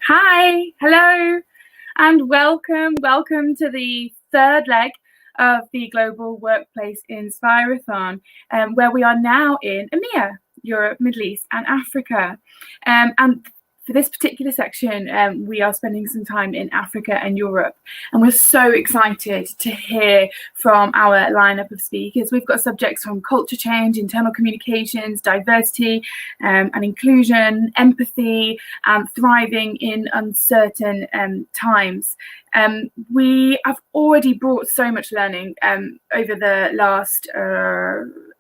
Hi, hello, and welcome to the third leg of the Global Workplace Inspirathon, where we are now in EMEA, Europe, Middle East, and Africa. And for this particular section, we are spending some time in Africa and Europe, and we're so excited to hear from our lineup of speakers. We've got subjects from culture change, internal communications, diversity and inclusion, empathy, and thriving in uncertain times. We have already brought so much learning over the last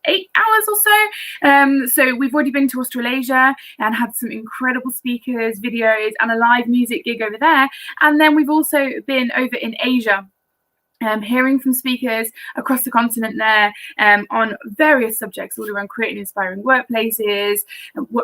8 hours or so. So we've already been to Australasia and had some incredible speakers, videos, and a live music gig over there. And then we've also been over in Asia, hearing from speakers across the continent there on various subjects all around creating inspiring workplaces,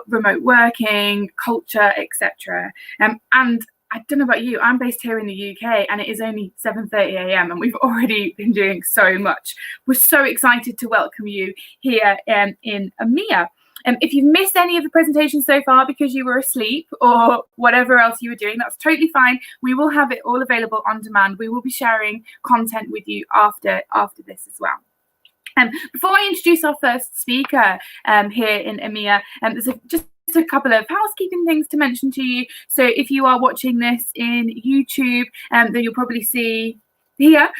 remote working, culture, etc. And I don't know about you, I'm based here in the UK and it is only 7:30 a.m. and we've already been doing so much. We're so excited to welcome you here in EMEA. If you've missed any of the presentations so far because you were asleep or whatever else you were doing, that's totally fine. We will have it all available on demand. We will be sharing content with you after this as well. Before I introduce our first speaker here in EMEA, there's just a couple of housekeeping things to mention to you. So if you are watching this in YouTube, then you'll probably see here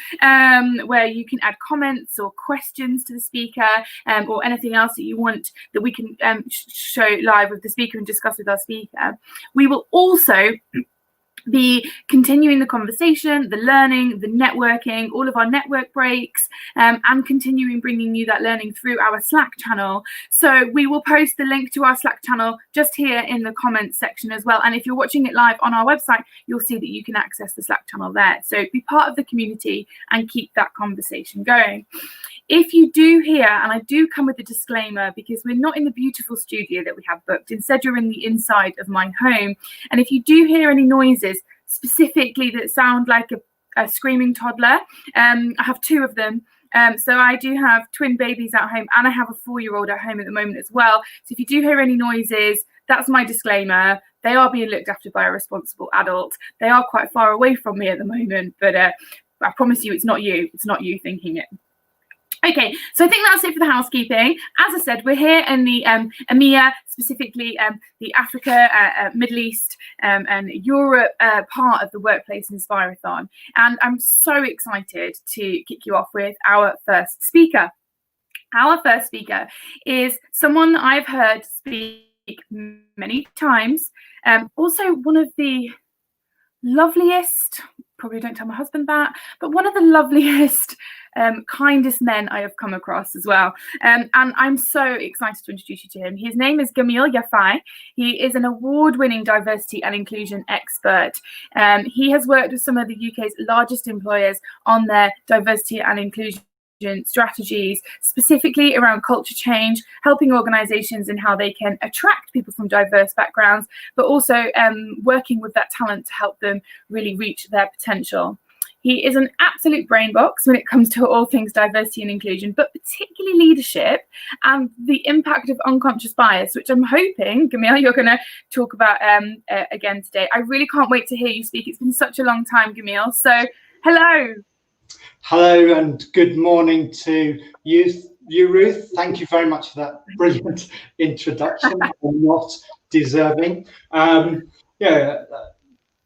where you can add comments or questions to the speaker or anything else that you want that we can show live with the speaker and discuss with our speaker. We will also be continuing the conversation, the learning, the networking, all of our network breaks, and continuing bringing you that learning through our Slack channel. So we will post the link to our Slack channel just here in the comments section as well. And if you're watching it live on our website, you'll see that you can access the Slack channel there. So be part of the community and keep that conversation going. If you do hear, and I do come with a disclaimer because we're not in the beautiful studio that we have booked, instead you're in the inside of my home. And if you do hear any noises, specifically that sound like a screaming toddler, I have 2 of them. So I do have twin babies at home and I have a 4-year-old at home at the moment as well. So if you do hear any noises, that's my disclaimer. They are being looked after by a responsible adult. They are quite far away from me at the moment, but I promise you it's not you. It's not you thinking it. Okay, so I think that's it for the housekeeping. As I said, we're here in the EMEA, specifically the Africa, Middle East and Europe part of the Workplace Inspirathon. And I'm so excited to kick you off with our first speaker. Our first speaker is someone that I've heard speak many times, also one of the loveliest, probably don't tell my husband that, but one of the loveliest, kindest men I have come across as well. And I'm so excited to introduce you to him. His name is Gamil Yafai. He is an award-winning diversity and inclusion expert. He has worked with some of the UK's largest employers on their diversity and inclusion strategies, specifically around culture change, helping organizations in how they can attract people from diverse backgrounds, but also working with that talent to help them really reach their potential. He is an absolute brain box when it comes to all things diversity and inclusion, but particularly leadership and the impact of unconscious bias, which I'm hoping, Gamil, you're going to talk about again today. I really can't wait to hear you speak. It's been such a long time, Gamil. So, hello. Hello and good morning to you, Ruth. Thank you very much for that brilliant introduction. I'm not deserving. Yeah,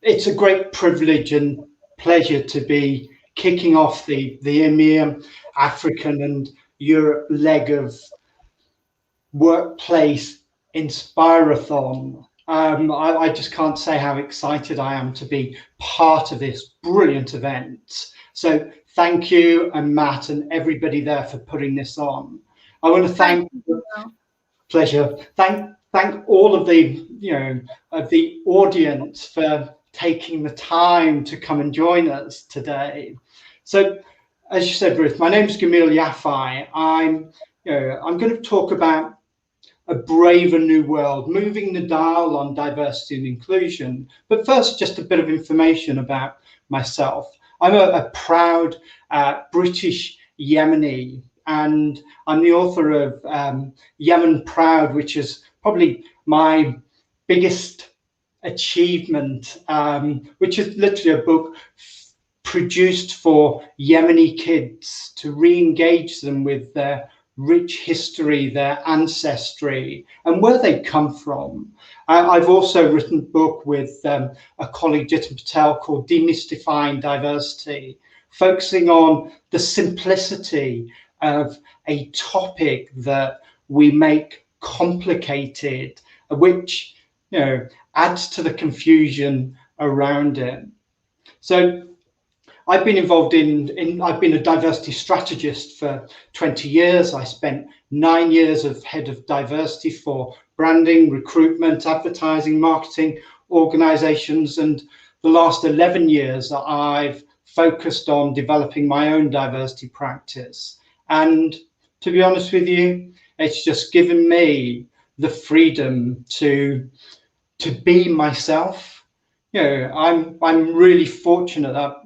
it's a great privilege and pleasure to be kicking off the EMEA, African and Europe leg of Workplace Inspirathon. I just can't say how excited I am to be part of this brilliant event. So thank you and Matt and everybody there for putting this on. I want to thank thank all of the audience for taking the time to come and join us today. So as you said, Ruth, my name is Gamil Yafai. I'm going to talk about a braver new world, moving the dial on diversity and inclusion. But first, just a bit of information about myself. I'm a proud British Yemeni, and I'm the author of Yemen Proud, which is probably my biggest achievement, which is literally a book produced for Yemeni kids to re-engage them with their rich history, their ancestry, and where they come from. I've also written a book with a colleague, Jitin Patel, called Demystifying Diversity, focusing on the simplicity of a topic that we make complicated, which adds to the confusion around it. So I've been involved I've been a diversity strategist for 20 years. I spent 9 years as head of diversity for branding, recruitment, advertising, marketing organizations. And the last 11 years, I've focused on developing my own diversity practice. And to be honest with you, it's just given me the freedom to be myself. I'm really fortunate that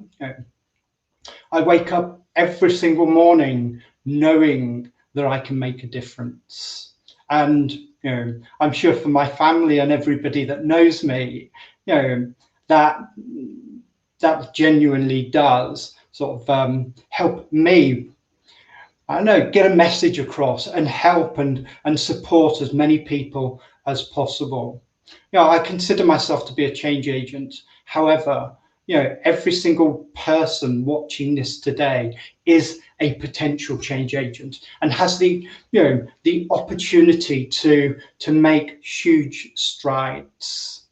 I wake up every single morning knowing that I can make a difference. And I'm sure for my family and everybody that knows me, that genuinely does sort of help me, I don't know, get a message across and help and support as many people as possible. I consider myself to be a change agent. However, every single person watching this today is a potential change agent and has the opportunity to make huge strides.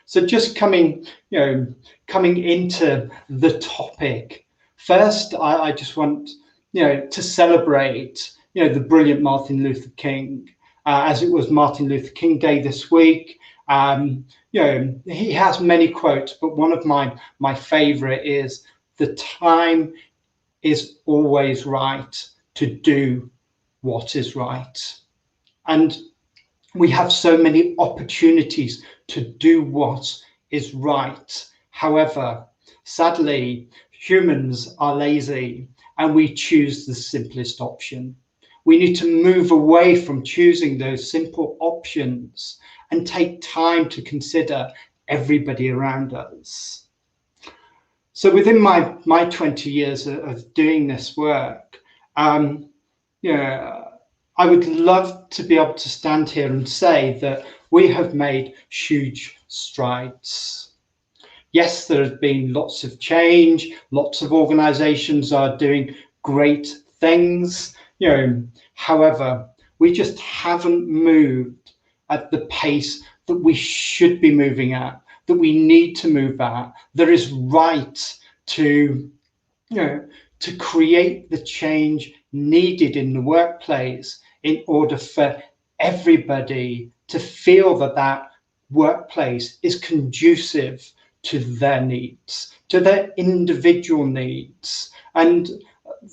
So just coming into the topic, first, I just want to celebrate the brilliant Martin Luther King, as it was Martin Luther King Day this week. He has many quotes, but one of my favorite is, "The time is always right to do what is right." And we have so many opportunities to do what is right. However, sadly, humans are lazy and we choose the simplest option. We need to move away from choosing those simple options and take time to consider everybody around us. So within my 20 years of doing this work, I would love to be able to stand here and say that we have made huge strides. Yes, there has been lots of change, lots of organizations are doing great things, however, we just haven't moved at the pace that we should be moving at, that we need to move at, that is right to create the change needed in the workplace in order for everybody to feel that workplace is conducive to their needs, to their individual needs. And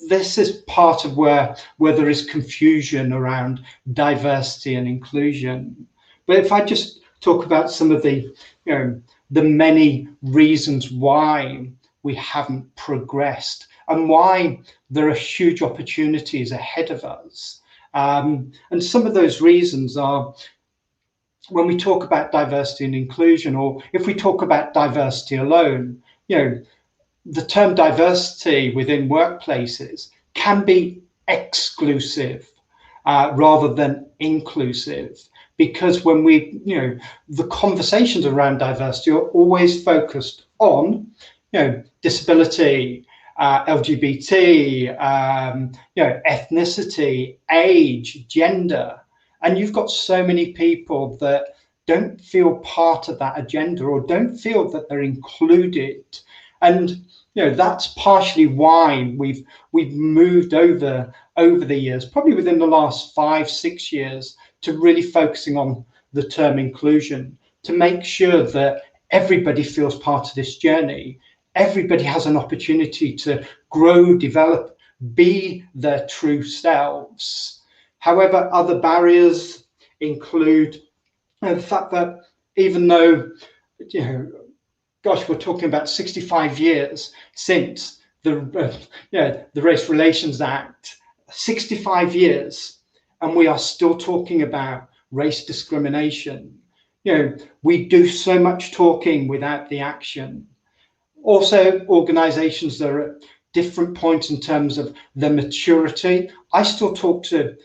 this is part of where there is confusion around diversity and inclusion. But if I just talk about some of the many reasons why we haven't progressed and why there are huge opportunities ahead of us. And some of those reasons are, when we talk about diversity and inclusion, or if we talk about diversity alone, the term diversity within workplaces can be exclusive rather than inclusive, because when the conversations around diversity are always focused on, disability, LGBT, ethnicity, age, gender, and you've got so many people that don't feel part of that agenda or don't feel that they're included. And that's partially why we've moved over the years, probably within the last 5-6 years, to really focusing on the term inclusion, to make sure that everybody feels part of this journey. Everybody has an opportunity to grow, develop, be their true selves. However, other barriers include the fact that even though, we're talking about 65 years since the Race Relations Act, 65 years, and we are still talking about race discrimination. We do so much talking without the action. Also, organizations that are at different points in terms of their maturity. I still talk to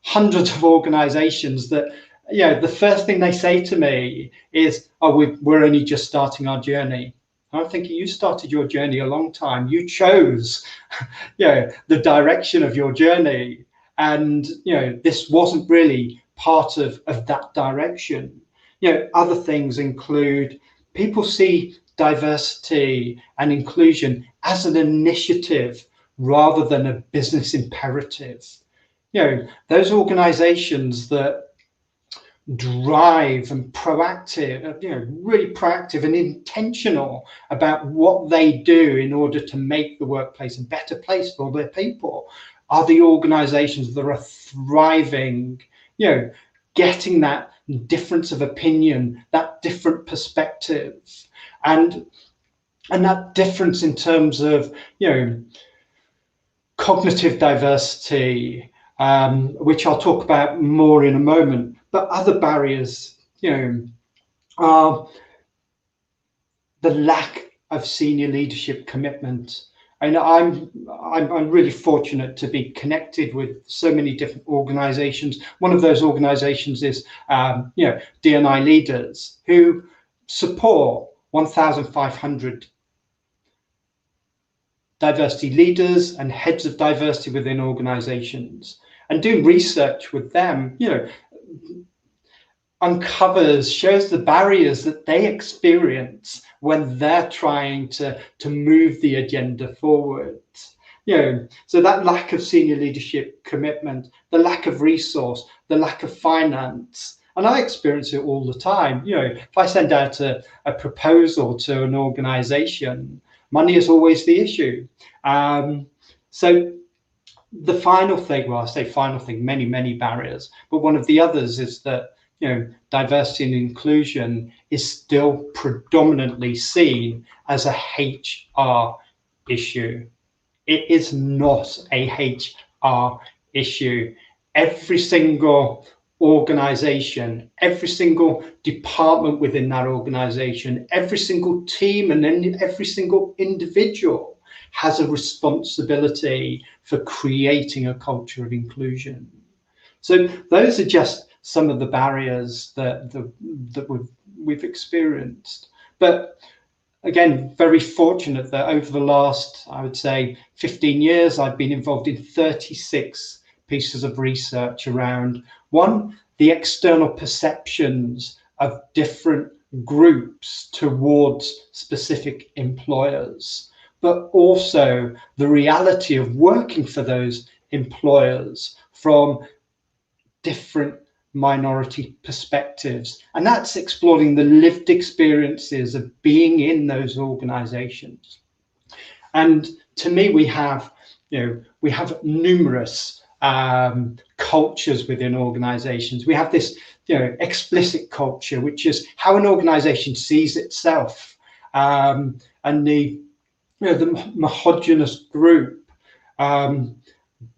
hundreds of organizations that, the first thing they say to me is, oh, we're only just starting our journey. I'm thinking, you started your journey a long time. You chose, the direction of your journey. And, this wasn't really part of that direction. Other things include people see diversity and inclusion as an initiative rather than a business imperative. Those organizations that drive and proactive, really proactive and intentional about what they do in order to make the workplace a better place for their people are the organizations that are thriving, getting that difference of opinion, that different perspective, and that difference in terms of, cognitive diversity, which I'll talk about more in a moment. But other barriers, are the lack of senior leadership commitment. And I'm really fortunate to be connected with so many different organizations. One of those organizations is, D&I Leaders, who support 1,500 diversity leaders and heads of diversity within organizations. And doing research with them, shows the barriers that they experience when they're trying to move the agenda forward. So that lack of senior leadership commitment, the lack of resource, the lack of finance, and I experience it all the time. If I send out a proposal to an organization, money is always the issue. So the final thing, well, I say final thing, many barriers, but one of the others is that, diversity and inclusion is still predominantly seen as a HR issue. It is not a HR issue. Every single organization, every single department within that organization, every single team, and then every single individual has a responsibility for creating a culture of inclusion. So those are just some of the barriers that we've experienced. But again, very fortunate that over the last, I would say, 15 years, I've been involved in 36 pieces of research around, one, the external perceptions of different groups towards specific employers, but also the reality of working for those employers from different minority perspectives. And that's exploring the lived experiences of being in those organizations. And to me, we have numerous cultures within organizations. We have this, explicit culture, which is how an organization sees itself, and the homogeneous group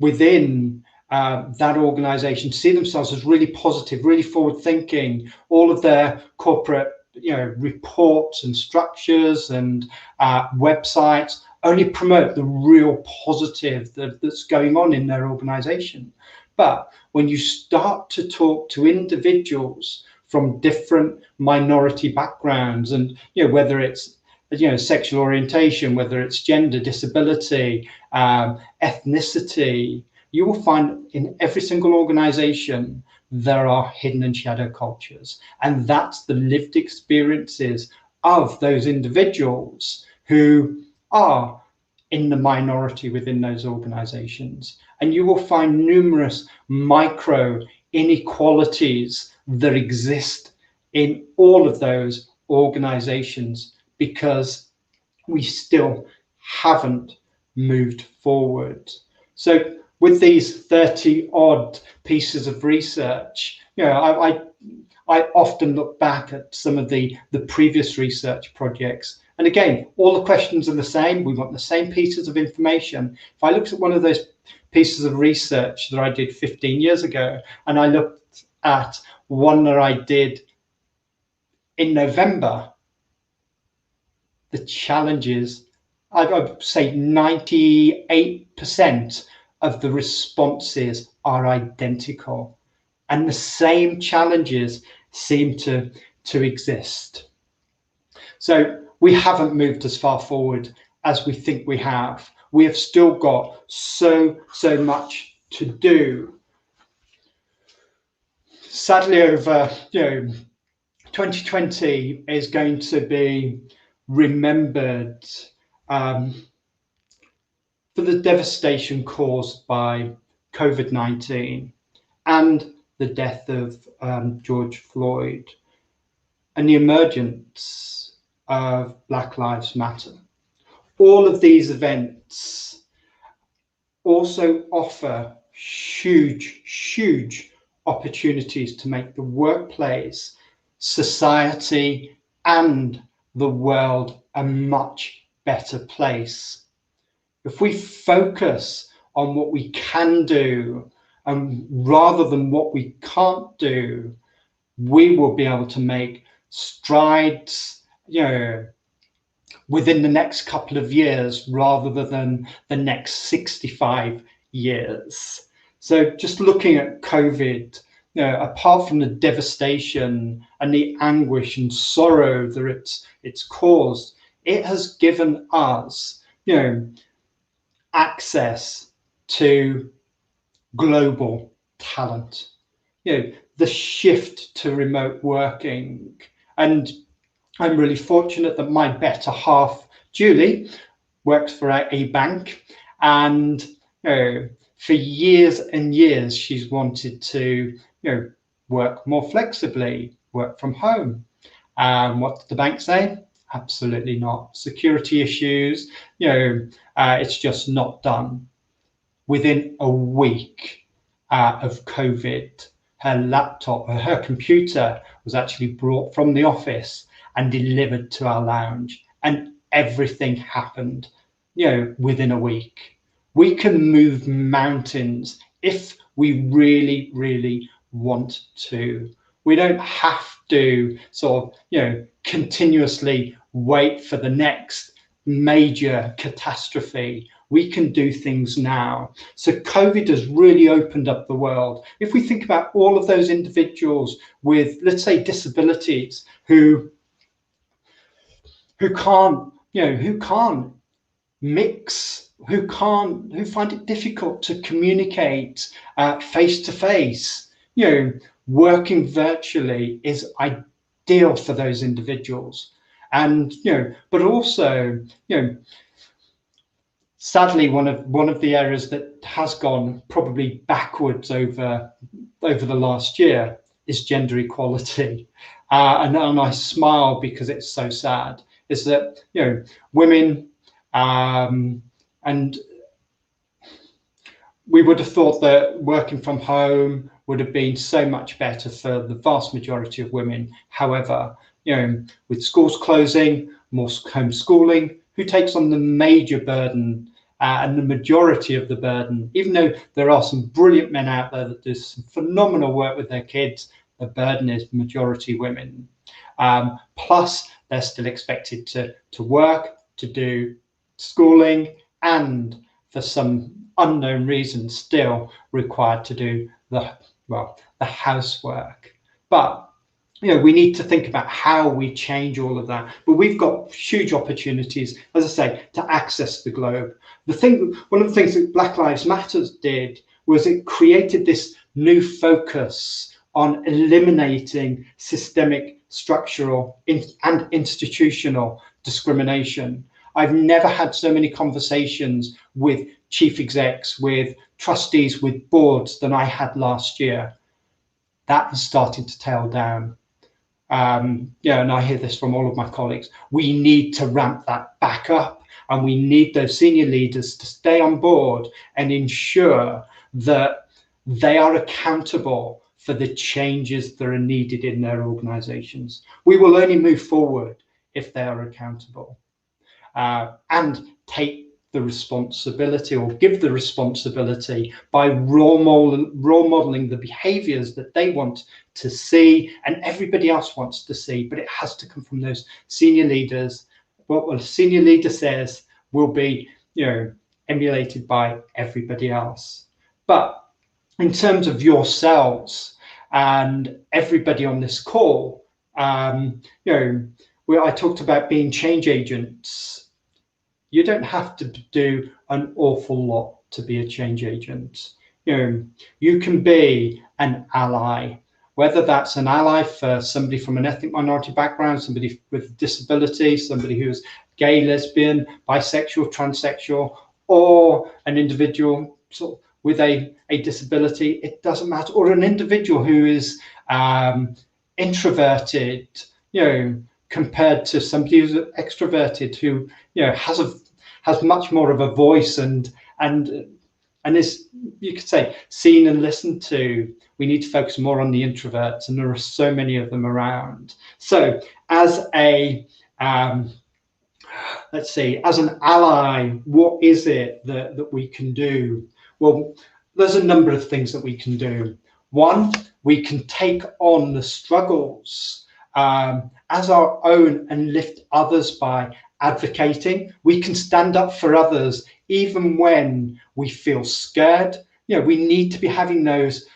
within that organization see themselves as really positive, really forward thinking. All of their corporate, reports and structures and websites only promote the real positive that's going on in their organization. But when you start to talk to individuals from different minority backgrounds, and whether it's sexual orientation, whether it's gender, disability, ethnicity, you will find in every single organization there are hidden and shadow cultures. And that's the lived experiences of those individuals who are in the minority within those organizations. And you will find numerous micro inequalities that exist in all of those organizations because we still haven't moved forward. So with these 30 odd pieces of research, I often look back at some of the previous research projects. And again, all the questions are the same. We want the same pieces of information. If I looked at one of those pieces of research that I did 15 years ago, and I looked at one that I did in November, the challenges, I'd say 98% of the responses are identical, and the same challenges seem to exist. So we haven't moved as far forward as we think we have. We have still got so much to do. Sadly, over 2020 is going to be remembered for the devastation caused by COVID-19 and the death of George Floyd and the emergence of Black Lives Matter. All of these events also offer huge opportunities to make the workplace, society, and the world a much better place. If we focus on what we can do, rather than what we can't do, we will be able to make strides, within the next couple of years rather than the next 65 years. So just looking at COVID, apart from the devastation and the anguish and sorrow that it's caused, it has given us, access to global talent, the shift to remote working. And I'm really fortunate that my better half, Julie, works for a bank, and for years and years she's wanted to work more flexibly, work from home. What did the bank say? Absolutely not. Security issues, it's just not done. Within a week of COVID, her laptop, her computer was actually brought from the office and delivered to our lounge, and everything happened, within a week. We can move mountains if we really want to. We don't have to continuously wait for the next major catastrophe. We can do things now. So COVID has really opened up the world. If we think about all of those individuals with, let's say, disabilities who can't mix, who find it difficult to communicate face to face, working virtually is ideal for those individuals. And but also, sadly, one of the areas that has gone probably backwards over the last year is gender equality. And I smile because it's so sad, is that women, and we would have thought that working from home would have been so much better for the vast majority of women. However, with schools closing, more homeschooling, who takes on the major burden and the majority of the burden? Even though there are some brilliant men out there that do some phenomenal work with their kids, the burden is majority women. Plus, they're still expected to work, to do schooling, and for some unknown reason still required to do the housework. But we need to think about how we change all of that. But we've got huge opportunities, as I say, to access the globe. One of the things that Black Lives Matter did was it created this new focus on eliminating systemic, structural, and institutional discrimination. I've never had so many conversations with chief execs, with trustees, with boards than I had last year. That has started to tail down. And I hear this from all of my colleagues. We need to ramp that back up, and we need those senior leaders to stay on board and ensure that they are accountable for the changes that are needed in their organizations. We will only move forward if they are accountable and take the responsibility or give the responsibility by role modeling the behaviors that they want to see and everybody else wants to see. But it has to come from those senior leaders. What a senior leader says will be, emulated by everybody else. But in terms of yourselves and everybody on this call, where I talked about being change agents, you don't have to do an awful lot to be a change agent. You can be an ally, whether that's an ally for somebody from an ethnic minority background, somebody with a disability, somebody who's gay, lesbian, bisexual, transsexual, or an individual sort of with a disability, it doesn't matter, or an individual who is introverted, compared to somebody who's extroverted, who has much more of a voice and is, you could say, seen and listened to. We need to focus more on the introverts, and there are so many of them around. So as a as an ally, what is it that we can do? Well, there's a number of things that we can do. One, we can take on the struggles as our own and lift others by advocating. We can stand up for others even when we feel scared. We need to be having those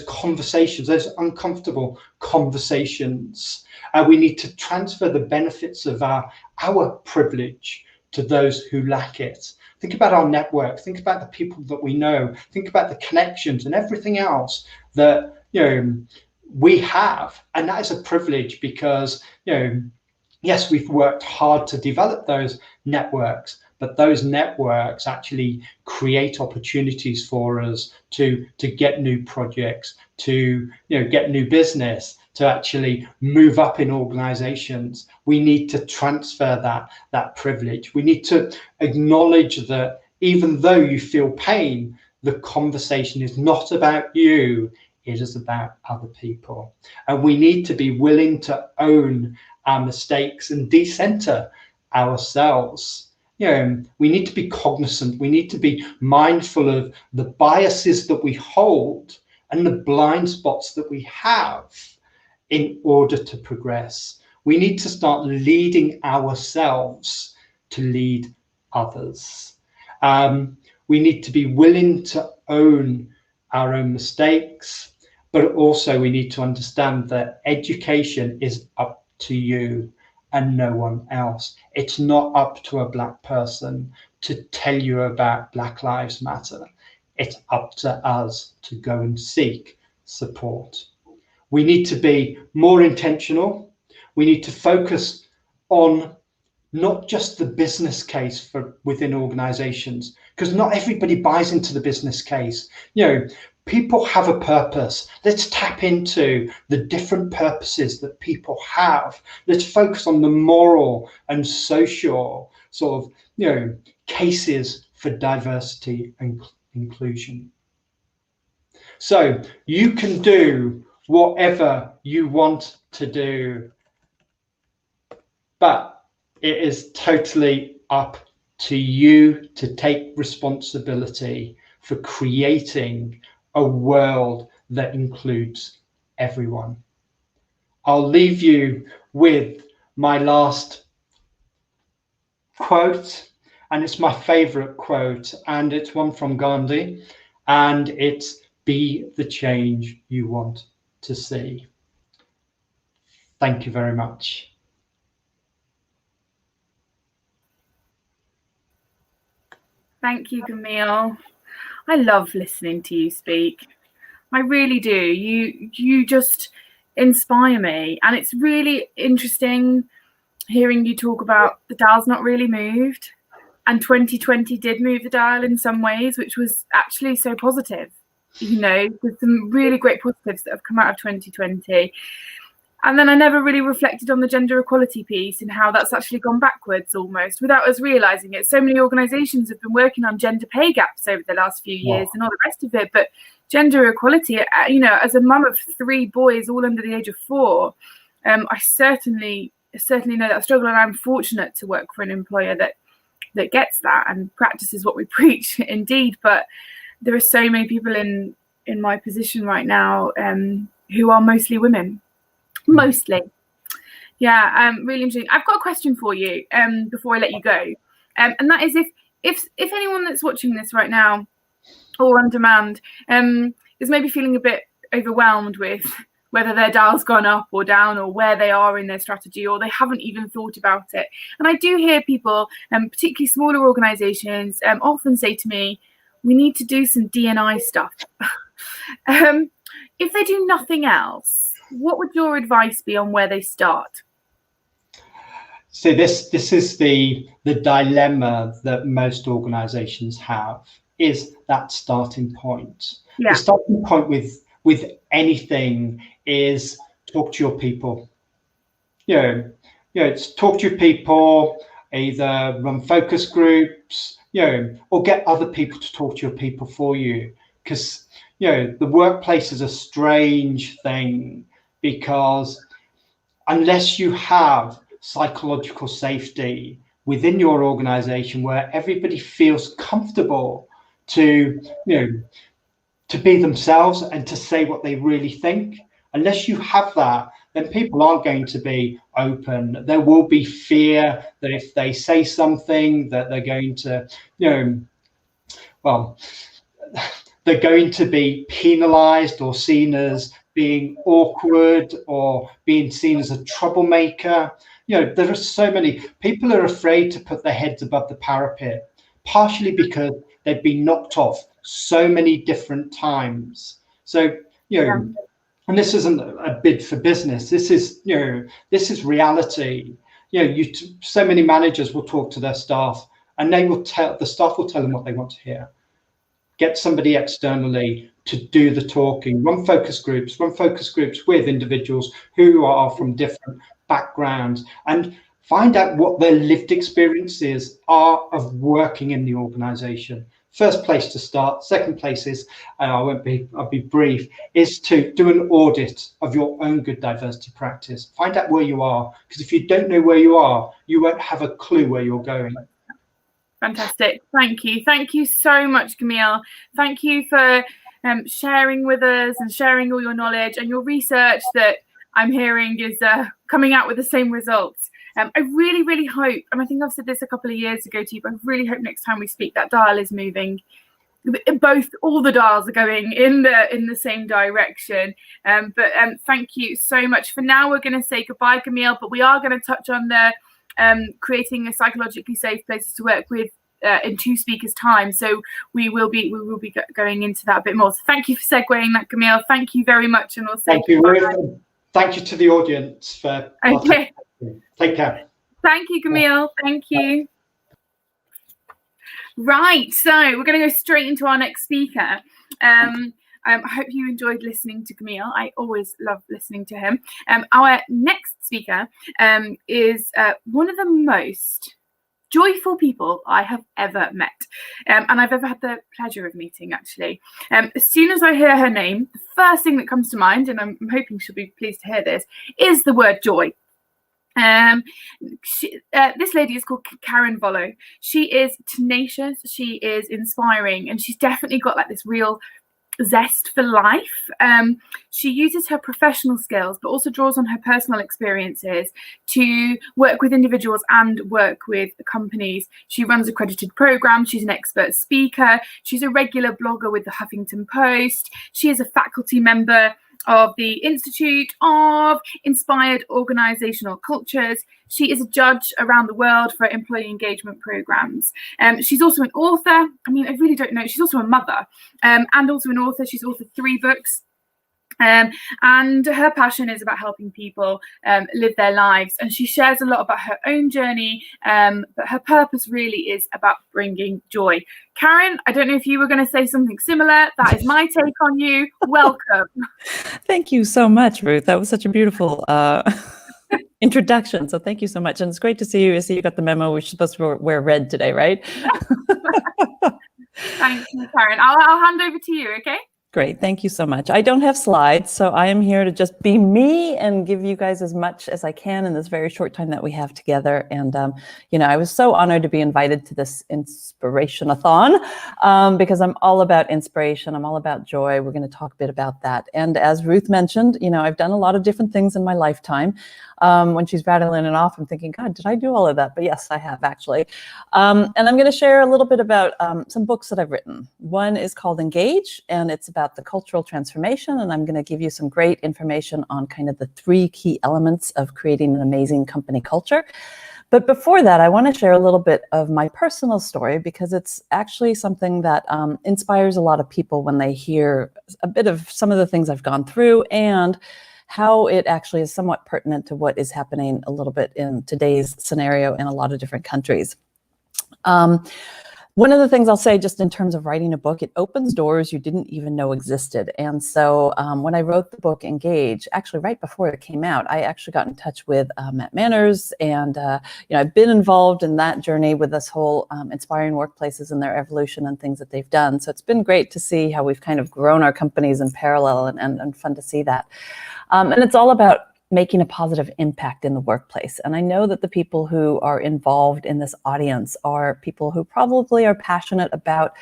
conversations, those uncomfortable conversations. We need to transfer the benefits of our privilege to those who lack it. Think about our network, think about the people that we know, think about the connections and everything else that we have. And that is a privilege because yes, we've worked hard to develop those networks, but those networks actually create opportunities for us to get new projects, to get new business, to actually move up in organizations. We need to transfer that privilege. We need to acknowledge that even though you feel pain, the conversation is not about you, it is about other people. And we need to be willing to own our mistakes and decenter ourselves. We need to be cognizant. We need to be mindful of the biases that we hold and the blind spots that we have in order to progress. We need to start leading ourselves to lead others. We need to be willing to own our own mistakes, but also we need to understand that education is up to you and no one else. It's not up to a Black person to tell you about Black Lives Matter. It's up to us to go and seek support. We need to be more intentional. We need to focus on not just the business case for within organizations, because not everybody buys into the business case. People have a purpose. Let's tap into the different purposes that people have. Let's focus on the moral and social sort of, cases for diversity and inclusion. So you can do whatever you want to do, but it is totally up to you to take responsibility for creating a world that includes everyone. I'll leave you with my last quote, and it's my favorite quote, and it's one from Gandhi, and it's "Be the change you want to see." Thank you very much. Thank you, Camille. I love listening to you speak. I really do. You just inspire me, and it's really interesting hearing you talk about the dial's not really moved, and 2020 did move the dial in some ways, which was actually so positive. There's some really great positives that have come out of 2020. And then I never really reflected on the gender equality piece and how that's actually gone backwards almost without us realizing it. So many organizations have been working on gender pay gaps over the last few years and all the rest of it. But gender equality, as a mum of 3 boys, all under the age of 4, I certainly know that struggle. And I'm fortunate to work for an employer that that gets that and practices what we preach, indeed. But there are so many people in my position right now who are mostly women, mostly. Yeah, really interesting. I've got a question for you before I let you go, and that is if anyone that's watching this right now or on demand is maybe feeling a bit overwhelmed with whether their dial's gone up or down, or where they are in their strategy, or they haven't even thought about it. And I do hear people, particularly smaller organizations, often say to me, we need to do some D&I stuff. If they do nothing else, what would your advice be on where they start? So this is the dilemma that most organizations have, is that starting point. Yeah. The starting point with anything is talk to your people. It's talk to your people, either run focus groups, or get other people to talk to your people for you. Because, the workplace is a strange thing, because unless you have psychological safety within your organization where everybody feels comfortable to be themselves and to say what they really think, unless you have that, then people aren't going to be open. There will be fear that if they say something that they're going to, they're going to be penalized or seen as being awkward or being seen as a troublemaker. There are so many people are afraid to put their heads above the parapet, partially because they've been knocked off so many different times. So, and this isn't a bid for business. This is reality. So many managers will talk to their staff, and the staff will tell them what they want to hear. Get somebody externally to do the talking. Run focus groups with individuals who are from different backgrounds, and find out what their lived experiences are of working in the organization. First place to start. Second place is, I'll be brief, is to do an audit of your own good diversity practice. Find out where you are, because if you don't know where you are, you won't have a clue where you're going. Fantastic. Thank you so much, Camille. Thank you for sharing with us and sharing all your knowledge, and your research that I'm hearing is coming out with the same results. I really, really hope, and I think I've said this a couple of years ago to you, but I really hope next time we speak that dial is moving. All the dials are going in the same direction. But thank you so much. For now, we're going to say goodbye, Camille, but we are going to touch on the creating a psychologically safe places to work with in 2 speakers' time. So we will be going into that a bit more. So thank you for segueing that, Camille. Thank you very much, and we'll say thank you, Ruth. Thank you to the audience for okay. Take care. Thank you, Camille. Thank you. Right, so we're going to go straight into our next speaker. I hope you enjoyed listening to Camille. I always love listening to him. Our next speaker is one of the most joyful people I have ever met, and I've ever had the pleasure of meeting, actually. As soon as I hear her name, the first thing that comes to mind, and I'm hoping she'll be pleased to hear this, is the word joy. This lady is called Karen Vollo. She is tenacious, she is inspiring, and she's definitely got like this real zest for life. She uses her professional skills, but also draws on her personal experiences to work with individuals and work with companies. She runs accredited programs. She's an expert speaker. She's a regular blogger with the Huffington Post. She is a faculty member of the Institute of Inspired Organizational Cultures. She is a judge around the world for employee engagement programs. She's also an author. I mean, I really don't know. She's also a mother and also an author. She's authored 3 books. And her passion is about helping people live their lives, and she shares a lot about her own journey, but her purpose really is about bringing joy. Karen, I don't know if you were going to say something similar. That is my take on you. Welcome. Thank you so much, Ruth. That was such a beautiful introduction, so thank you so much, and it's great to see you. I see you got the memo. We're supposed to wear red today, right? Thank you, Karen. I'll hand over to you, okay? Great. Thank you so much. I don't have slides, so I am here to just be me and give you guys as much as I can in this very short time that we have together. And, I was so honored to be invited to this Inspirathon because I'm all about inspiration. I'm all about joy. We're going to talk a bit about that. And as Ruth mentioned, I've done a lot of different things in my lifetime. When she's rattling it off, I'm thinking, God, did I do all of that? But yes, I have actually. And I'm going to share a little bit about some books that I've written. One is called Engage, and it's about the cultural transformation. And I'm going to give you some great information on kind of the 3 key elements of creating an amazing company culture. But before that, I want to share a little bit of my personal story, because it's actually something that inspires a lot of people when they hear a bit of some of the things I've gone through and how it actually is somewhat pertinent to what is happening a little bit in today's scenario in a lot of different countries. One of the things I'll say just in terms of writing a book, it opens doors you didn't even know existed. And so when I wrote the book Engage, actually right before it came out, I actually got in touch with Matt Manners. And I've been involved in that journey with this whole inspiring workplaces and their evolution and things that they've done. So it's been great to see how we've kind of grown our companies in parallel, and fun to see that. And it's all about making a positive impact in the workplace. And I know that the people who are involved in this audience are people who probably are passionate about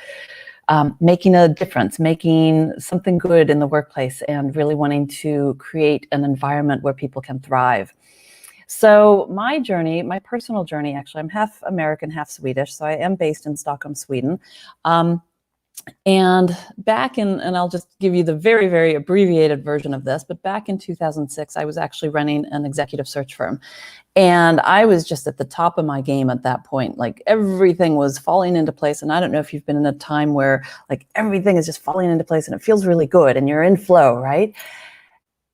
making a difference, making something good in the workplace, and really wanting to create an environment where people can thrive. So my journey, my personal journey, actually, I'm half American, half Swedish. So I am based in Stockholm, Sweden. And back in, and I'll just give you the very, very abbreviated version of this, but back in 2006, I was actually running an executive search firm. And I was just at the top of my game at that point. Like everything was falling into place. And I don't know if you've been in a time where like everything is just falling into place and it feels really good and you're in flow, right?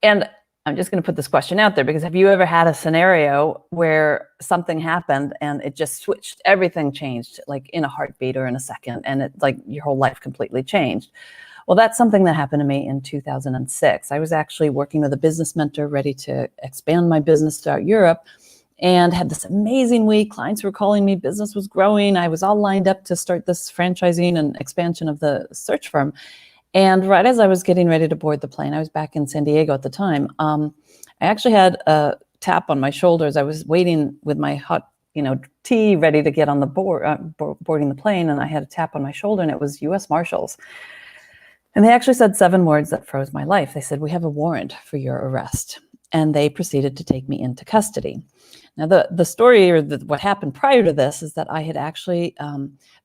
And I'm just going to put this question out there, because have you ever had a scenario where something happened and it just switched, everything changed like in a heartbeat or in a second, and it like your whole life completely changed? Well, that's something that happened to me in 2006. I was actually working with a business mentor, ready to expand my business throughout Europe, and had this amazing week. Clients were calling me, business was growing. I was all lined up to start this franchising and expansion of the search firm. And right as I was getting ready to board the plane, I was back in San Diego at the time. I actually had a tap on my shoulders. I was waiting with my hot, tea ready to get on the boarding the plane, and I had a tap on my shoulder, and it was U.S. Marshals. And they actually said 7 words that froze my life. They said, "We have a warrant for your arrest." And they proceeded to take me into custody. Now, the story, or what happened prior to this, is that I had actually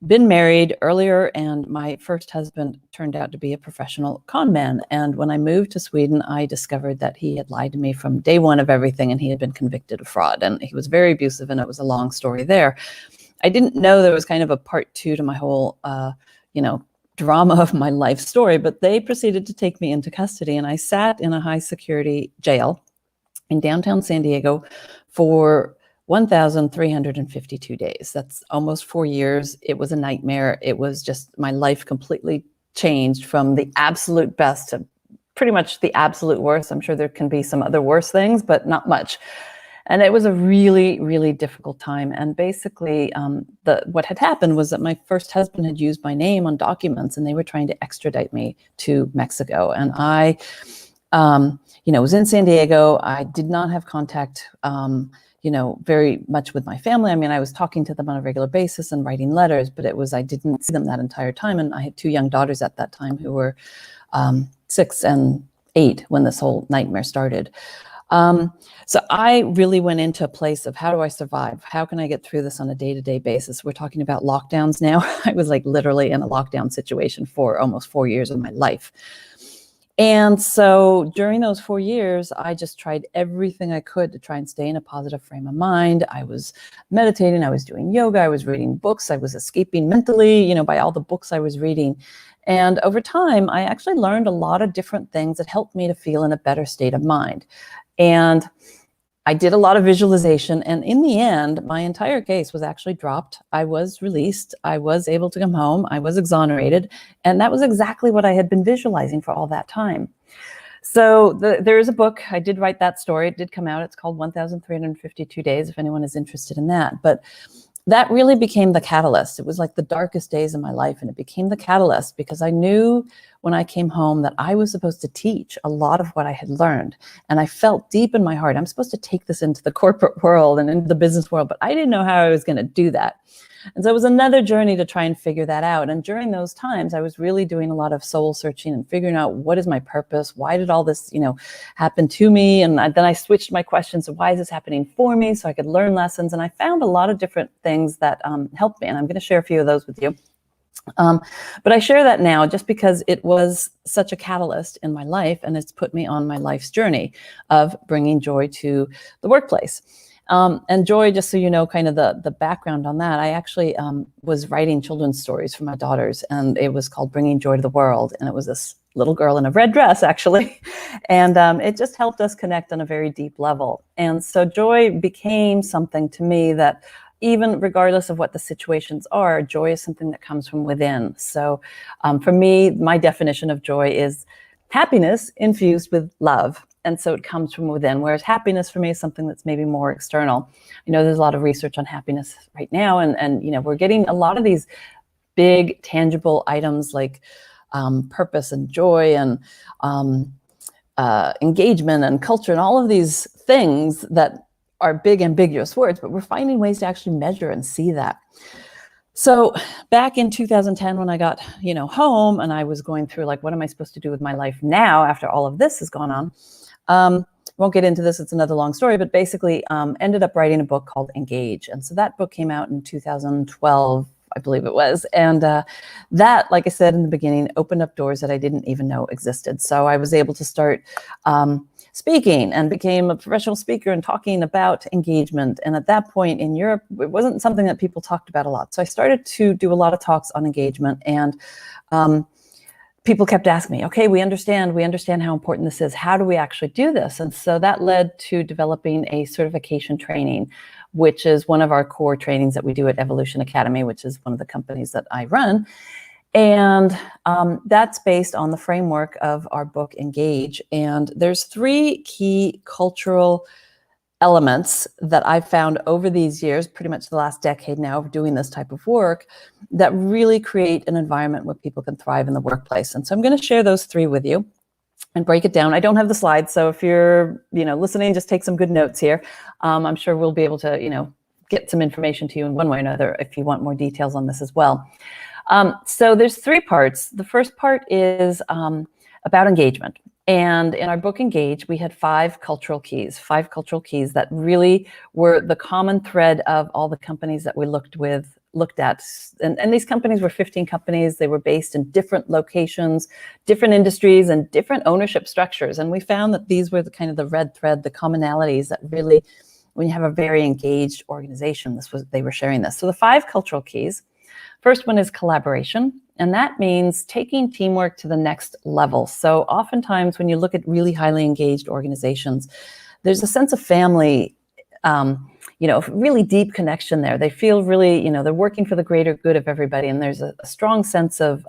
been married earlier, and my first husband turned out to be a professional con man. And when I moved to Sweden, I discovered that he had lied to me from day one of everything, and he had been convicted of fraud. And he was very abusive, and it was a long story there. I didn't know there was kind of a part 2 to my whole, drama of my life story, but they proceeded to take me into custody, and I sat in a high security jail in downtown San Diego for 1,352 days. That's almost 4 years. It was a nightmare. It was just, my life completely changed from the absolute best to pretty much the absolute worst. I'm sure there can be some other worse things, but not much. And it was a really, really difficult time. And basically, what had happened was that my first husband had used my name on documents, and they were trying to extradite me to Mexico. And I was in San Diego. I did not have contact, very much with my family. I mean, I was talking to them on a regular basis and writing letters, but I didn't see them that entire time. And I had 2 young daughters at that time who were 6 and 8 when this whole nightmare started. So I really went into a place of, how do I survive? How can I get through this on a day-to-day basis? We're talking about lockdowns now. I was like literally in a lockdown situation for almost 4 years of my life. And so during those 4 years, I just tried everything I could to try and stay in a positive frame of mind. I was meditating, I was doing yoga, I was reading books, I was escaping mentally, by all the books I was reading. And over time, I actually learned a lot of different things that helped me to feel in a better state of mind. And I did a lot of visualization, and in the end, my entire case was actually dropped. I was released. I was able to come home. I was exonerated. And that was exactly what I had been visualizing for all that time. So there is a book. I did write that story. It did come out. It's called 1,352 Days, if anyone is interested in that. But that really became the catalyst. It was like the darkest days of my life, and it became the catalyst because I knew when I came home that I was supposed to teach a lot of what I had learned. And I felt deep in my heart, I'm supposed to take this into the corporate world and into the business world, but I didn't know how I was going to do that. And so it was another journey to try and figure that out. And during those times, I was really doing a lot of soul searching and figuring out, what is my purpose? Why did all this, happen to me? And then I switched my questions to, why is this happening for me? So I could learn lessons. And I found a lot of different things that helped me. And I'm going to share a few of those with you. But I share that now just because it was such a catalyst in my life, and it's put me on my life's journey of bringing joy to the workplace. And joy, just so you know, kind of the background on that, I actually was writing children's stories for my daughters, and it was called Bringing Joy to the World. And it was this little girl in a red dress, actually. And it just helped us connect on a very deep level. And so joy became something to me that, even regardless of what the situations are, joy is something that comes from within. So for me, my definition of joy is happiness infused with love. And so it comes from within, whereas happiness for me is something that's maybe more external. There's a lot of research on happiness right now, and we're getting a lot of these big tangible items like purpose and joy and engagement and culture and all of these things that are big ambiguous words, but we're finding ways to actually measure and see that. So back in 2010, when I got, home, and I was going through, like, what am I supposed to do with my life now after all of this has gone on? Won't get into this, it's another long story, but basically ended up writing a book called Engage. And so that book came out in 2012, I believe it was. And that, like I said in the beginning, opened up doors that I didn't even know existed. So I was able to start speaking and became a professional speaker and talking about engagement. And at that point in Europe, it wasn't something that people talked about a lot. So I started to do a lot of talks on engagement, and people kept asking me, okay, we understand how important this is. How do we actually do this? And so that led to developing a certification training, which is one of our core trainings that we do at Evolution Academy, which is one of the companies that I run. And that's based on the framework of our book, Engage. And there's 3 key cultural elements that I've found over these years, pretty much the last decade now of doing this type of work, that really create an environment where people can thrive in the workplace. And so I'm going to share those 3 with you and break it down. I don't have the slides, so if you're listening, just take some good notes here. I'm sure we'll be able to get some information to you in one way or another if you want more details on this as well. So there's 3 parts. The first part is about engagement. And in our book, Engage, we had 5 cultural keys that really were the common thread of all the companies that we looked at. And these companies were 15 companies. They were based in different locations, different industries, and different ownership structures. And we found that these were the kind of the red thread, the commonalities that really, when you have a very engaged organization, they were sharing this. So the 5 cultural keys. First one is collaboration, and that means taking teamwork to the next level. So oftentimes when you look at really highly engaged organizations, there's a sense of family, really deep connection there. They feel really, they're working for the greater good of everybody, and there's a strong sense of,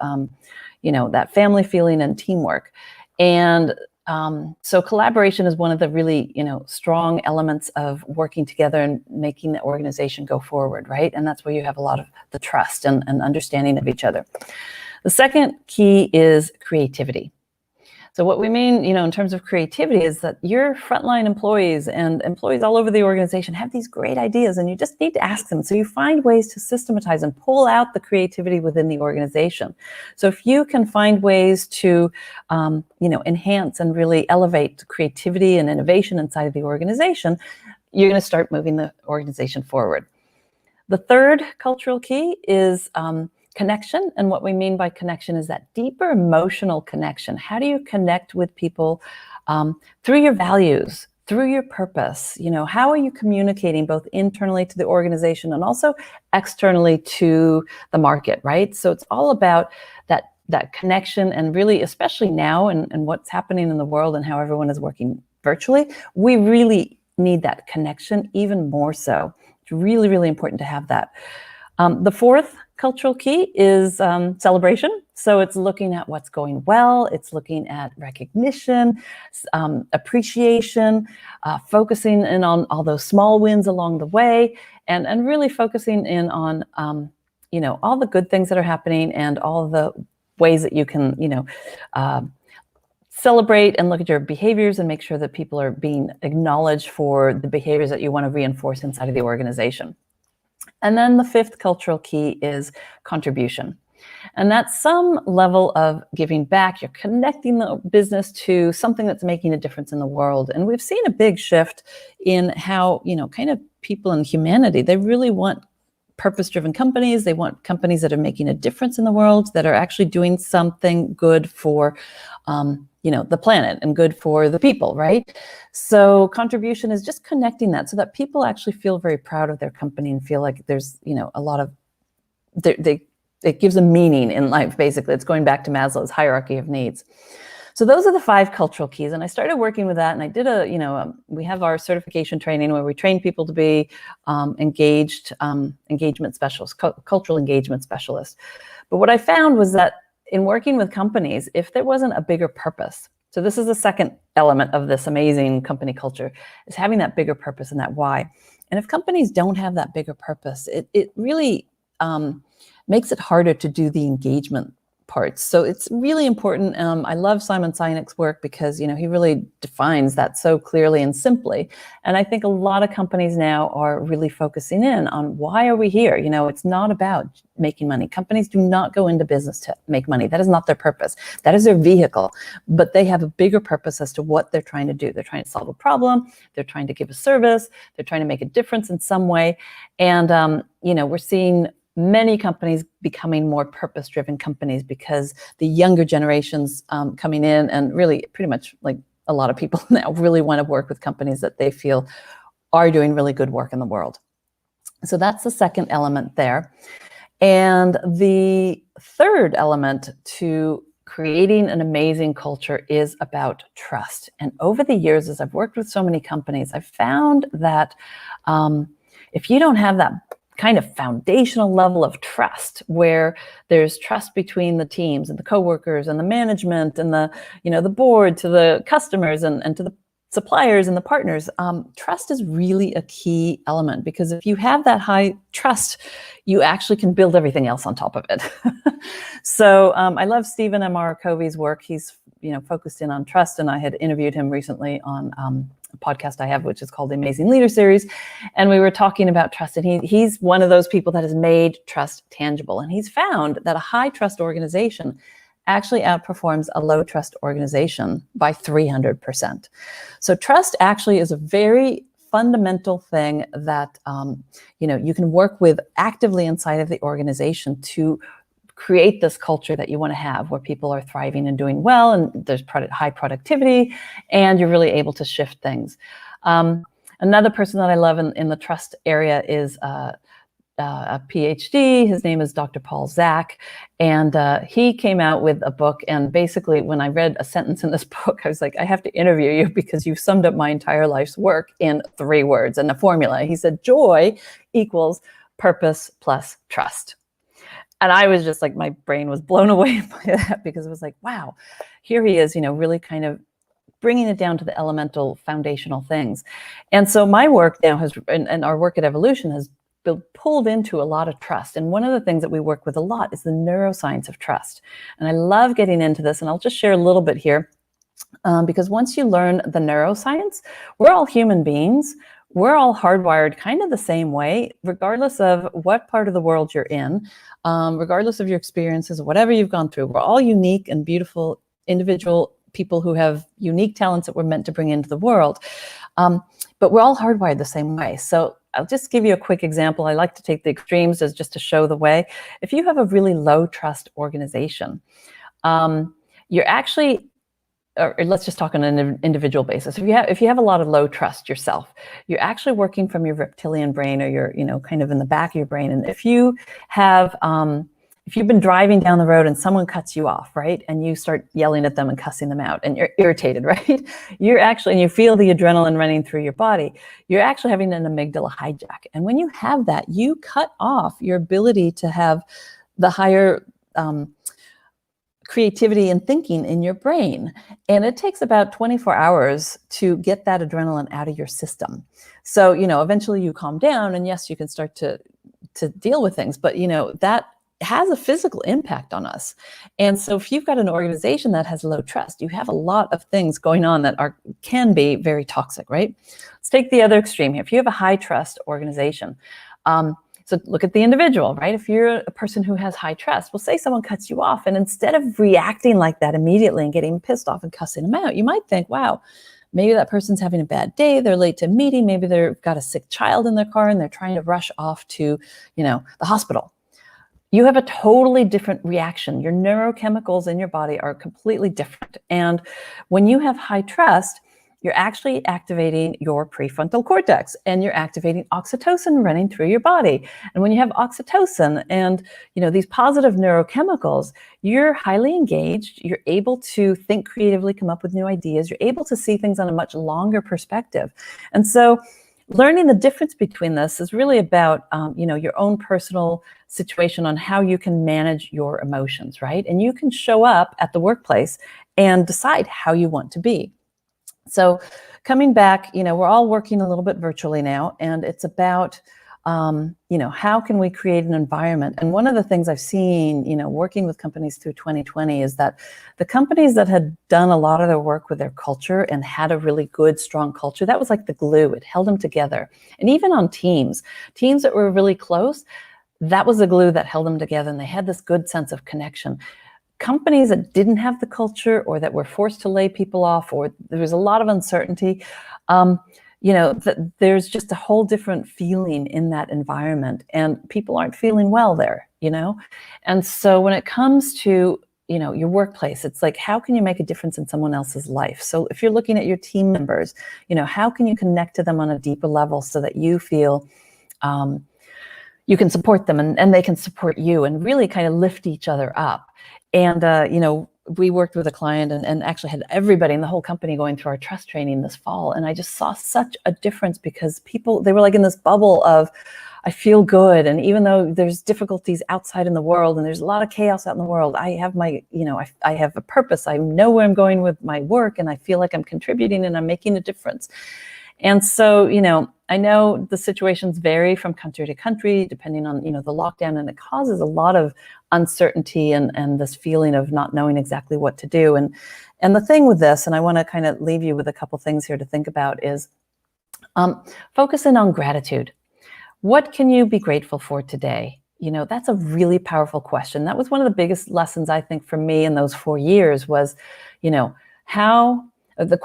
that family feeling and teamwork. And so collaboration is one of the really, strong elements of working together and making the organization go forward, right? And that's where you have a lot of the trust and understanding of each other. The second key is creativity. So what we mean, in terms of creativity is that your frontline employees and employees all over the organization have these great ideas, and you just need to ask them. So you find ways to systematize and pull out the creativity within the organization. So if you can find ways to, enhance and really elevate creativity and innovation inside of the organization, you're going to start moving the organization forward. The third cultural key is connection. And what we mean by connection is that deeper emotional connection. How do you connect with people through your values, through your purpose? How are you communicating both internally to the organization and also externally to the market, right? So it's all about that connection, and really, especially now and what's happening in the world and how everyone is working virtually, we really need that connection even more so. It's really, really important to have that. The fourth cultural key is celebration. So it's looking at what's going well. It's looking at recognition, appreciation, focusing in on all those small wins along the way, and really focusing in on all the good things that are happening and all the ways that you can, celebrate and look at your behaviors and make sure that people are being acknowledged for the behaviors that you want to reinforce inside of the organization. And then the fifth cultural key is contribution. And that's some level of giving back. You're connecting the business to something that's making a difference in the world. And we've seen a big shift in how, kind of people in humanity, they really want purpose-driven companies. They want companies that are making a difference in the world, that are actually doing something good for, the planet and good for the people, right? So contribution is just connecting that so that people actually feel very proud of their company and feel like there's, a lot of, it gives a meaning in life, basically. It's going back to Maslow's hierarchy of needs. So those are the 5 cultural keys. And I started working with that, and I did we have our certification training where we train people to be engagement specialists, cultural engagement specialists. But what I found was that in working with companies, if there wasn't a bigger purpose, so this is the second element of this amazing company culture, is having that bigger purpose and that why. And if companies don't have that bigger purpose, it really makes it harder to do the engagement parts. So it's really important. I love Simon Sinek's work because, he really defines that so clearly and simply. And I think a lot of companies now are really focusing in on why are we here? It's not about making money. Companies do not go into business to make money. That is not their purpose. That is their vehicle. But they have a bigger purpose as to what they're trying to do. They're trying to solve a problem. They're trying to give a service. They're trying to make a difference in some way. And, we're seeing many companies becoming more purpose-driven companies because the younger generations coming in, and really pretty much like a lot of people now really want to work with companies that they feel are doing really good work in the world. So that's the second element there. And the third element to creating an amazing culture is about trust. And over the years, as I've worked with so many companies, I've found that if you don't have that kind of foundational level of trust, where there's trust between the teams and the coworkers and the management and the board to the customers and to the suppliers and the partners, trust is really a key element, because if you have that high trust, you actually can build everything else on top of it. So I love Stephen M.R. Covey's work. He's focused in on trust, and I had interviewed him recently on a podcast I have, which is called the Amazing Leader Series, and we were talking about trust. And he's one of those people that has made trust tangible, and he's found that a high trust organization actually outperforms a low trust organization by 300%. So trust actually is a very fundamental thing that you can work with actively inside of the organization to create this culture that you want to have, where people are thriving and doing well, and there's high productivity, and you're really able to shift things. Another person that I love in the trust area is a PhD. His name is Dr. Paul Zak, and he came out with a book. And basically, when I read a sentence in this book, I was like, I have to interview you because you've summed up my entire life's work in 3 words and a formula. He said, joy equals purpose plus trust. And I was just like, my brain was blown away by that, because it was like, wow, here he is, really kind of bringing it down to the elemental foundational things. And so my work now and our work at Evolution has been pulled into a lot of trust. And one of the things that we work with a lot is the neuroscience of trust. And I love getting into this, and I'll just share a little bit here, because once you learn the neuroscience, we're all human beings. We're all hardwired kind of the same way, regardless of what part of the world you're in, regardless of your experiences, whatever you've gone through. We're all unique and beautiful individual people who have unique talents that we're meant to bring into the world. But we're all hardwired the same way. So I'll just give you a quick example. I like to take the extremes as just to show the way. If you have a really low trust organization, you're actually, or let's just talk on an individual basis. If you have a lot of low trust yourself, you're actually working from your reptilian brain, or your, kind of in the back of your brain. And if you have, if you've been driving down the road and someone cuts you off, right, and you start yelling at them and cussing them out, and you're irritated, right, and you feel the adrenaline running through your body, you're actually having an amygdala hijack. And when you have that, you cut off your ability to have the higher creativity and thinking in your brain. And it takes about 24 hours to get that adrenaline out of your system. So, eventually you calm down, and yes, you can start to deal with things, but that has a physical impact on us. And so if you've got an organization that has low trust, you have a lot of things going on that can be very toxic, right? Let's take the other extreme here. If you have a high trust organization, so look at the individual, right? If you're a person who has high trust, well, say someone cuts you off, and instead of reacting like that immediately and getting pissed off and cussing them out, you might think, wow, maybe that person's having a bad day, they're late to a meeting, maybe they've got a sick child in their car and they're trying to rush off to, the hospital. You have a totally different reaction. Your neurochemicals in your body are completely different. And when you have high trust, you're actually activating your prefrontal cortex and you're activating oxytocin running through your body. And when you have oxytocin and these positive neurochemicals, you're highly engaged, you're able to think creatively, come up with new ideas, you're able to see things on a much longer perspective. And so learning the difference between this is really about your own personal situation on how you can manage your emotions, right? And you can show up at the workplace and decide how you want to be. So coming back, we're all working a little bit virtually now, and it's about, how can we create an environment? And one of the things I've seen, working with companies through 2020 is that the companies that had done a lot of their work with their culture and had a really good, strong culture, that was like the glue. It held them together. And even on teams that were really close, that was the glue that held them together, and they had this good sense of connection. Companies that didn't have the culture or that were forced to lay people off, or there was a lot of uncertainty, there's just a whole different feeling in that environment, and people aren't feeling well there, And so when it comes to, your workplace, it's like, how can you make a difference in someone else's life? So if you're looking at your team members, how can you connect to them on a deeper level so that you feel you can support them and they can support you and really kind of lift each other up. And, we worked with a client and actually had everybody in the whole company going through our trust training this fall. And I just saw such a difference because they were like in this bubble of, I feel good. And even though there's difficulties outside in the world and there's a lot of chaos out in the world, I have my, I have a purpose. I know where I'm going with my work and I feel like I'm contributing and I'm making a difference. And so, I know the situations vary from country to country, depending on, the lockdown, and it causes a lot of uncertainty and this feeling of not knowing exactly what to do. And the thing with this, and I want to kind of leave you with a couple things here to think about, is focusing on gratitude. What can you be grateful for today? That's a really powerful question. That was one of the biggest lessons, I think, for me in those 4 years was, how the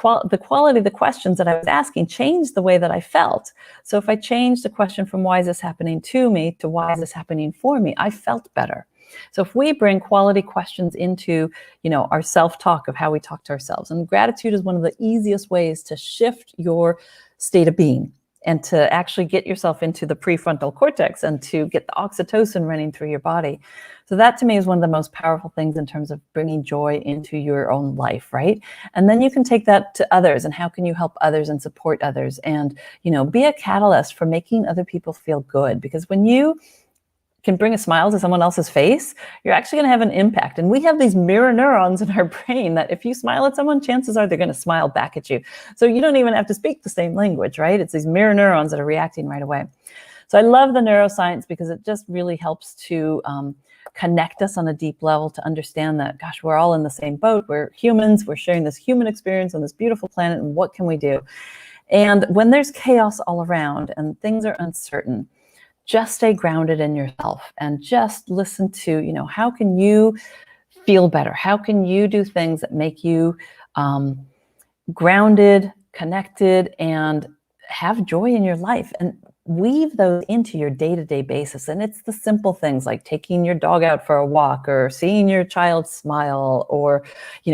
quality of the questions that I was asking changed the way that I felt. So if I changed the question from why is this happening to me to why is this happening for me, I felt better. So if we bring quality questions into, our self-talk of how we talk to ourselves, and gratitude is one of the easiest ways to shift your state of being and to actually get yourself into the prefrontal cortex and to get the oxytocin running through your body. So that to me is one of the most powerful things in terms of bringing joy into your own life, right? And then you can take that to others, and how can you help others and support others and, be a catalyst for making other people feel good. Because when you can bring a smile to someone else's face, you're actually going to have an impact. And we have these mirror neurons in our brain that if you smile at someone, chances are they're going to smile back at you. So you don't even have to speak the same language, right? It's these mirror neurons that are reacting right away. So I love the neuroscience because it just really helps to connect us on a deep level to understand that, gosh, we're all in the same boat. We're humans. We're sharing this human experience on this beautiful planet. And what can we do? And when there's chaos all around and things are uncertain, just stay grounded in yourself and just listen to, how can you feel better? How can you do things that make you grounded, connected, and have joy in your life? And weave those into your day-to-day basis. And it's the simple things like taking your dog out for a walk or seeing your child smile or,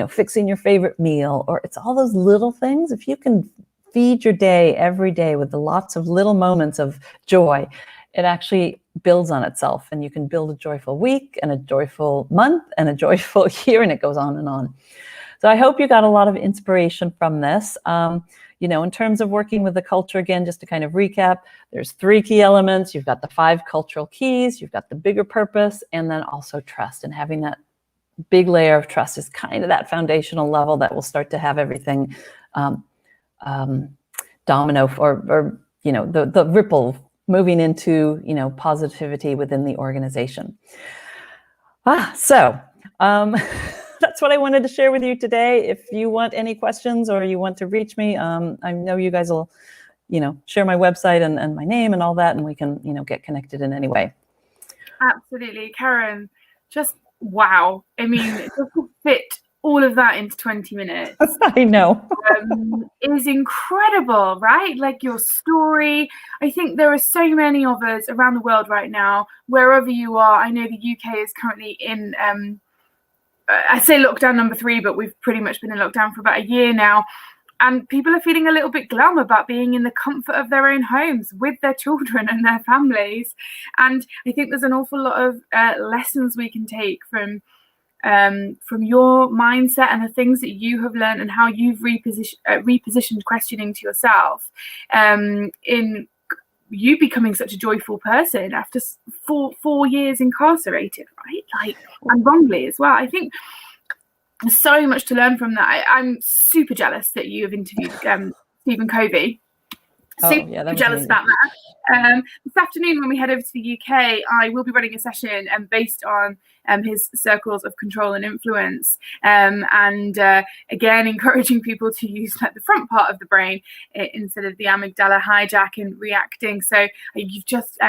fixing your favorite meal, or it's all those little things. If you can feed your day every day with the lots of little moments of joy, it actually builds on itself, and you can build a joyful week and a joyful month and a joyful year, and it goes on and on. So I hope you got a lot of inspiration from this. In terms of working with the culture, again, just to kind of recap, there's 3 key elements. You've got the 5 cultural keys, you've got the bigger purpose, and then also trust. And having that big layer of trust is kind of that foundational level that will start to have everything domino or the ripple moving into, positivity within the organization. So that's what I wanted to share with you today. If you want any questions or you want to reach me, I know you guys will, share my website and my name and all that, and we can, get connected in any way. Absolutely, Karen. Just wow. I mean, just to fit all of that into 20 minutes. I know. Is incredible, right? Like your story. I think there are so many of us around the world right now, wherever you are. I know the UK is currently in, I say lockdown number 3, but we've pretty much been in lockdown for about a year now. And people are feeling a little bit glum about being in the comfort of their own homes with their children and their families. And I think there's an awful lot of lessons we can take from your mindset and the things that you have learned and how you've repositioned questioning to yourself in you becoming such a joyful person after 4 years incarcerated, right? Like, and wrongly as well. I think there's so much to learn from that. I'm super jealous that you have interviewed Stephen Covey. Super jealous amazing. About that. This afternoon, when we head over to the UK, I will be running a session based on his circles of control and influence, and again, encouraging people to use like the front part of the brain instead of the amygdala hijack and reacting. So you've just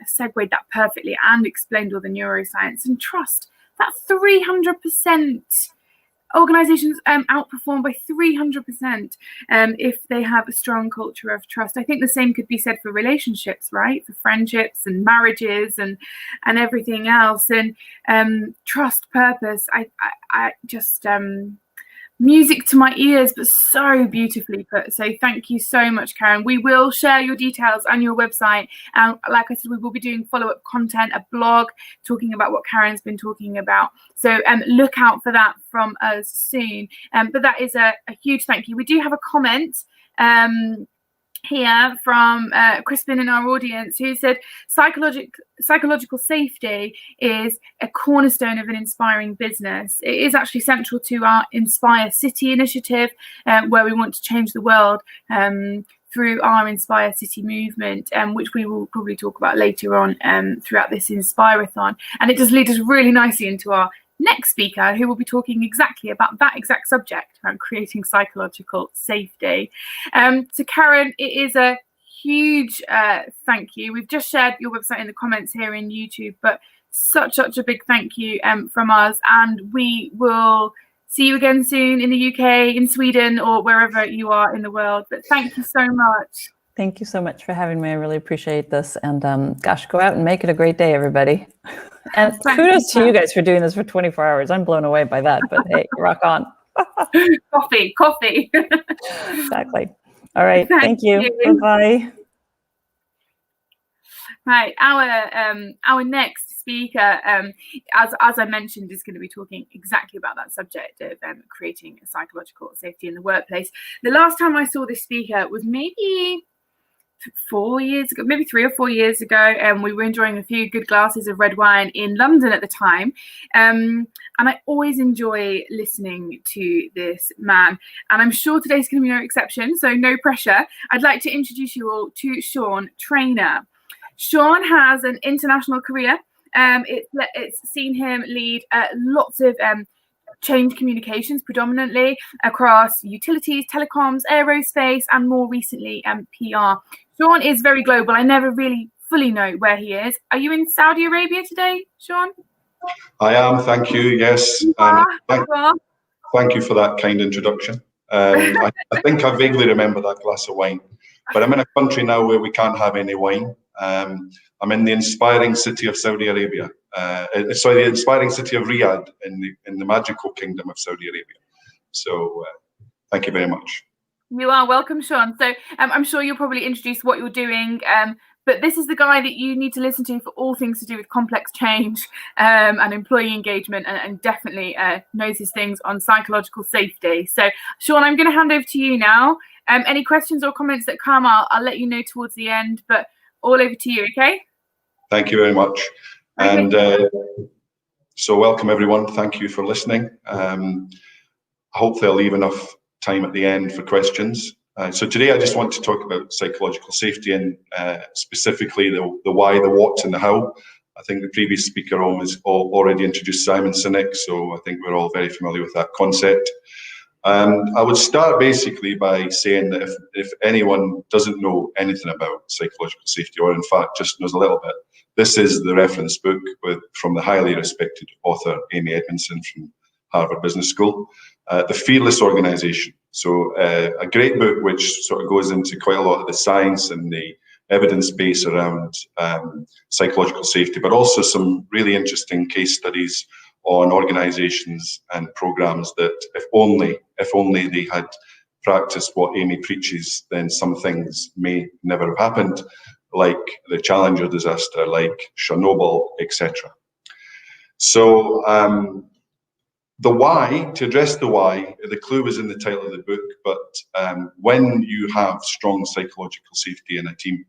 segued that perfectly and explained all the neuroscience and trust. That 300%. Organizations outperform by 300% if they have a strong culture of trust. I think the same could be said for relationships, right? For friendships and marriages and everything else. And trust, purpose. I just music to my ears, but so beautifully put. So thank you so much, Karen. We will share your details and your website. Like I said, we will be doing follow-up content, a blog talking about what Karen's been talking about. So look out for that from us soon. But that is a huge thank you. We do have a comment here from Crispin in our audience, who said psychological safety is a cornerstone of an inspiring business. It is actually central to our Inspire City initiative, where we want to change the world through our Inspire City movement, which we will probably talk about later on throughout this Inspirathon. And it does lead us really nicely into our next speaker, who will be talking exactly about that exact subject, around creating psychological safety. So Karen, it is a huge thank you. We've just shared your website in the comments here in YouTube, but such a big thank you from us, and we will see you again soon in the UK, in Sweden, or wherever you are in the world. But thank you so much. Thank you so much for having me. I really appreciate this. And gosh, go out and make it a great day, everybody. And kudos to you guys for doing this for 24 hours. I'm blown away by that, but hey, rock on. Coffee. Exactly. All right. Thank you. Bye-bye. Right. Our next speaker, as I mentioned, is going to be talking exactly about that subject of creating a psychological safety in the workplace. The last time I saw this speaker was maybe 4 years ago, maybe 3 or 4 years ago, and we were enjoying a few good glasses of red wine in London at the time, and I always enjoy listening to this man, and I'm sure today's going to be no exception, so no pressure. I'd like to introduce you all to Sean Trainer. Sean has an international career. It's seen him lead lots of change communications, predominantly across utilities, telecoms, aerospace, and more recently PR. Sean is very global. I never really fully know where he is. Are you in Saudi Arabia today, Sean? I am, thank you, yes. Thank you for that kind introduction. I think I vaguely remember that glass of wine, but I'm in a country now where we can't have any wine. I'm in the inspiring city of Saudi Arabia. Sorry, the inspiring city of Riyadh in the magical kingdom of Saudi Arabia. So thank you very much. You are welcome, Sean. So I'm sure you'll probably introduce what you're doing, but this is the guy that you need to listen to for all things to do with complex change and employee engagement, and definitely knows his things on psychological safety. So Sean, I'm going to hand over to you now. Any questions or comments that come, I'll let you know towards the end, but all over to you, okay? Thank you very much. Okay. And so welcome everyone. Thank you for listening. Hopefully I'll leave enough time at the end for questions. So today I just want to talk about psychological safety and specifically the why, the what and the how. I think the previous speaker already introduced Simon Sinek, so I think we're all very familiar with that concept. I would start basically by saying that if anyone doesn't know anything about psychological safety, or in fact just knows a little bit, this is the reference book from the highly respected author Amy Edmondson from Harvard Business School, The Fearless Organization. So a great book which sort of goes into quite a lot of the science and the evidence base around psychological safety, but also some really interesting case studies on organizations and programs that if only they had practiced what Amy preaches, then some things may never have happened, like the Challenger disaster, like Chernobyl, etc. So the why, to address the why, the clue is in the title of the book, but when you have strong psychological safety in a team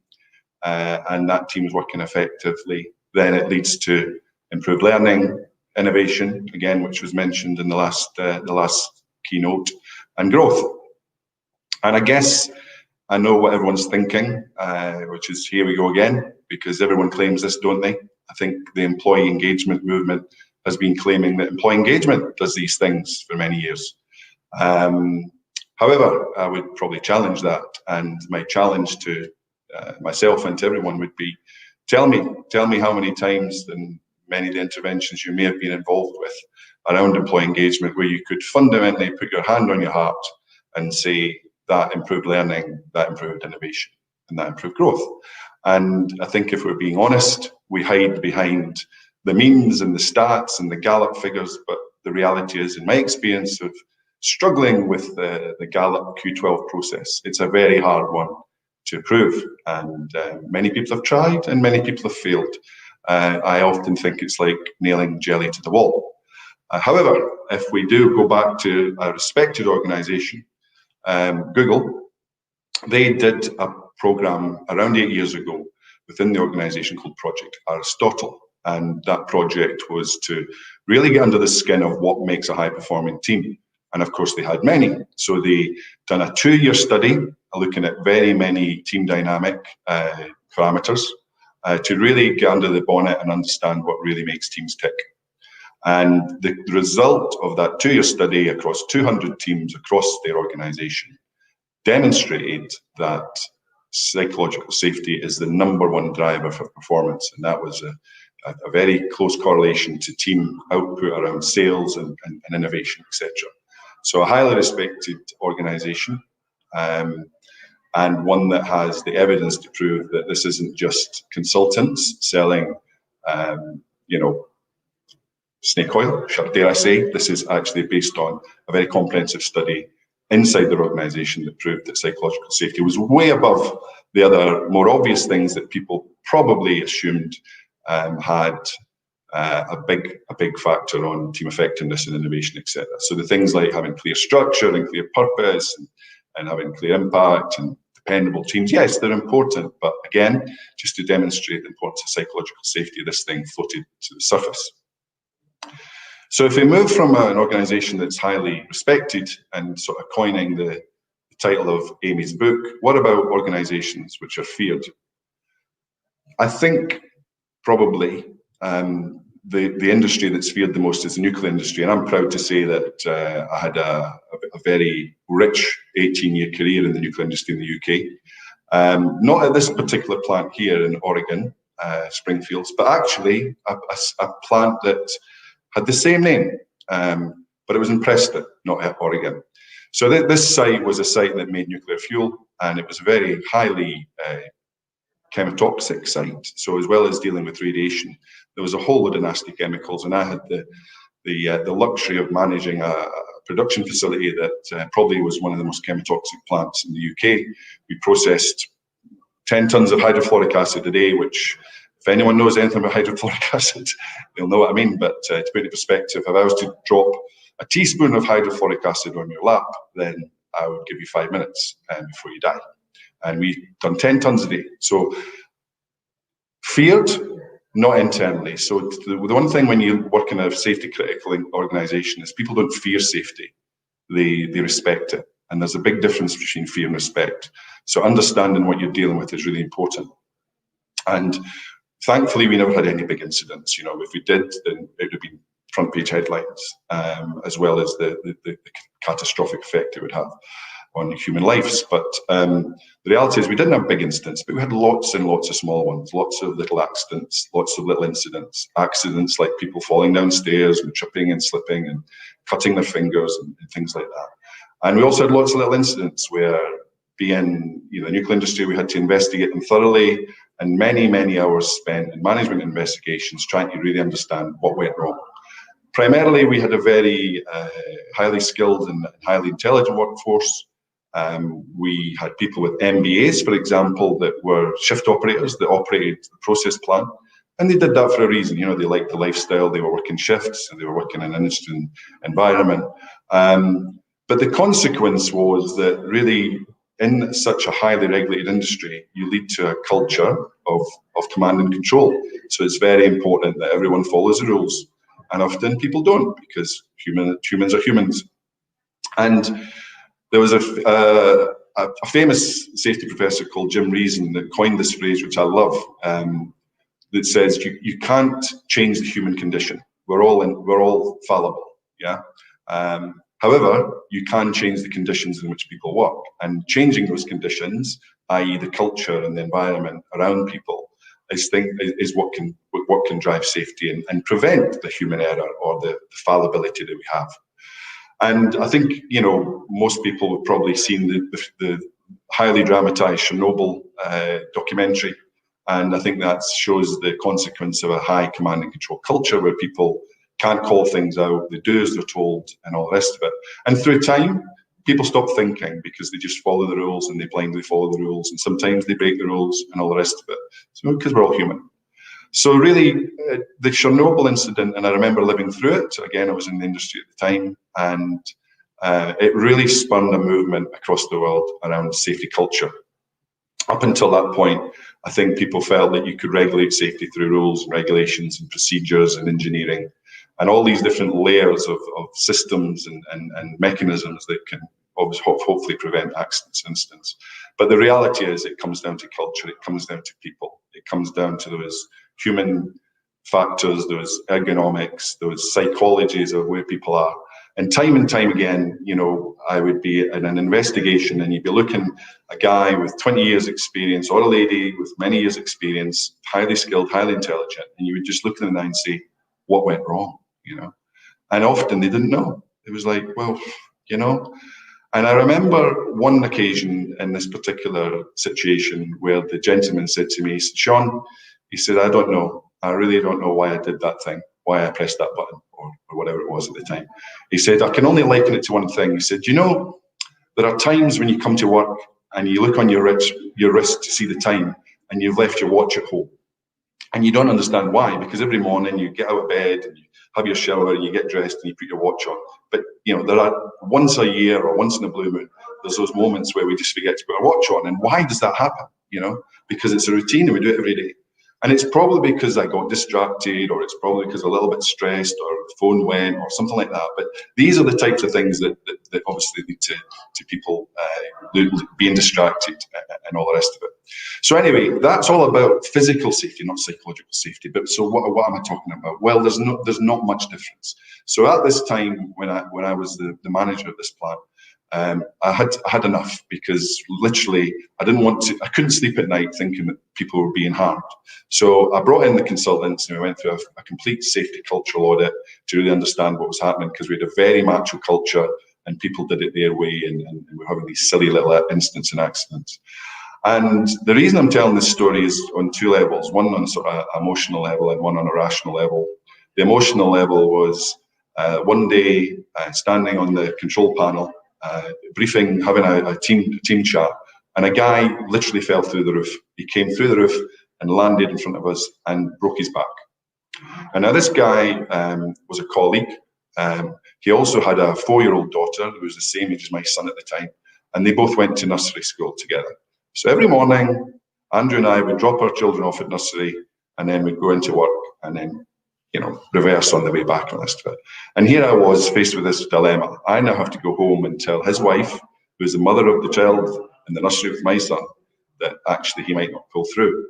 and that team is working effectively, then it leads to improved learning, innovation, again, which was mentioned in the last keynote, and growth. And I guess I know what everyone's thinking, which is here we go again, because everyone claims this, don't they? I think the employee engagement movement has been claiming that employee engagement does these things for many years. However, I would probably challenge that, and my challenge to myself and to everyone would be, tell me how many times in many of the interventions you may have been involved with around employee engagement where you could fundamentally put your hand on your heart and say that improved learning, that improved innovation, and that improved growth. And I think if we're being honest, we hide behind the memes and the stats and the Gallup figures, but the reality is, in my experience of struggling with the Gallup Q12 process, it's a very hard one to prove, and many people have tried and many people have failed. I often think it's like nailing jelly to the wall. However, if we do go back to a respected organization, Google, they did a program around 8 years ago within the organization called Project Aristotle. And that project was to really get under the skin of what makes a high-performing team. And of course, they had many. So they done a 2-year study looking at very many team dynamic parameters to really get under the bonnet and understand what really makes teams tick. And the result of that 2-year study across 200 teams across their organization demonstrated that psychological safety is the #1 driver for performance. And that was a very close correlation to team output around sales and innovation, etc. So a highly respected organization, and one that has the evidence to prove that this isn't just consultants selling, snake oil, dare I say. This is actually based on a very comprehensive study inside their organization that proved that psychological safety was way above the other more obvious things that people probably assumed had a big factor on team effectiveness and innovation, etc. So the things like having clear structure and clear purpose and having clear impact and dependable teams, yes, they're important, but again, just to demonstrate the importance of psychological safety, this thing floated to the surface. So if we move from an organization that's highly respected and sort of coining the title of Amy's book, what about organizations which are feared? I think probably the industry that's feared the most is the nuclear industry, and I'm proud to say that I had a very rich 18-year career in the nuclear industry in the UK. Not at this particular plant here in Oregon, Springfields, but actually a plant that had the same name, but it was in Preston, not at Oregon. So this site was a site that made nuclear fuel, and it was a very highly chemotoxic site. So as well as dealing with radiation, there was a whole load of nasty chemicals, and I had the luxury of managing a production facility that probably was one of the most chemotoxic plants in the UK. We processed 10 tons of hydrofluoric acid a day, which, if anyone knows anything about hydrofluoric acid, they'll know what I mean. But to put it in perspective, if I was to drop a teaspoon of hydrofluoric acid on your lap, then I would give you 5 minutes before you die. And we done 10 tons a day. So feared, not internally. So the one thing when you work in a safety critical organization is people don't fear safety. They respect it. And there's a big difference between fear and respect. So understanding what you're dealing with is really important. And Thankfully, we never had any big incidents. You know, if we did, then it would have been front page headlines, as well as the catastrophic effect it would have on human lives. But the reality is we didn't have big incidents, but we had lots and lots of small ones, lots of little accidents, lots of little incidents, accidents like people falling downstairs and tripping and slipping and cutting their fingers and things like that. And we also had lots of little incidents where, being the nuclear industry, we had to investigate them thoroughly, and many, many hours spent in management investigations trying to really understand what went wrong. Primarily, we had a very highly skilled and highly intelligent workforce. We had people with MBAs, for example, that were shift operators that operated the process plant. And they did that for a reason. You know, they liked the lifestyle, they were working shifts, so they were working in an interesting environment. But the consequence was that really, in such a highly regulated industry, you lead to a culture of command and control. So it's very important that everyone follows the rules. And often people don't, because humans are humans. And there was a famous safety professor called Jim Reason that coined this phrase, which I love, that says you can't change the human condition. We're all fallible, yeah. However, you can change the conditions in which people work, and changing those conditions, i.e., the culture and the environment around people, is what can drive safety and prevent the human error or the fallibility that we have. And I think most people have probably seen the highly dramatised Chernobyl documentary, and I think that shows the consequence of a high command and control culture where people can't call things out, they do as they're told, and all the rest of it. And through time, people stop thinking because they just follow the rules and they blindly follow the rules, and sometimes they break the rules and all the rest of it. So because we're all human. So really, the Chernobyl incident, and I remember living through it. Again, I was in the industry at the time, and it really spun a movement across the world around safety culture. Up until that point, I think people felt that you could regulate safety through rules and regulations and procedures and engineering, and all these different layers of systems and mechanisms that can hopefully prevent accidents and incidents. But the reality is it comes down to culture, it comes down to people, it comes down to those human factors, those ergonomics, those psychologies of where people are. And time again, I would be in an investigation and you'd be looking a guy with 20 years experience or a lady with many years experience, highly skilled, highly intelligent, and you would just look in the eye and say, what went wrong? And often they didn't know. It was like, well, And I remember one occasion in this particular situation where the gentleman said to me, he said, Sean, he said, I don't know. I really don't know why I did that thing, why I pressed that button or whatever it was at the time. He said, I can only liken it to one thing. He said, there are times when you come to work and you look on your wrist to see the time and you've left your watch at home. And you don't understand why, because every morning you get out of bed and you have your shower and you get dressed and you put your watch on. But, there are once a year or once in a blue moon, there's those moments where we just forget to put our watch on. And why does that happen? Because it's a routine and we do it every day. And it's probably because I got distracted, or it's probably because I'm a little bit stressed, or the phone went, or something like that. But these are the types of things that obviously lead to people being distracted and all the rest of it. So anyway, that's all about physical safety, not psychological safety. But so what am I talking about? Well, there's not much difference. So at this time, when I was the manager of this plant, I had enough, because literally I couldn't sleep at night thinking that people were being harmed. So I brought in the consultants and we went through a complete safety cultural audit to really understand what was happening, because we had a very macho culture and people did it their way, and we were having these silly little incidents and accidents. And the reason I'm telling this story is on two levels, one on sort of emotional level and one on a rational level. The emotional level was one day standing on the control panel, briefing, having a team chat, and a guy literally fell through the roof. He came through the roof and landed in front of us and broke his back. And now this guy was a colleague. He also had a 4-year-old daughter who was the same age as my son at the time, and they both went to nursery school together. So every morning, Andrew and I would drop our children off at nursery, and then we'd go into work, and then reverse on the way back on this. And here I was faced with this dilemma. I now have to go home and tell his wife, who is the mother of the child in the nursery with my son, that actually he might not pull through.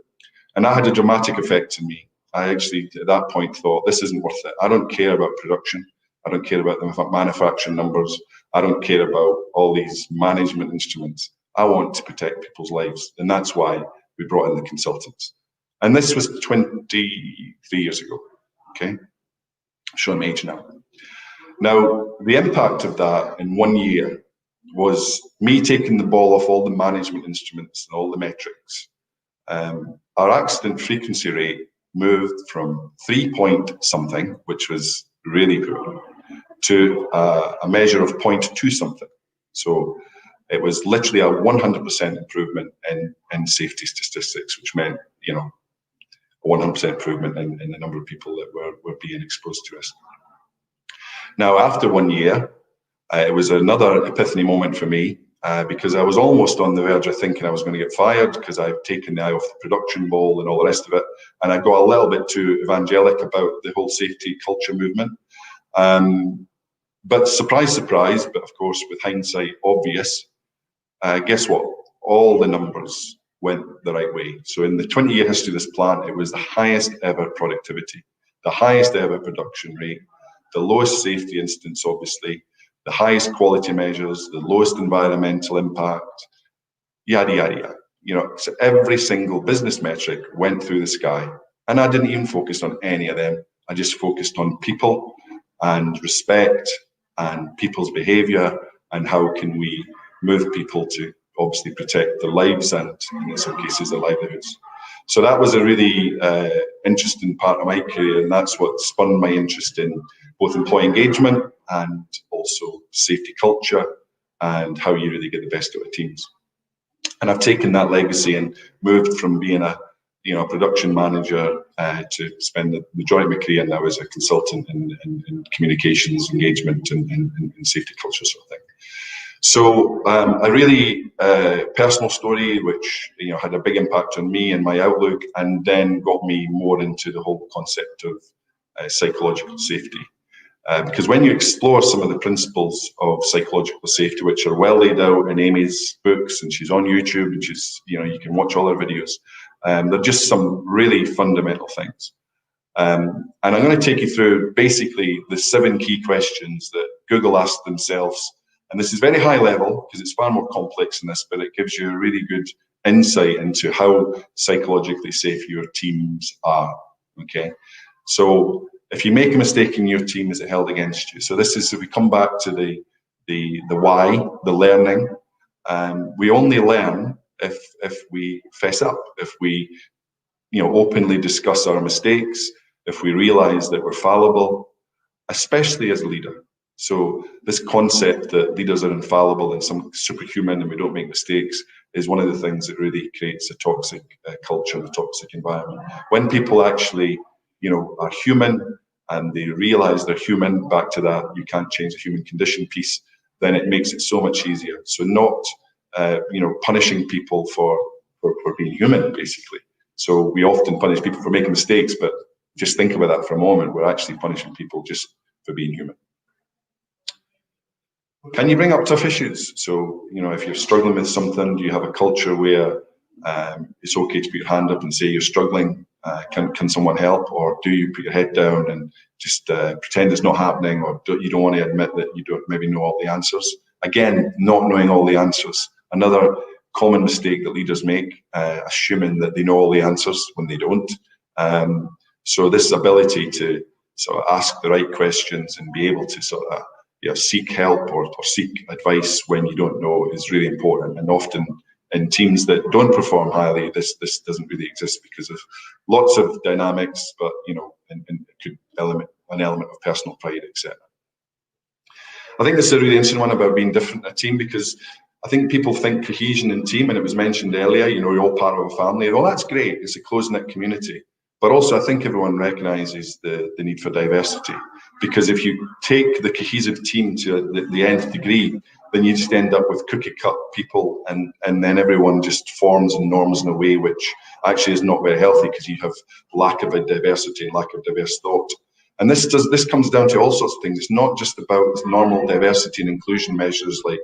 And that had a dramatic effect on me. I actually, at that point, thought, this isn't worth it. I don't care about production. I don't care about the manufacturing numbers. I don't care about all these management instruments. I want to protect people's lives. And that's why we brought in the consultants. And this was 23 years ago, okay? Showing my age now. Now, the impact of that in 1 year was me taking the ball off all the management instruments and all the metrics. Our accident frequency rate moved from 3 point something, which was really poor, to a measure of 0.2 something. So it was literally a 100% improvement in safety statistics, which meant, you know, a 100% improvement in the number of people that were being exposed to us. Now, after 1 year, it was another epiphany moment for me, because I was almost on the verge of thinking I was going to get fired because I've taken the eye off the production ball and all the rest of it. And I got a little bit too evangelic about the whole safety culture movement. But surprise, surprise, but of course, with hindsight, obvious, guess what? All the numbers went the right way. So in the 20-year history of this plant, it was the highest ever productivity, the highest ever production rate, the lowest safety incidents, obviously, the highest quality measures, the lowest environmental impact, yada, yada, yada. You know, so every single business metric went through the sky. And I didn't even focus on any of them. I just focused on people and respect and people's behavior and how can we move people to obviously protect their lives and in some cases their livelihoods. So that was a really interesting part of my career, and that's what spun my interest in both employee engagement and also safety culture and how you really get the best out of teams. And I've taken that legacy and moved from being a production manager to spend the majority of my career now as a consultant in communications, engagement, and safety culture sort of thing. So a really personal story, which had a big impact on me and my outlook, and then got me more into the whole concept of psychological safety. Because when you explore some of the principles of psychological safety, which are well laid out in Amy's books, and she's on YouTube, and she's you can watch all her videos. They're just some really fundamental things. And I'm going to take you through basically the 7 key questions that Google asked themselves. And this is very high level because it's far more complex than this, but it gives you a really good insight into how psychologically safe your teams are. Okay, so if you make a mistake in your team, is it held against you? So this is, if we come back to the why, the learning, we only learn if we fess up, if we openly discuss our mistakes, if we realize that we're fallible, especially as a leader. So this concept that leaders are infallible and some superhuman and we don't make mistakes is one of the things that really creates a toxic culture, a toxic environment. When people actually, are human and they realize they're human, back to that, you can't change the human condition piece, then it makes it so much easier. So not, punishing people for being human, basically. So we often punish people for making mistakes, but just think about that for a moment. We're actually punishing people just for being human. Can you bring up tough issues? So, if you're struggling with something, do you have a culture where it's okay to put your hand up and say you're struggling? Can someone help? Or do you put your head down and just pretend it's not happening? Or you don't want to admit that you don't maybe know all the answers? Again, not knowing all the answers. Another common mistake that leaders make, assuming that they know all the answers when they don't. So this ability to sort of ask the right questions and be able to sort of seek help or seek advice when you don't know is really important. And often in teams that don't perform highly, this doesn't really exist because of lots of dynamics, but and it could an element of personal pride, etc. I think this is a really interesting one about being different in a team, because I think people think cohesion in team, and it was mentioned earlier, you're all part of a family. Well, that's great. It's a close-knit community. But also, I think everyone recognizes the need for diversity, because if you take the cohesive team to the nth degree, then you just end up with cookie-cut people, and then everyone just forms and norms in a way which actually is not very healthy, because you have lack of diversity and lack of diverse thought. And this comes down to all sorts of things. It's not just about normal diversity and inclusion measures like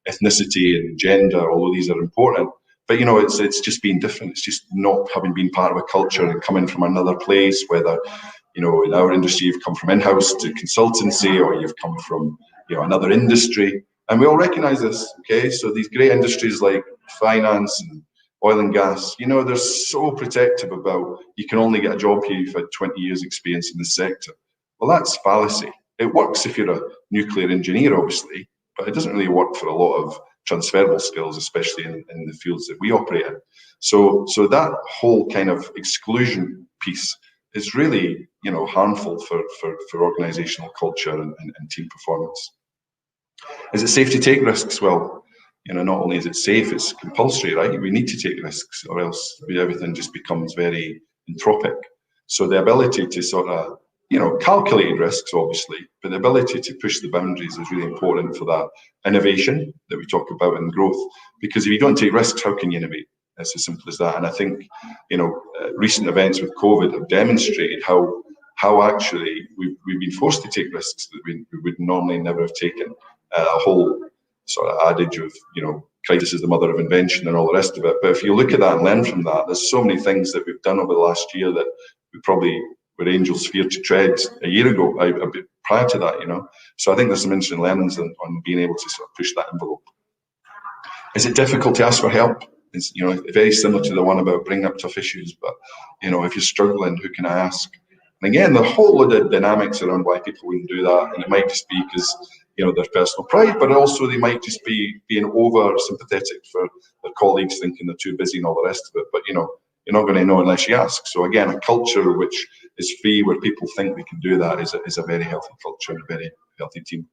ethnicity and gender, although these are important, But you know, it's just being different. It's just not having been part of a culture and coming from another place, whether, you know, in our industry you've come from in-house to consultancy, or you've come from, you know, another industry. And we all recognize this, okay? So these great industries like finance and oil and gas, you know, they're so protective about, you can only get a job here if you've had 20 years experience in the sector. Well, that's fallacy. It works if you're a nuclear engineer, obviously, but it doesn't really work for a lot of transferable skills, especially in the fields that we operate in. So that whole kind of exclusion piece is really, you know, harmful for organizational culture and team performance. Is it safe to take risks? Well, you know, not only is it safe, it's compulsory, right? We need to take risks, or else everything just becomes very entropic. So the ability to sort of, you know, calculated risks, obviously, but the ability to push the boundaries is really important for that innovation that we talk about in growth. Because if you don't take risks, how can you innovate? It's as simple as that. And I think, you know, recent events with COVID have demonstrated how actually we've been forced to take risks that we would normally never have taken. A whole sort of adage of, you know, crisis is the mother of invention and all the rest of it. But if you look at that and learn from that, there's so many things that we've done over the last year that we probably were angels feared to tread a year ago, a bit prior to that, you know. So I think there's some interesting learnings on being able to sort of push that envelope. Is it difficult to ask for help? It's, you know, very similar to the one about bringing up tough issues, but, you know, if you're struggling, who can I ask? And again, the whole of the dynamics around why people wouldn't do that, and it might just be because, you know, their personal pride, but also they might just be being over sympathetic for their colleagues, thinking they're too busy and all the rest of it. But, you know, you're not going to know unless you ask. So again, a culture which is free, where people think they can do that, is a very healthy culture and a very healthy team.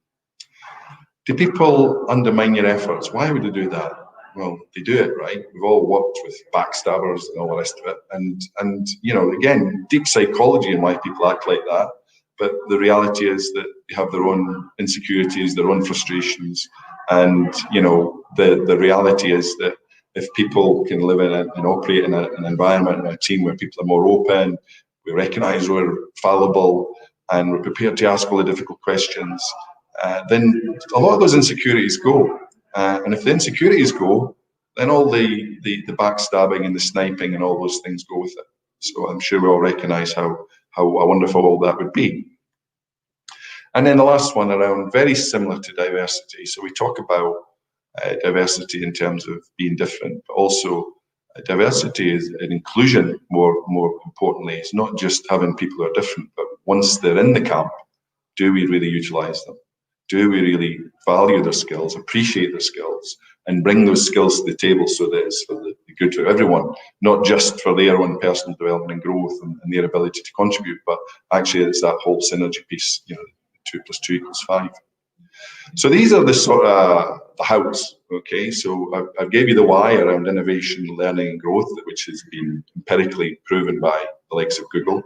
Do people undermine your efforts? Why would they do that? Well, they do it, right? We've all worked with backstabbers and all the rest of it. And you know, again, deep psychology and why people act like that. But the reality is that they have their own insecurities, their own frustrations. And, you know, the reality is that if people can live in and operate in an environment and a team where people are more open, we recognize we're fallible, and we're prepared to ask all the difficult questions, then a lot of those insecurities go. And if the insecurities go, then all the backstabbing and the sniping and all those things go with it. So I'm sure we all recognize how wonderful all that would be. And then the last one around, very similar to diversity. So we talk about diversity in terms of being different, but also diversity is an inclusion, more importantly. It's not just having people who are different, but once they're in the camp, do we really utilize them? Do we really value their skills, appreciate their skills, and bring those skills to the table so that it's for the good of everyone, not just for their own personal development and growth and their ability to contribute, but actually it's that whole synergy piece, you know, 2 + 2 = 5. So these are the sort of the hows, okay? So I gave you the why around innovation, learning and growth, which has been empirically proven by the likes of Google.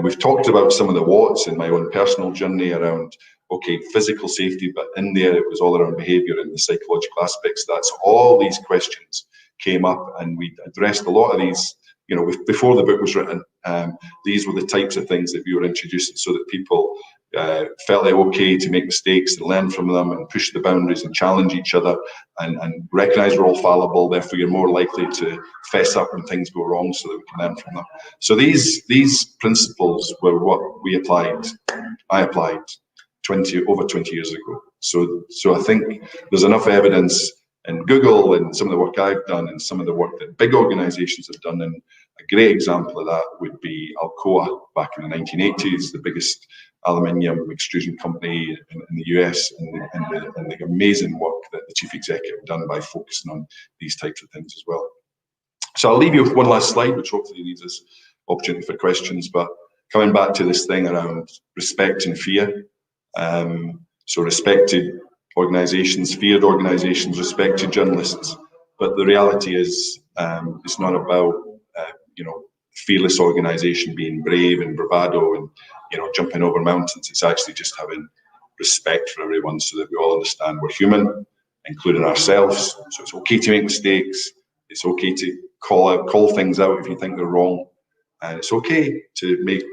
We've talked about some of the whats in my own personal journey around, okay, physical safety, but in there it was all around behavior and the psychological aspects. That's all these questions came up, and we addressed a lot of these, you know, before the book was written. These were the types of things that we were introducing so that people felt it okay to make mistakes and learn from them and push the boundaries and challenge each other and recognize we're all fallible, therefore you're more likely to fess up when things go wrong so that we can learn from them. So these principles were what I applied over 20 years ago. So I think there's enough evidence in Google and some of the work I've done and some of the work that big organizations have done. And a great example of that would be Alcoa back in the 1980s, the biggest aluminium extrusion company in the US, and the amazing work that the chief executive done by focusing on these types of things as well. So I'll leave you with one last slide, which hopefully leaves us opportunity for questions. But coming back to this thing around respect and fear. So respected organizations, feared organizations, respected journalists. But the reality is, it's not about, you know, fearless organization being brave and bravado and, you know, jumping over mountains. It's actually just having respect for everyone so that we all understand we're human, including ourselves. So it's okay to make mistakes. It's okay to call things out if you think they're wrong. And it's okay to make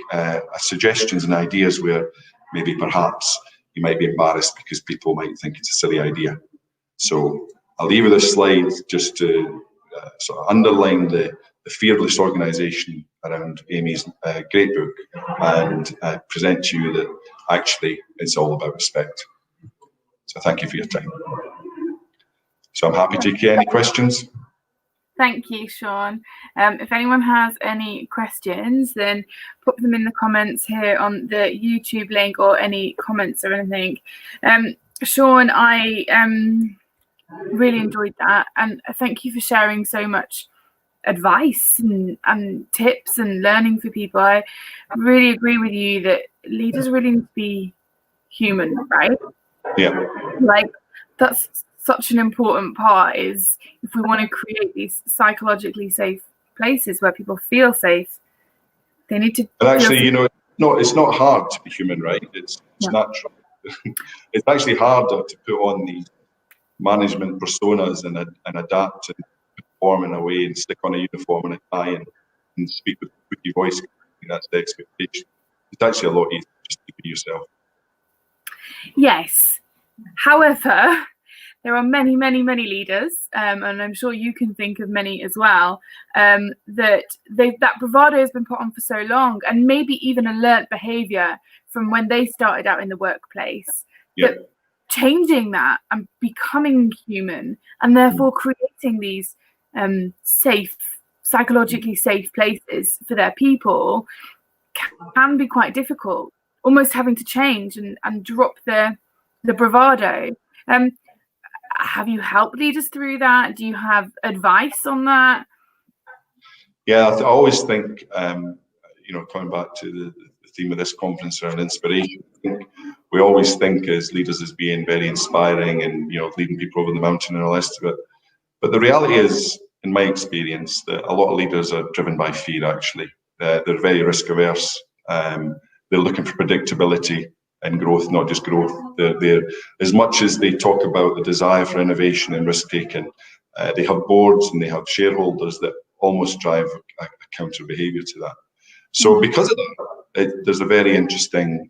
suggestions and ideas where maybe perhaps you might be embarrassed because people might think it's a silly idea. So I'll leave you this slide just to sort of underline the fearless organisation around Amy's great book, and present to you that actually it's all about respect. So thank you for your time. So I'm happy to take any questions. Thank you, Sean. If anyone has any questions, then put them in the comments here on the YouTube link, or any comments or anything. Sean, I really enjoyed that, and thank you for sharing so much advice and tips and learning for people. I really agree with you that leaders really need to be human, right? Yeah. Like, that's such an important part, is if we want to create these psychologically safe places where people feel safe, they need to. And actually, you know, no, it's not hard to be human, right? It's natural. It's actually harder to put on these management personas and adapt and perform in a way and stick on a uniform and a tie and speak with your voice. That's the expectation. It's actually a lot easier just to be yourself. Yes. However, there are many, many, many leaders, and I'm sure you can think of many as well, that bravado has been put on for so long, and maybe even a learnt behaviour from when they started out in the workplace. Yeah. But changing that and becoming human, and therefore creating these safe, psychologically safe places for their people, can be quite difficult. Almost having to change and drop the bravado. Have you helped leaders through that? Do you have advice on that? Yeah, I always think, you know, coming back to the theme of this conference around inspiration, I think we always think as leaders as being very inspiring and, you know, leading people over the mountain and all the rest of it. But the reality is, in my experience, that a lot of leaders are driven by fear, actually. They're very risk averse. They're looking for predictability and growth, not just growth. They're as much as they talk about the desire for innovation and risk taking, they have boards and they have shareholders that almost drive a counter behaviour to that. So because of that, there's a very interesting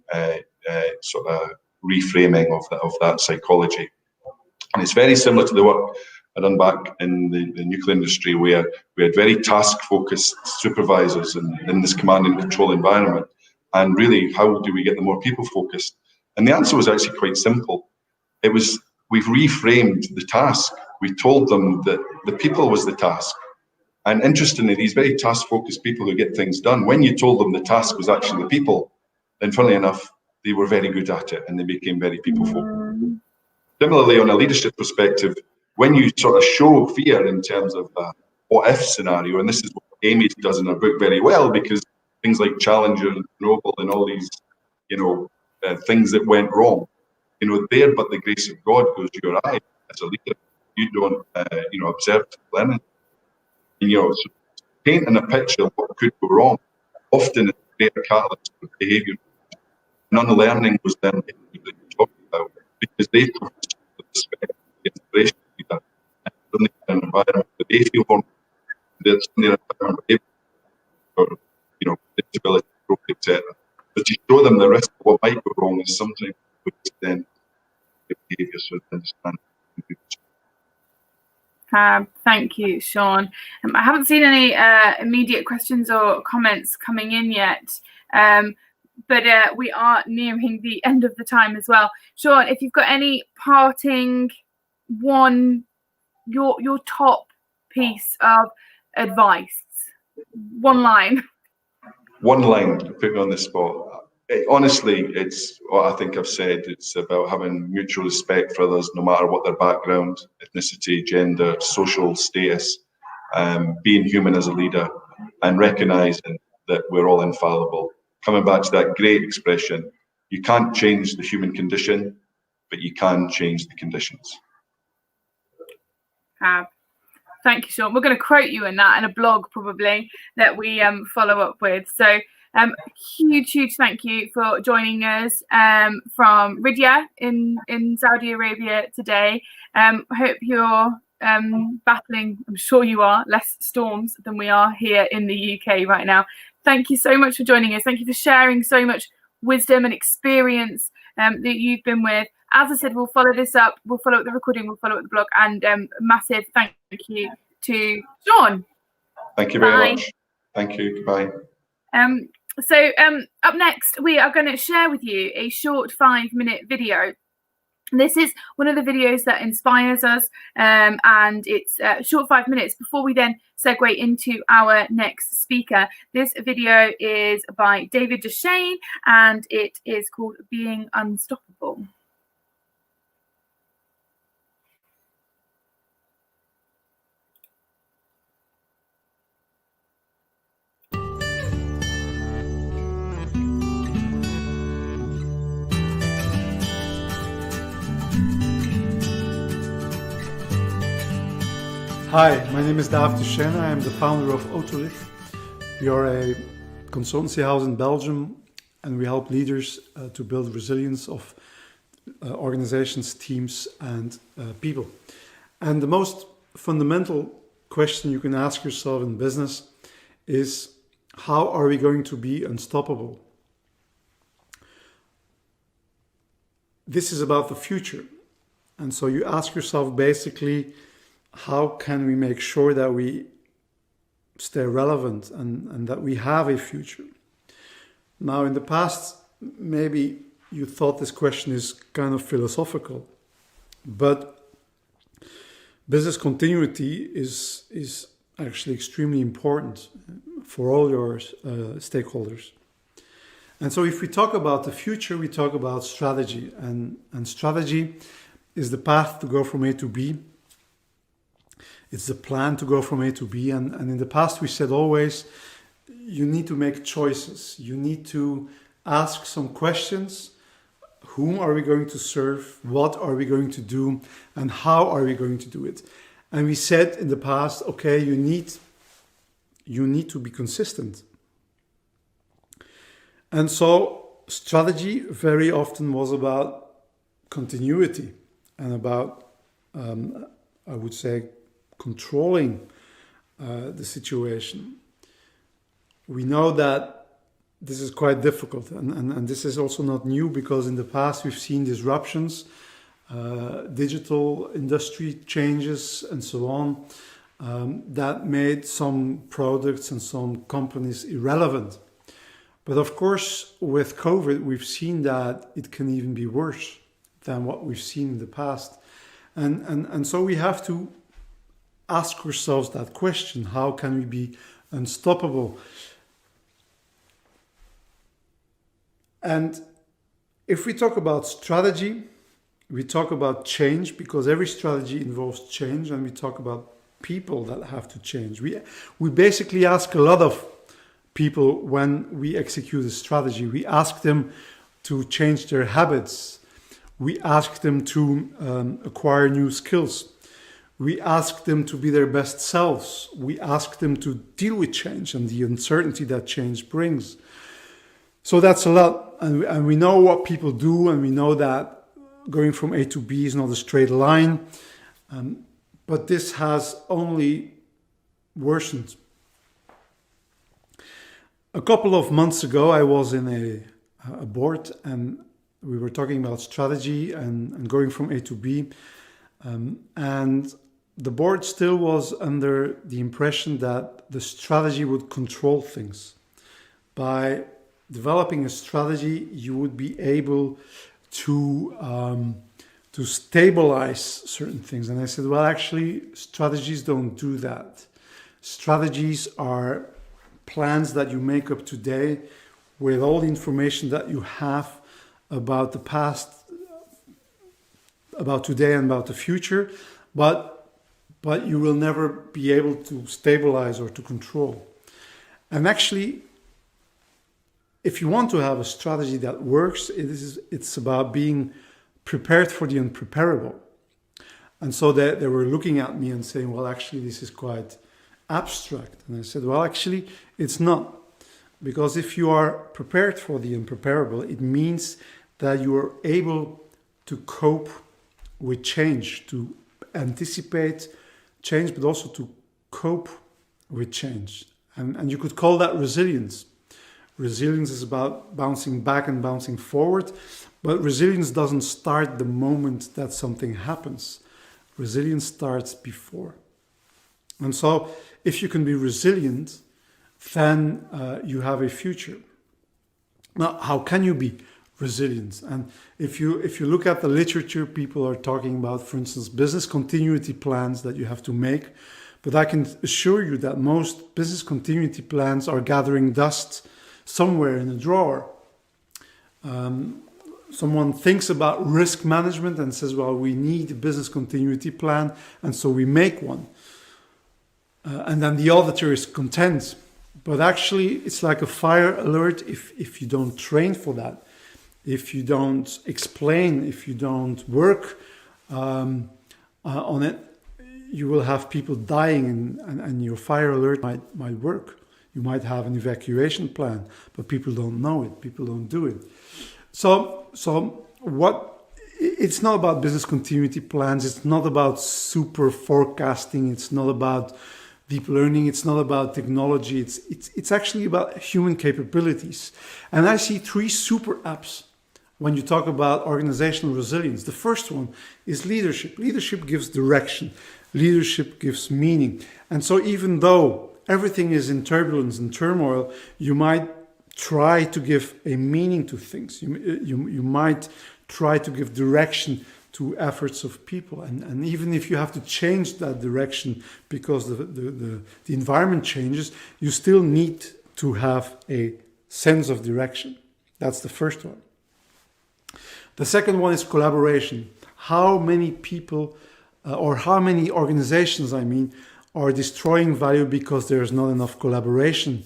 sort of reframing of that psychology. And it's very similar to the work I done back in the nuclear industry, where we had very task-focused supervisors in this command and control environment. And really, how do we get them more people-focused? And the answer was actually quite simple. It was, we've reframed the task. We told them that the people was the task. And interestingly, these very task-focused people who get things done, when you told them the task was actually the people, then funnily enough, they were very good at it and they became very people-focused. Similarly, on a leadership perspective, when you sort of show fear in terms of a what-if scenario, and this is what Amy does in her book very well, because things like Challenger and Chernobyl and all these, you know, things that went wrong, you know, there, but the grace of God goes to your eye as a leader. You don't, you know, observe learning. And, you know, so painting a picture of what could go wrong often is a greater catalyst for behaviour. None of the learning was then that you're talking about, because they come with respect, the inspiration leader, and suddenly in an environment where they feel vulnerable, that's in their environment, or, you know, disability, growth, etc. But to show them the risk of what might go wrong is something which then the behaviour so they understand. Thank you, Sean. I haven't seen any immediate questions or comments coming in yet, but we are nearing the end of the time as well. Sean, if you've got any parting your top piece of advice, one line. One line, put me on the spot. Honestly, it's what I think I've said. It's about having mutual respect for others, no matter what their background, ethnicity, gender, social status, being human as a leader, and recognizing that we're all infallible. Coming back to that great expression, you can't change the human condition, but you can change the conditions. Thank you, Sean. We're going to quote you in that in a blog probably that we follow up with. So huge thank you for joining us from Riyadh in Saudi Arabia today. I hope you're battling, I'm sure you are, less storms than we are here in the UK right now. Thank you so much for joining us. Thank you for sharing so much wisdom and experience that you've been with. As I said, we'll follow this up. We'll follow up the recording. We'll follow up the blog. And massive thank you to Sean. Thank you very much. Thank you. Goodbye. So up next, we are going to share with you a short 5-minute video. This is one of the videos that inspires us, and it's short 5 minutes before we then segue into our next speaker. This video is by David Duchesne, and it is called Being Unstoppable. Hi, my name is David Duchesne. I am the founder of Autoliv. We are a consultancy house in Belgium, and we help leaders to build resilience of organizations, teams, and people. And the most fundamental question you can ask yourself in business is, how are we going to be unstoppable? This is about the future. And so you ask yourself basically, how can we make sure that we stay relevant and that we have a future? Now, in the past, maybe you thought this question is kind of philosophical, but business continuity is actually extremely important for all your stakeholders. And so if we talk about the future, we talk about strategy, and strategy is the path to go from A to B. It's the plan to go from A to B. And in the past, we said always, you need to make choices. You need to ask some questions. Whom are we going to serve? What are we going to do? And how are we going to do it? And we said in the past, okay, you need to be consistent. And so strategy very often was about continuity and about, I would say, controlling the situation. We know that this is quite difficult, and this is also not new, because in the past we've seen disruptions, digital industry changes and so on, that made some products and some companies irrelevant. But of course, with COVID, we've seen that it can even be worse than what we've seen in the past. And so we have to ask ourselves that question: how can we be unstoppable? And if we talk about strategy, we talk about change, because every strategy involves change, and we talk about people that have to change. We basically ask a lot of people when we execute a strategy. We ask them to change their habits. We ask them to acquire new skills. We ask them to be their best selves. We ask them to deal with change and the uncertainty that change brings. So that's a lot. And we know what people do, and we know that going from A to B is not a straight line. But this has only worsened. A couple of months ago, I was in a board, and we were talking about strategy and going from A to B. And the board still was under the impression that the strategy would control things. By developing a strategy, you would be able to stabilize certain things. And I said, well, actually, strategies don't do that. Strategies are plans that you make up today with all the information that you have about the past, about today, and about the future, but you will never be able to stabilize or to control. And actually, if you want to have a strategy that works, it's about being prepared for the unpreparable. And so they were looking at me and saying, well, actually, this is quite abstract. And I said, well, actually, it's not. Because if you are prepared for the unpreparable, it means that you are able to cope with change, to anticipate change, but also to cope with change. And you could call that resilience. Resilience is about bouncing back and bouncing forward, but resilience doesn't start the moment that something happens. Resilience starts before. And so if you can be resilient, then you have a future. Now, how can you be resilient? And if you look at the literature, people are talking about, for instance, business continuity plans that you have to make. But I can assure you that most business continuity plans are gathering dust somewhere in a drawer. Someone thinks about risk management and says, well, we need a business continuity plan, and so we make one. And then the auditor is content. But actually, it's like a fire alert if you don't train for that, if you don't explain, if you don't work on it, you will have people dying and your fire alert might work. You might have an evacuation plan, but people don't know it, people don't do it. So it's not about business continuity plans, it's not about super forecasting, it's not about deep learning, it's not about technology, it's actually about human capabilities. And I see 3 super apps when you talk about organizational resilience. The first one is leadership. Leadership gives direction. Leadership gives meaning. And so even though everything is in turbulence and turmoil, you might try to give a meaning to things. You might try to give direction to efforts of people. And even if you have to change that direction because the environment changes, you still need to have a sense of direction. That's the first one. The second one is collaboration. How many people or how many organizations, are destroying value because there's not enough collaboration?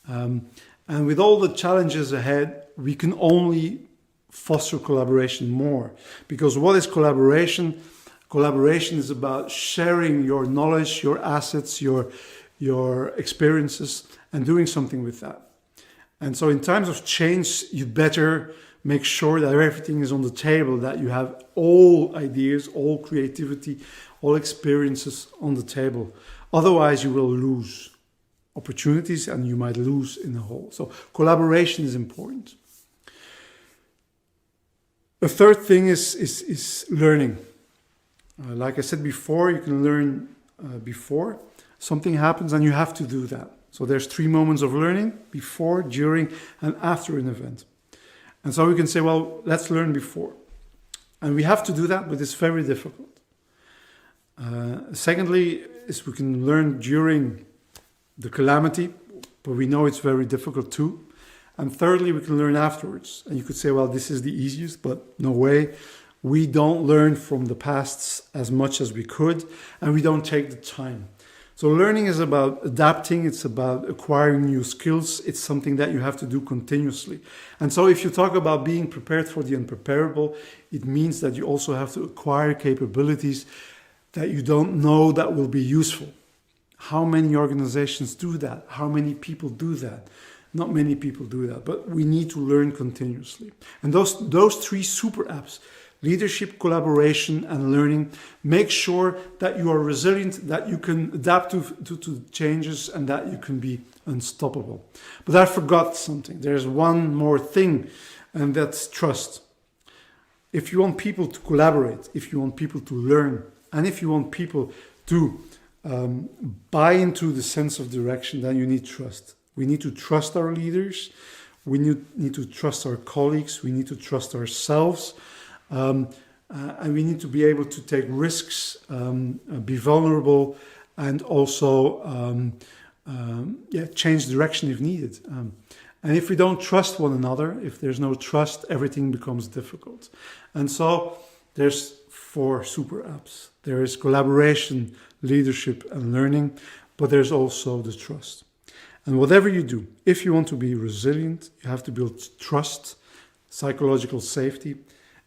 And with all the challenges ahead, we can only foster collaboration more. Because what is collaboration? Collaboration is about sharing your knowledge, your assets, your experiences, and doing something with that. And so in times of change, you better make sure that everything is on the table, that you have all ideas, all creativity, all experiences on the table. Otherwise, you will lose opportunities and you might lose in the whole. So collaboration is important. The third thing is learning. Like I said before, you can learn before something happens and you have to do that. So there's 3 moments of learning: before, during, and after an event. And so we can say, well, let's learn before. And we have to do that, but it's very difficult. Secondly, is we can learn during the calamity, but we know it's very difficult too. And thirdly, we can learn afterwards. And you could say, well, this is the easiest, but no way. We don't learn from the past as much as we could, and we don't take the time. So learning is about adapting, it's about acquiring new skills, it's something that you have to do continuously. And so if you talk about being prepared for the unpreparable, it means that you also have to acquire capabilities that you don't know that will be useful. How many organizations do that? How many people do that? Not many people do that, but we need to learn continuously. And those 3 super apps, leadership, collaboration, and learning, make sure that you are resilient, that you can adapt to changes, and that you can be unstoppable. But I forgot something. There's one more thing, and that's trust. If you want people to collaborate, if you want people to learn, and if you want people to buy into the sense of direction, then you need trust. We need to trust our leaders. We need to trust our colleagues. We need to trust ourselves. And we need to be able to take risks, be vulnerable, and also change direction if needed. And if we don't trust one another, if there's no trust, everything becomes difficult. And so there's 4 super apps. There is collaboration, leadership, and learning, but there's also the trust. And whatever you do, if you want to be resilient, you have to build trust, psychological safety.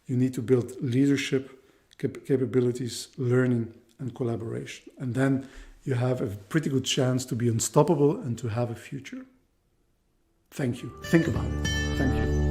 You need to build leadership, capabilities, learning, and collaboration. And then you have a pretty good chance to be unstoppable and to have a future. Thank you. Think about it. Thank you.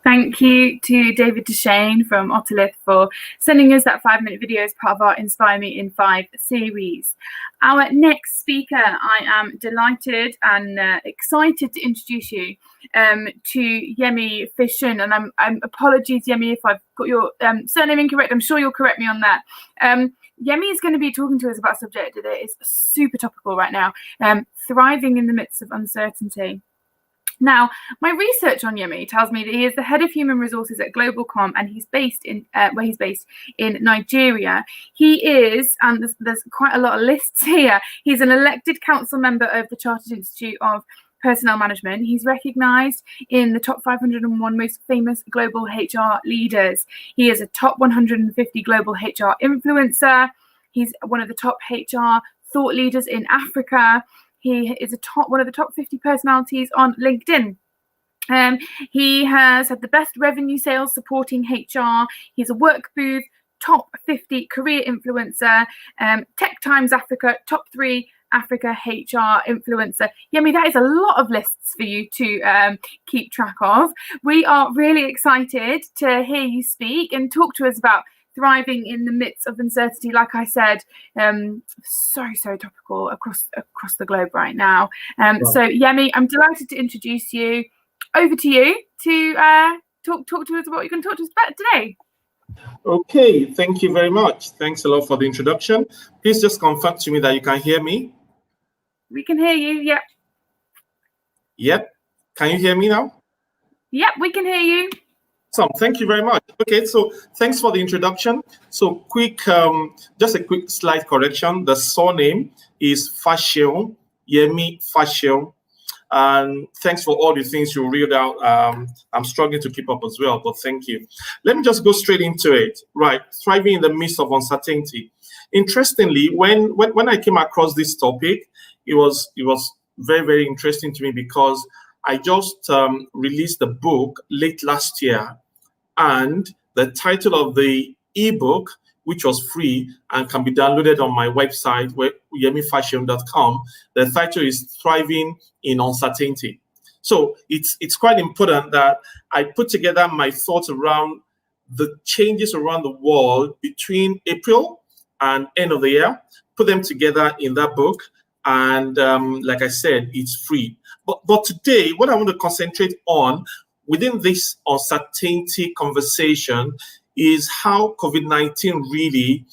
Thank you to David Deshane from Otolith for sending us that 5-minute video as part of our Inspire Me in 5 series. Our next speaker, I am delighted and excited to introduce you to Yemi Fishin. And I'm apologies, Yemi, if I've got your surname incorrect. I'm sure you'll correct me on that. Yemi is going to be talking to us about a subject that is super topical right now, thriving in the midst of uncertainty. Now, my research on Yemi tells me that he is the head of human resources at Globalcom, and he's based in Nigeria. He is, and there's quite a lot of lists here. He's an elected council member of the Chartered Institute of Personnel Management. He's recognised in the top 501 most famous global HR leaders. He is a top 150 global HR influencer. He's one of the top HR thought leaders in Africa. He is one of the top 50 personalities on LinkedIn. He has had the best revenue sales supporting HR. He's a work booth, top 50 career influencer, Tech Times Africa, top 3 Africa HR influencer. Yemi, that is a lot of lists for you to keep track of. We are really excited to hear you speak and talk to us about thriving in the midst of uncertainty. Like I said, so topical across the globe right now. So Yemi, I'm delighted to introduce you. Over to you to talk to us about what you're going to talk to us about today. Okay, thank you very much. Thanks a lot for the introduction. Please just confirm to me that you can hear me. We can hear you. Yep. Yep. Can you hear me now? Yep, we can hear you. So thank you very much. Okay, so thanks for the introduction. So just a quick slide correction. The surname is Fashion, Yemi Fashion. And thanks for all the things you read out. I'm struggling to keep up as well, but thank you. Let me just go straight into it. Right, thriving in the midst of uncertainty. Interestingly, when I came across this topic, it was very, very interesting to me because I just released the book late last year, and the title of the ebook, which was free and can be downloaded on my website, yemifashion.com, the title is Thriving in Uncertainty. So it's quite important that I put together my thoughts around the changes around the world between April and end of the year, put them together in that book. And like I said, it's free. But today, what I want to concentrate on within this uncertainty conversation is how COVID-19 really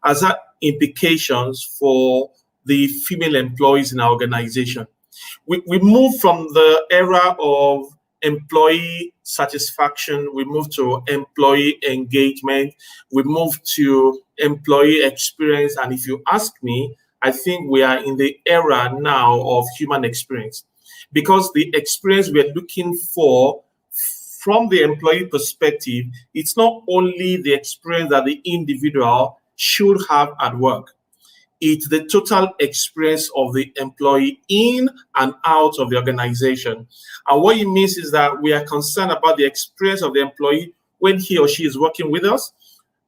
has had implications for the female employees in our organization. We moved from the era of employee satisfaction, we moved to employee engagement, we moved to employee experience. And if you ask me, I think we are in the era now of human experience, because the experience we're looking for from the employee perspective, it's not only the experience that the individual should have at work. It's the total experience of the employee in and out of the organization. And what it means is that we are concerned about the experience of the employee when he or she is working with us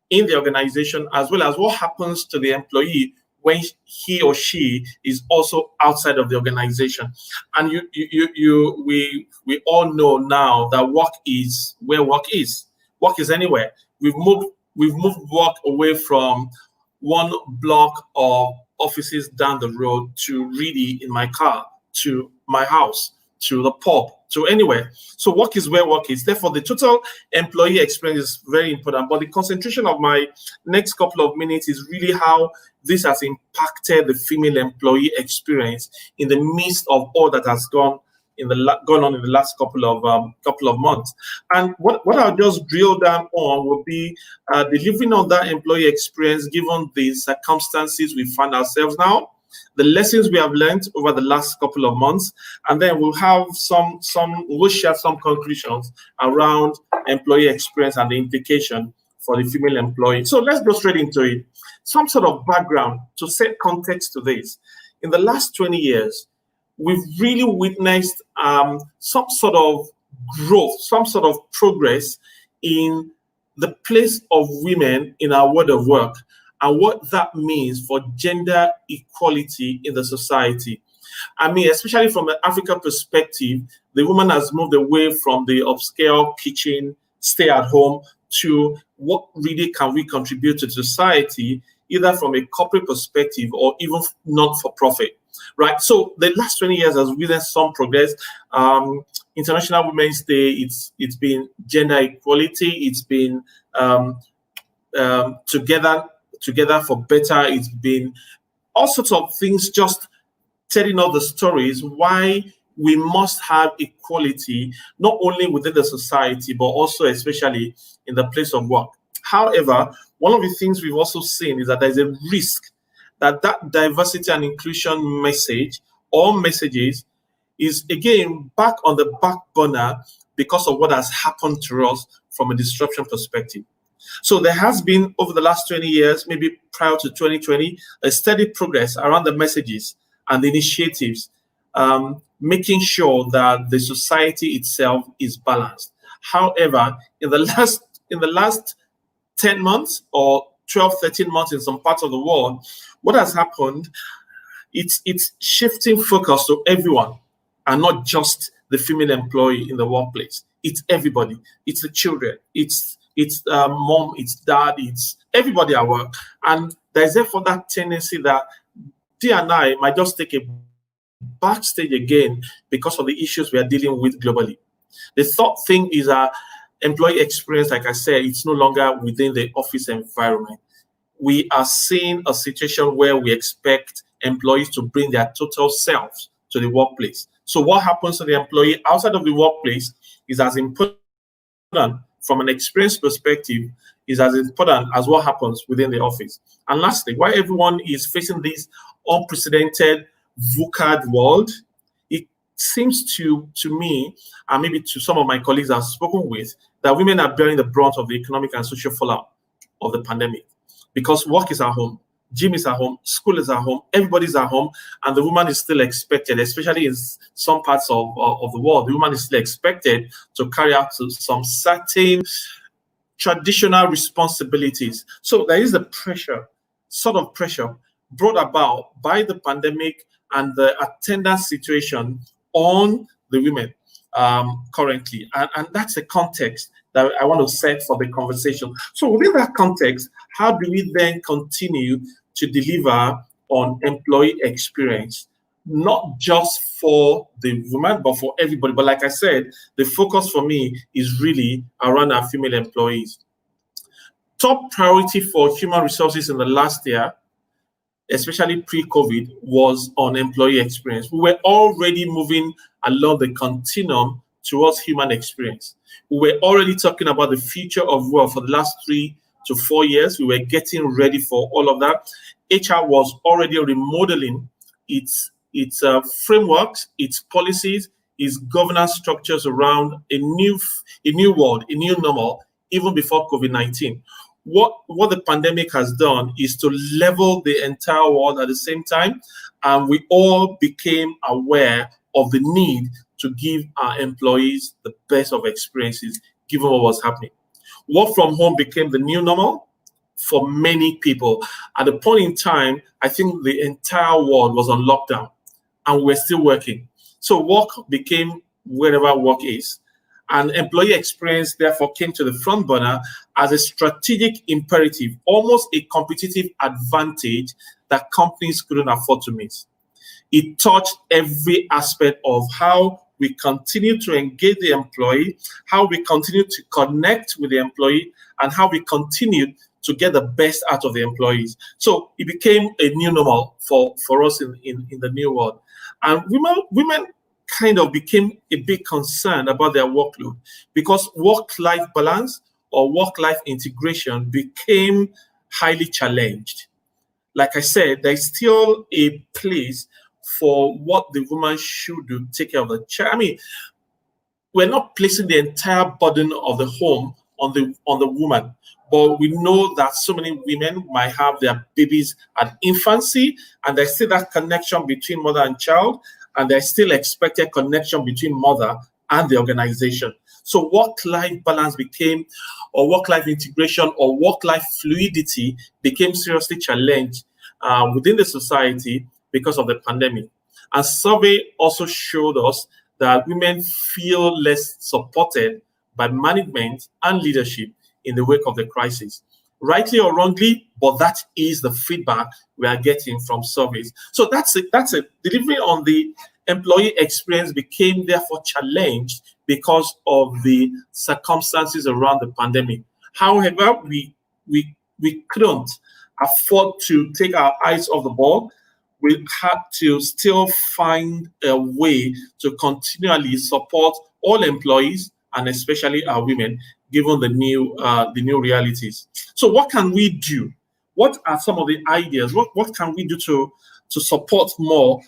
in the organization, as well as what happens to the employee when he or she is also outside of the organization. And we all know now that work is where work is. Work is anywhere. We've moved work away from one block of offices down the road to really in my car, to my house, to the pub, to anywhere. So work is where work is. Therefore, the total employee experience is very important. But the concentration of my next couple of minutes is really how this has impacted the female employee experience in the midst of all that has gone on in the last couple of months. And what I'll just drill down on will be delivering on that employee experience given the circumstances we find ourselves now, the lessons we have learned over the last couple of months, and then we'll have we'll share some conclusions around employee experience and the implication for the female employee. So let's go straight into it. Some sort of background to set context to this. In the last 20 years, we've really witnessed some sort of growth, some sort of progress in the place of women in our world of work and what that means for gender equality in the society. I mean, especially from an African perspective, the woman has moved away from the upscale kitchen, stay at home, to what really can we contribute to society, either from a corporate perspective or even not for profit, right? So the last 20 years has witnessed some progress. International Women's Day, it's been gender equality, it's been together for better, it's been all sorts of things, just telling all the stories why we must have equality, not only within the society, but also especially in the place of work. However, one of the things we've also seen is that there's a risk that that diversity and inclusion message or messages is again back on the back burner because of what has happened to us from a disruption perspective. So there has been, over the last 20 years, maybe prior to 2020, a steady progress around the messages and the initiatives, making sure that the society itself is balanced. However, in the last 10 months or 12, 13 months in some parts of the world, what has happened, it's shifting focus to everyone and not just the female employee in the workplace. It's everybody. It's the children. It's mom, it's dad, it's everybody at work. And there's therefore that tendency that D&I might just take a backstage again because of the issues we are dealing with globally. The third thing is employee experience. Like I said, it's no longer within the office environment. We are seeing a situation where we expect employees to bring their total selves to the workplace. So what happens to the employee outside of the workplace is as important from an experience perspective, is as important as what happens within the office. And lastly, why everyone is facing this unprecedented VUCA world, it seems to me, and maybe to some of my colleagues I've spoken with, that women are bearing the brunt of the economic and social fallout of the pandemic, because work is at home, gym is at home, school is at home, everybody's at home, and the woman is still expected, especially in some parts of the world, the woman is still expected to carry out some certain traditional responsibilities. So there is the pressure, sort of pressure brought about by the pandemic and the attendance situation on the women currently. And that's the context that I want to set for the conversation. So within that context, how do we then continue to deliver on employee experience, not just for the woman, but for everybody? But like I said, the focus for me is really around our female employees. Top priority for human resources in the last year, especially pre-COVID, was on employee experience. We were already moving along the continuum towards human experience. We were already talking about the future of work for the last 3 to 4 years. We were getting ready for all of that. HR was already remodeling its frameworks, its policies, its governance structures around a new world, a new normal, even before COVID-19. What the pandemic has done is to level the entire world at the same time, and we all became aware of the need to give our employees the best of experiences given what was happening. Work from home became the new normal for many people. At a point in time, I think the entire world was on lockdown and we're still working. So work became wherever work is. And employee experience therefore came to the front burner as a strategic imperative, almost a competitive advantage that companies couldn't afford to miss. It touched every aspect of how we continue to engage the employee, how we continue to connect with the employee, and how we continue to get the best out of the employees. So it became a new normal for us in the new world. And women kind of became a big concern about their workload, because work-life balance or work-life integration became highly challenged. Like I said, there's still a place for what the woman should do, take care of the child. I mean, we're not placing the entire burden of the home on the woman, but we know that so many women might have their babies at infancy, and there's still that connection between mother and child, and there's still expected connection between mother and the organization. So work-life balance became, or work-life integration or work-life fluidity became seriously challenged within the society because of the pandemic. A survey also showed us that women feel less supported by management and leadership in the wake of the crisis. Rightly or wrongly, but that is the feedback we are getting from surveys. So that's it. Delivery on the employee experience became therefore challenged because of the circumstances around the pandemic. However, we couldn't afford to take our eyes off the ball. We had to still find a way to continually support all employees and especially our women, given the new realities. So what can we do? What are some of the ideas? What can we do to support more?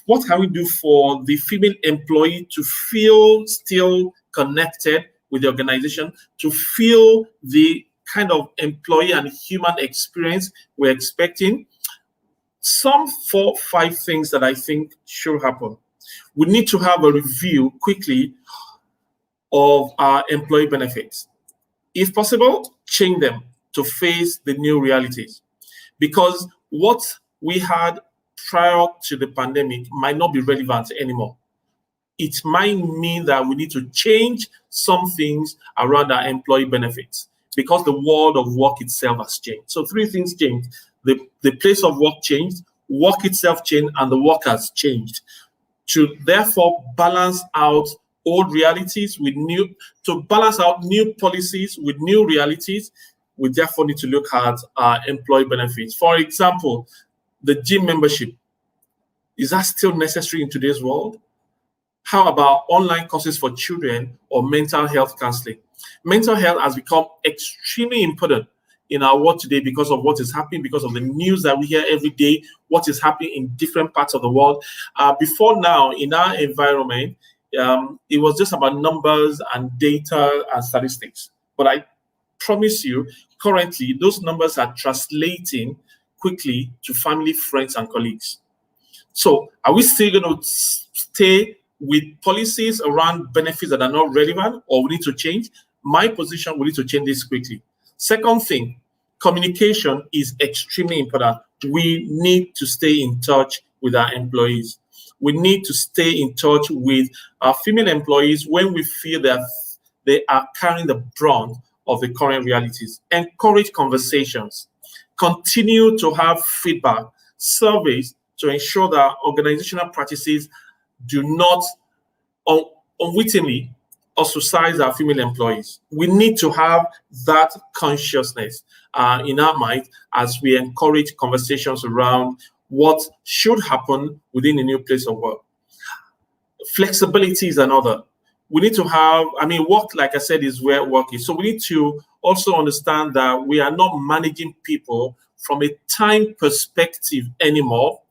What can we do for the female employee to feel still connected with the organization, to feel the kind of employee and human experience we're expecting? Some 4 or 5 things that I think should happen. We need to have a review quickly of our employee benefits. If possible, change them to face the new realities, because what we had prior to the pandemic might not be relevant anymore. It might mean that we need to change some things around our employee benefits because the world of work itself has changed. So 3 things changed. The place of work changed, work itself changed, and the workers changed. To therefore balance out old realities with new policies with new realities, we therefore need to look at our employee benefits. For example, the gym membership. Is that still necessary in today's world? How about online courses for children or mental health counseling? Mental health has become extremely important in our world today because of what is happening, because of the news that we hear every day, what is happening in different parts of the world. Before now, in our environment, it was just about numbers and data and statistics. But I promise you, currently, those numbers are translating quickly to family, friends, and colleagues. So are we still going to stay with policies around benefits that are not relevant, or we need to change? My position, we need to change this quickly. Second thing, communication is extremely important. We need to stay in touch with our employees. We need to stay in touch with our female employees when we feel that they are carrying the brunt of the current realities. Encourage conversations. Continue to have feedback, surveys to ensure that organizational practices do not unwittingly ostracize our female employees. We need to have that consciousness in our mind as we encourage conversations around what should happen within a new place of work. Flexibility is another. We need to have, work, like I said, is where work is. So we need to also understand that we are not managing people from a time perspective anymore.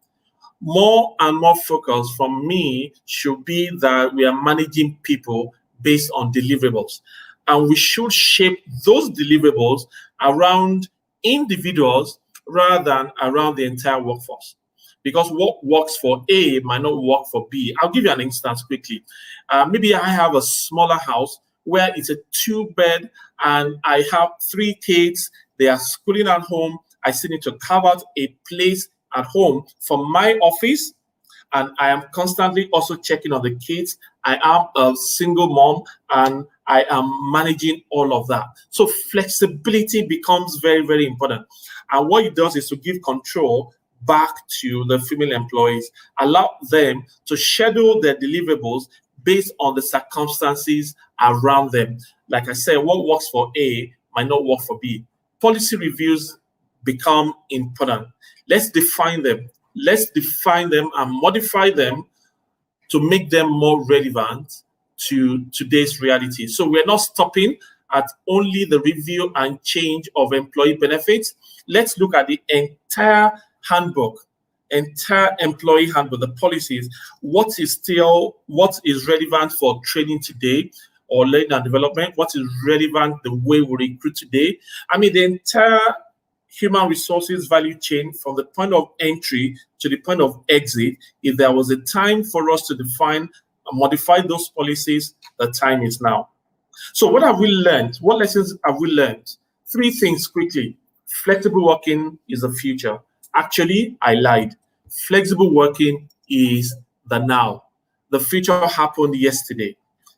More and more focus from me should be that we are managing people based on deliverables. And we should shape those deliverables around individuals rather than around the entire workforce. Because what works for A might not work for B. I'll give you an instance quickly. Maybe I have a smaller house where it's a 2-bed and I have 3 kids. They are schooling at home. I still need to carve out a place at home for my office, and I am constantly also checking on the kids. I am a single mom and I am managing all of that. So flexibility becomes very, very important. And what it does is to give control back to the female employees, allow them to schedule their deliverables based on the circumstances around them. Like I said, what works for A might not work for B. Policy reviews become important. Let's define them. Let's define them and modify them to make them more relevant to today's reality. So we're not stopping at only the review and change of employee benefits. Let's look at the entire handbook, entire employee handbook, the policies. What is relevant for training today or learning and development? What is relevant the way we recruit today? The entire human resources value chain from the point of entry to the point of exit. If there was a time for us to define and modify those policies, the time is now. So what have we learned? What lessons have we learned? 3 things quickly. Flexible working is the future. Actually, I lied. Flexible working is the now. The future happened yesterday.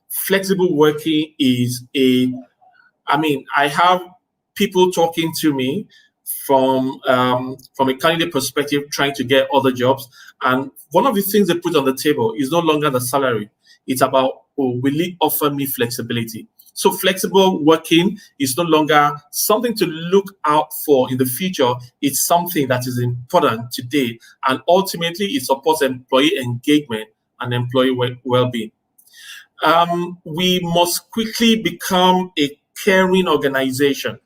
Flexible working is I have people talking to me from a candidate perspective, trying to get other jobs. And one of the things they put on the table is no longer the salary. It's about, will it offer me flexibility? So flexible working is no longer something to look out for in the future. It's something that is important today. And ultimately, it supports employee engagement and employee well-being. We must quickly become a caring organization.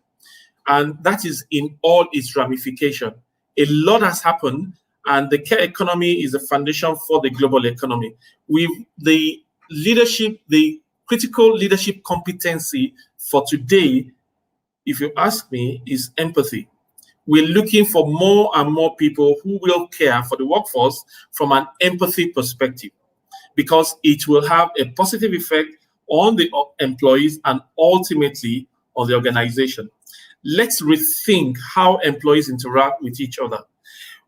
And that is in all its ramifications. A lot has happened, and the care economy is the foundation for the global economy. The critical leadership competency for today, if you ask me, is empathy. We're looking for more and more people who will care for the workforce from an empathy perspective, because it will have a positive effect on the employees and ultimately on the organization. Let's rethink how employees interact with each other.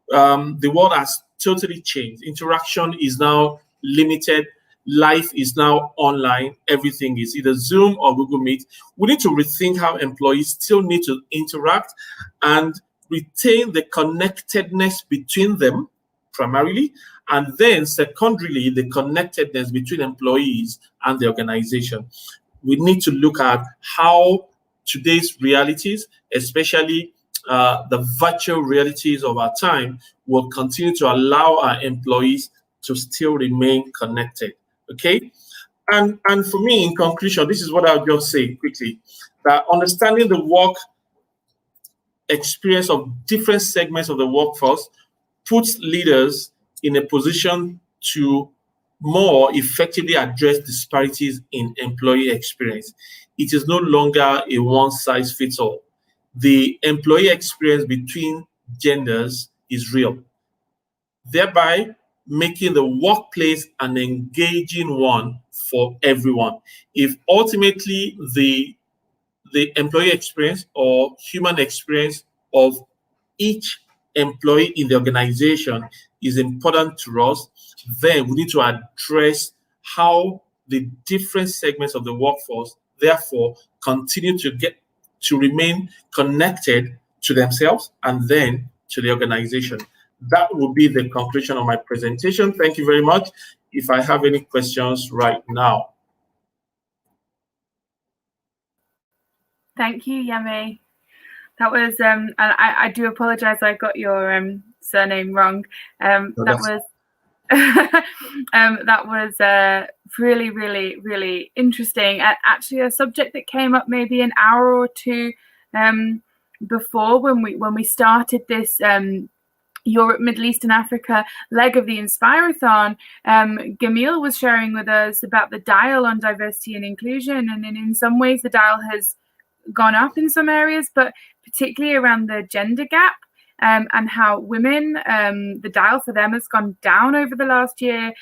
The world has totally changed. Interaction is now limited. Life is now online. Everything is either Zoom or Google Meet. We need to rethink how employees still need to interact and retain the connectedness between them, primarily, and then secondarily, the connectedness between employees and the organization. We need to look at how today's realities, especially the virtual realities of our time, will continue to allow our employees to still remain connected. Okay? And for me, in conclusion, this is what I'll just say quickly, that understanding the work experience of different segments of the workforce puts leaders in a position to more effectively address disparities in employee experience. It is no longer a one-size-fits-all. The employee experience between genders is real, thereby making the workplace an engaging one for everyone. If ultimately the employee experience or human experience of each employee in the organization is important to us, then we need to address how the different segments of the workforce therefore continue to remain connected to themselves and then to the organization. That will be the conclusion of my presentation. Thank you very much. If I have any questions right now. Thank you, Yemi. That was, and I do apologize, I got your surname wrong. That was really, really, really interesting. Actually, a subject that came up maybe an hour or two before when we started this Europe, Middle East and Africa leg of the Inspirathon. Gamil was sharing with us about the dial on diversity and inclusion, and in some ways the dial has gone up in some areas, but particularly around the gender gap, and how women, the dial for them has gone down over the last year.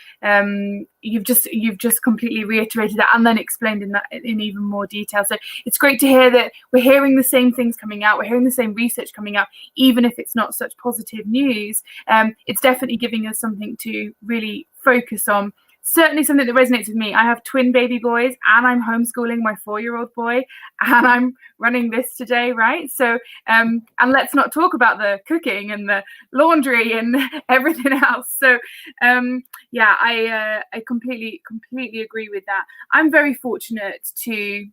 You've just completely reiterated that and then explained in even more detail. So it's great to hear that we're hearing the same things coming out. We're hearing the same research coming out, even if it's not such positive news. It's definitely giving us something to really focus on. Certainly something that resonates with me. I have twin baby boys and I'm homeschooling my 4-year-old boy and I'm running this today, right? So, and let's not talk about the cooking and the laundry and everything else. So, yeah, I completely agree with that. I'm very fortunate to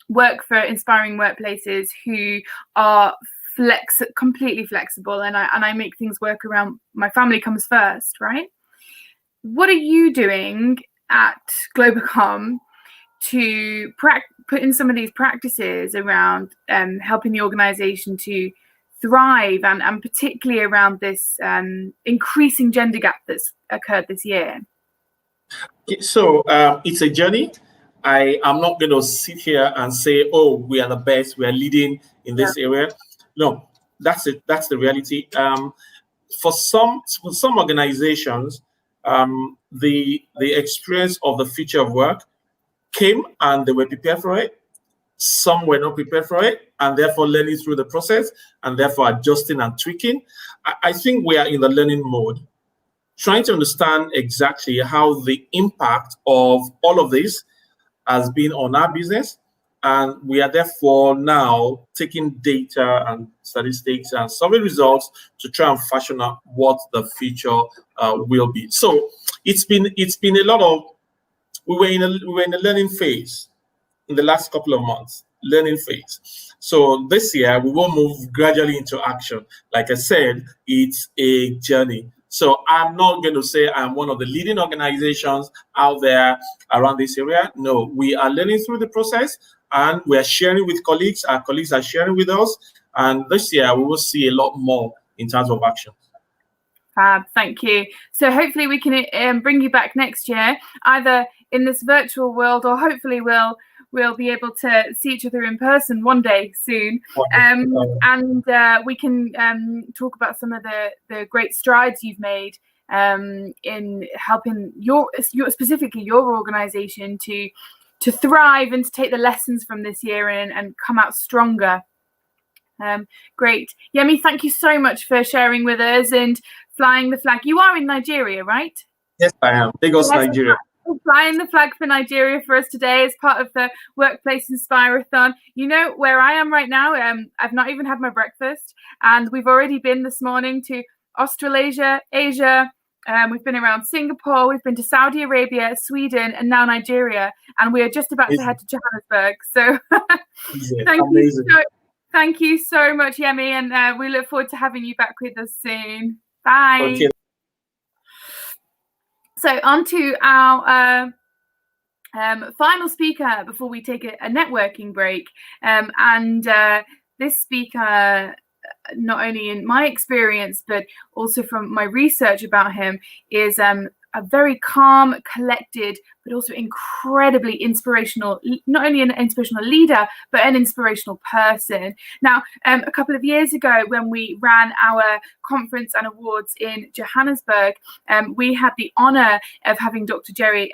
work for inspiring workplaces who are completely flexible, and I make things work around my family comes first, right? What are you doing at Globacom to put in some of these practices around helping the organization to thrive, and particularly around this increasing gender gap that's occurred this year? So it's a journey. I am not going to sit here and say, oh, we are the best, we are leading in this area. No, that's it. That's the reality. For some organizations, the experience of the future of work came and they were prepared for it. Some were not prepared for it and therefore learning through the process and therefore adjusting and tweaking. I think we are in the learning mode. trying to understand exactly how the impact of all of this has been on our business. And we are therefore now taking data and statistics and survey results to try and fashion out what the future will be. So it's been a lot of, we were in a learning phase in the last couple of months, learning phase. So this year we will move gradually into action. Like I said, it's a journey. So I'm not going to say I'm one of the leading organizations out there around this area. No, we are learning through the process and we are sharing with colleagues. Our colleagues are sharing with us. And this year we will see a lot more in terms of action. Fab, thank you. So hopefully we can bring you back next year, either in this virtual world, or hopefully we'll be able to see each other in person one day soon. And we can talk about some of the great strides you've made in helping your specifically your organization to thrive and to take the lessons from this year and come out stronger. Great. Yemi, thank you so much for sharing with us and flying the flag. You are in Nigeria, right? Yes, I am. Lagos, Nigeria. Flying the flag for Nigeria for us today as part of the Workplace Inspirathon. You know where I am right now. I've not even had my breakfast, and we've already been this morning to Australasia, Asia. We've been around Singapore. We've been to Saudi Arabia, Sweden, and now Nigeria. And we are just about to head to Johannesburg. So thank you so much, Yemi, and we look forward to having you back with us soon. Bye. Okay. So on to our final speaker before we take a networking break. And this speaker, not only in my experience, but also from my research about him, is a very calm, collected, but also incredibly inspirational, not only an inspirational leader, but an inspirational person. Now, a couple of years ago, when we ran our conference and awards in Johannesburg, we had the honor of having Dr. Jerry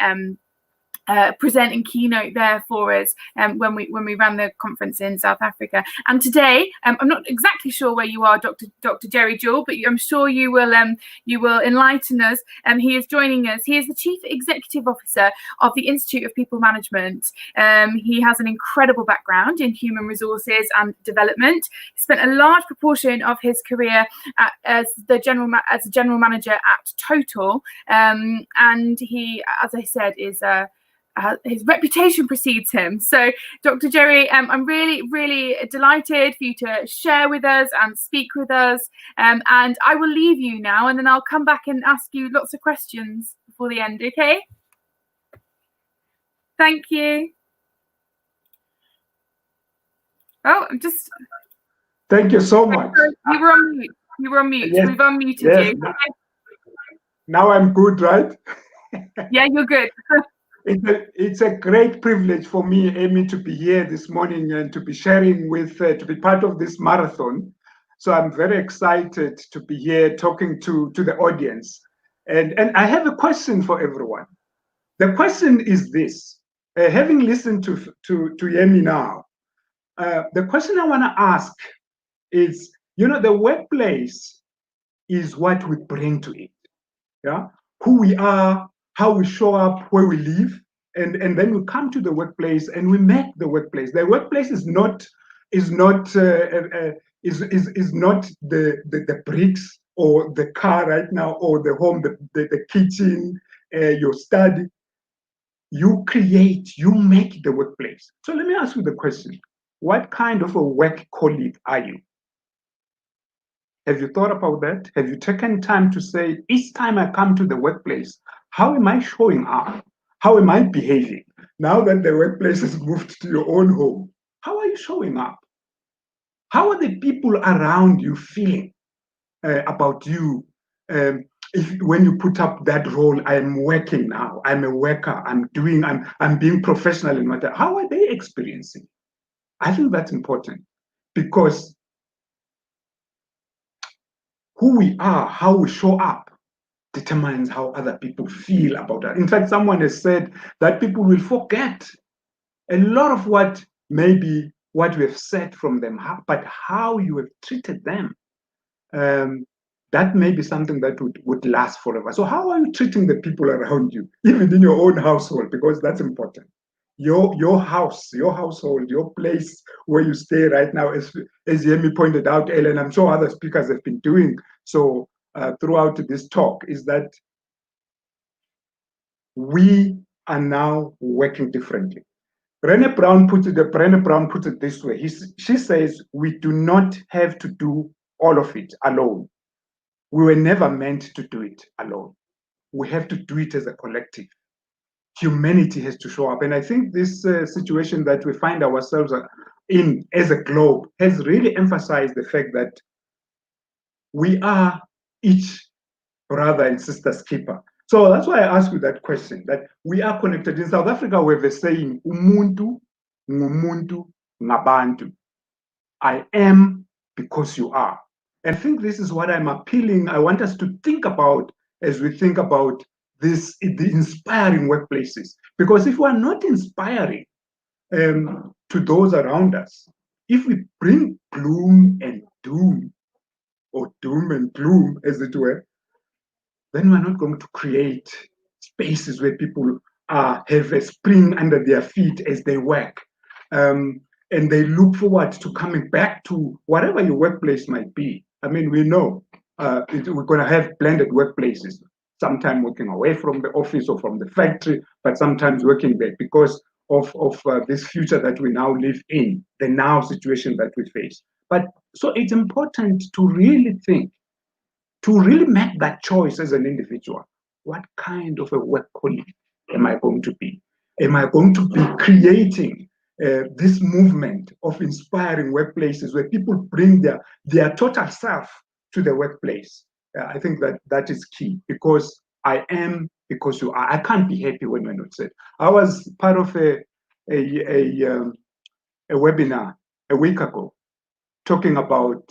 present and keynote there for us when we ran the conference in South Africa. And today, I'm not exactly sure where you are, Dr. Jerry Jewell, but I'm sure you will enlighten us. He is joining us. He is the Chief Executive Officer of the Institute of People Management. He has an incredible background in human resources and development. He spent a large proportion of his career as a general manager at Total, and he, as I said, is his reputation precedes him. So, Dr. Jerry, I'm really, really delighted for you to share with us and speak with us. And I will leave you now, and then I'll come back and ask you lots of questions before the end, okay? Thank you. Oh, I'm just... Thank you so much. You were on mute. You were on mute. Yes. We've unmuted you. Now I'm good, right? Yeah, you're good. It's a great privilege for me, Amy, to be here this morning and to be sharing to be part of this marathon. So I'm very excited to be here talking to the audience. And I have a question for everyone. The question is this. Having listened to Yemi now, the question I want to ask is, the workplace is what we bring to it. Yeah, who we are, how we show up, where we live, and then we come to the workplace and we make the workplace. The workplace is not the bricks or the car right now, or the home, the kitchen, your study. You create, you make the workplace. So let me ask you the question: what kind of a work colleague are you? Have you thought about that? Have you taken time to say, each time I come to the workplace, how am I showing up? How am I behaving? Now that the workplace has moved to your own home, how are you showing up? How are the people around you feeling about you? When you put up that role, I'm working now, I'm a worker, I'm being professional in matter. How are they experiencing? I think that's important, because who we are, how we show up, determines how other people feel about us. In fact, someone has said that people will forget a lot of what we have said from them, but how you have treated them that may be something that would last forever. So how are you treating the people around you, even in your own household? Because that's important. Your house, your household, your place where you stay right now, as Yemi pointed out, Ellen, I'm sure other speakers have been doing so throughout this talk, is that we are now working differently. Brené Brown puts it this way. She says, we do not have to do all of it alone. We were never meant to do it alone. We have to do it as a collective. Humanity has to show up. And I think this situation that we find ourselves in as a globe has really emphasized the fact that we are each brother and sister's keeper. So that's why I ask you that question, that we are connected. In South Africa, we have a saying, umuntu, ngumuntu, ngabantu. I am because you are. And I think this is what I'm appealing. I want us to think about as we think about the inspiring workplaces. Because if we are not inspiring to those around us, if we bring gloom and doom, or doom and gloom, as it were, then we're not going to create spaces where people have a spring under their feet as they work. And they look forward to coming back to whatever your workplace might be. I mean, we know we're going to have blended workplaces, sometimes working away from the office or from the factory, but sometimes working there because of this future that we now live in, the now situation that we face. But so it's important to really think, to really make that choice as an individual. What kind of a work colleague am I going to be? Am I going to be creating this movement of inspiring workplaces where people bring their total self to the workplace? I think that is key, because I am because you are. I can't be happy when we're not said. I was part of a webinar a week ago talking about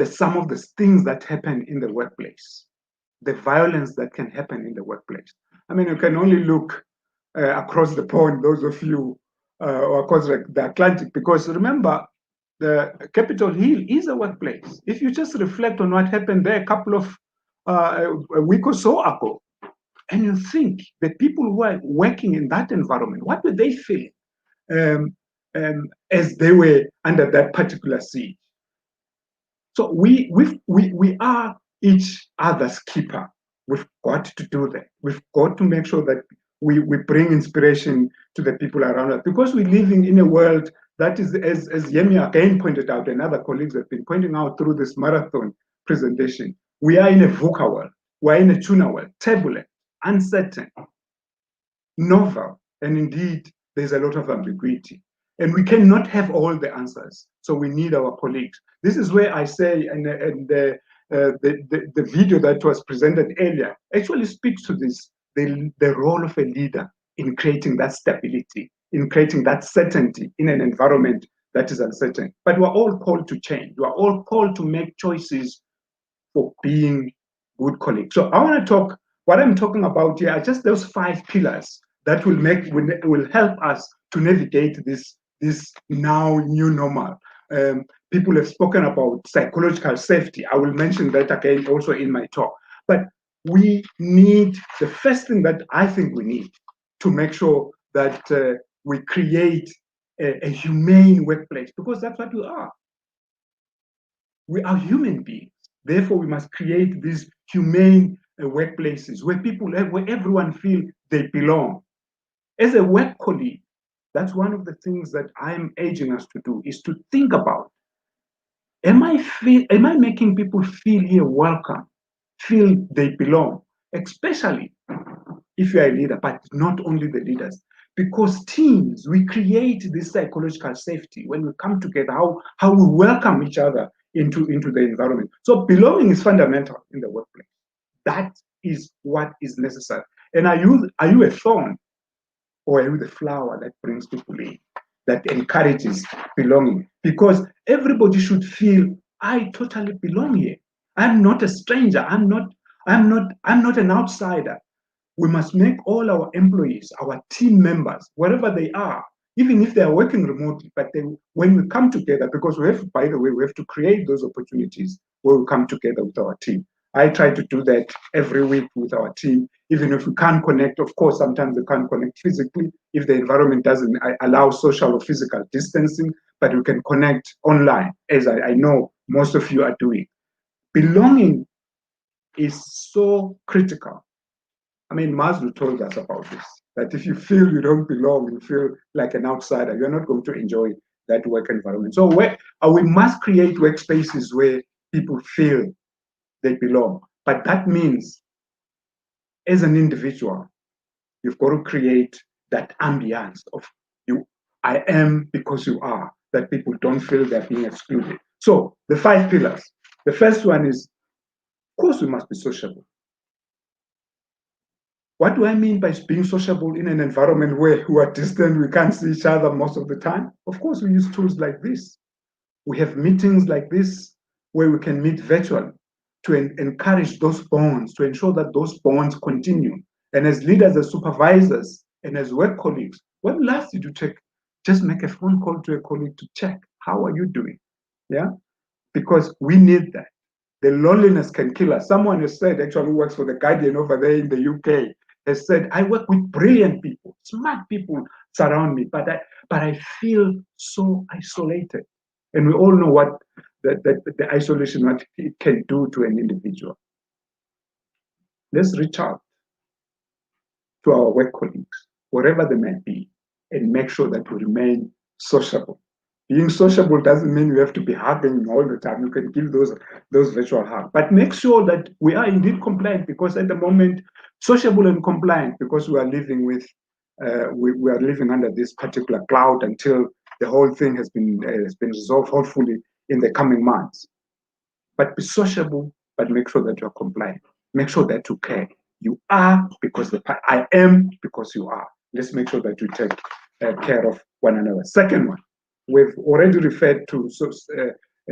some of the things that happen in the workplace, the violence that can happen in the workplace. I mean, you can only look across the pond, those of you, or across the Atlantic, because remember, the Capitol Hill is a workplace. If you just reflect on what happened there a week or so ago, and you think the people who are working in that environment, what were they feeling as they were under that particular siege? So we are each other's keeper. We've got to do that. We've got to make sure that we bring inspiration to the people around us, because we're living in a world that is, as Yemi again pointed out, and other colleagues have been pointing out through this marathon presentation, we are in a VUCA world. We're in a tuna world, turbulent, uncertain, novel, and indeed, there's a lot of ambiguity. And we cannot have all the answers. So we need our colleagues. This is where I say, and the video that was presented earlier actually speaks to this, the role of a leader in creating that stability, in creating that certainty in an environment that is uncertain. But we're all called to change. We're all called to make choices for being good colleagues. So I want to talk, what I'm talking about here are just those 5 pillars that will help us to navigate this now new normal. People have spoken about psychological safety. I will mention that again also in my talk. But we need, the first thing that I think we need to make sure that we create a humane workplace, because that's what we are. We are human beings. Therefore, we must create these humane workplaces where where everyone feels they belong. As a work colleague, that's one of the things that I'm urging us to do, is to think about, am I making people feel here welcome, feel they belong, especially if you're a leader, but not only the leaders. Because teams, we create this psychological safety when we come together, how we welcome each other into the environment. So belonging is fundamental in the workplace. That is what is necessary. And are you a thorn, or are you the flower that brings people in, that encourages belonging? Because everybody should feel, I totally belong here. I'm not a stranger. I'm not an outsider. We must make all our employees, our team members, wherever they are, even if they are working remotely, but when we come together, because we have, by the way, we have to create those opportunities where we come together with our team. I try to do that every week with our team, even if we can't connect. Of course, sometimes we can't connect physically if the environment doesn't allow social or physical distancing, but we can connect online, as I know most of you are doing. Belonging is so critical. I mean, Maslow told us about this, that if you feel you don't belong, you feel like an outsider, you're not going to enjoy that work environment. So we must create workspaces where people feel they belong. But that means, as an individual, you've got to create that ambience of you, I am because you are, that people don't feel they're being excluded. So the 5 pillars. The first one is, of course, we must be sociable. What do I mean by being sociable in an environment where we are distant, we can't see each other most of the time? Of course, we use tools like this. We have meetings like this where we can meet virtually to encourage those bonds, to ensure that those bonds continue. And as leaders, as supervisors, and as work colleagues, when last did you just make a phone call to a colleague to check, how are you doing? Yeah, because we need that. The loneliness can kill us. Someone has said, actually who works for The Guardian over there in the UK, has said, I work with brilliant people, smart people surround me, but I feel so isolated. And we all know what the isolation, what it can do to an individual. Let's reach out to our work colleagues, wherever they may be, and make sure that we remain sociable. Being sociable doesn't mean we have to be hugging all the time. You can give those virtual hugs, but make sure that we are indeed compliant, because at the moment, sociable and compliant, because we are living with, we are living under this particular cloud until the whole thing has been resolved, hopefully in the coming months. But be sociable, but make sure that you are compliant. Make sure that you care. You are because I am because you are. Let's make sure that you take care of one another. Second one, we've already referred to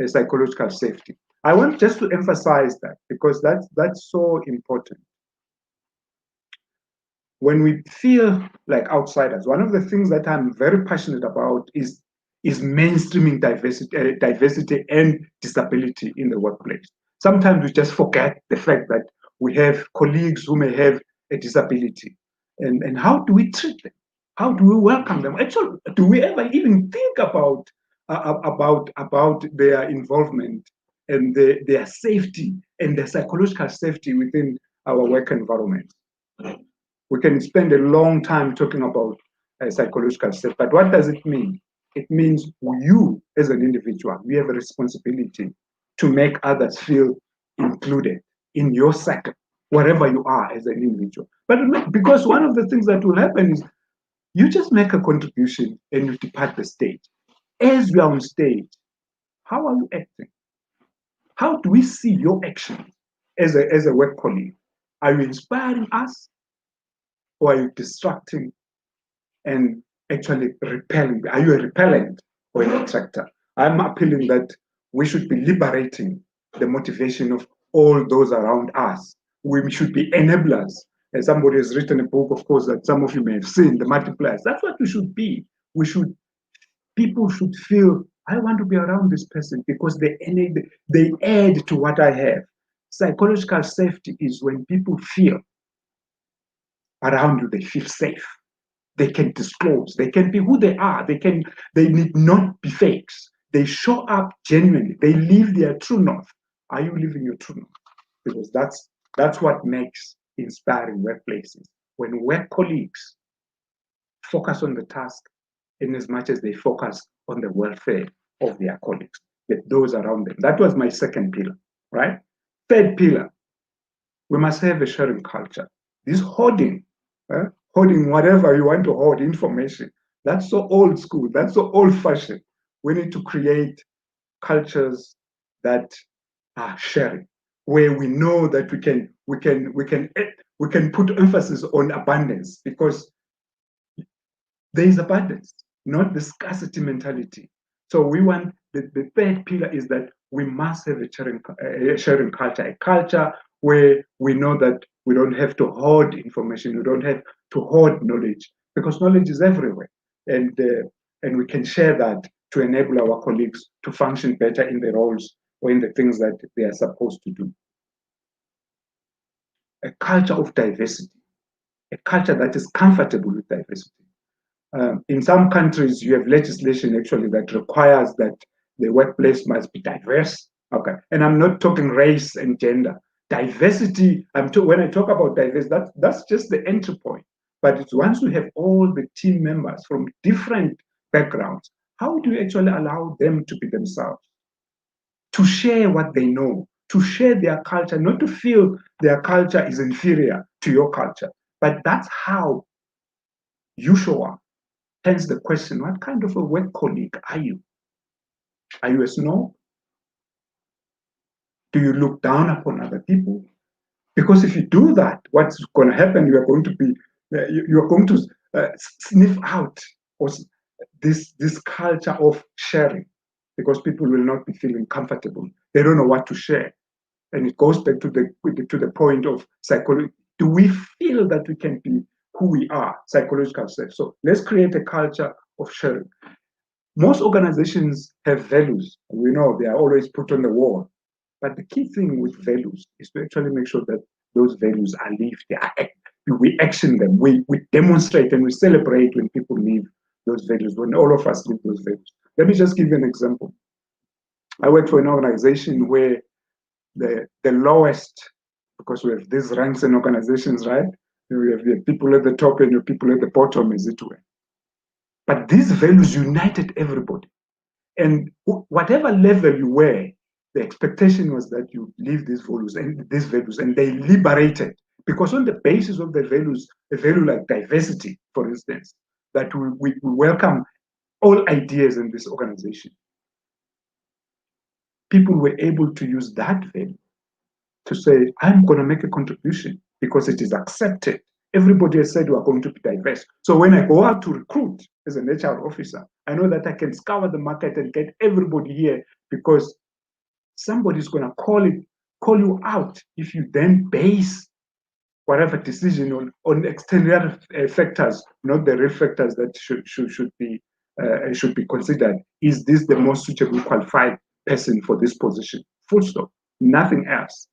psychological safety. I want just to emphasize that, because that's so important. When we feel like outsiders, one of the things that I'm very passionate about is mainstreaming diversity and disability in the workplace. Sometimes we just forget the fact that we have colleagues who may have a disability, and how do we treat them? How do we welcome them? Actually, do we ever even think about their involvement and their safety and their psychological safety within our work environment? We can spend a long time talking about psychological safety, but what does it mean? It means you, as an individual, we have a responsibility to make others feel included in your sector, wherever you are as an individual. But because one of the things that will happen is you just make a contribution and you depart the stage. As you are on stage, how are you acting? How do we see your action as a work colleague? Are you inspiring us, or are you distracting and actually repelling? Are you a repellent or an attractor? I'm appealing that we should be liberating the motivation of all those around us. We should be enablers. As somebody has written a book, of course, that some of you may have seen, The Multipliers. That's what we should be. People should feel, I want to be around this person because they add to what I have. Psychological safety is when people feel around you, they feel safe. They can disclose. They can be who they are. They need not be fakes. They show up genuinely. They live their true north. Are you living your true north? Because that's what makes inspiring workplaces. When work colleagues focus on the task in as much as they focus on the welfare of their colleagues, those around them. That was my second pillar, right? Third pillar, we must have a sharing culture. This hoarding whatever you want to hoard, information, that's so old school, that's so old fashioned. We need to create cultures that are sharing, where we know that we can put emphasis on abundance, because there is abundance, not the scarcity mentality. So we want the third pillar is that we must have a sharing culture, a culture where we know that we don't have to hoard information, we don't have to hoard knowledge, because knowledge is everywhere. and we can share that to enable our colleagues to function better in their roles or in the things that they are supposed to do. A culture of diversity, a culture that is comfortable with diversity. In some countries, you have legislation actually that requires that the workplace must be diverse. Okay, and I'm not talking race and gender. Diversity, when I talk about diversity, that's just the entry point. But it's once we have all the team members from different backgrounds, how do you actually allow them to be themselves? To share what they know, to share their culture, not to feel their culture is inferior to your culture, but that's how you show up. Hence the question, what kind of a work colleague are you? Are you a snob? Do you look down upon other people? Because if you do that, what's going to happen, you are going to sniff out this culture of sharing, because people will not be feeling comfortable. They don't know what to share. And it goes back to the point of psychology. Do we feel that we can be who we are, psychological self? So let's create a culture of sharing. Most organizations have values. We know they are always put on the wall. But the key thing with values is to actually make sure that those values are lived. We action them. We demonstrate and we celebrate when people live those values, when all of us live those values. Let me just give you an example. I work for an organization where the lowest, because we have these ranks and organizations, right? We have the people at the top and the people at the bottom, as it were. But these values united everybody. And whatever level you were, the expectation was that you live these values and they liberated. Because on the basis of the values, a value like diversity, for instance, that we welcome all ideas in this organization. People were able to use that value to say, I'm going to make a contribution because it is accepted. Everybody has said we are going to be diverse. So when I go out to recruit as an HR officer, I know that I can scour the market and get everybody here because somebody's going to call you out if you then base whatever decision on external factors, not the real factors that should be considered. Is this the most suitable qualified person for this position? Full stop. Nothing else.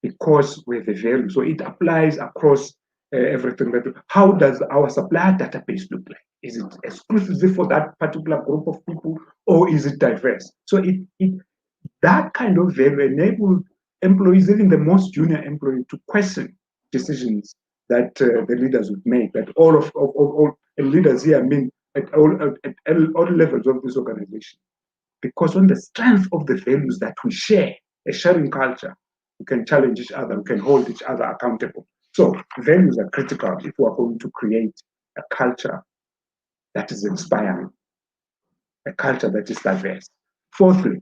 Because we have a value. So it applies across everything. How does our supplier database look like? Is it exclusively for that particular group of people, or is it diverse? So that kind of value enables employees, even the most junior employee, to question decisions that the leaders would make. That all leaders here, I mean, at all levels of this organization. Because on the strength of the values that we share, a sharing culture, we can challenge each other, we can hold each other accountable. So values are critical if we are going to create a culture that is inspiring, a culture that is diverse. Fourthly,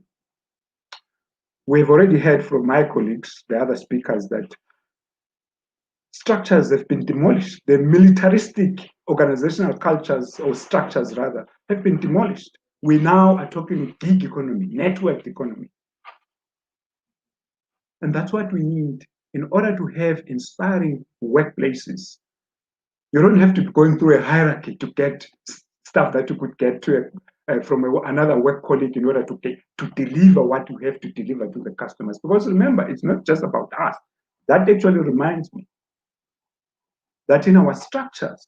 we've already heard from my colleagues, the other speakers, that structures have been demolished. The militaristic organizational cultures, or structures rather, have been demolished. We now are talking gig economy, networked economy. And that's what we need in order to have inspiring workplaces. You don't have to be going through a hierarchy to get stuff that you could get from another work colleague in order to deliver what you have to deliver to the customers. Because remember, it's not just about us. That actually reminds me that in our structures,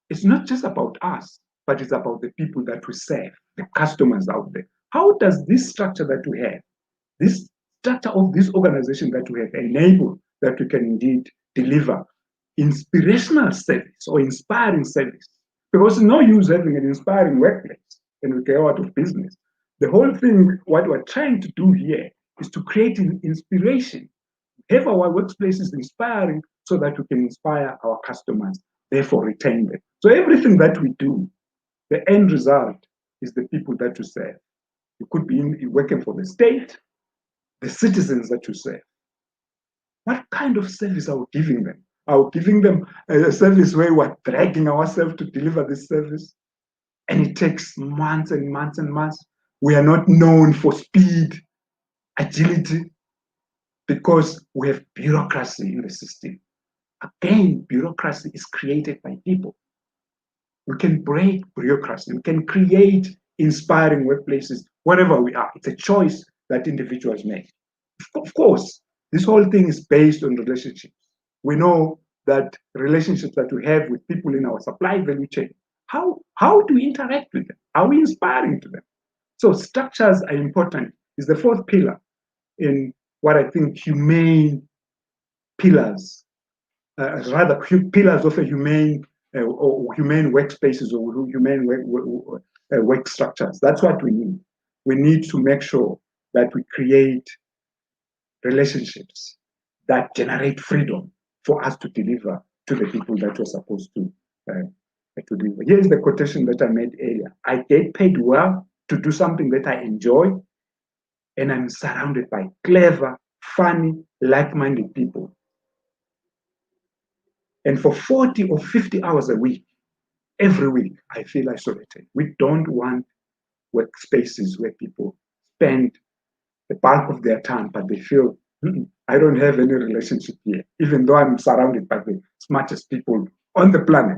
it's not just about us, but it's about the people that we serve, the customers out there. How does this structure that we have, this structure of this organization that we have, enable that we can indeed deliver inspirational service or inspiring service? Because it's no use having an inspiring workplace and we go out of business. The whole thing, what we're trying to do here is to create an inspiration, have our workplaces inspiring so that we can inspire our customers, therefore retain them. So everything that we do, the end result is the people that you serve. You could be working for the state, the citizens that you serve. What kind of service are we giving them? Are we giving them a service where we're dragging ourselves to deliver this service? And it takes months and months and months. We are not known for speed, agility, because we have bureaucracy in the system. Again, bureaucracy is created by people. We can break bureaucracy. We can create inspiring workplaces wherever we are. It's a choice that individuals make. Of course, this whole thing is based on relationships. We know that relationships that we have with people in our supply value chain, how do we interact with them? Are we inspiring to them? So structures are important. It's the fourth pillar in what I think humane pillars, pillars of a humane or humane workspaces or humane work structures. That's what we need. We need to make sure that we create relationships that generate freedom for us to deliver to the people that we're supposed to deliver. Here's the quotation that I made earlier. I get paid well to do something that I enjoy, and I'm surrounded by clever, funny, like-minded people. And for 40 or 50 hours a week, every week, I feel isolated. We don't want workspaces where people spend the bulk of their time, but they feel, I don't have any relationship here, even though I'm surrounded by the smartest people on the planet.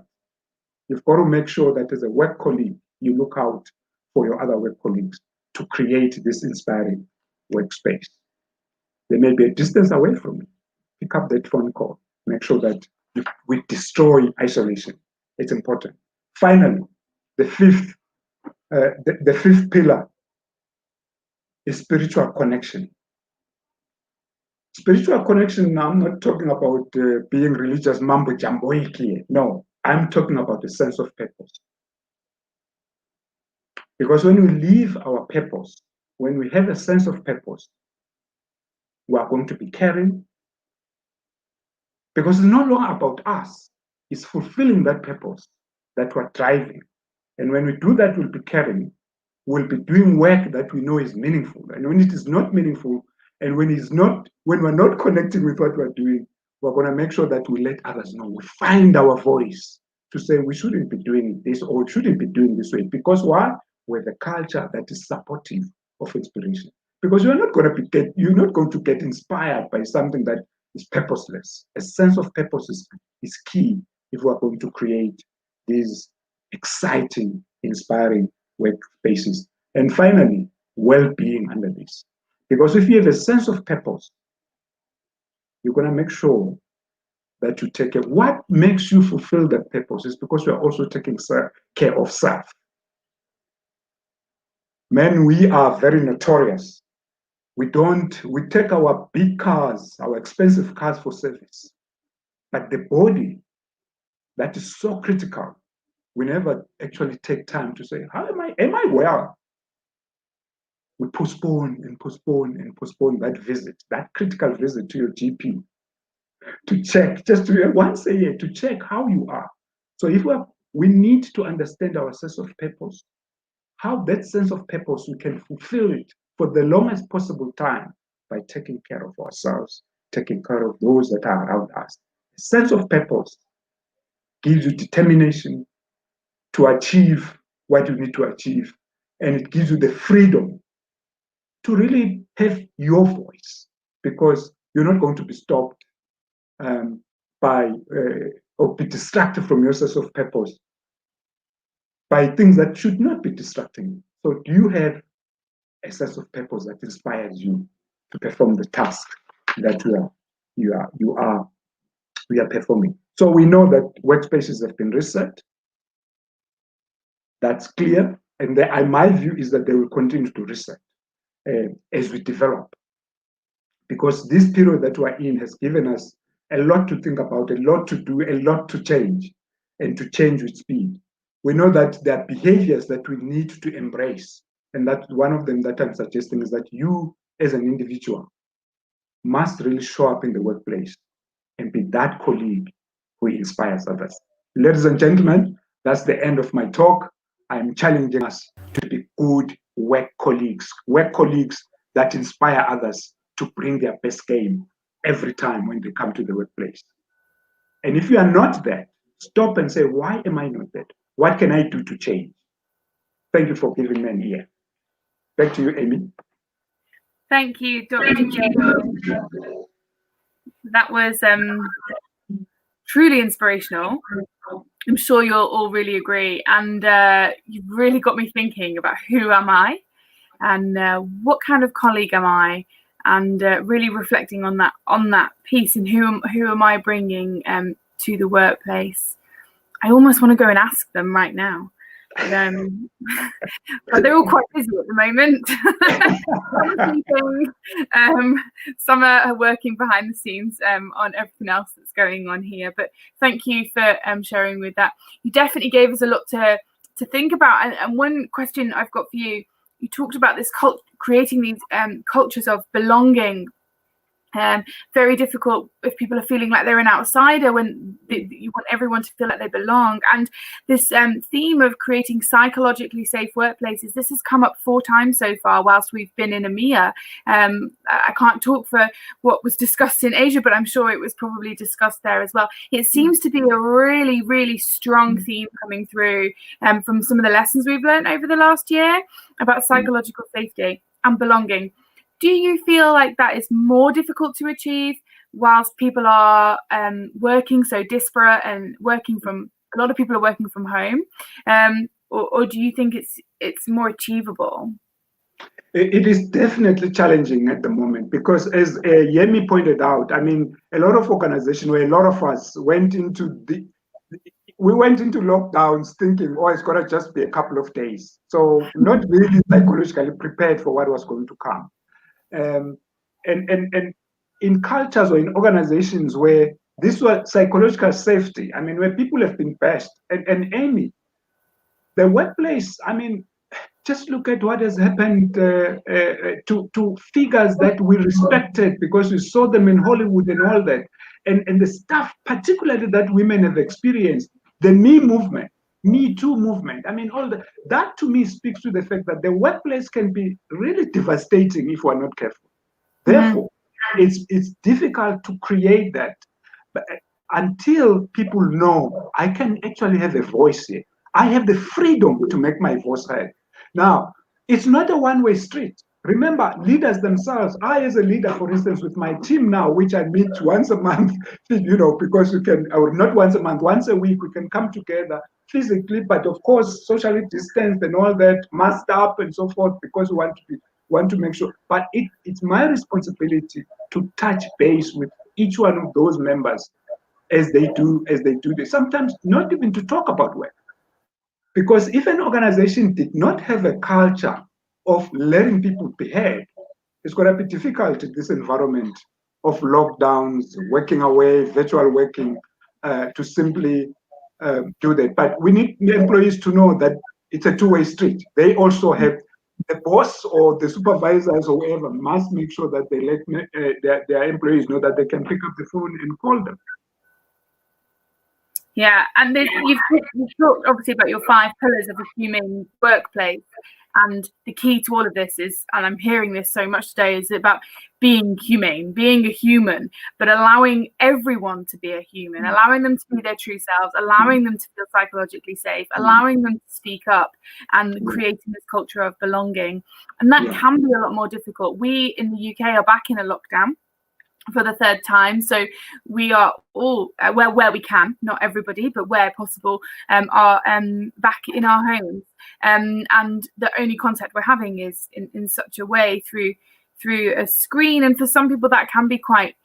You've got to make sure that as a work colleague, you look out for your other work colleagues to create this inspiring workspace. They may be a distance away from you. Pick up that phone call. Make sure that we destroy isolation. It's important. Finally, the fifth pillar is spiritual connection. Spiritual connection, I'm not talking about being religious mambo jumbo here. No, I'm talking about a sense of purpose. Because when we live our purpose, when we have a sense of purpose, we are going to be caring. Because it's no longer about us, it's fulfilling that purpose that we're driving. And when we do that, we'll be caring. We'll be doing work that we know is meaningful. And when it is not meaningful, and when we're not connecting with what we're doing, we're going to make sure that we let others know. We find our voice to say we shouldn't be doing this or shouldn't be doing this way. Because why? We're the culture that is supportive of inspiration. Because you're not going to get inspired by something that is purposeless. A sense of purpose is key if we're going to create these exciting, inspiring workspaces. And finally, well-being under this. Because if you have a sense of purpose, you're going to make sure that you take it. What makes you fulfill that purpose is because you're also taking care of self. Men, we are very notorious. We take our big cars, our expensive cars for service. But the body, that is so critical, we never actually take time to say, am I well? We postpone and postpone and postpone that visit, that critical visit to your GP, to check, just to once a year, to check how you are. So if we need to understand our sense of purpose, how that sense of purpose, we can fulfill it for the longest possible time by taking care of ourselves, taking care of those that are around us. A sense of purpose gives you determination to achieve what you need to achieve, and it gives you the freedom to really have your voice, because you're not going to be stopped by or be distracted from your sense of purpose by things that should not be distracting you. So do you have a sense of purpose that inspires you to perform the task that we are performing? So we know that workspaces have been reset. That's clear. And my view is that they will continue to reset as we develop. Because this period that we're in has given us a lot to think about, a lot to do, a lot to change, and to change with speed. We know that there are behaviors that we need to embrace. And that one of them that I'm suggesting is that you, as an individual, must really show up in the workplace and be that colleague who inspires others. Ladies and gentlemen, that's the end of my talk. I'm challenging us to be good work colleagues that inspire others to bring their best game every time when they come to the workplace. And if you are not that, stop and say, why am I not that? What can I do to change? Thank you for giving me an ear. Back to you, Amy. Thank you, Dr. James. That was truly inspirational. I'm sure you'll all really agree. And you've really got me thinking about who am I and what kind of colleague am I, and really reflecting on that piece and who am I bringing to the workplace. I almost want to go and ask them right now. But they're all quite busy at the moment. Some are sleeping, some are working behind the scenes on everything else that's going on here. But thank you for sharing with that. You definitely gave us a lot to think about. And one question I've got for you: you talked about this creating these cultures of belonging. Very difficult if people are feeling like they're an outsider, when you want everyone to feel like they belong. And this theme of creating psychologically safe workplaces, this has come up 4 times so far whilst we've been in EMEA. I can't talk for what was discussed in Asia, but I'm sure it was probably discussed there as well. It seems to be a really, really strong theme coming through from some of the lessons we've learned over the last year about psychological safety and belonging. Do you feel like that is more difficult to achieve whilst people are working so disparate and a lot of people are working from home, or do you think it's more achievable? It is definitely challenging at the moment because, as Yemi pointed out, I mean, a lot of organizations, where a lot of us went into lockdowns thinking, oh, it's going to just be a couple of days. So not really psychologically prepared for what was going to come. And in cultures or in organizations where this was psychological safety, I mean, where people have been bashed, and Amy, the workplace, I mean, just look at what has happened to figures that we respected because we saw them in Hollywood and all that. And the stuff, particularly that women have experienced, the Me Too movement. I mean, that to me speaks to the fact that the workplace can be really devastating if we're not careful. Therefore, it's difficult to create that. But until people know I can actually have a voice here, I have the freedom to make my voice heard. Now, it's not a one-way street. Remember, leaders themselves, I as a leader, for instance, with my team now, which I meet once a month, because we can, or not once a month, once a week, we can come together physically, but of course, socially distanced and all that, masked up and so forth, because we want to make sure. But it's my responsibility to touch base with each one of those members as they do this. Sometimes not even to talk about work. Because if an organization did not have a culture of letting people be heard, it's going to be difficult in this environment of lockdowns, working away, virtual working, to simply do that. But we need the employees to know that it's a two-way street. They also have the boss or the supervisors or whoever must make sure that they let their employees know that they can pick up the phone and call them. Yeah, and you've talked obviously about your 5 pillars of a humane workplace, and the key to all of this is, and I'm hearing this so much today, is about being humane, being a human, but allowing everyone to be a human, allowing them to be their true selves, allowing them to feel psychologically safe, allowing them to speak up, and creating this culture of belonging. And that can be a lot more difficult. We in the UK are back in a lockdown for the 3rd time, so we are all where we can, not everybody, but where possible, are back in our homes, and the only contact we're having is in such a way through a screen. And for some people that can be quite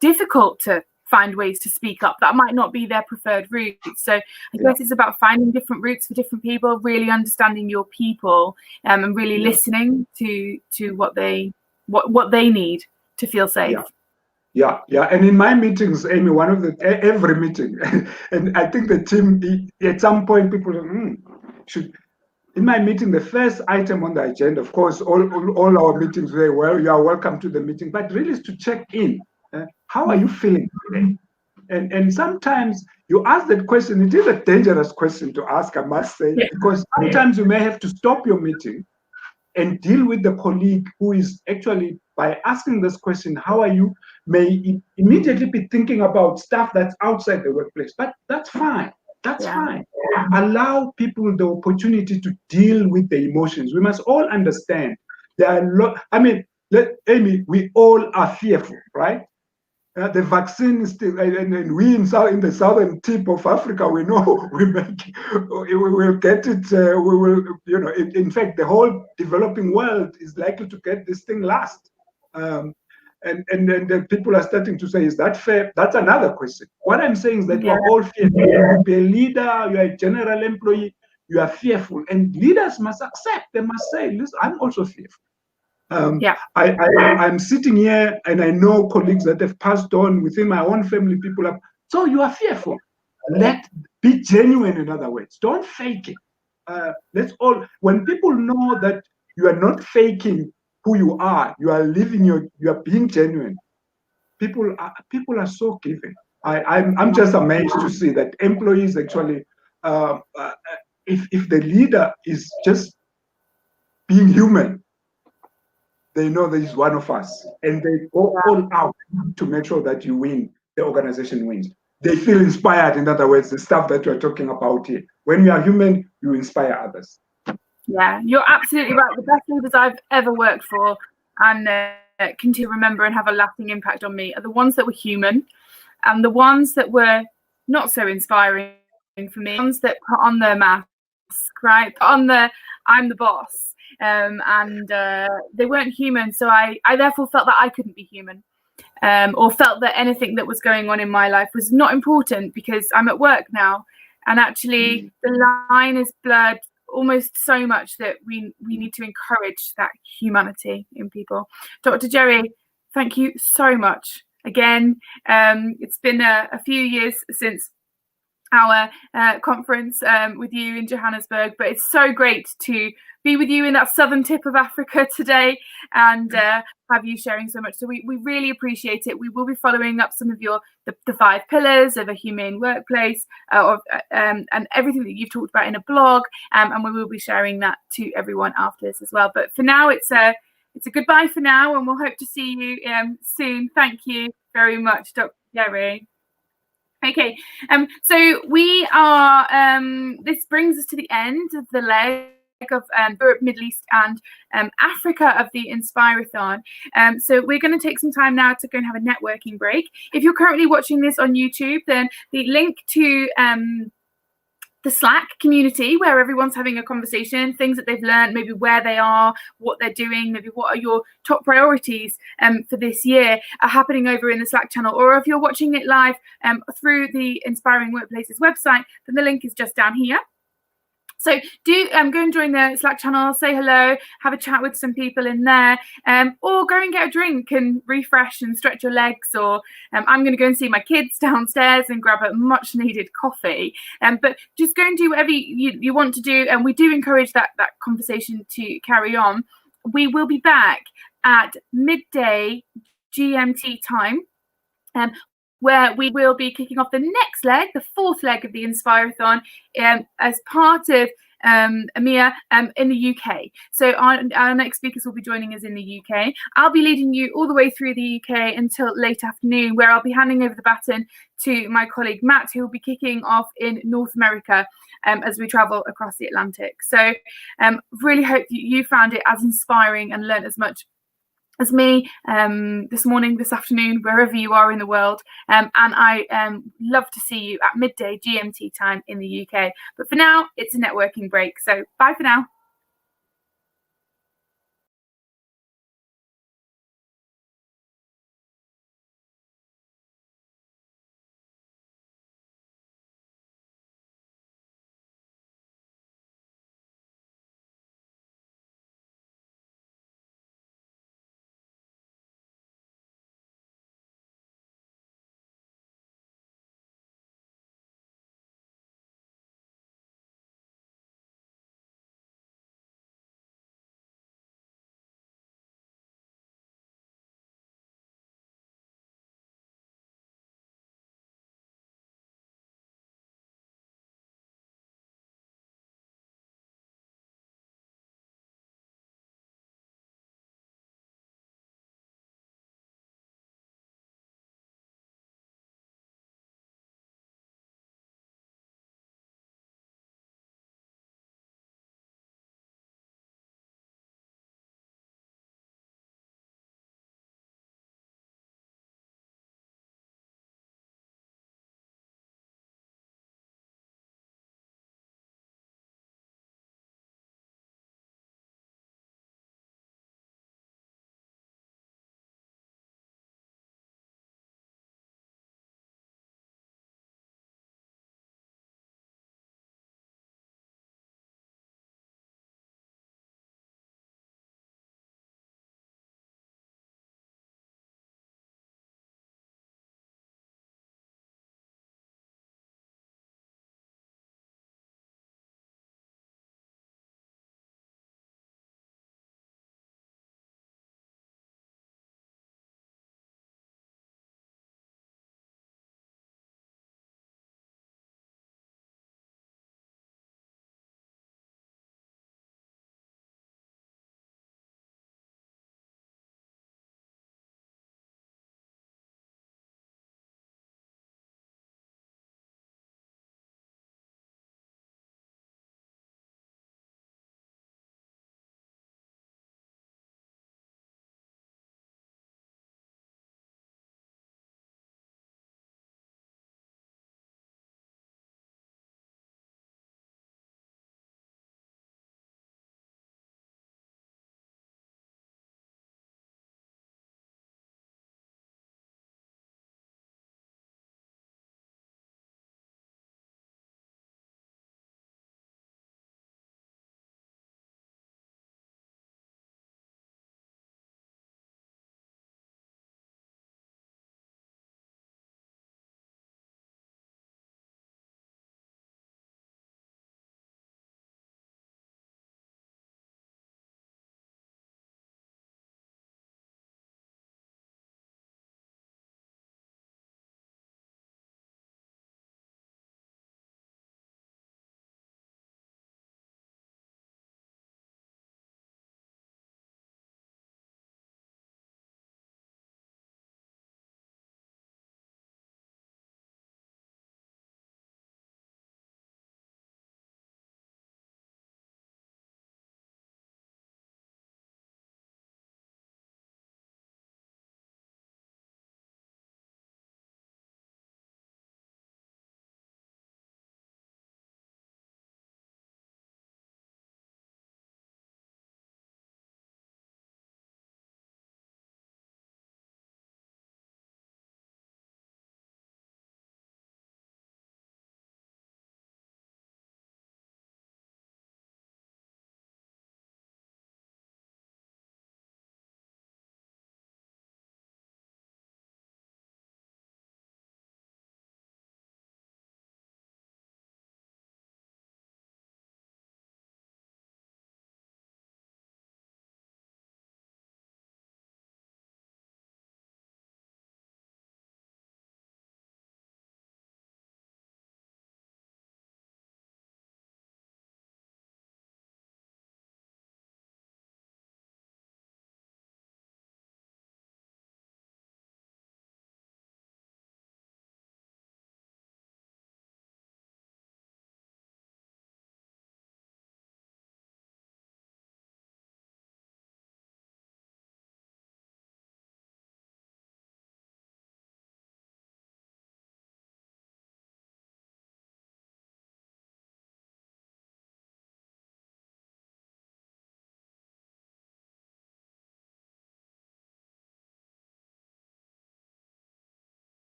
difficult to find ways to speak up. That might not be their preferred route. So I guess it's about finding different routes for different people, really understanding your people, and really listening to what they need to feel safe. Yeah. And in my meetings, Amy, every meeting, and I think the team, at some point, people should. In my meeting, the first item on the agenda, of course, all our meetings very well. You are welcome to the meeting, but really is to check in. How are you feeling today? And sometimes you ask that question. It is a dangerous question to ask, I must say, because sometimes you may have to stop your meeting and deal with the colleague who is actually, by asking this question, how are you, may immediately be thinking about stuff that's outside the workplace. But that's fine. That's fine. Allow people the opportunity to deal with the emotions. We must all understand there are Amy, we all are fearful, right? The vaccine is still, and we in the southern tip of Africa, we know we will get it. We will, in fact, the whole developing world is likely to get this thing last. And then people are starting to say, is that fair? That's another question. What I'm saying is that we're all fearful. You be a leader, you're a general employee, you are fearful. And leaders must accept, they must say, listen, I'm also fearful. I'm sitting here and I know colleagues that have passed on within my own family, people are, so you are fearful. Be genuine, in other words. Don't fake it. When people know that you are not faking who you are living you are being genuine. People are so giving. I'm just amazed to see that employees actually, if the leader is just being human, they know that he's one of us, and they go all out to make sure that you win, the organization wins. They feel inspired, in other words, the stuff that we're talking about here. When you are human, you inspire others. Yeah, you're absolutely right. The best leaders I've ever worked for and continue to remember and have a lasting impact on me are the ones that were human, and the ones that were not so inspiring for me, the ones that put on their mask, right? Put on the I'm the boss. And they weren't human. So I therefore felt that I couldn't be human. Or felt that anything that was going on in my life was not important because I'm at work now. And actually the line is blurred almost so much that we need to encourage that humanity in people. Dr. Jerry, thank you so much. Again, it's been a few years since our conference with you in Johannesburg, but it's so great to be with you in that southern tip of Africa today and have you sharing so much. So we really appreciate it. We will be following up some of the 5 pillars of a humane workplace and everything that you've talked about in a blog, and we will be sharing that to everyone after this as well. But for now, it's a goodbye for now, and we'll hope to see you soon. Thank you very much, Dr. Jerry. Okay, so we are, this brings us to the end of the leg of Europe, Middle East and Africa of the Inspirathon. So we're going to take some time now to go and have a networking break. If you're currently watching this on YouTube, then the link to the Slack community where everyone's having a conversation, things that they've learned, maybe where they are, what they're doing, maybe what are your top priorities for this year are happening over in the Slack channel. Or if you're watching it live through the Inspiring Workplaces website, then the link is just down here. So do go and join the Slack channel, say hello, have a chat with some people in there, or go and get a drink and refresh and stretch your legs. Or I'm going to go and see my kids downstairs and grab a much needed coffee. But just go and do whatever you want to do. And we do encourage that conversation to carry on. We will be back at midday GMT time. Where we will be kicking off the next leg, the 4th leg of the Inspirathon, as part of EMEA in the UK. So our next speakers will be joining us in the UK. I'll be leading you all the way through the UK until late afternoon, where I'll be handing over the baton to my colleague Matt, who will be kicking off in North America as we travel across the Atlantic. So really hope you found it as inspiring and learned as much as me this morning, this afternoon, wherever you are in the world. And I love to see you at midday GMT time in the UK. But for now, it's a networking break. So bye for now.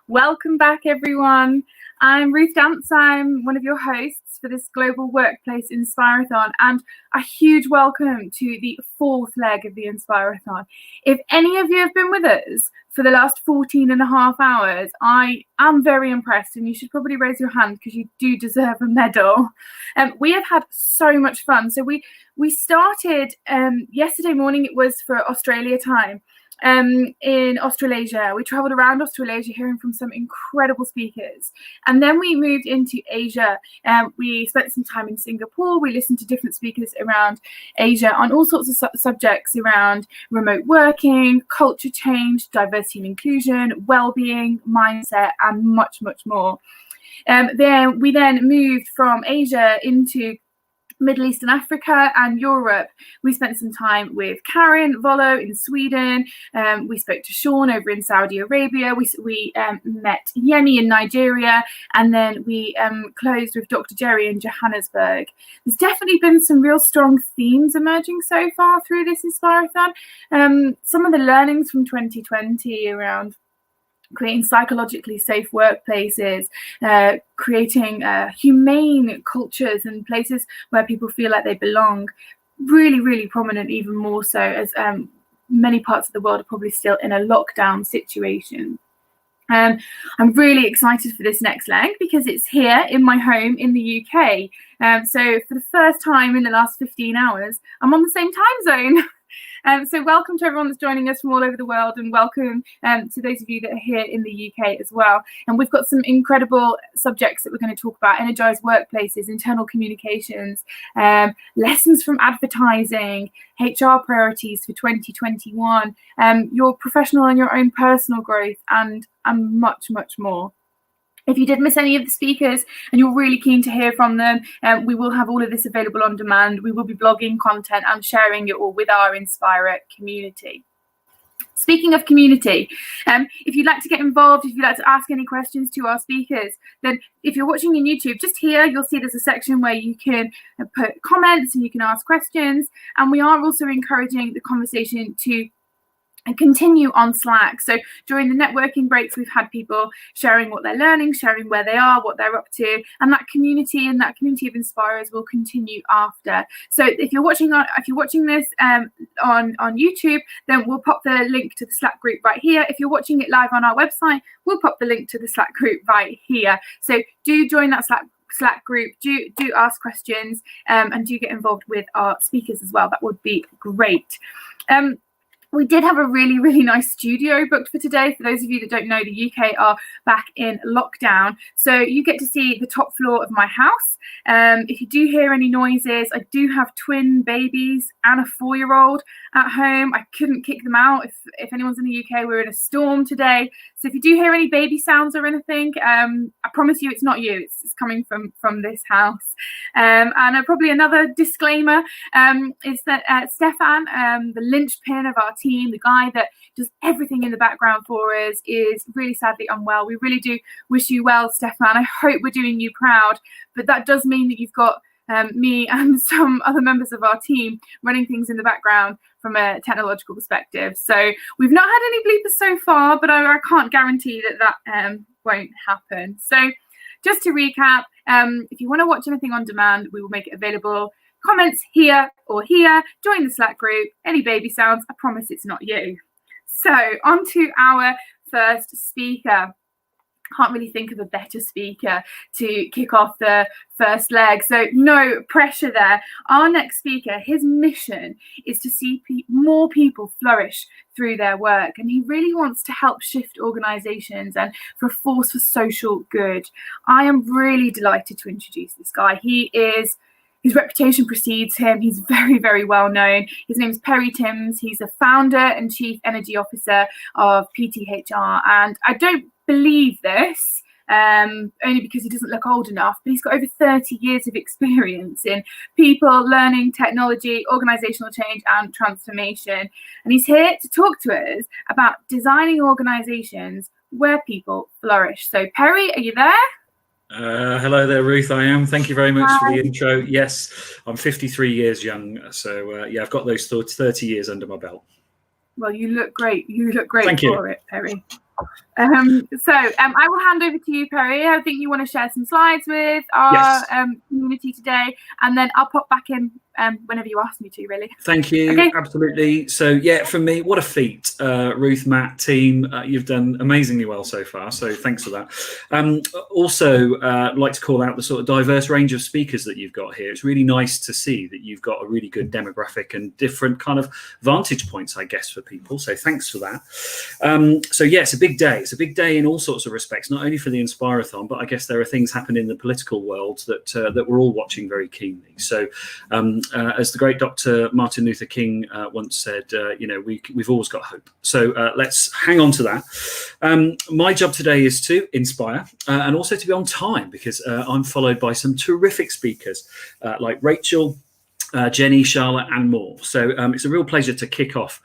Welcome back, everyone. I'm Ruth Dance. I'm one of your hosts for this Global Workplace Inspirathon, and a huge welcome to the fourth leg of the Inspirathon. If any of you have been with us for the last 14 and a half hours, I am very impressed, and you should probably raise your hand because you do deserve a medal. We have had so much fun. So we started yesterday morning. It was for Australia time. In Australasia. We traveled around Australasia hearing from some incredible speakers. And then we moved into Asia. We spent some time in Singapore. We listened to different speakers around Asia on all sorts of subjects around remote working, culture change, diversity and inclusion, well-being, mindset, and much, much more. Then we moved from Asia into Middle East and Africa and Europe. We spent some time with Karen Volo in Sweden. We spoke to Sean over in Saudi Arabia. We met Yemi in Nigeria, and then we closed with Dr. Jerry in Johannesburg. There's definitely been some real strong themes emerging so far through this Inspirathon. Some of the learnings from 2020 around creating psychologically safe workplaces, creating humane cultures and places where people feel like they belong, really, really prominent, even more so as many parts of the world are probably still in a lockdown situation. I'm really excited for this next leg because it's here in my home in the UK. So for the first time in the last 15 hours, I'm on the same time zone. So welcome to everyone that's joining us from all over the world, and welcome to those of you that are here in the UK as well. And we've got some incredible subjects that we're going to talk about: energized workplaces, internal communications, lessons from advertising, HR priorities for 2021, your professional and your own personal growth, and much, much more. If you did miss any of the speakers and you're really keen to hear from them, we will have all of this available on demand. We will be blogging content and sharing it all with our Inspire community. Speaking of community, if you'd like to get involved, if you'd like to ask any questions to our speakers, then if you're watching on YouTube, just here, you'll see there's a section where you can put comments and you can ask questions. And we are also encouraging the conversation to and continue on Slack. So during the networking breaks, we've had people sharing what they're learning, sharing where they are, what they're up to, and that community of inspirers will continue after. So if you're watching this on YouTube, then we'll pop the link to the Slack group right here. If you're watching it live on our website, we'll pop the link to the Slack group right here. So do join that Slack group, do ask questions, and do get involved with our speakers as well. That would be great. We did have a really, really nice studio booked for today. For those of you that don't know, the UK are back in lockdown. So you get to see the top floor of my house. If you do hear any noises, I do have twin babies and a 4-year-old at home. I couldn't kick them out. If anyone's in the UK, we're in a storm today. So if you do hear any baby sounds or anything, I promise you it's not you. It's coming from this house. And probably another disclaimer is that Stefan, the linchpin of our team, the guy that does everything in the background for us, is really sadly unwell. We really do wish you well, Stefan. I hope we're doing you proud, but that does mean that you've got me and some other members of our team running things in the background from a technological perspective. So we've not had any bleepers so far, but I can't guarantee that won't happen. So just to recap, if you want to watch anything on demand, we will make it available. Comments here or here, join the Slack group. Any baby sounds, I promise it's not you. So on to our first speaker. Can't really think of a better speaker to kick off the first leg, so no pressure there. Our next speaker, his mission is to see more people flourish through their work, and he really wants to help shift organizations and for a force for social good. I am really delighted to introduce this guy. His reputation precedes him. He's very, very well known. His name is Perry Timms. He's the founder and chief energy officer of PTHR. And I don't believe this only because he doesn't look old enough, but he's got over 30 years of experience in people, learning, technology, organizational change, and transformation. And he's here to talk to us about designing organizations where people flourish. So Perry, are you there? Hello there, Ruth. I am. Thank you very much for the intro. Yes, I'm 53 years young, so yeah, I've got those 30 years under my belt. Well, you look great. You look great for it, Perry. I will hand over to you, Perry. I think you want to share some slides with our community today, and then I'll pop back in whenever you ask me to, really. Thank you. Okay. Absolutely. So yeah, for me, what a feat. Ruth, Matt, team, you've done amazingly well so far. So thanks for that. Also, I'd like to call out the sort of diverse range of speakers that you've got here. It's really nice to see that you've got a really good demographic and different kind of vantage points, I guess, for people. So thanks for that. So yeah, it's a big day. It's a big day in all sorts of respects, not only for the Inspirathon, but I guess there are things happening in the political world that we're all watching very keenly. So as the great Dr. Martin Luther King once said, we've always got hope. So let's hang on to that. My job today is to inspire and also to be on time, because I'm followed by some terrific speakers like Rachel, Jenny, Charlotte, and more. So it's a real pleasure to kick off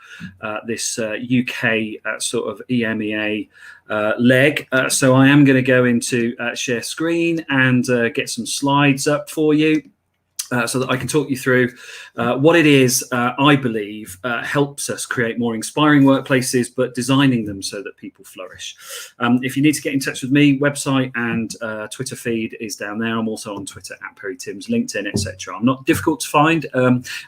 this UK sort of EMEA leg. So I am going to go into share screen and get some slides up for you. So that I can talk you through what it is I believe helps us create more inspiring workplaces, but designing them so that people flourish. If you need to get in touch with me, website and Twitter feed is down there. I'm also on Twitter at Perry Timms, LinkedIn, etc. I'm not difficult to find,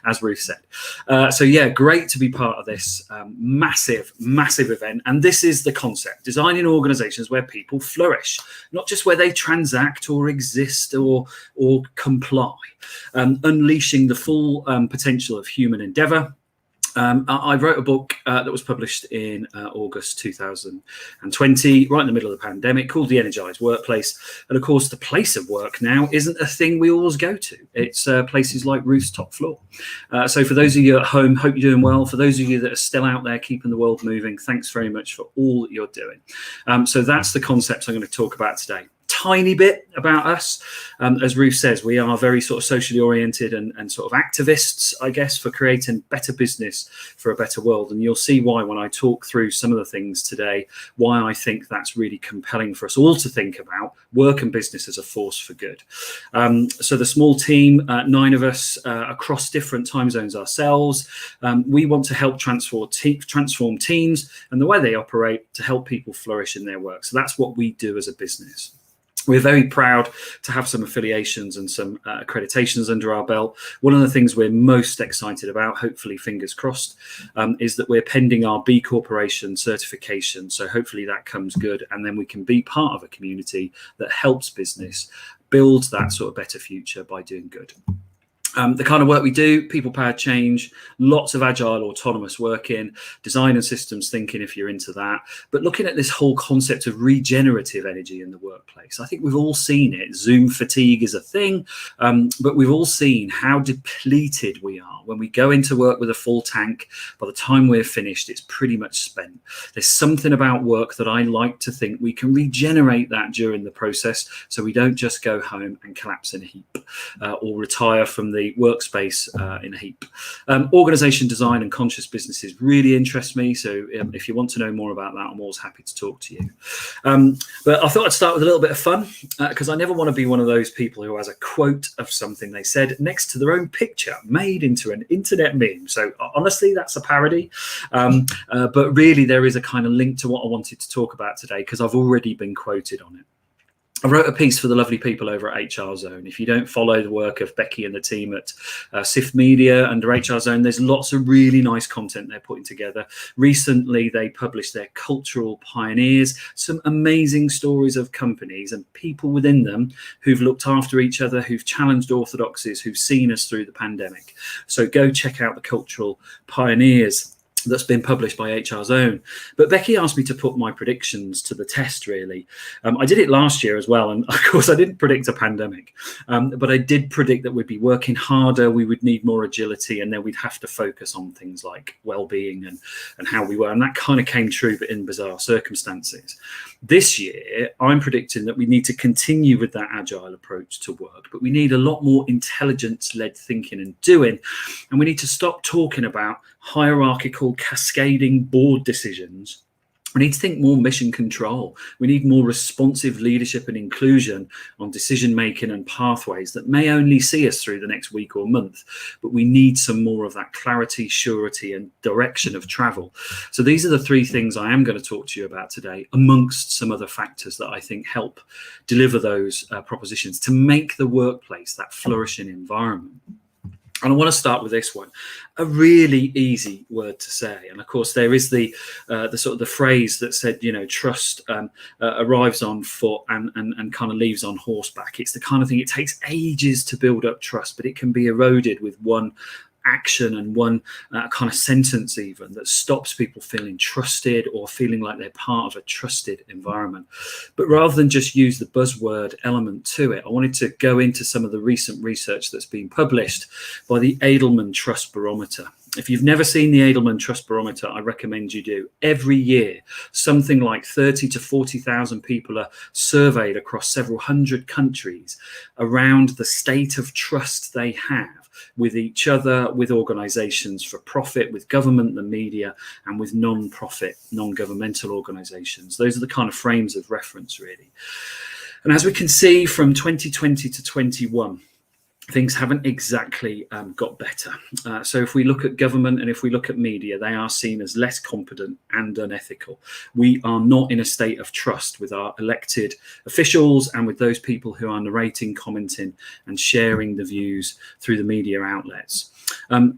as Ruth said. So yeah, great to be part of this massive event. And this is the concept: designing organizations where people flourish, not just where they transact or exist or comply. Unleashing the full potential of human endeavor. I wrote a book that was published in August 2020, right in the middle of the pandemic, called The Energized Workplace. And of course, the place of work now isn't a thing we always go to. It's places like Ruth's top floor. So for those of you at home, hope you're doing well. For those of you that are still out there keeping the world moving, thanks very much for all that you're doing. So that's the concept I'm going to talk about today. Tiny bit about us. As Ruth says, we are very sort of socially oriented and sort of activists, I guess, for creating better business for a better world. And you'll see why when I talk through some of the things today, why I think that's really compelling for us all to think about work and business as a force for good. So the small team, 9 of us across different time zones ourselves, we want to help transform teams and the way they operate to help people flourish in their work. So that's what we do as a business. We're very proud to have some affiliations and some accreditations under our belt. One of the things we're most excited about, hopefully fingers crossed, is that we're pending our B Corporation certification. So hopefully that comes good, and then we can be part of a community that helps business build that sort of better future by doing good. The kind of work we do, people-powered change, lots of agile, autonomous working, design and systems thinking if you're into that, but looking at this whole concept of regenerative energy in the workplace. I think we've all seen it. Zoom fatigue is a thing, but we've all seen how depleted we are. When we go into work with a full tank, by the time we're finished, it's pretty much spent. There's something about work that I like to think we can regenerate that during the process, so we don't just go home and collapse in a heap or retire from the workspace in a heap. Organization design and conscious businesses really interest me. So if you want to know more about that, I'm always happy to talk to you. But I thought I'd start with a little bit of fun because I never want to be one of those people who has a quote of something they said next to their own picture made into an internet meme. So honestly, that's a parody. But really, there is a kind of link to what I wanted to talk about today because I've already been quoted on it. I wrote a piece for the lovely people over at HR Zone. If you don't follow the work of Becky and the team at SIF Media under HR Zone, there's lots of really nice content they're putting together. Recently, they published their Cultural Pioneers, some amazing stories of companies and people within them who've looked after each other, who've challenged orthodoxies, who've seen us through the pandemic. So go check out the Cultural Pioneers that's been published by HR Zone. But Becky asked me to put my predictions to the test, really. I did it last year as well. And of course, I didn't predict a pandemic, but I did predict that we'd be working harder, we would need more agility, and then we'd have to focus on things like well-being and how we were. And that kind of came true, but in bizarre circumstances. This year, I'm predicting that we need to continue with that agile approach to work, but we need a lot more intelligence-led thinking and doing. And we need to stop talking about hierarchical cascading board decisions We need to think more mission control. We need more responsive leadership and inclusion on decision making and pathways that may only see us through the next week or month, but we need some more of that clarity, surety, and direction of travel. So these are the three things I am going to talk to you about today, amongst some other factors that I think help deliver those propositions to make the workplace that flourishing environment. And I want to start with this one, a really easy word to say. And of course, there is the sort of the phrase that said, you know, trust arrives on foot and kind of leaves on horseback. It's the kind of thing, it takes ages to build up trust, but it can be eroded with one action and one kind of sentence even that stops people feeling trusted or feeling like they're part of a trusted environment. But rather than just use the buzzword element to it, I wanted to go into some of the recent research that's been published by the Edelman Trust Barometer. If you've never seen the Edelman Trust Barometer, I recommend you do. Every year, something like 30 to 40,000 people are surveyed across several hundred countries around the state of trust they have with each other, with organizations for profit, with government, the media, and with non-profit, non-governmental organizations. Those are the kind of frames of reference, really. And as we can see from 2020 to 21, things haven't exactly got better. So if we look at government and if we look at media, they are seen as less competent and unethical. We are not in a state of trust with our elected officials and with those people who are narrating, commenting and sharing the views through the media outlets.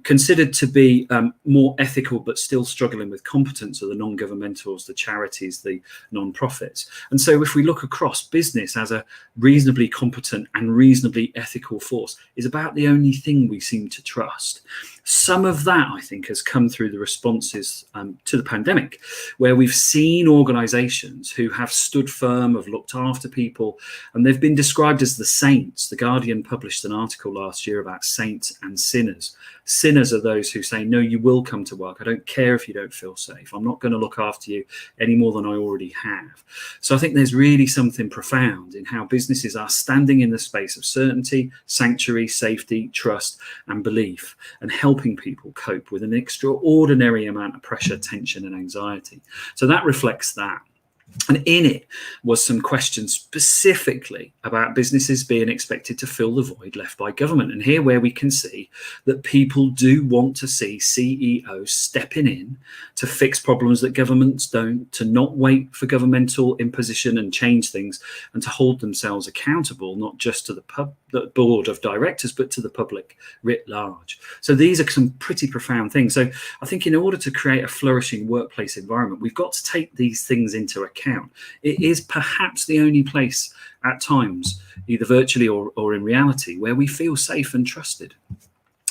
Considered to be more ethical but still struggling with competence are the non-governmentals, the charities, the non-profits. And so if we look across, business as a reasonably competent and reasonably ethical force is about the only thing we seem to trust. Some of that, I think, has come through the responses to the pandemic, where we've seen organizations who have stood firm, have looked after people, and they've been described as the saints. The Guardian published an article last year about saints and sinners. Sinners are those who say, no, you will come to work. I don't care if you don't feel safe. I'm not going to look after you any more than I already have. So I think there's really something profound in how businesses are standing in the space of certainty, sanctuary, safety, trust, and belief, and helping people cope with an extraordinary amount of pressure, tension, and anxiety. So that reflects that. And in it was some questions specifically about businesses being expected to fill the void left by government. And here where we can see that people do want to see CEOs stepping in to fix problems that governments don't, to not wait for governmental imposition and change things, and to hold themselves accountable, not just to the board of directors, but to the public writ large. So these are some pretty profound things. So I think in order to create a flourishing workplace environment, we've got to take these things into account. It is perhaps the only place at times, either virtually or in reality, where we feel safe and trusted.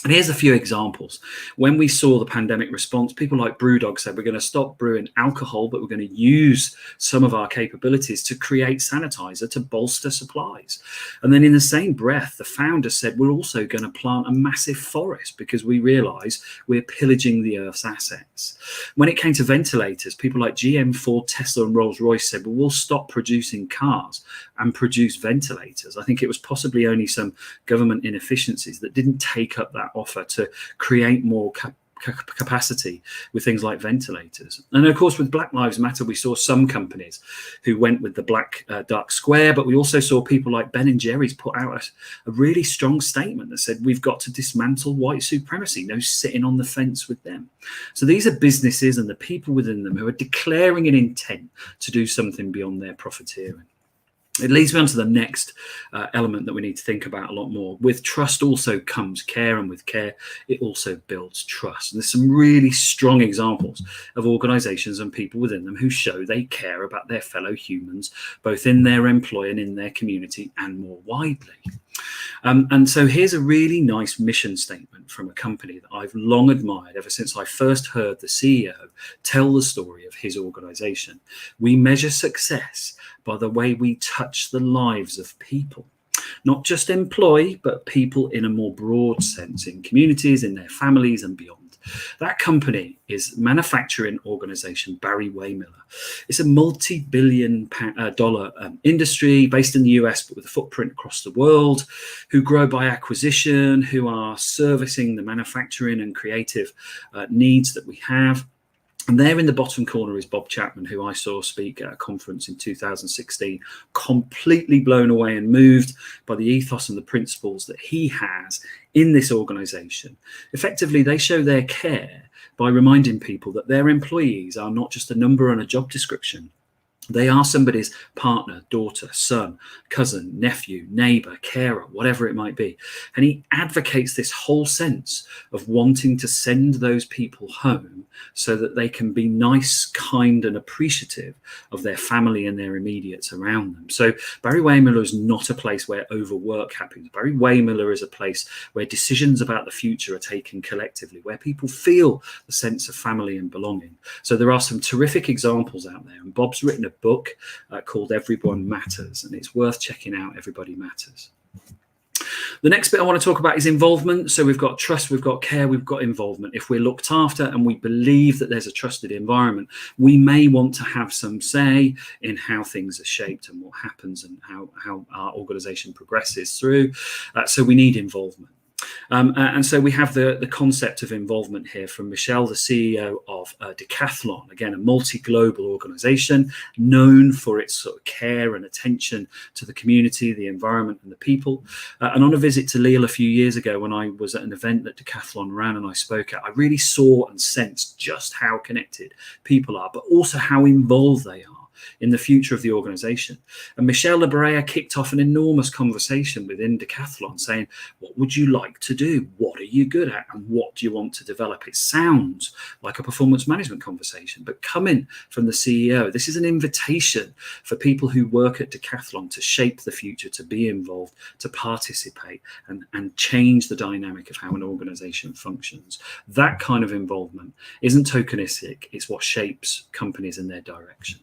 And here's a few examples. When we saw the pandemic response, people like Brewdog said, we're going to stop brewing alcohol, but we're going to use some of our capabilities to create sanitizer to bolster supplies. And then in the same breath, the founder said, we're also going to plant a massive forest because we realize we're pillaging the Earth's assets. When it came to ventilators, people like GM, Ford, Tesla, and Rolls-Royce said, well, we'll stop producing cars and produce ventilators. I think it was possibly only some government inefficiencies that didn't take up that offer to create more capacity with things like ventilators. And of course, with Black Lives Matter, we saw some companies who went with the black dark square, but we also saw people like Ben & Jerry's put out a really strong statement that said, we've got to dismantle white supremacy, no sitting on the fence with them. So these are businesses and the people within them who are declaring an intent to do something beyond their profiteering. It leads me on to the next element that we need to think about a lot more. With trust also comes care, and with care, it also builds trust. And there's some really strong examples of organizations and people within them who show they care about their fellow humans, both in their employ and in their community and more widely. And so here's a really nice mission statement from a company that I've long admired ever since I first heard the CEO tell the story of his organization. We measure success by the way we touch the lives of people, not just employee, but people in a more broad sense, in communities, in their families and beyond. That company is manufacturing organization Barry-Wehmiller. It's a multi-billion dollar industry based in the US, but with a footprint across the world, who grow by acquisition, who are servicing the manufacturing and creative needs that we have. And there in the bottom corner is Bob Chapman, who I saw speak at a conference in 2016, completely blown away and moved by the ethos and the principles that he has in this organization. Effectively, they show their care by reminding people that their employees are not just a number on a job description. They are somebody's partner, daughter, son, cousin, nephew, neighbor, carer, whatever it might be. And he advocates this whole sense of wanting to send those people home so that they can be nice, kind, and appreciative of their family and their immediates around them. So Barry Wehmiller is not a place where overwork happens. Barry Wehmiller is a place where decisions about the future are taken collectively, where people feel the sense of family and belonging. So there are some terrific examples out there. And Bob's written a book called Everyone Matters, and it's worth checking out. Everybody Matters. The next bit I want to talk about is involvement. So we've got trust, we've got care, we've got involvement. If we're looked after and we believe that there's a trusted environment, we may want to have some say in how things are shaped and what happens and how our organization progresses through. So we need involvement. And so we have the concept of involvement here from Michelle, the CEO of Decathlon, again, a multi-global organization known for its sort of care and attention to the community, the environment and the people. And on a visit to Lille a few years ago, when I was at an event that Decathlon ran and I spoke at, I really saw and sensed just how connected people are, but also how involved they are in the future of the organization. And Michelle Labrea kicked off an enormous conversation within Decathlon saying, what would you like to do? What are you good at? And what do you want to develop? It sounds like a performance management conversation, but coming from the CEO, this is an invitation for people who work at Decathlon to shape the future, to be involved, to participate and change the dynamic of how an organization functions. That kind of involvement isn't tokenistic. It's what shapes companies in their direction.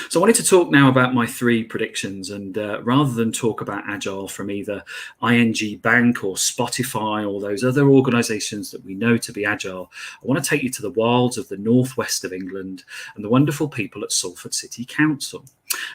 So I wanted to talk now about my 3 predictions, and rather than talk about Agile from either ING Bank or Spotify or those other organizations that we know to be Agile, I want to take you to the wilds of the northwest of England and the wonderful people at Salford City Council.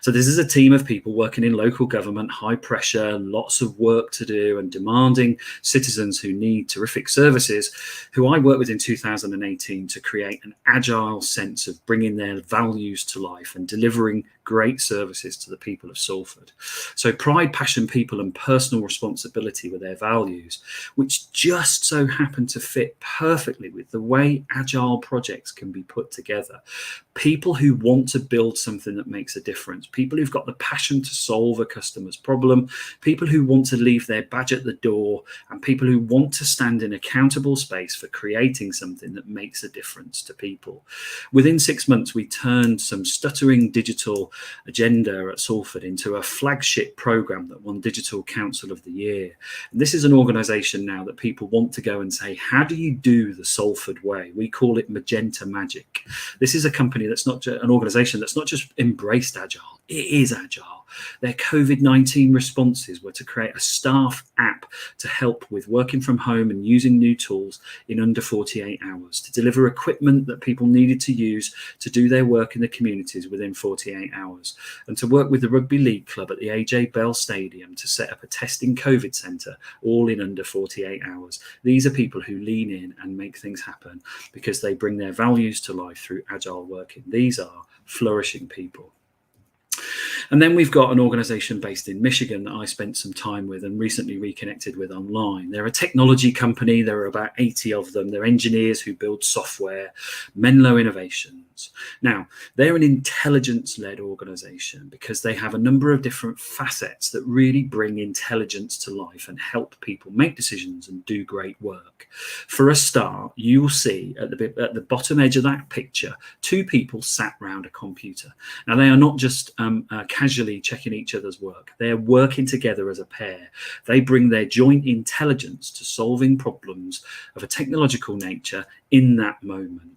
So this is a team of people working in local government, high pressure, lots of work to do and demanding citizens who need terrific services, who I worked with in 2018 to create an agile sense of bringing their values to life and delivering great services to the people of Salford. So pride, passion, people and personal responsibility were their values, which just so happen to fit perfectly with the way agile projects can be put together. People who want to build something that makes a difference, people who've got the passion to solve a customer's problem, people who want to leave their badge at the door, and people who want to stand in accountable space for creating something that makes a difference to people. Within 6 months, we turned some stuttering digital agenda at Salford into a flagship program that won Digital Council of the Year. And this is an organization now that people want to go and say, how do you do the Salford way? We call it Magenta Magic. This is a company that's not just an organization that's not just embraced agile, it is agile. Their COVID-19 responses were to create a staff app to help with working from home and using new tools in under 48 hours, to deliver equipment that people needed to use to do their work in the communities within 48 hours, and to work with the Rugby League Club at the AJ Bell Stadium to set up a testing COVID centre, all in under 48 hours. These are people who lean in and make things happen because they bring their values to life through agile working. These are flourishing people. And then we've got an organization based in Michigan that I spent some time with and recently reconnected with online. They're a technology company. There are about 80 of them. They're engineers who build software, Menlo Innovations. Now, they're an intelligence-led organization because they have a number of different facets that really bring intelligence to life and help people make decisions and do great work. For a start, you will see at the bottom edge of that picture, 2 people sat round a computer. Now, they are not just casually checking each other's work. They're working together as a pair. They bring their joint intelligence to solving problems of a technological nature in that moment.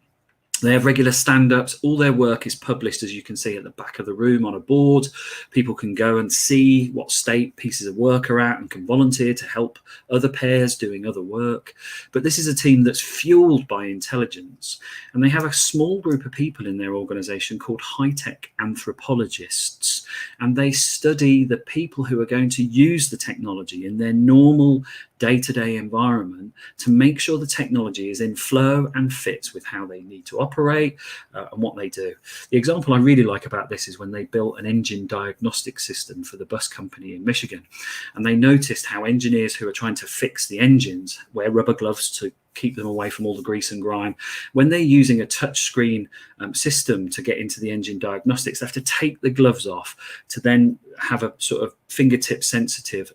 They have regular stand-ups. All their work is published, as you can see at the back of the room on a board. People can go and see what state pieces of work are at and can volunteer to help other pairs doing other work. But this is a team that's fueled by intelligence. And they have a small group of people in their organization called high-tech anthropologists. And they study the people who are going to use the technology in their normal day-to-day environment to make sure the technology is in flow and fits with how they need to operate and what they do. The example I really like about this is when they built an engine diagnostic system for the bus company in Michigan, and they noticed how engineers who are trying to fix the engines wear rubber gloves to keep them away from all the grease and grime. When they're using a touch screen system to get into the engine diagnostics, they have to take the gloves off to then have a sort of fingertip sensitive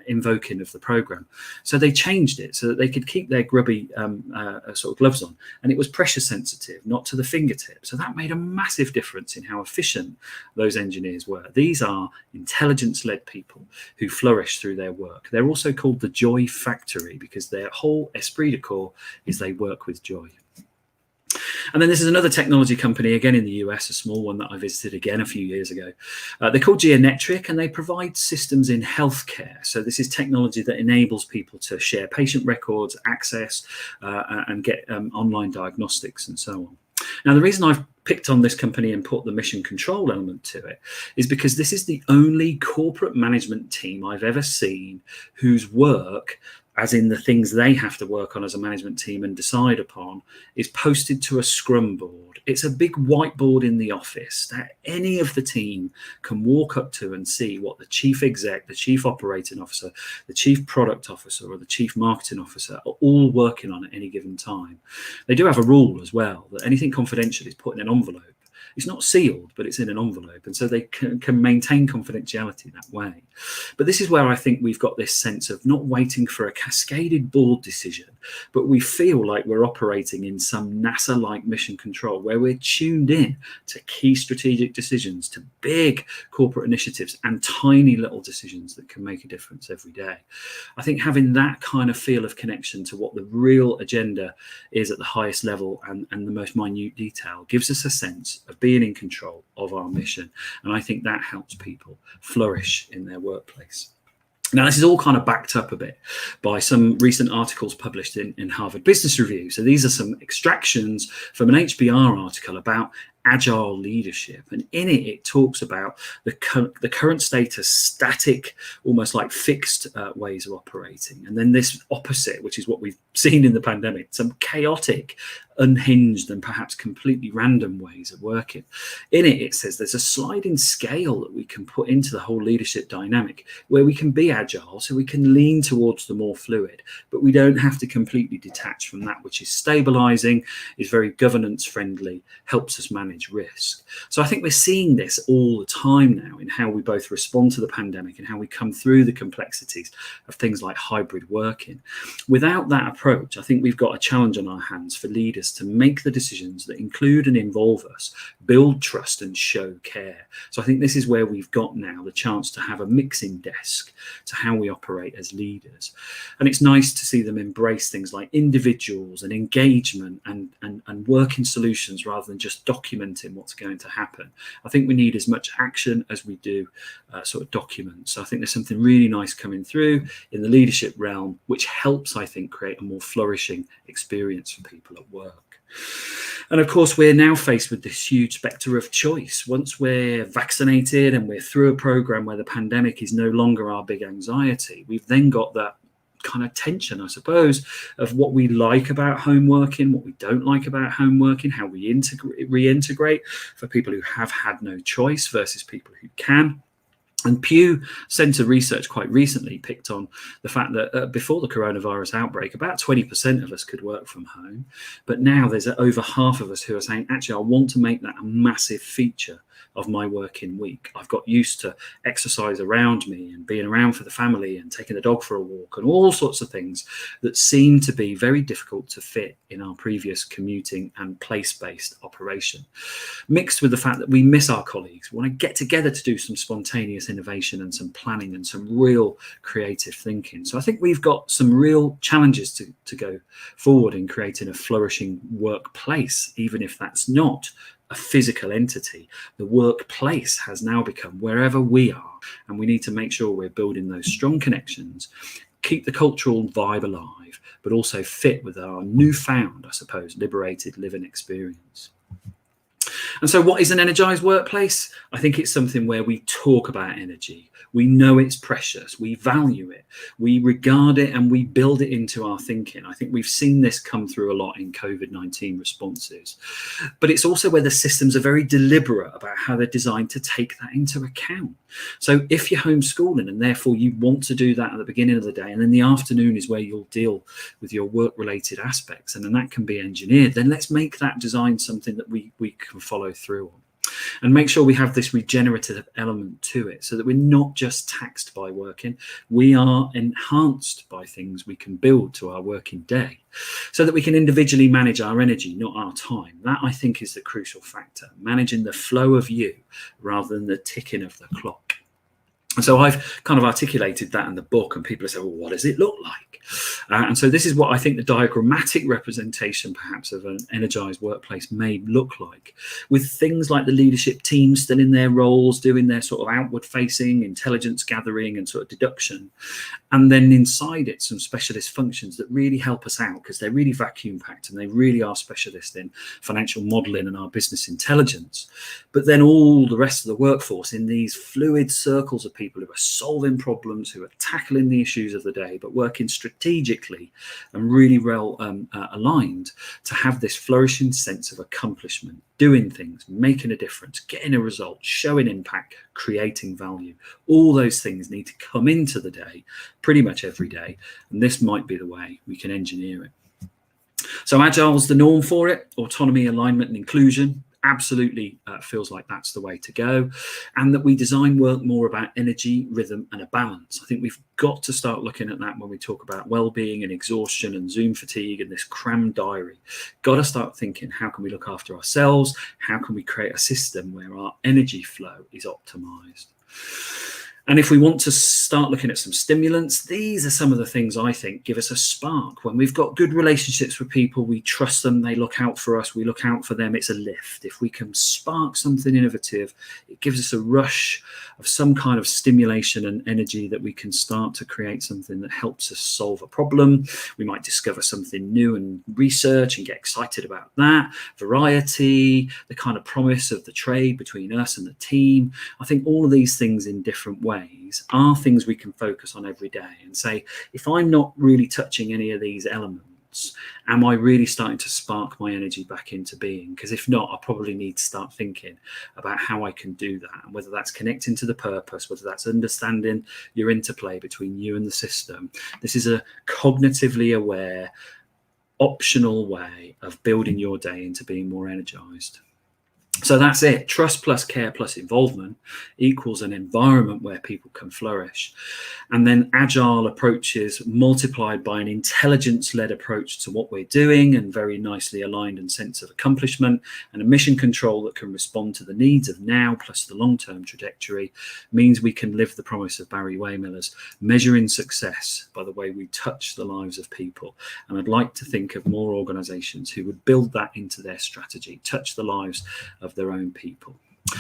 invoking of the program. So they changed it so that they could keep their grubby sort of gloves on, and it was pressure sensitive, not to the fingertip. So that made a massive difference in how efficient those engineers were. These are intelligence-led people who flourish through their work. They're also called the Joy Factory because their whole esprit de corps is they work with joy. And then this is another technology company, again in the US, a small one that I visited again a few years ago. They're called Geonetric, and they provide systems in healthcare. So this is technology that enables people to share patient records, access, and get online diagnostics and so on. Now, the reason I've picked on this company and put the mission control element to it is because this is the only corporate management team I've ever seen whose work, as in the things they have to work on as a management team and decide upon, is posted to a scrum board. It's a big whiteboard in the office that any of the team can walk up to and see what the chief exec, the chief operating officer, the chief product officer, or the chief marketing officer are all working on at any given time. They do have a rule as well that anything confidential is put in an envelope. It's not sealed, but it's in an envelope. And so they can maintain confidentiality that way. But this is where I think we've got this sense of not waiting for a cascaded board decision, but we feel like we're operating in some NASA-like mission control where we're tuned in to key strategic decisions, to big corporate initiatives and tiny little decisions that can make a difference every day. I think having that kind of feel of connection to what the real agenda is at the highest level and the most minute detail gives us a sense of being in control of our mission. And I think that helps people flourish in their workplace. Now, this is all kind of backed up a bit by some recent articles published in Harvard Business Review. So these are some extractions from an HBR article about agile leadership. And in it, it talks about the current status, static, almost like fixed ways of operating. And then this opposite, which is what we've seen in the pandemic, some chaotic, unhinged and perhaps completely random ways of working. In it, it says there's a sliding scale that we can put into the whole leadership dynamic where we can be agile, so we can lean towards the more fluid, but we don't have to completely detach from that which is stabilizing, is very governance friendly, helps us manage risk. So I think we're seeing this all the time now in how we both respond to the pandemic and how we come through the complexities of things like hybrid working. Without that approach, I think we've got a challenge on our hands for leaders to make the decisions that include and involve us, build trust and show care. So I think this is where we've got now the chance to have a mixing desk to how we operate as leaders. And it's nice to see them embrace things like individuals and engagement and working solutions rather than just documenting what's going to happen. I think we need as much action as we do sort of documents. So I think there's something really nice coming through in the leadership realm, which helps, I think, create a more flourishing experience for people at work. And of course, we're now faced with this huge spectre of choice. Once we're vaccinated and we're through a program where the pandemic is no longer our big anxiety, we've then got that kind of tension, I suppose, of what we like about home working, what we don't like about home working, how we reintegrate for people who have had no choice versus people who can. And Pew Center research quite recently picked on the fact that before the coronavirus outbreak, about 20% of us could work from home. But now there's over half of us who are saying, actually, I want to make that a massive feature of my working week. I've got used to exercise around me and being around for the family and taking the dog for a walk and all sorts of things that seem to be very difficult to fit in our previous commuting and place-based operation. Mixed with the fact that we miss our colleagues, we want to get together to do some spontaneous innovation and some planning and some real creative thinking. So I think we've got some real challenges to go forward in creating a flourishing workplace, even if that's not a physical entity. The workplace has now become wherever we are, and we need to make sure we're building those strong connections, keep the cultural vibe alive, but also fit with our newfound, I suppose, liberated living experience. And so what is an energized workplace? I think it's something where we talk about energy. We know it's precious. We value it. We regard it and we build it into our thinking. I think we've seen this come through a lot in COVID-19 responses. But it's also where the systems are very deliberate about how they're designed to take that into account. So if you're homeschooling and therefore you want to do that at the beginning of the day, and then the afternoon is where you'll deal with your work-related aspects, and then that can be engineered, then let's make that design something that we can follow through on. And make sure we have this regenerative element to it so that we're not just taxed by working, we are enhanced by things we can build to our working day so that we can individually manage our energy, not our time. That, I think, is the crucial factor, managing the flow of you rather than the ticking of the clock. And so I've kind of articulated that in the book, and people say, well, what does it look like? And so this is what I think the diagrammatic representation perhaps of an energized workplace may look like, with things like the leadership team still in their roles, doing their sort of outward facing intelligence gathering and sort of deduction. And then inside it, some specialist functions that really help us out because they're really vacuum packed and they really are specialists in financial modeling and our business intelligence. But then all the rest of the workforce in these fluid circles of people who are solving problems, who are tackling the issues of the day, but working strategically and really well aligned to have this flourishing sense of accomplishment, doing things, making a difference, getting a result, showing impact, creating value. All those things need to come into the day pretty much every day. And this might be the way we can engineer it. So Agile is the norm for it. Autonomy, alignment, and inclusion. Absolutely feels like that's the way to go, and that we design work more about energy, rhythm, and a balance. I think we've got to start looking at that when we talk about well-being and exhaustion and Zoom fatigue and this crammed diary. Got to start thinking, how can we look after ourselves? How can we create a system where our energy flow is optimized? And if we want to start looking at some stimulants, these are some of the things I think give us a spark. When we've got good relationships with people, we trust them, they look out for us, we look out for them, it's a lift. If we can spark something innovative, it gives us a rush of some kind of stimulation and energy that we can start to create something that helps us solve a problem. We might discover something new and research and get excited about that. Variety, the kind of promise of the trade between us and the team. I think all of these things in different ways are things we can focus on every day and say, if I'm not really touching any of these elements, am I really starting to spark my energy back into being? Because if not, I probably need to start thinking about how I can do that, and whether that's connecting to the purpose, whether that's understanding your interplay between you and the system. This is a cognitively aware, optional way of building your day into being more energized. So that's it. Trust plus care plus involvement equals an environment where people can flourish. And then agile approaches multiplied by an intelligence-led approach to what we're doing, and very nicely aligned and sense of accomplishment, and a mission control that can respond to the needs of now plus the long-term trajectory, means we can live the promise of Barry Waymiller's measuring success by the way we touch the lives of people. And I'd like to think of more organizations who would build that into their strategy, touch the lives of their own people. A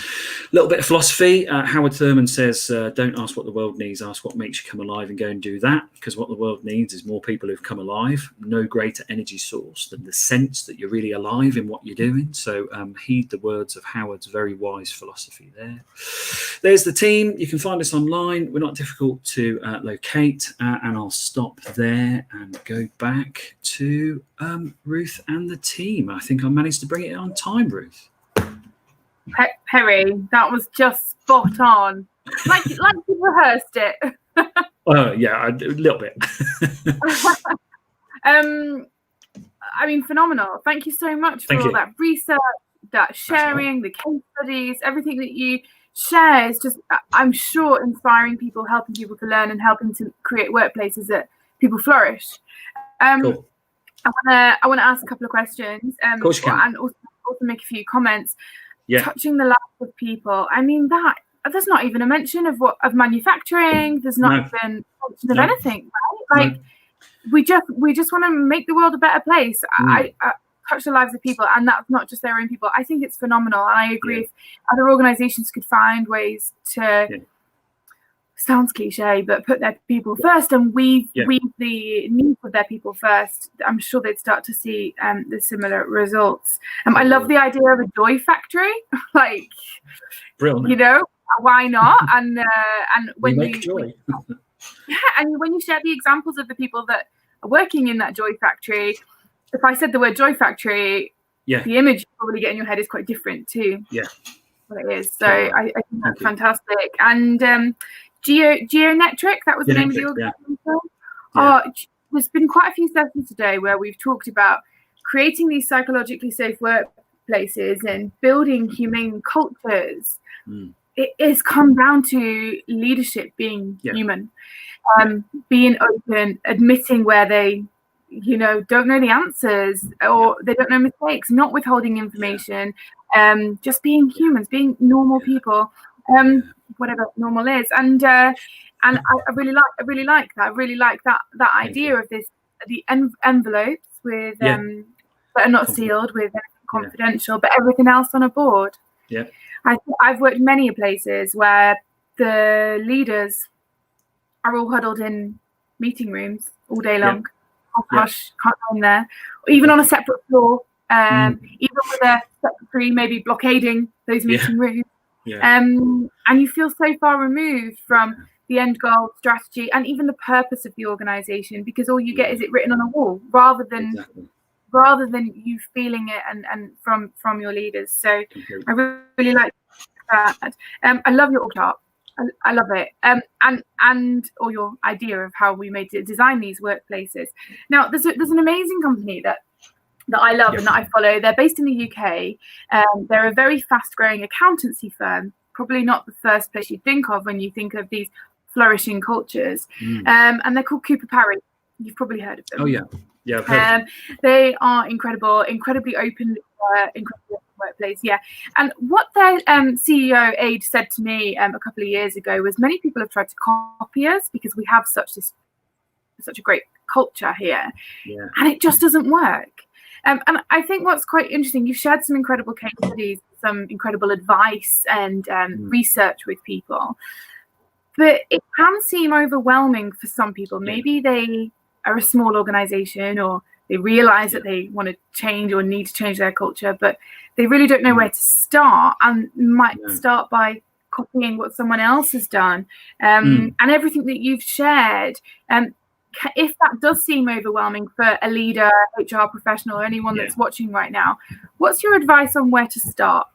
little bit of philosophy. Howard Thurman says, don't ask what the world needs, ask what makes you come alive, and go and do that, because what the world needs is more people who've come alive. No greater energy source than the sense that you're really alive in what you're doing. So heed the words of Howard's very wise philosophy there. There's the team. You can find us online. We're not difficult to locate, and I'll stop there and go back to Ruth and the team. I think I managed to bring it on time, Ruth. Perry, that was just spot on. Like you rehearsed it. Yeah, a little bit. I mean, phenomenal. Thank you so much for all that research, that sharing, the case studies, everything that you share is just, I'm sure, inspiring people, helping people to learn, and helping to create workplaces that people flourish. Cool. I want to ask a couple of questions, of course you can. And also make a few comments. Yeah. Touching the lives of people. I mean, that there's not even a mention of manufacturing. There's not even a mention of anything, right? Like we just want to make the world a better place. I touch the lives of people, and that's not just their own people. I think it's phenomenal, and I agree. If other organizations could find ways to sounds cliche, but put their people first and weave the needs of their people first, I'm sure they'd start to see the similar results. I love the idea of a joy factory. Like, brilliant. You know, why not? And when we make joy. and when you share the examples of the people that are working in that joy factory, if I said the word joy factory, the image you probably get in your head is quite different to what it is. So I think that's fantastic. And Geonetric, that was the name of the organization. There's been quite a few sessions today where we've talked about creating these psychologically safe workplaces and building humane cultures. It has come down to leadership being human, being open, admitting where they, don't know the answers or they don't know mistakes, not withholding information, just being humans, being normal people, whatever normal is. And I really like that. I really like that idea of this, the envelopes with that are not sealed with anything confidential, but everything else on a board. Yeah. I've worked many places where the leaders are all huddled in meeting rooms all day long. Gosh, can't go in there. Or even on a separate floor, even with a secretary maybe blockading those meeting rooms. And you feel so far removed from the end goal, strategy, and even the purpose of the organization, because all you get is it written on a wall rather than you feeling it and from your leaders. So I really like that. I love your org chart. I love it. And or your idea of how we made to design these workplaces. Now there's an amazing company that I love and that I follow. They're based in the UK. They're a very fast growing accountancy firm, probably not the first place you think of when you think of these flourishing cultures. And they're called Cooper Parry. You've probably heard of them. Oh yeah. Yeah, I've heard they are incredible, incredibly open, incredible workplace. Yeah, and what their CEO Aid said to me a couple of years ago was, many people have tried to copy us because we have such a great culture here, and it just doesn't work. And I think what's quite interesting, you've shared some incredible case studies, some incredible advice and research with people, but it can seem overwhelming for some people. Maybe they are a small organization, or they realize that they want to change or need to change their culture, but they really don't know where to start, and might start by copying what someone else has done. And everything that you've shared, if that does seem overwhelming for a leader, HR professional, or anyone that's watching right now, what's your advice on where to start?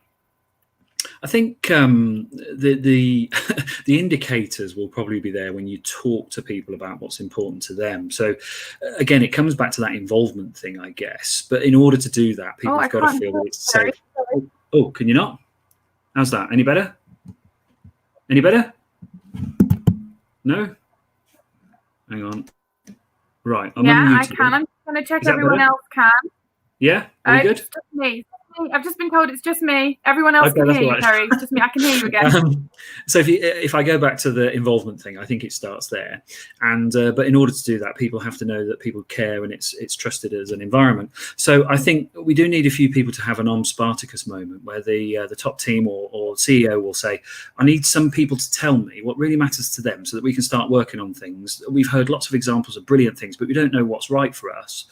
I think the indicators will probably be there when you talk to people about what's important to them. So again, it comes back to that involvement thing, I guess. But in order to do that, people have got to feel that it's safe. Oh, can you not? How's that? Any better? Any better? No? Hang on. Right. I can. I'm just going to check everyone else can. Yeah? Are we good? It's just me. I've just been told it's just me. Everyone else can hear you, Terry. It's just me. I can hear you again. So if I go back to the involvement thing, I think it starts there. And but in order to do that, people have to know that people care and it's trusted as an environment. So I think we do need a few people to have an Spartacus moment where the top team or CEO will say, I need some people to tell me what really matters to them so that we can start working on things. We've heard lots of examples of brilliant things, but we don't know what's right for us.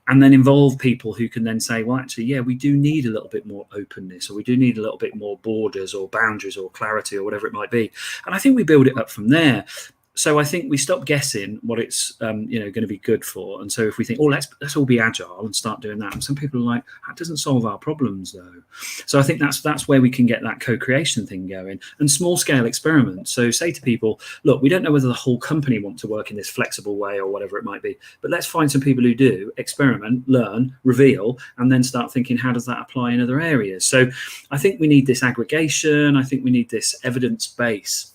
And then involve people who can then say, well, actually, we do need a little bit more openness, or we do need a little bit more borders or boundaries or clarity or whatever it might be. And I think we build it up from there. So I think we stop guessing what it's going to be good for. And so if we think, let's all be agile and start doing that. And some people are like, that doesn't solve our problems though. So I think that's where we can get that co-creation thing going, and small scale experiments. So say to people, look, we don't know whether the whole company want to work in this flexible way or whatever it might be, but let's find some people who do, experiment, learn, reveal, and then start thinking, how does that apply in other areas? So I think we need this aggregation. I think we need this evidence base.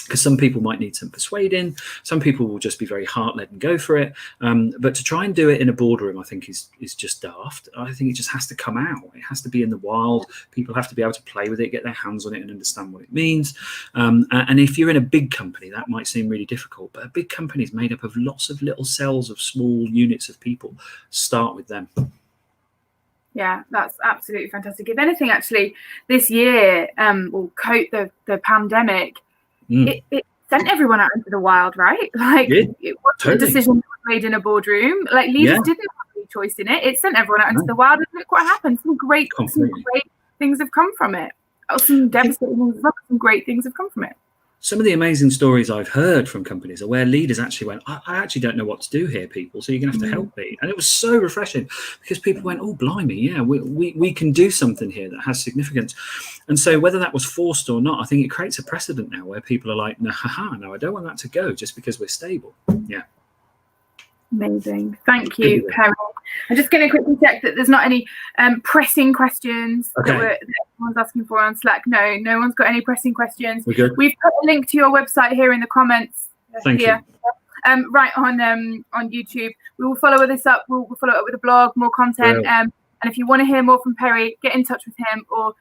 Because some people might need some persuading, some people will just be very heart-led and go for it. But to try and do it in a boardroom, I think is just daft. I think it just has to come out. It has to be in the wild. People have to be able to play with it, get their hands on it, and understand what it means. And if you're in a big company, that might seem really difficult. But a big company is made up of lots of little cells of small units of people. Start with them. Yeah, that's absolutely fantastic. If anything, actually, this year, we'll coat the pandemic. It sent everyone out into the wild, right? Like it wasn't a decision that was made in a boardroom. Like leaders didn't have any choice in it. It sent everyone out into the wild, and look what happened. Some great things have come from it. Some devastating things, some great things have come from it. Some of the amazing stories I've heard from companies are where leaders actually went, I actually don't know what to do here, people, so you're going to have to help me. And it was so refreshing because people went, oh, blimey, yeah, we can do something here that has significance. And so whether that was forced or not, I think it creates a precedent now where people are like, no, I don't want that to go just because we're stable. Yeah. Amazing. Thank you, Perry. I'm just going to quickly check that there's not any pressing questions that everyone's asking for on Slack. No one's got any pressing questions. We've put a link to your website here in the comments. Thank you. Right on YouTube. We will follow this up. We'll follow it up with a blog, more content. And if you want to hear more from Perry, get in touch with him or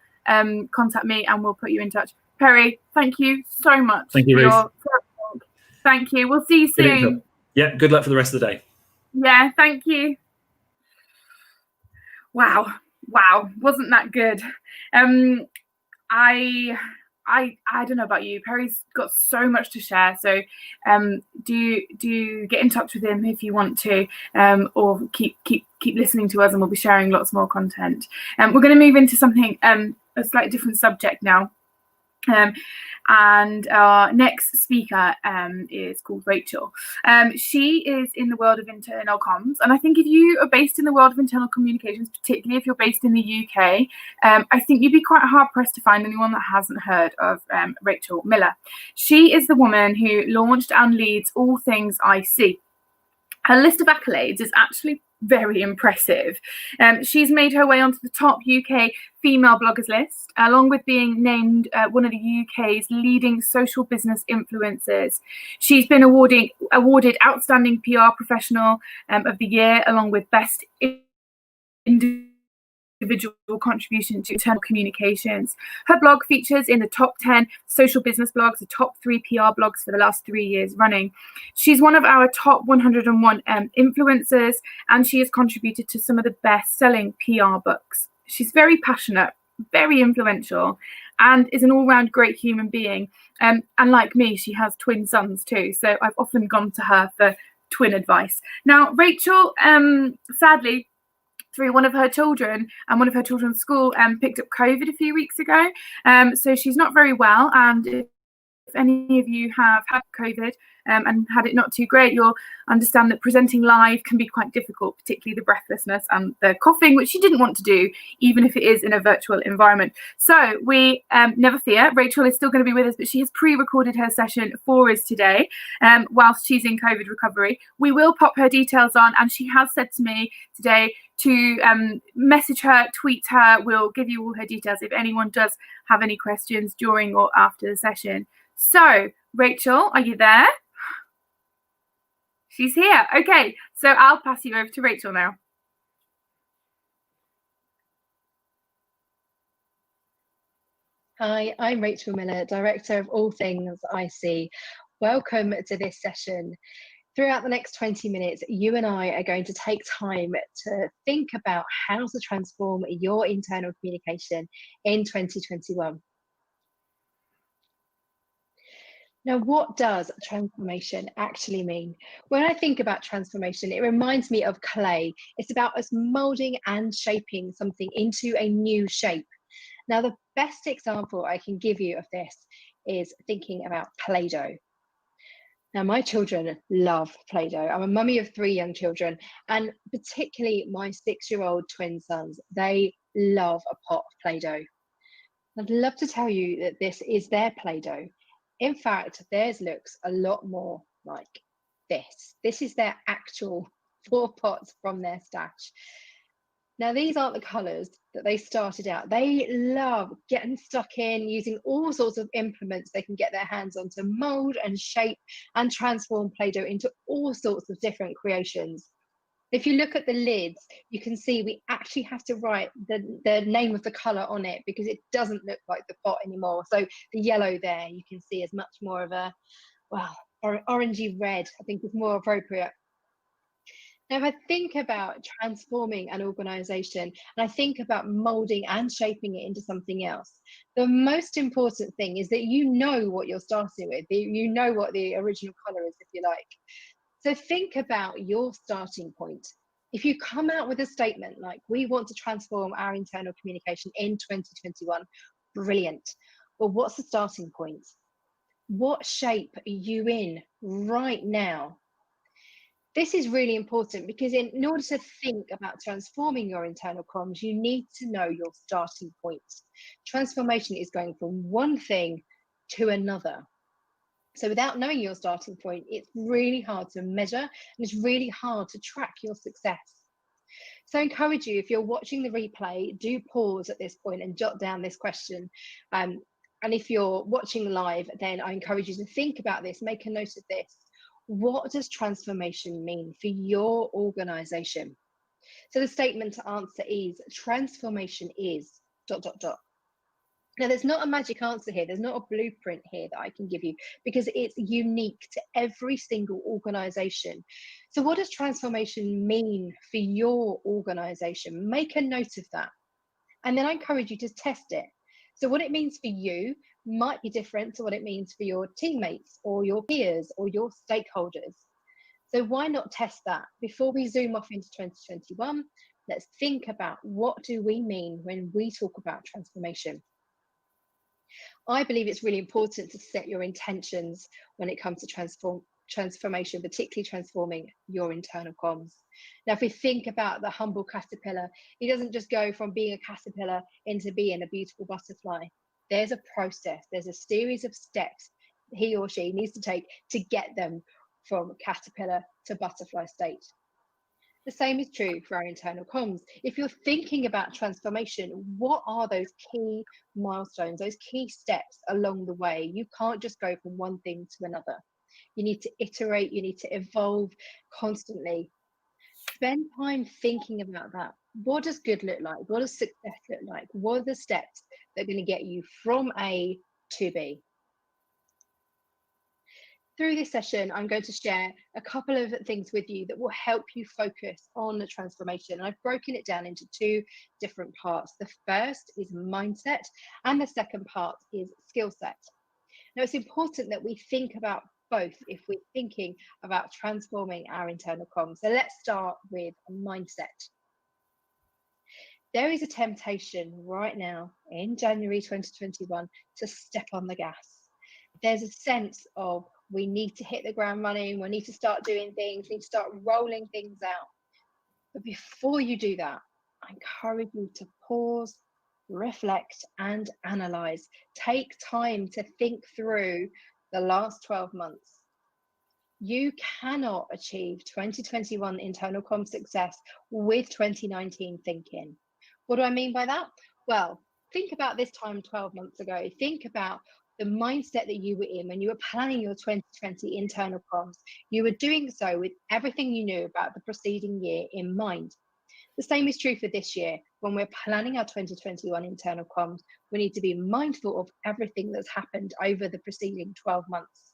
contact me and we'll put you in touch. Perry, thank you so much. Thank you, Ruth. Thank you. We'll see you soon. Yeah, good luck for the rest of the day. Yeah, thank you. Wow, wasn't that good? I don't know about you. Perry's got so much to share. So do get in touch with him if you want to, or keep listening to us, and we'll be sharing lots more content. We're going to move into something a slightly different subject now. And our next speaker is called Rachel. She is in the world of internal comms, and I think if you are based in the world of internal communications, particularly if you're based in the UK, I think you'd be quite hard pressed to find anyone that hasn't heard of Rachel Miller. She is the woman who launched and leads all things IC. Her list of accolades is actually very impressive. She's made her way onto the top UK female bloggers list, along with being named one of the UK's leading social business influencers. She's been awarded Outstanding PR Professional of the Year, along with Best Individual contribution to internal communications. Her blog features in the top 10 social business blogs, the top 3 PR blogs for the last 3 years running. She's one of our top 101 influencers, and she has contributed to some of the best-selling PR books. She's very passionate, very influential, and is an all-round great human being. And like me, she has twin sons too, so I've often gone to her for twin advice. Now, Rachel, sadly, through one of her children and one of her children's school picked up COVID a few weeks ago. So she's not very well. And if any of you have had COVID and had it not too great, you'll understand that presenting live can be quite difficult, particularly the breathlessness and the coughing, which she didn't want to do, even if it is in a virtual environment. So we never fear, Rachel is still going to be with us, but she has pre-recorded her session for us today whilst she's in COVID recovery. We will pop her details on, and she has said to me today to message her, tweet her. We'll give you all her details if anyone does have any questions during or after the session. So, Rachel, are you there? She's here. Okay, so I'll pass you over to Rachel now. Hi, I'm Rachel Miller, Director of All Things IC. Welcome to this session. Throughout the next 20 minutes, you and I are going to take time to think about how to transform your internal communication in 2021. Now, what does transformation actually mean? When I think about transformation, it reminds me of clay. It's about us molding and shaping something into a new shape. Now, the best example I can give you of this is thinking about Play-Doh. Now, my children love Play-Doh. I'm a mummy of 3 young children, and particularly my 6-year-old twin sons, they love a pot of Play-Doh. I'd love to tell you that this is their Play-Doh. In fact, theirs looks a lot more like this. This is their actual 4 pots from their stash. Now, these aren't the colours that they started out. They love getting stuck in, using all sorts of implements they can get their hands on to mould and shape and transform Play-Doh into all sorts of different creations. If you look at the lids, you can see we actually have to write the name of the colour on it because it doesn't look like the pot anymore. So the yellow there, you can see is much more of a, well, orangey red, I think is more appropriate. Now, if I think about transforming an organization and I think about molding and shaping it into something else, the most important thing is that you know what you're starting with. You know what the original color is, if you like. So think about your starting point. If you come out with a statement like, we want to transform our internal communication in 2021, brilliant. But what's the starting point? What shape are you in right now? This is really important because in order to think about transforming your internal comms, you need to know your starting point. Transformation is going from one thing to another. So without knowing your starting point, it's really hard to measure and it's really hard to track your success. So I encourage you, if you're watching the replay, do pause at this point and jot down this question. And if you're watching live, then I encourage you to think about this, make a note of this. What does transformation mean for your organization? So the statement to answer is, transformation is ... Now, there's not a magic answer here. There's not a blueprint here that I can give you because it's unique to every single organization. So what does transformation mean for your organization? Make a note of that. And then I encourage you to test it. So what it means for you might be different to what it means for your teammates or your peers or your stakeholders. So why not test that? Before we zoom off into 2021, let's think about, what do we mean when we talk about transformation? I believe it's really important to set your intentions when it comes to transformation, particularly transforming your internal comms. Now, if we think about the humble caterpillar, he doesn't just go from being a caterpillar into being a beautiful butterfly. There's a process, there's a series of steps he or she needs to take to get them from caterpillar to butterfly state. The same is true for our internal comms. If you're thinking about transformation, what are those key milestones, those key steps along the way? You can't just go from one thing to another. You need to iterate, you need to evolve constantly. Spend time thinking about that. What does good look like? What does success look like? What are the steps that are going to get you from A to B? Through this session, I'm going to share a couple of things with you that will help you focus on the transformation. I've broken it down into two different parts. The first is mindset, and the second part is skill set. Now, it's important that we think about both if we're thinking about transforming our internal comms. So let's start with mindset. There is a temptation right now in January 2021 to step on the gas. There's a sense of, we need to hit the ground running, we need to start doing things, we need to start rolling things out. But before you do that, I encourage you to pause, reflect, and analyze. Take time to think through the last 12 months. You cannot achieve 2021 internal comm success with 2019 thinking. What do I mean by that? Well, think about this time 12 months ago. Think about the mindset that you were in when you were planning your 2020 internal comms. You were doing so with everything you knew about the preceding year in mind. The same is true for this year. When we're planning our 2021 internal comms, we need to be mindful of everything that's happened over the preceding 12 months.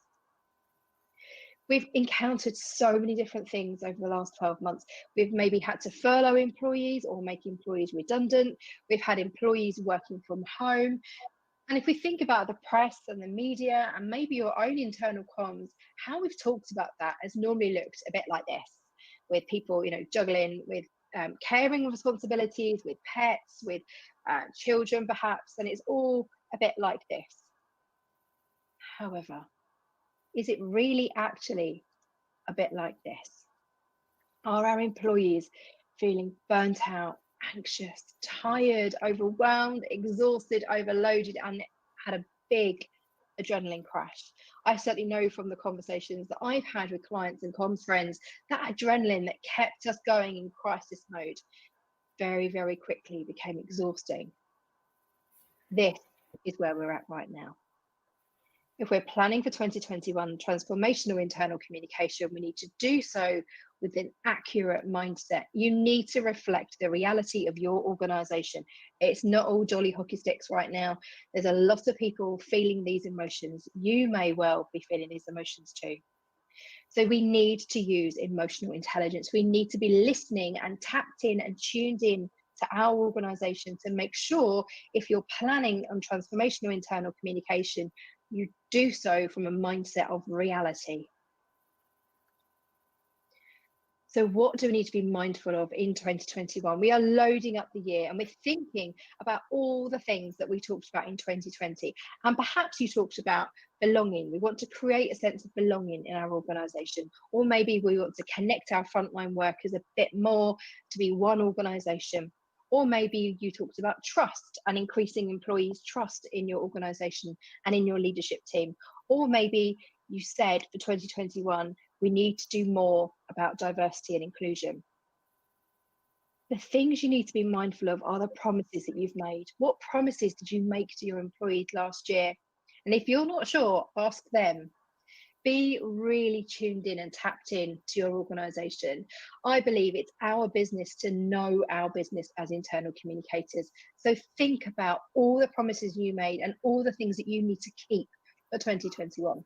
We've encountered so many different things over the last 12 months. We've maybe had to furlough employees or make employees redundant. We've had employees working from home. And if we think about the press and the media and maybe your own internal comms, how we've talked about that has normally looked a bit like this, with people, juggling with caring responsibilities, with pets, with children perhaps, and it's all a bit like this. However, is it really actually a bit like this? Are our employees feeling burnt out, anxious, tired, overwhelmed, exhausted, overloaded, and had a big adrenaline crash? I certainly know from the conversations that I've had with clients and comms friends, that adrenaline that kept us going in crisis mode very, very quickly became exhausting. This is where we're at right now. If we're planning for 2021 transformational internal communication, we need to do so with an accurate mindset. You need to reflect the reality of your organization. It's not all jolly hockey sticks right now. There's a lot of people feeling these emotions. You may well be feeling these emotions too. So we need to use emotional intelligence. We need to be listening and tapped in and tuned in to our organization to make sure if you're planning on transformational internal communication, you do so from a mindset of reality. So what do we need to be mindful of in 2021? We are loading up the year and we're thinking about all the things that we talked about in 2020. And perhaps you talked about belonging. We want to create a sense of belonging in our organisation. Or maybe we want to connect our frontline workers a bit more to be one organisation. Or maybe you talked about trust and increasing employees' trust in your organisation and in your leadership team. Or maybe you said for 2021, we need to do more about diversity and inclusion. The things you need to be mindful of are the promises that you've made. What promises did you make to your employees last year? And if you're not sure, ask them. Be really tuned in and tapped in to your organisation. I believe it's our business to know our business as internal communicators. So think about all the promises you made and all the things that you need to keep for 2021.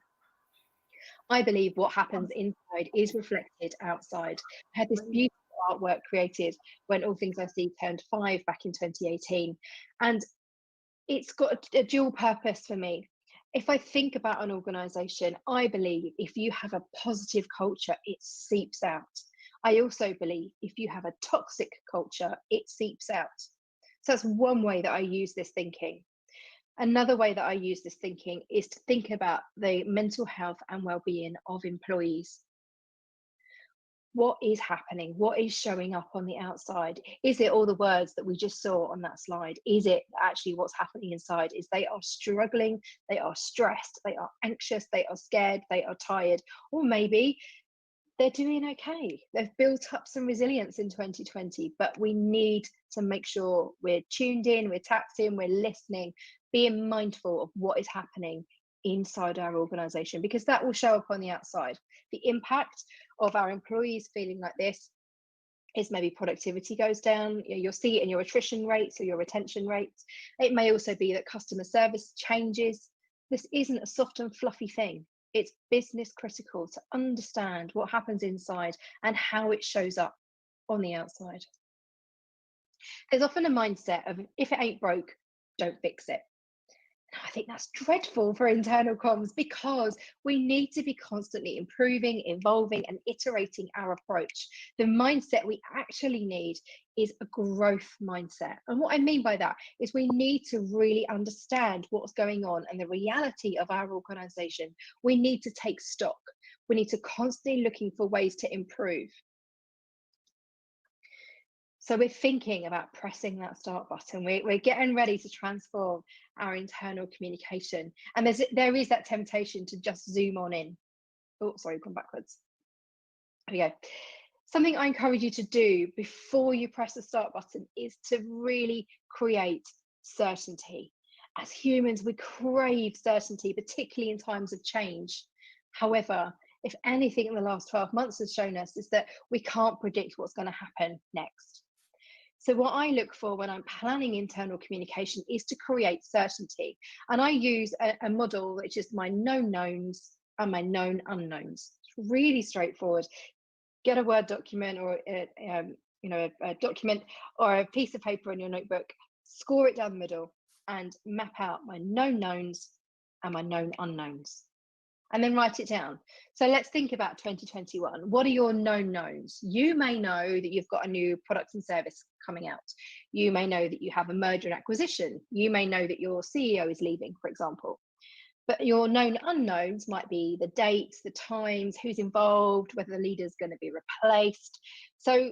I believe what happens inside is reflected outside. I had this beautiful artwork created when All Things I See turned 5 back in 2018. And it's got a dual purpose for me. If I think about an organisation, I believe if you have a positive culture, it seeps out. I also believe if you have a toxic culture, it seeps out. So that's one way that I use this thinking. Another way that I use this thinking is to think about the mental health and well-being of employees. What is happening? What is showing up on the outside? Is it all the words that we just saw on that slide? Is it actually what's happening inside? Is they are struggling, they are stressed, they are anxious, they are scared, they are tired, or maybe they're doing okay. They've built up some resilience in 2020, but we need to make sure we're tuned in, we're tapped in, we're listening, being mindful of what is happening inside our organisation, because that will show up on the outside. The impact of our employees feeling like this is maybe productivity goes down. You'll see it in your attrition rates or your retention rates. It may also be that customer service changes. This isn't a soft and fluffy thing. It's business critical to understand what happens inside and how it shows up on the outside. There's often a mindset of if it ain't broke, don't fix it. I think that's dreadful for internal comms because we need to be constantly improving, evolving, and iterating our approach. The mindset we actually need is a growth mindset. And what I mean by that is we need to really understand what's going on and the reality of our organization. We need to take stock. We need to constantly looking for ways to improve. So we're thinking about pressing that start button. We're getting ready to transform our internal communication. And there is that temptation to just zoom on in. Oh, sorry, gone backwards. There we go. Something I encourage you to do before you press the start button is to really create certainty. As humans, we crave certainty, particularly in times of change. However, if anything in the last 12 months has shown us is that we can't predict what's going to happen next. So what I look for when I'm planning internal communication is to create certainty. And I use a model which is my known knowns and my known unknowns. It's really straightforward. Get a Word document or a document or a piece of paper in your notebook, score it down the middle and map out my known knowns and my known unknowns. And then write it down. So let's think about 2021. What are your known knowns? You may know that you've got a new product and service coming out. You may know that you have a merger and acquisition. You may know that your CEO is leaving, for example. But your known unknowns might be the dates, the times, who's involved, whether the leader's going to be replaced. So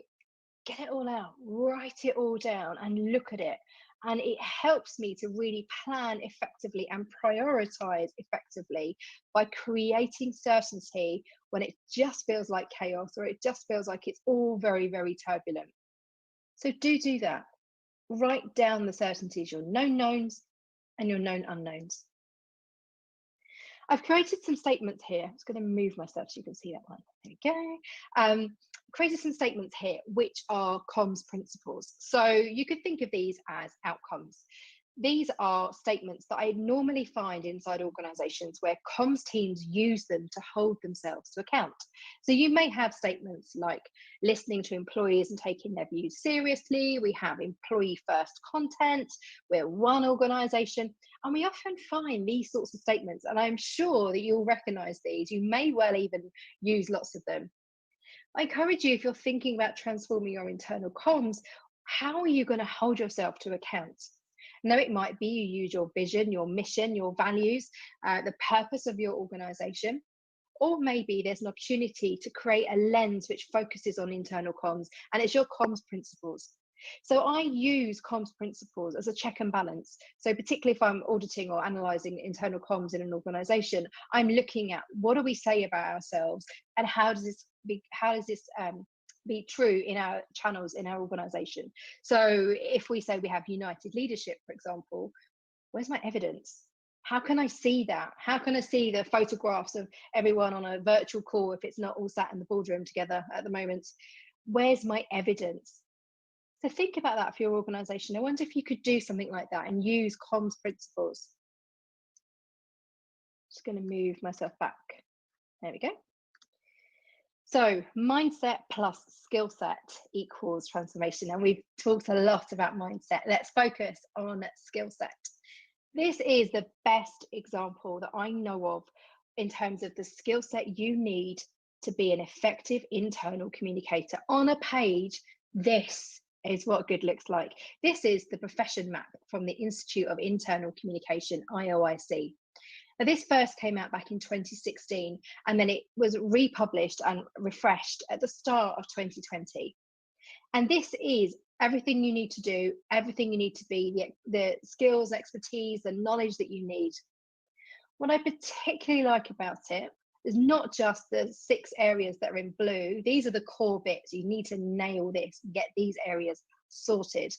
get it all out, write it all down and look at it. And it helps me to really plan effectively and prioritize effectively by creating certainty when it just feels like chaos or it just feels like it's all very, very turbulent. So do that. Write down the certainties, your known knowns and your known unknowns. I've created some statements here. I'm just going to move myself so you can see that one. There we go. Created some statements here, which are comms principles. So you could think of these as outcomes. These are statements that I normally find inside organizations where comms teams use them to hold themselves to account. So you may have statements like listening to employees and taking their views seriously. We have employee first content. We're one organization. And we often find these sorts of statements, and I'm sure that you'll recognize these. You may well even use lots of them. I encourage you, if you're thinking about transforming your internal comms, how are you going to hold yourself to account? Now, it might be you use your vision, your mission, your values, the purpose of your organization, or maybe there's an opportunity to create a lens which focuses on internal comms, and it's your comms principles. So I use comms principles as a check and balance. So particularly if I'm auditing or analysing internal comms in an organisation, I'm looking at what do we say about ourselves, and how does this be true in our channels in our organisation. So if we say we have united leadership, for example, where's my evidence? How can I see that? How can I see the photographs of everyone on a virtual call if it's not all sat in the boardroom together at the moment? Where's my evidence? So think about that for your organisation. I wonder if you could do something like that and use comms principles. Just going to move myself back. There we go. So mindset plus skill set equals transformation. And we've talked a lot about mindset. Let's focus on skill set. This is the best example that I know of in terms of the skill set you need to be an effective internal communicator. On a page, this is what good looks like. This is the profession map from the Institute of Internal Communication, IOIC. Now, this first came out back in 2016, and then it was republished and refreshed at the start of 2020. And this is everything you need to do, everything you need to be, the skills, expertise, the knowledge that you need. What I particularly like about it is not just the 6 areas that are in blue. These are the core bits. You need to nail this, get these areas sorted.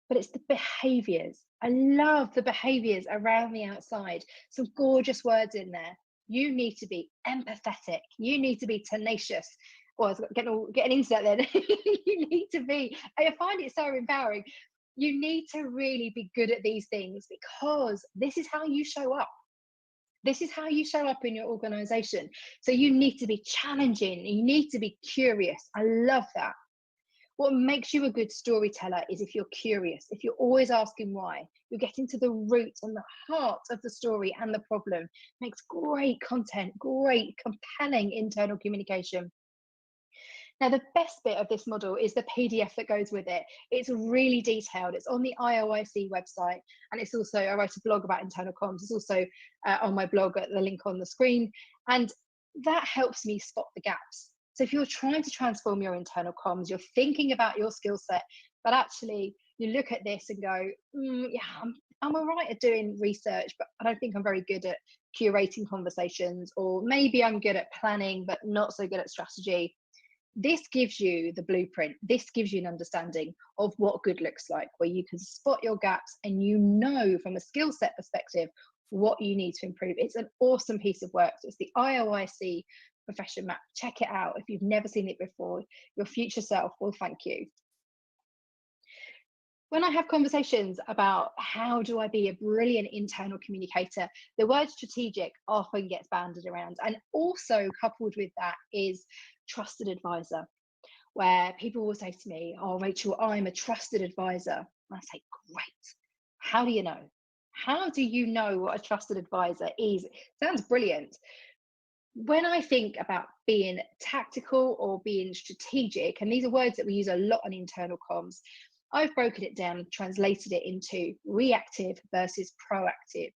But it's the behaviors. I love the behaviors around the outside. Some gorgeous words in there. You need to be empathetic. You need to be tenacious. Well, I was getting into that then. You need to be, I find it so empowering. You need to really be good at these things, because this is how you show up. This is how you show up in your organization. So you need to be challenging. You need to be curious. I love that. What makes you a good storyteller is if you're curious, if you're always asking why, you're getting to the root and the heart of the story and the problem. It makes great content, great, compelling internal communication. Now, the best bit of this model is the PDF that goes with it. It's really detailed. It's on the IOIC website, and it's also, I write a blog about internal comms. It's also on my blog at the link on the screen, and that helps me spot the gaps. So if you're trying to transform your internal comms, you're thinking about your skill set, but actually you look at this and go, yeah, I'm all right at doing research, but I don't think I'm very good at curating conversations, or maybe I'm good at planning, but not so good at strategy. This gives you the blueprint. This gives you an understanding of what good looks like, where you can spot your gaps and you know from a skill set perspective what you need to improve. It's an awesome piece of work. So it's the IOIC profession map. Check it out if you've never seen it before. Your future self will thank you. When I have conversations about how do I be a brilliant internal communicator, the word strategic often gets bandied around. And also coupled with that is trusted advisor, where people will say to me, oh, Rachel, I'm a trusted advisor. And I say, great. How do you know? How do you know what a trusted advisor is? Sounds brilliant. When I think about being tactical or being strategic, and these are words that we use a lot on internal comms, I've broken it down and translated it into reactive versus proactive.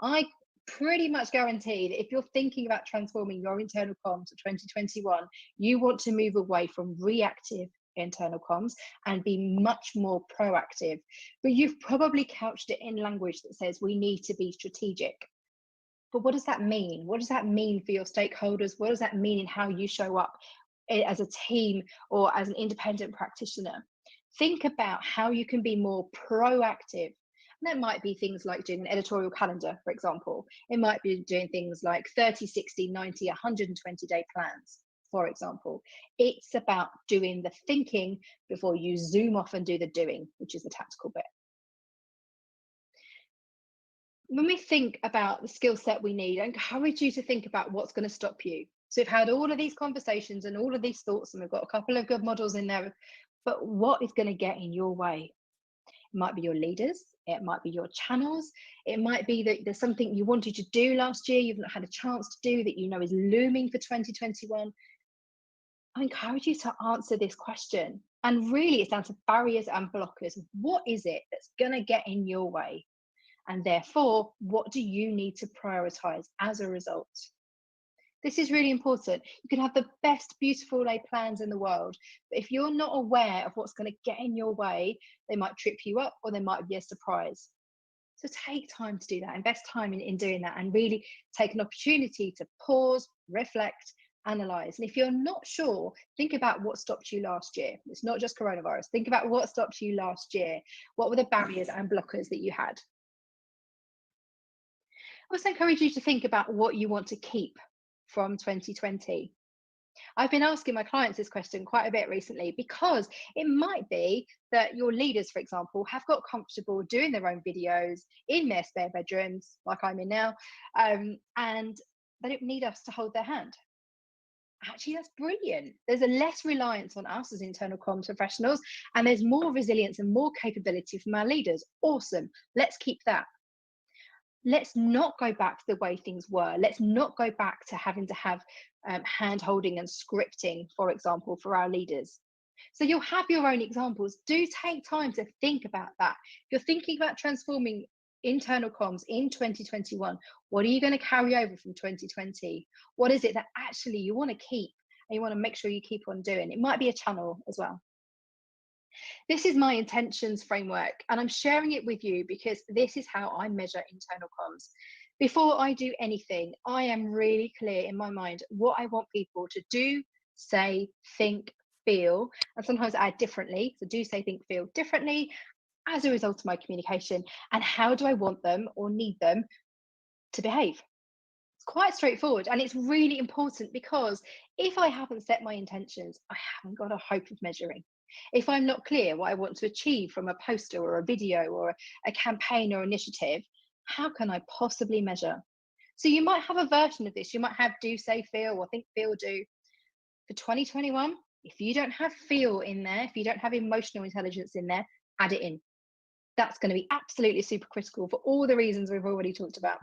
I pretty much guarantee that if you're thinking about transforming your internal comms for 2021, you want to move away from reactive internal comms and be much more proactive. But you've probably couched it in language that says we need to be strategic. But what does that mean? What does that mean for your stakeholders? What does that mean in how you show up as a team or as an independent practitioner? Think about how you can be more proactive. And that might be things like doing an editorial calendar, for example. It might be doing things like 30, 60, 90, 120-day plans, for example. It's about doing the thinking before you zoom off and do the doing, which is the tactical bit. when we think about the skill set we need, I encourage you to think about what's going to stop you. So we've had all of these conversations and all of these thoughts, and we've got a couple of good models in there, but what is going to get in your way? It might be your leaders, it might be your channels, it might be that there's something you wanted to do last year, you've not had a chance to do, that you know is looming for 2021. I encourage you to answer this question. And really, it's down to barriers and blockers. What is it that's going to get in your way? And therefore, what do you need to prioritize as a result? This is really important. You can have the best, beautiful laid plans in the world, but if you're not aware of what's going to get in your way, they might trip you up or they might be a surprise. So take time to do that, invest time in doing that, and really take an opportunity to pause, reflect, analyze. And if you're not sure, think about what stopped you last year. It's not just coronavirus. Think about what stopped you last year. What were the barriers and blockers that you had? I also encourage you to think about what you want to keep from 2020. I've been asking my clients this question quite a bit recently, because it might be that your leaders, for example, have got comfortable doing their own videos in their spare bedrooms, like I'm in now, and they don't need us to hold their hand. Actually, that's brilliant. There's a less reliance on us as internal comms professionals, and there's more resilience and more capability from our leaders. Awesome. Let's keep that. Let's not go back to the way things were. Let's not go back to having to have hand holding and scripting, for example, for our leaders. So you'll have your own examples. Do take time to think about that. If you're thinking about transforming internal comms in 2021, what are you going to carry over from 2020? What is it that actually you want to keep and you want to make sure you keep on doing? It might be a channel as well. This is my intentions framework, and I'm sharing it with you because this is how I measure internal comms. Before I do anything, I am really clear in my mind what I want people to do, say, think, feel, and sometimes I add differently. So do, say, think, feel differently as a result of my communication, and how do I want them or need them to behave? It's quite straightforward, and it's really important, because if I haven't set my intentions, I haven't got a hope of measuring. If I'm not clear what I want to achieve from a poster or a video or a campaign or initiative, how can I possibly measure? So you might have a version of this. You might have do, say, feel, or think, feel, do. For 2021, if you don't have feel in there, if you don't have emotional intelligence in there, add it in. That's going to be absolutely super critical for all the reasons we've already talked about.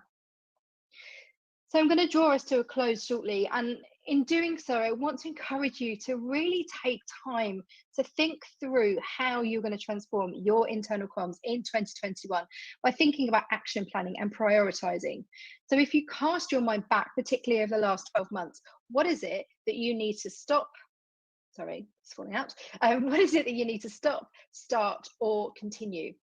So I'm going to draw us to a close shortly, and in doing so, I want to encourage you to really take time to think through how you're going to transform your internal comms in 2021 by thinking about action planning and prioritizing. So if you cast your mind back, particularly over the last 12 months, what is it that you need to stop? Sorry, it's falling out. What is it that you need to stop, start, or continue?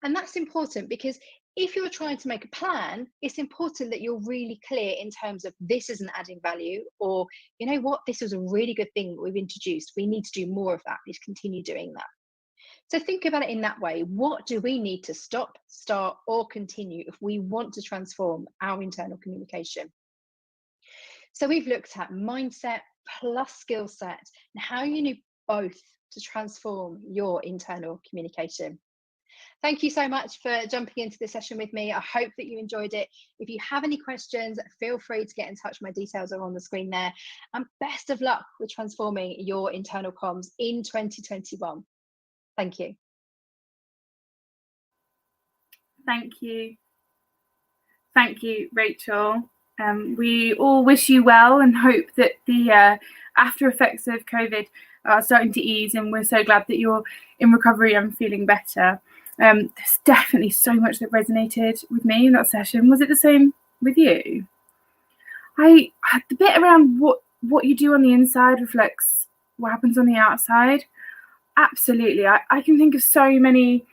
And that's important, because if you're trying to make a plan, it's important that you're really clear in terms of this isn't adding value, or, you know what, this is a really good thing that we've introduced. We need to do more of that. Let's continue doing that. So think about it in that way. What do we need to stop, start, or continue if we want to transform our internal communication? So we've looked at mindset plus skill set and how you need both to transform your internal communication. Thank you so much for jumping into this session with me. I hope that you enjoyed it. If you have any questions, feel free to get in touch. My details are on the screen there. And best of luck with transforming your internal comms in 2021. Thank you. Thank you. Thank you, Rachel. We all wish you well and hope that the after effects of COVID are starting to ease, and we're so glad that you're in recovery and feeling better. There's definitely so much that resonated with me in that session. Was it the same with you? The bit around what you do on the inside reflects what happens on the outside. Absolutely. I can think of so many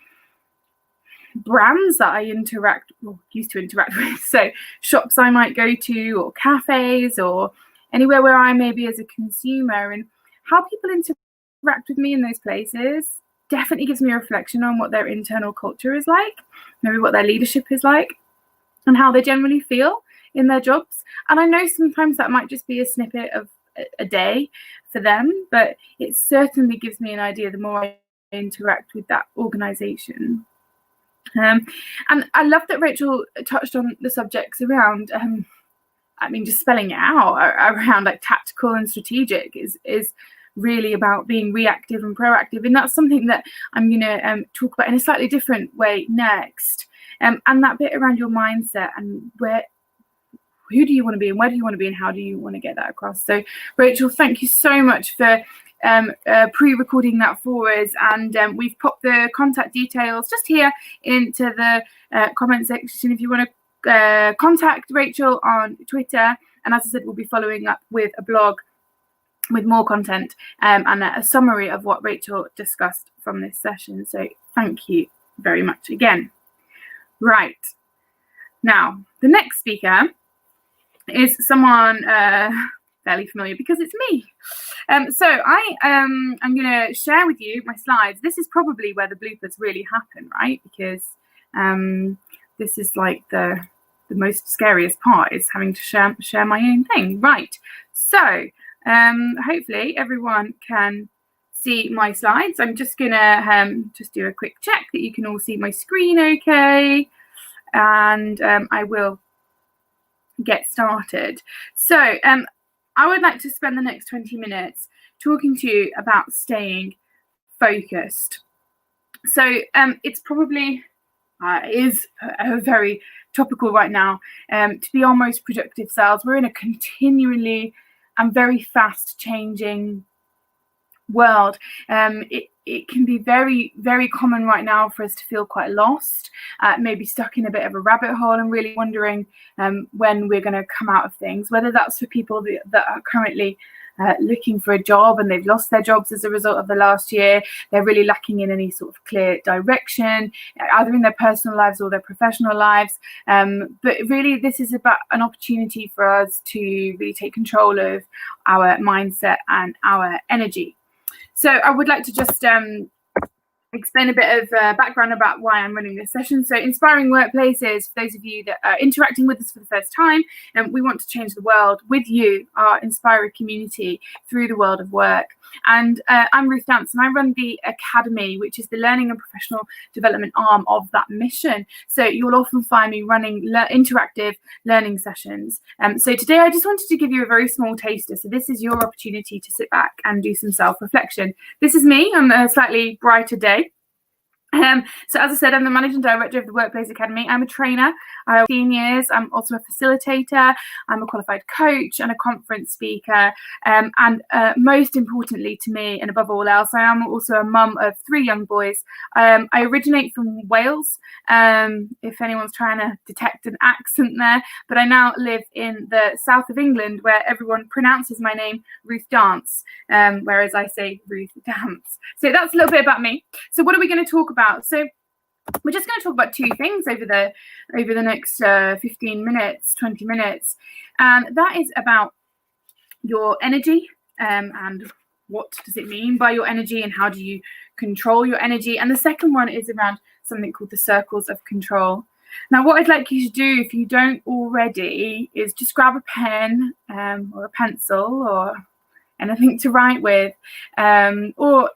brands that I used to interact with. So shops I might go to, or cafes, or anywhere where I may be as a consumer, and how people interact with me in those places definitely gives me a reflection on what their internal culture is like, maybe what their leadership is like, and how they generally feel in their jobs. And I know sometimes that might just be a snippet of a day for them, but it certainly gives me an idea the more I interact with that organization. And I love that Rachel touched on the subjects around, just spelling it out, around like tactical and strategic is really about being reactive and proactive. And that's something that I'm going to talk about in a slightly different way next. And that bit around your mindset and who do you want to be and where do you want to be and how do you want to get that across. So Rachel, thank you so much for pre-recording that for us, and we've popped the contact details just here into the comment section if you want to contact Rachel on Twitter. And as I said, we'll be following up with a blog with more content and a summary of what Rachel discussed from this session. So thank you very much again. Right, now the next speaker is someone fairly familiar because it's me. So I'm going to share with you my slides. This is probably where the bloopers really happen, right? Because this is like the most scariest part is having to share my own thing. Right. So hopefully everyone can see my slides. I'm just going to just do a quick check that you can all see my screen okay. And I will get started. So I would like to spend the next 20 minutes talking to you about staying focused. So it's probably is very topical right now to be our most productive selves. We're in a continually and very fast changing world. It can be very, very common right now for us to feel quite lost, maybe stuck in a bit of a rabbit hole and really wondering when we're going to come out of things, whether that's for people that are currently looking for a job and they've lost their jobs as a result of the last year. They're really lacking in any sort of clear direction, either in their personal lives or their professional lives. But really, this is about an opportunity for us to really take control of our mindset and our energy. So I would like to just explain a bit of background about why I'm running this session. So Inspiring Workplaces, for those of you that are interacting with us for the first time, we want to change the world with you, our Inspirer community, through the world of work. And I'm Ruth Dance, and I run the Academy, which is the learning and professional development arm of that mission. So you'll often find me running interactive learning sessions. So today I just wanted to give you a very small taster. So this is your opportunity to sit back and do some self-reflection. This is me on a slightly brighter day. So as I said, I'm the Managing Director of the Workplace Academy. I'm a trainer. I have 15 years. I'm also a facilitator. I'm a qualified coach and a conference speaker. And most importantly to me, and above all else, I am also a mum of 3 young boys. I originate from Wales, if anyone's trying to detect an accent there. But I now live in the south of England, where everyone pronounces my name Ruth Dance, whereas I say Ruth Dance. So that's a little bit about me. So what are we going to talk about? So we're just going to talk about 2 things over the next 15 minutes, 20 minutes. And that is about your energy and what does it mean by your energy and how do you control your energy. And the second one is around something called the circles of control. Now, what I'd like you to do, if you don't already, is just grab a pen or a pencil or anything to write with, or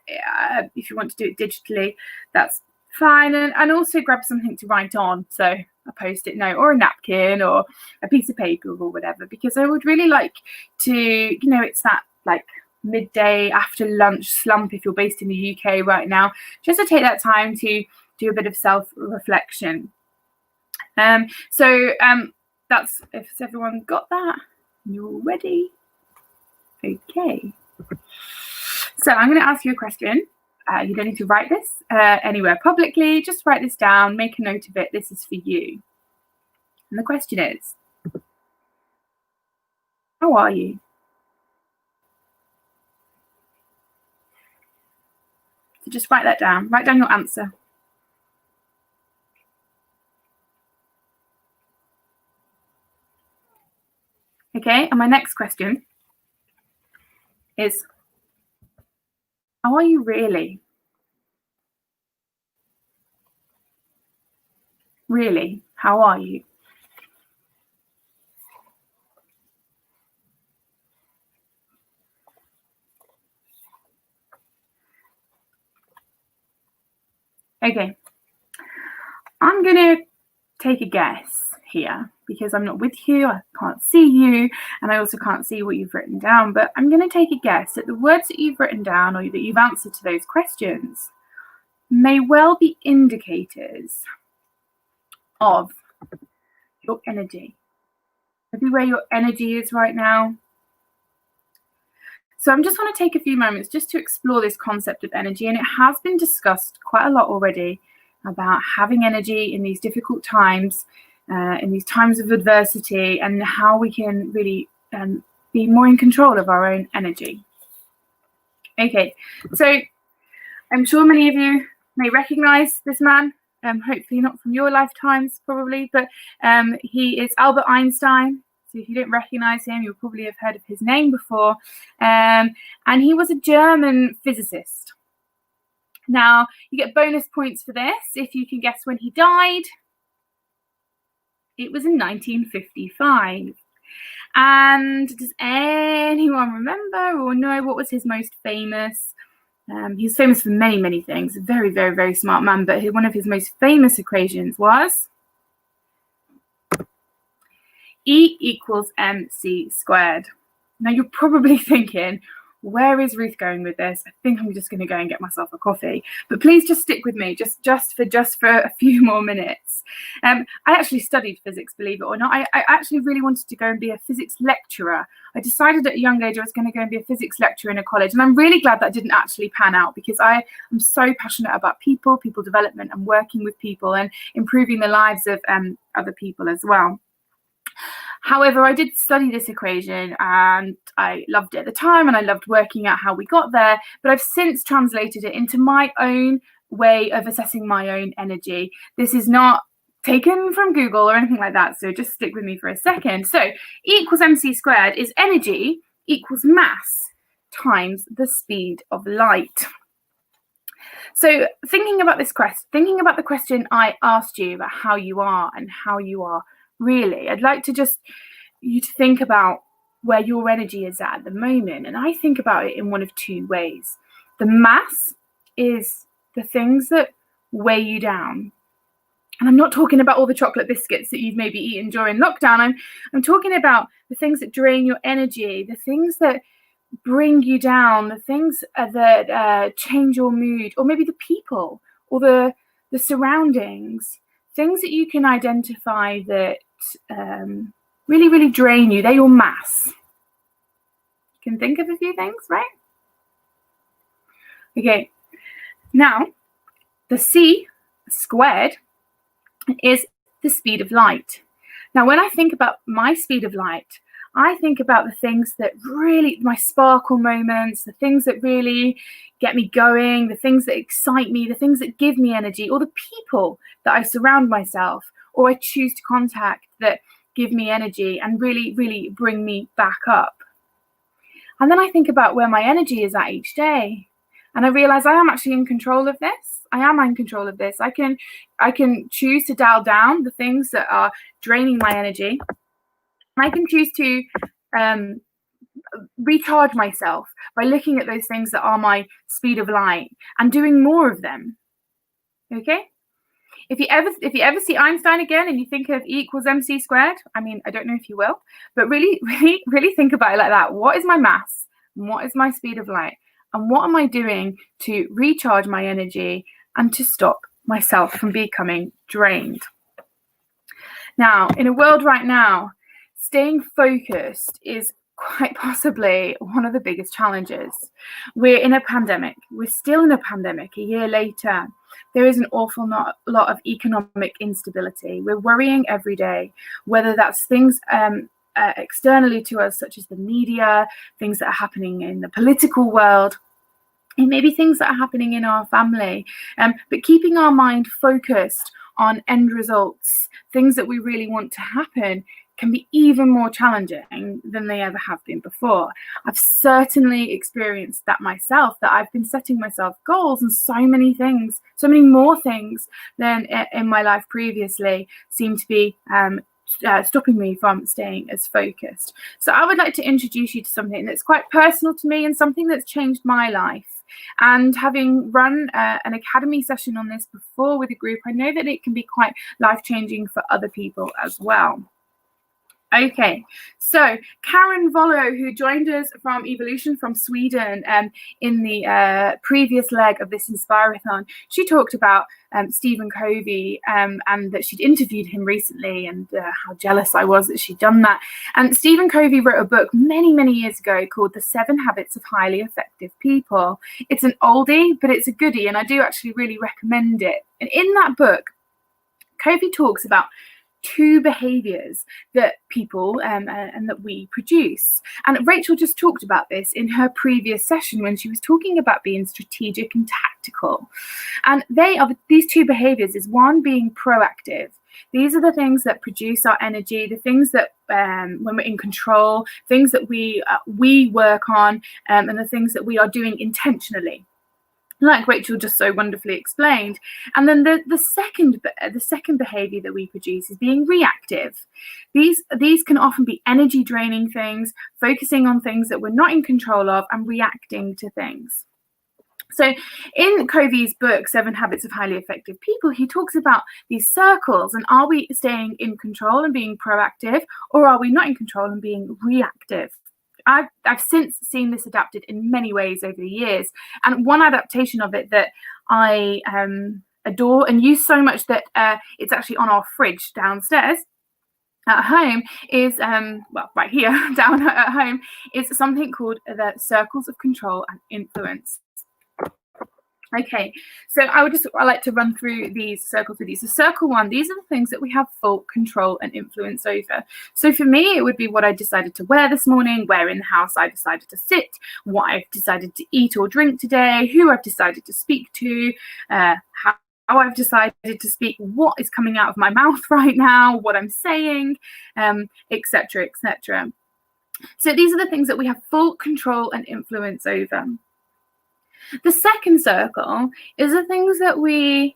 if you want to do it digitally, that's fine. And also grab something to write on, so a post-it note or a napkin or a piece of paper or whatever, because I would really like to, it's that like midday after lunch slump if you're based in the UK right now, just to take that time to do a bit of self-reflection. So that's, if everyone got that, you're ready. Okay, so I'm going to ask you a question. You don't need to write this anywhere publicly. Just write this down, make a note of it. This is for you. And the question is, how are you? So just write that down. Write down your answer. Okay, and my next question is, how are you really? Really, how are you? Okay, I'm going to take a guess here because I'm not with you, I can't see you, and I also can't see what you've written down, but I'm going to take a guess that the words that you've written down or that you've answered to those questions may well be indicators of your energy, maybe where your energy is right now. So I'm just want to take a few moments just to explore this concept of energy, and it has been discussed quite a lot already about having energy in these difficult times, in these times of adversity, and how we can really be more in control of our own energy. Okay, so I'm sure many of you may recognize this man, hopefully not from your lifetimes probably, but he is Albert Einstein. So if you don't recognize him, you'll probably have heard of his name before. And he was a German physicist. Now, you get bonus points for this if you can guess when he died. It was in 1955. And does anyone remember or know what was his most famous? He's famous for many, many things. A very, very, very smart man. But one of his most famous equations was E equals mc squared. Now, you're probably thinking, where is Ruth going with this? I think I'm just going to go and get myself a coffee. But please just stick with me just for a few more minutes. I actually studied physics, believe it or not. I actually really wanted to go and be a physics lecturer. I decided at a young age I was going to go and be a physics lecturer in a college. And I'm really glad that didn't actually pan out, because I am so passionate about people development, and working with people and improving the lives of other people as well. However, I did study this equation and I loved it at the time, and I loved working out how we got there, but I've since translated it into my own way of assessing my own energy. This is not taken from Google or anything like that, so just stick with me for a second. So E equals mc squared is energy equals mass times the speed of light. So thinking about this thinking about the question I asked you about how you are and how you are really, I'd like to just you to think about where your energy is at the moment. And I think about it in one of two ways. The mass is the things that weigh you down. And I'm not talking about all the chocolate biscuits that you've maybe eaten during lockdown. I'm talking about the things that drain your energy, the things that bring you down, the things that change your mood, or maybe the people or the surroundings, things that you can identify that really, really drain you. They're your mass. You can think of a few things, right? Okay, now the c squared is the speed of light. Now, when I think about my speed of light, I think about the things that really, my sparkle moments, the things that really get me going, the things that excite me, the things that give me energy, or the people that I surround myself or I choose to contact that give me energy and really, really bring me back up. And then I think about where my energy is at each day. And I realize I am actually in control of this. I am in control of this. I can choose to dial down the things that are draining my energy. I can choose to recharge myself by looking at those things that are my speed of light and doing more of them. Okay? If you ever see Einstein again and you think of E equals mc squared, I mean, I don't know if you will, but really, really, really think about it like that. What is my mass? What is my speed of light? And what am I doing to recharge my energy and to stop myself from becoming drained? Now, in a world right now, staying focused is quite possibly one of the biggest challenges. We're in a pandemic. We're still in a pandemic a year later. There is an awful lot of economic instability. We're worrying every day, whether that's things externally to us, such as the media, things that are happening in the political world. It may be things that are happening in our family, but keeping our mind focused on end results, things that we really want to happen, can be even more challenging than they ever have been before. I've certainly experienced that myself, that I've been setting myself goals, and so many things, so many more things than in my life previously seem to be stopping me from staying as focused. So I would like to introduce you to something that's quite personal to me and something that's changed my life. And having run an academy session on this before with a group, I know that it can be quite life-changing for other people as well. Okay, so Karen Vollo, who joined us from Evolution from Sweden in the previous leg of this Inspirathon, she talked about Stephen Covey and that she'd interviewed him recently, and how jealous I was that she'd done that. And Stephen Covey wrote a book many, many years ago called The 7 Habits of Highly Effective People. It's an oldie, but it's a goodie, and I do actually really recommend it. And in that book, Covey talks about 2 behaviors that people and that we produce. And Rachel just talked about this in her previous session when she was talking about being strategic and tactical. And these 2 behaviors is, 1, being proactive. These are the things that produce our energy, the things that when we're in control, things that we work on, and the things that we are doing intentionally, like Rachel just so wonderfully explained. And then the second behavior that we produce is being reactive. These can often be energy draining things, focusing on things that we're not in control of and reacting to things. So in Covey's book, 7 Habits of Highly Effective People, he talks about these circles, and are we staying in control and being proactive, or are we not in control and being reactive? I've since seen this adapted in many ways over the years, and one adaptation of it that I adore and use so much that it's actually on our fridge downstairs at home is right here down at home, is something called the Circles of Control and Influence. Okay, so I like to run through these circles with you. So circle 1, these are the things that we have full control and influence over. So for me, it would be what I decided to wear this morning, where in the house I decided to sit, what I've decided to eat or drink today, who I've decided to speak to, how I've decided to speak, what is coming out of my mouth right now, what I'm saying, etc., etc. So these are the things that we have full control and influence over. The second circle is the things that we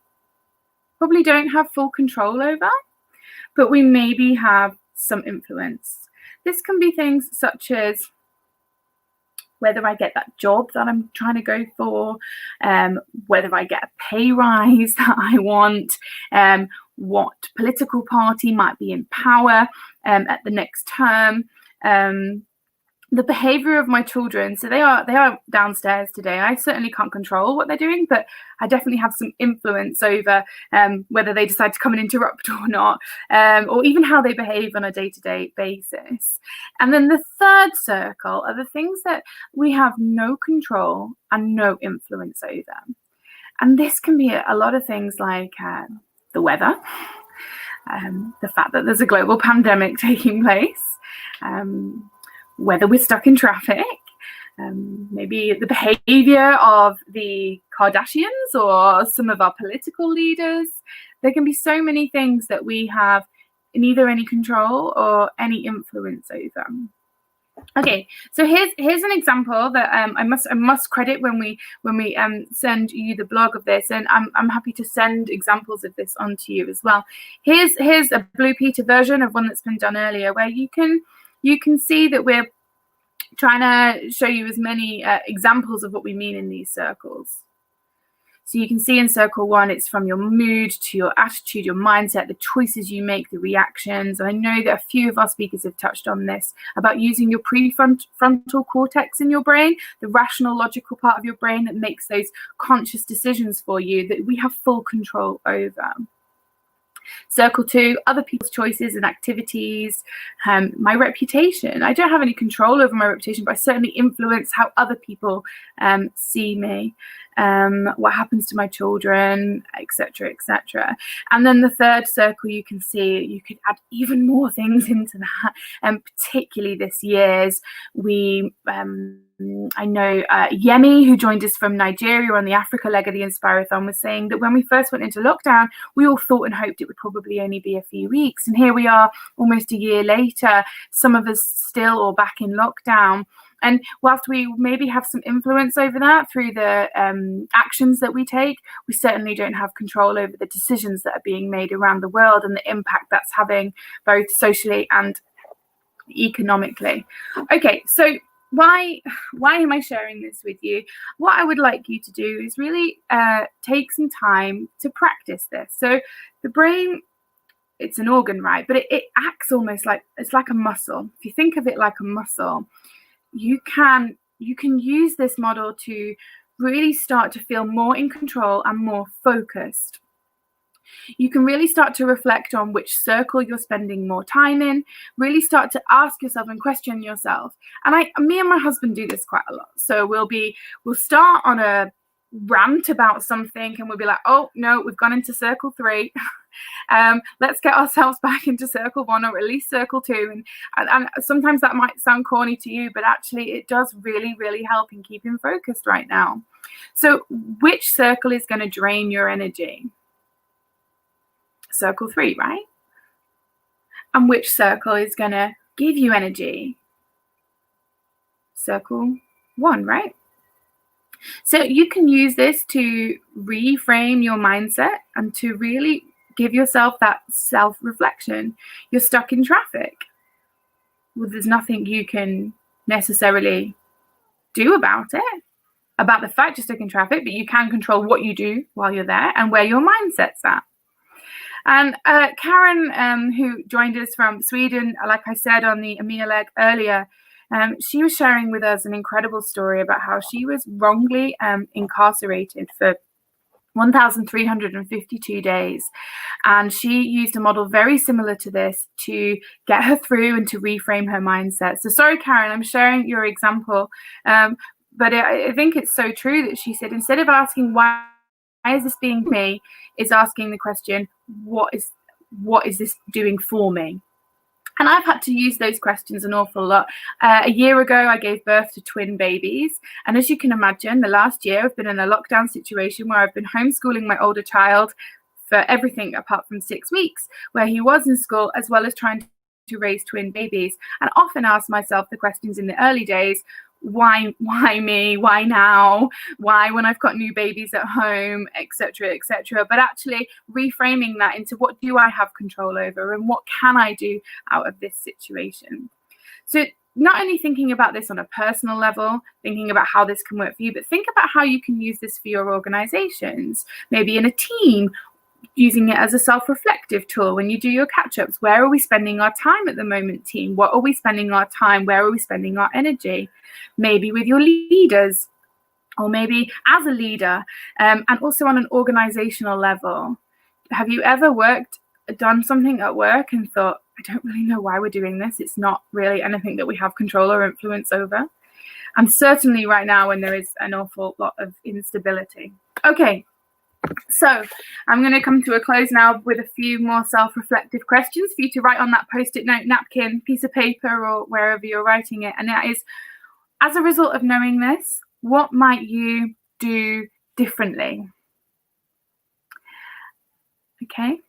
probably don't have full control over, but we maybe have some influence. This can be things such as whether I get that job that I'm trying to go for, whether I get a pay rise that I want, what political party might be in power at the next term, the behavior of my children. So they are downstairs today. I certainly can't control what they're doing, but I definitely have some influence over whether they decide to come and interrupt or not, or even how they behave on a day-to-day basis. And then the third circle are the things that we have no control and no influence over. And this can be a lot of things like the weather, the fact that there's a global pandemic taking place, whether we're stuck in traffic, maybe the behavior of the Kardashians or some of our political leaders. There can be so many things that we have neither any control or any influence over. Okay, so here's an example that I must credit when we send you the blog of this, and I'm happy to send examples of this on to you as well. Here's a Blue Peter version of one that's been done earlier, where you can see that we're trying to show you as many examples of what we mean in these circles. So you can see in circle 1, it's from your mood to your attitude, your mindset, the choices you make, the reactions. And I know that a few of our speakers have touched on this, about using your prefrontal cortex in your brain, the rational, logical part of your brain that makes those conscious decisions for you, that we have full control over. Circle 2, other people's choices and activities, my reputation. I don't have any control over my reputation, but I certainly influence how other people see me, what happens to my children, etc., etc. And then the third circle, you can see, you could add even more things into that, and particularly this year's, I know Yemi, who joined us from Nigeria on the Africa leg of the Inspirathon, was saying that when we first went into lockdown, we all thought and hoped it would probably only be a few weeks. And here we are almost a year later, some of us still or back in lockdown. And whilst we maybe have some influence over that through the actions that we take, we certainly don't have control over the decisions that are being made around the world and the impact that's having both socially and economically. Okay, so why am I sharing this with you? What I would like you to do is really take some time to practice this. So the brain, it's an organ, right? But it acts almost like, it's like a muscle. If you think of it like a muscle, you can use this model to really start to feel more in control and more focused. You can really start to reflect on which circle you're spending more time in, really start to ask yourself and question yourself. And me and my husband do this quite a lot. So we'll start on a rant about something and we'll be like, oh no, we've gone into circle 3. Let's get ourselves back into circle 1, or at least circle 2. And sometimes that might sound corny to you, but actually it does really, really help in keeping focused right now. So which circle is going to drain your energy? Circle 3, right? And which circle is going to give you energy? Circle 1, right? So you can use this to reframe your mindset and to really give yourself that self-reflection. You're stuck in traffic. Well, there's nothing you can necessarily do about it, about the fact you're stuck in traffic, but you can control what you do while you're there and where your mindset's at. And Karen, who joined us from Sweden, like I said on the EMEA leg earlier, she was sharing with us an incredible story about how she was wrongly incarcerated for 1,352 days. And she used a model very similar to this to get her through and to reframe her mindset. So sorry, Karen, I'm sharing your example. But I think it's so true that she said, instead of asking why is this being me, is asking the question, what is this doing for me? And I've had to use those questions an awful lot. A year ago, I gave birth to twin babies. And as you can imagine, the last year I've been in a lockdown situation where I've been homeschooling my older child for everything apart from 6 weeks, where he was in school, as well as trying to raise twin babies. And often ask myself the questions in the early days, why me? Why now? Why when I've got new babies at home, etc., etc. But actually reframing that into what do I have control over and what can I do out of this situation? So not only thinking about this on a personal level, thinking about how this can work for you, but think about how you can use this for your organizations, maybe in a team, using it as a self-reflective tool when you do your catch-ups. Where are we spending our time at the moment, team? What are we spending our time? Where are we spending our energy? Maybe with your leaders, or maybe as a leader, and also on an organizational level. Have you ever done something at work and thought, I don't really know why we're doing this. It's not really anything that we have control or influence over. And certainly right now when there is an awful lot of instability. Okay. So I'm going to come to a close now with a few more self-reflective questions for you to write on that post-it note, napkin, piece of paper, or wherever you're writing it. And that is, as a result of knowing this, what might you do differently? Okay.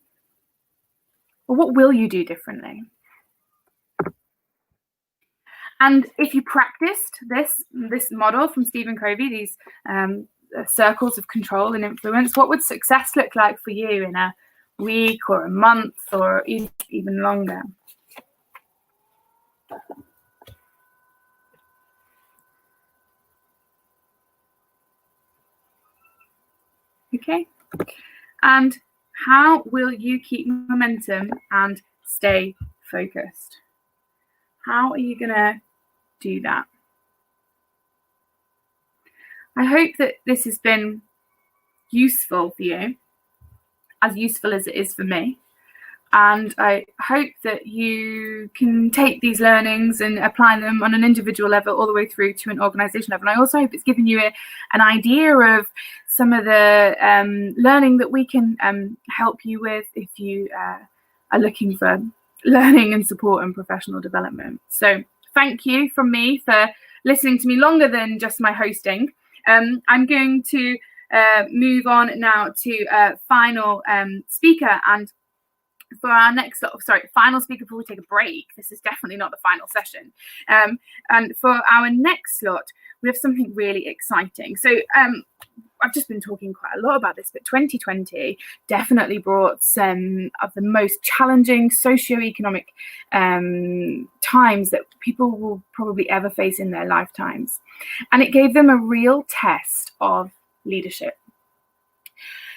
Or what will you do differently? And if you practiced this model from Stephen Covey, these circles of control and influence, what would success look like for you in a week or a month or even longer? Okay. And how will you keep momentum and stay focused? How are you going to do that? I hope that this has been useful for you, as useful as it is for me. And I hope that you can take these learnings and apply them on an individual level all the way through to an organization level. And I also hope it's given you an idea of some of the learning that we can help you with if you are looking for learning and support and professional development. So thank you from me for listening to me longer than just my hosting. I'm going to move on now to final speaker. And for our next final speaker before we take a break, this is definitely not the final session. And for our next slot, we have something really exciting. So I've just been talking quite a lot about this, but 2020 definitely brought some of the most challenging socioeconomic times that people will probably ever face in their lifetimes. And it gave them a real test of leadership.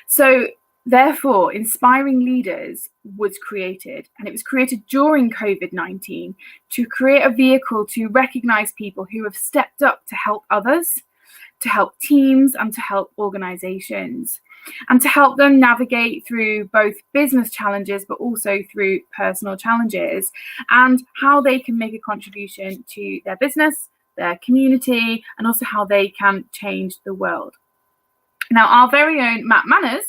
So therefore, Inspiring Leaders was created, and it was created during COVID-19 to create a vehicle to recognize people who have stepped up to help others, to help teams, and to help organizations, and to help them navigate through both business challenges, but also through personal challenges, and how they can make a contribution to their business, their community, and also how they can change the world. Now, our very own Matt Manners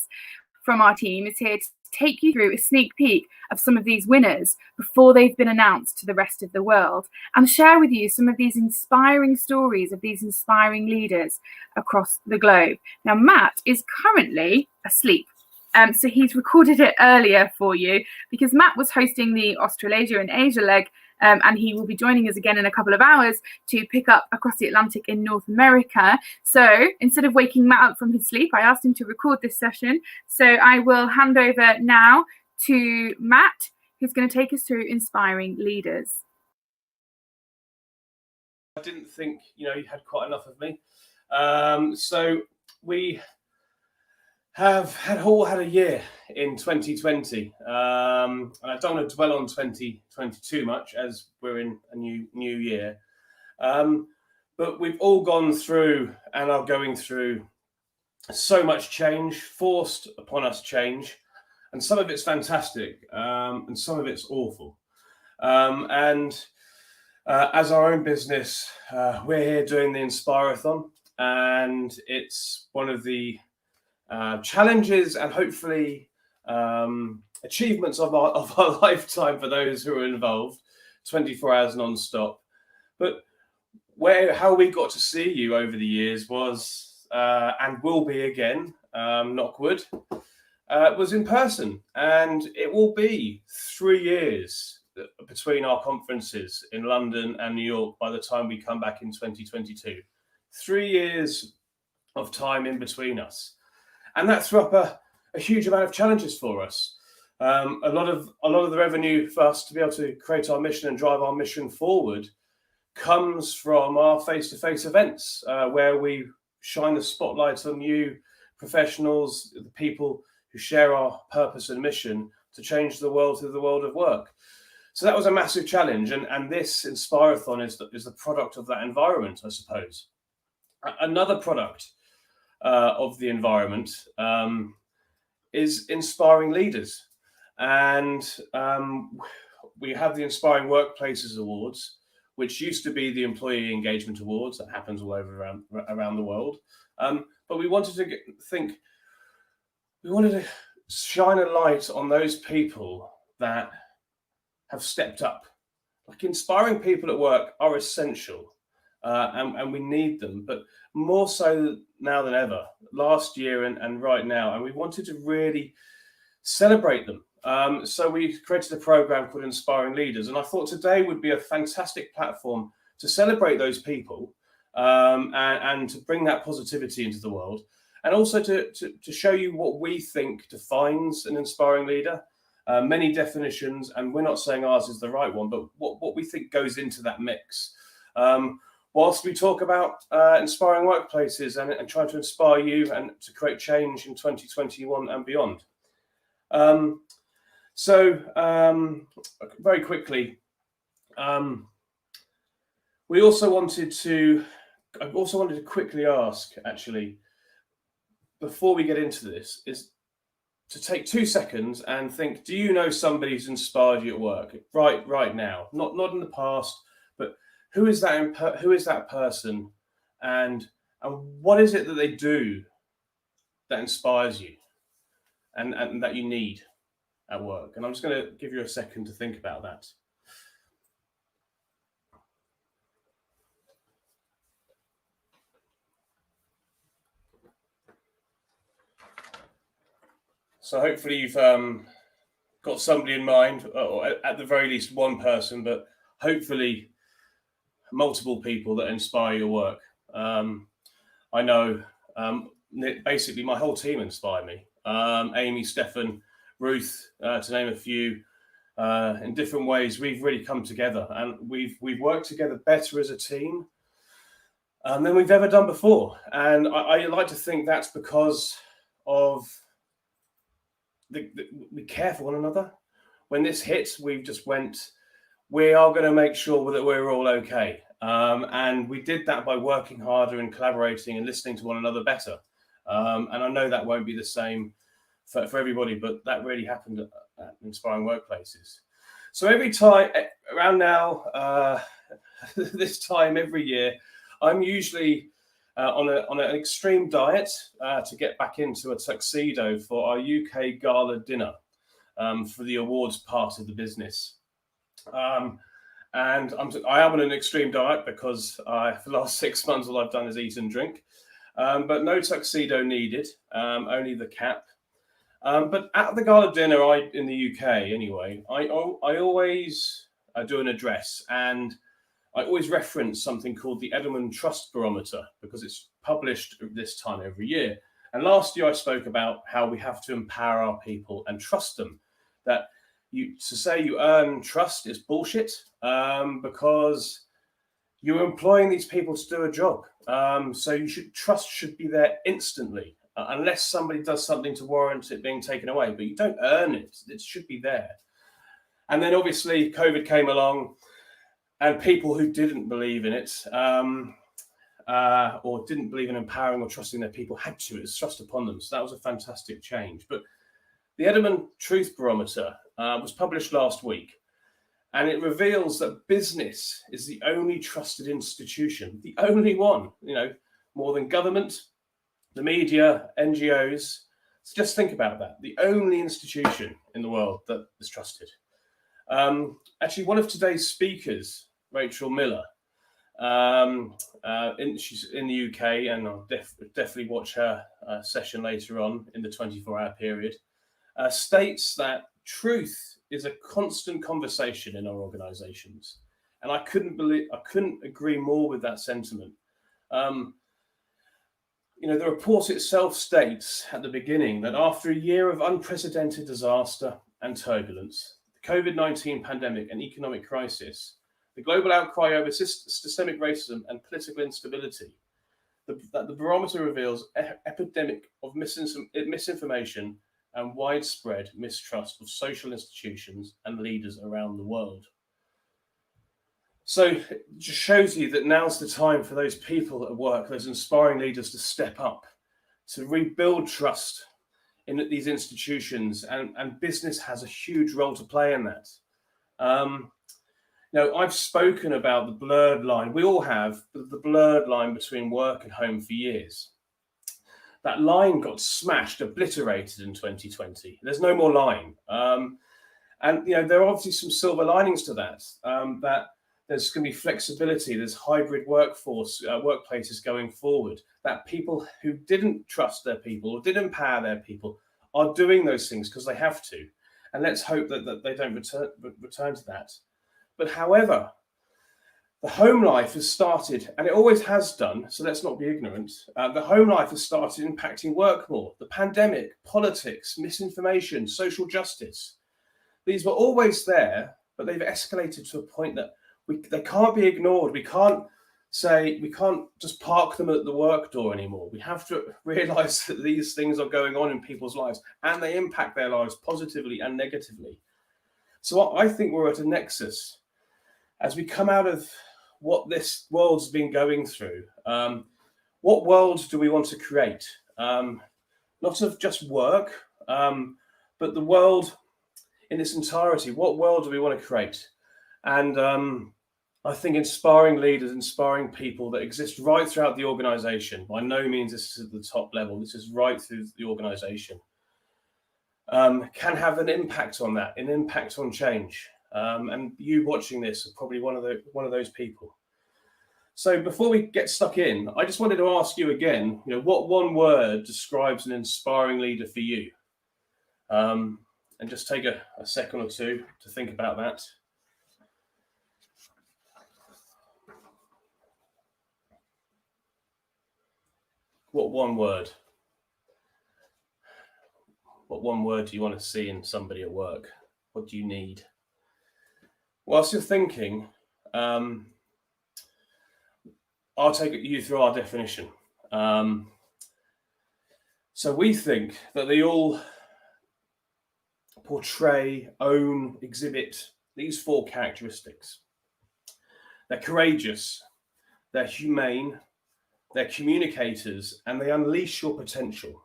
from our team is here to take you through a sneak peek of some of these winners before they've been announced to the rest of the world, and share with you some of these inspiring stories of these inspiring leaders across the globe. Now, Matt is currently asleep. So he's recorded it earlier for you because Matt was hosting the Australasia and Asia leg, and he will be joining us again in a couple of hours to pick up across the Atlantic in North America. So instead of waking Matt up from his sleep, I asked him to record this session. So I will hand over now to Matt, who's going to take us through Inspiring Leaders. I didn't think, you had quite enough of me. So we have all had a year in 2020, and I don't want to dwell on 2020 too much as we're in a new year. But we've all gone through and are going through so much change, forced upon us change, and some of it's fantastic, and some of it's awful. As our own business, we're here doing the Inspirathon, and it's one of the challenges and hopefully achievements of our lifetime for those who are involved, 24 hours non-stop. But how we got to see you over the years was, and will be again, knock wood, was in person. And it will be 3 years between our conferences in London and New York by the time we come back in 2022. 3 years of time in between us. And that threw up a huge amount of challenges for us. A lot of the revenue for us to be able to create our mission and drive our mission forward comes from our face-to-face events, where we shine the spotlight on you professionals, the people who share our purpose and mission to change the world through the world of work. So that was a massive challenge, and this Inspirathon is the product of that environment, I suppose. Another product of the environment is Inspiring Leaders, and we have the Inspiring Workplaces Awards, which used to be the Employee Engagement Awards that happens all over around the world, but we wanted to shine a light on those people that have stepped up. Like, inspiring people at work are essential. And we need them, but more so now than ever, last year and right now. And we wanted to really celebrate them. So we created a program called Inspiring Leaders. And I thought today would be a fantastic platform to celebrate those people, and to bring that positivity into the world. And also to show you what we think defines an inspiring leader. Many definitions, and we're not saying ours is the right one, but what we think goes into that mix. Whilst we talk about inspiring workplaces and trying to inspire you and to create change in 2021 and beyond. Very quickly, I also wanted to quickly ask, actually, before we get into this, is to take 2 seconds and think, do you know somebody who's inspired you at work right now? Not in the past, but who is that person, and what is it that they do that inspires you and that you need at work? And I'm just going to give you a second to think about that. So hopefully you've got somebody in mind, or at the very least one person, but hopefully multiple people that inspire your work. I know basically my whole team inspire me. Amy, Stefan, Ruth, to name a few. In different ways, we've really come together, and we've worked together better as a team than we've ever done before. And I like to think that's because of we care for one another. When this hit, we just went, we are going to make sure that we're all okay. And we did that by working harder and collaborating and listening to one another better. And I know that won't be the same for everybody, but that really happened at Inspiring Workplaces. So every time around now, this time every year, I'm usually on an extreme diet to get back into a tuxedo for our UK gala dinner for the awards part of the business. And I am on an extreme diet because for the last 6 months all I've done is eat and drink. But no tuxedo needed, only the cap. But at the gala dinner, in the UK anyway, I always do an address, and I always reference something called the Edelman Trust Barometer because it's published this time every year. And last year I spoke about how we have to empower our people and trust them. That to say you earn trust is bullshit because you're employing these people to do a job. So trust should be there instantly. Unless somebody does something to warrant it being taken away, but you don't earn it. It should be there. And then obviously COVID came along, and people who didn't believe in it or didn't believe in empowering or trusting their people had to. It was thrust upon them. So that was a fantastic change. But the Edelman Truth Barometer was published last week, and it reveals that business is the only trusted institution, the only one, more than government, the media, NGOs. So just think about that. The only institution in the world that is trusted. Actually, one of today's speakers, Rachel Miller, she's in the UK, and I'll definitely watch her session later on in the 24-hour period, states that truth is a constant conversation in our organizations. And I couldn't agree more with that sentiment. The report itself states at the beginning that after a year of unprecedented disaster and turbulence, the COVID-19 pandemic and economic crisis, the global outcry over systemic racism and political instability, that the barometer reveals epidemic of misinformation and widespread mistrust of social institutions and leaders around the world. So it just shows you that now's the time for those people at work, those inspiring leaders, to step up, to rebuild trust in these institutions, and business has a huge role to play in that. I've spoken about the blurred line. We all have the blurred line between work and home for years. That line got smashed, obliterated in 2020. There's no more line. And there are obviously some silver linings to that, that there's going to be flexibility, there's hybrid workplaces going forward, that people who didn't trust their people or didn't empower their people are doing those things because they have to. And let's hope that they don't return to that. But however, the home life has started, and it always has done, so let's not be ignorant. The home life has started impacting work more. The pandemic, politics, misinformation, social justice. These were always there, but they've escalated to a point that they can't be ignored. We can't just park them at the work door anymore. We have to realize that these things are going on in people's lives, and they impact their lives positively and negatively. So I think we're at a nexus as we come out of what this world's been going through. What world do we want to create? Not of just work, but the world in its entirety. What world do we want to create? And I think inspiring leaders, inspiring people that exist right throughout the organization. By no means this is at the top level. This is right through the organization. Can have an impact on that, an impact on change. And you watching this are probably one of those people. So before we get stuck in, I just wanted to ask you again, what one word describes an inspiring leader for you? And just take a second or two to think about that. What one word? What one word do you want to see in somebody at work? What do you need? Whilst you're thinking, I'll take you through our definition. So we think that they all portray, own, exhibit these 4 characteristics. They're courageous, they're humane, they're communicators, and they unleash your potential.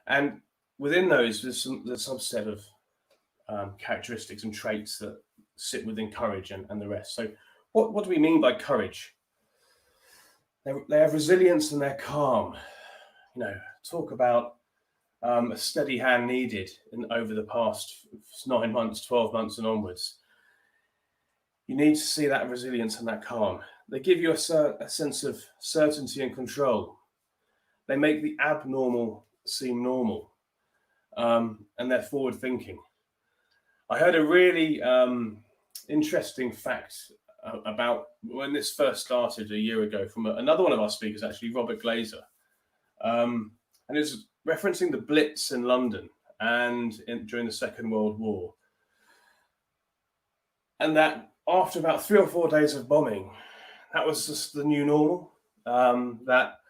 And within those, there's a subset of characteristics and traits that sit within courage and the rest. So what do we mean by courage? They have resilience and they're calm. Talk about a steady hand needed over the past 9 months, 12 months and onwards. You need to see that resilience and that calm. They give you a sense of certainty and control. They make the abnormal seem normal, and they're forward thinking. I heard a really interesting fact about when this first started a year ago from another one of our speakers, actually, Robert Glazer. And it's referencing the Blitz in London and during the Second World War. And that after about 3 or 4 days of bombing, that was just the new normal. That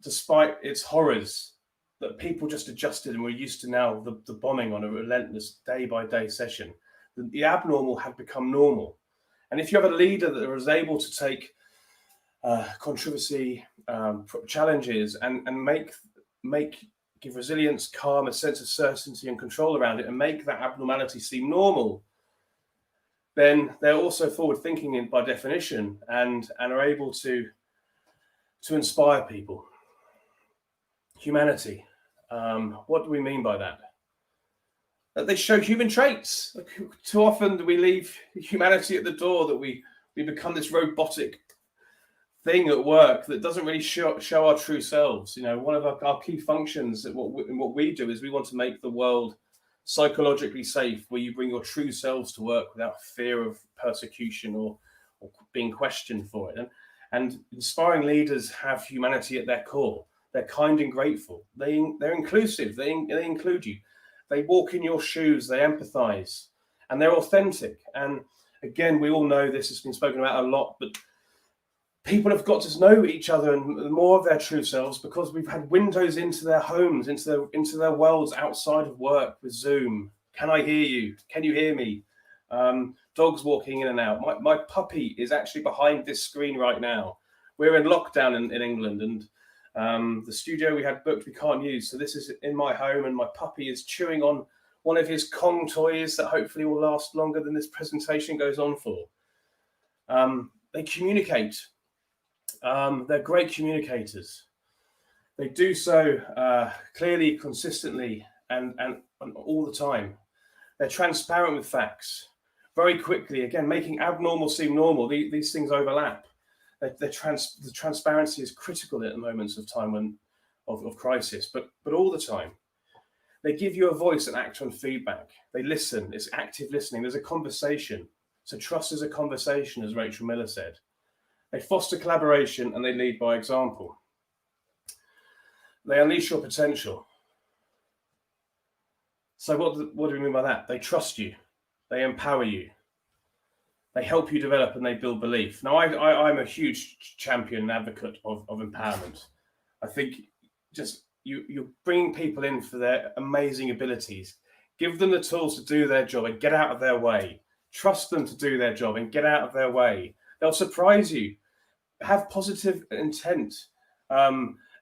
despite its horrors, that people just adjusted and were used to now the bombing on a relentless day-by-day session. The abnormal had become normal. And if you have a leader that was able to take controversy, challenges, and give resilience, calm, a sense of certainty and control around it, and make that abnormality seem normal, then they're also forward-thinking by definition and are able to inspire people. Humanity. What do we mean by that? That they show human traits. Too often do we leave humanity at the door, that we become this robotic thing at work that doesn't really show our true selves. One of our key functions in what we do is we want to make the world psychologically safe, where you bring your true selves to work without fear of persecution or being questioned for it. And inspiring leaders have humanity at their core. They're kind and grateful. They're inclusive. They include you. They walk in your shoes. They empathize, and they're authentic. And again, we all know this has been spoken about a lot, but people have got to know each other and more of their true selves, because we've had windows into their homes, into their worlds outside of work with Zoom. Can I hear you? Can you hear me? Dogs walking in and out. My puppy is actually behind this screen right now. We're in lockdown in England, and the studio we had booked we can't use. So this is in my home, and my puppy is chewing on one of his Kong toys that hopefully will last longer than this presentation goes on for. They communicate. They're great communicators. They do so clearly, consistently, and all the time. They're transparent with facts very quickly, again, making abnormal seem normal. These things overlap. The transparency is critical at the moments of time of crisis, but all the time. They give you a voice and act on feedback. They listen. It's active listening. There's a conversation. So trust is a conversation, as Rachel Miller said. They foster collaboration and they lead by example. They unleash your potential. So what do we mean by that? They trust you. They empower you. They help you develop and they build belief. Now, I'm a huge champion and advocate of empowerment. I think just you're bringing people in for their amazing abilities. Give them the tools to do their job and get out of their way. Trust them to do their job and get out of their way. They'll surprise you. Have positive intent.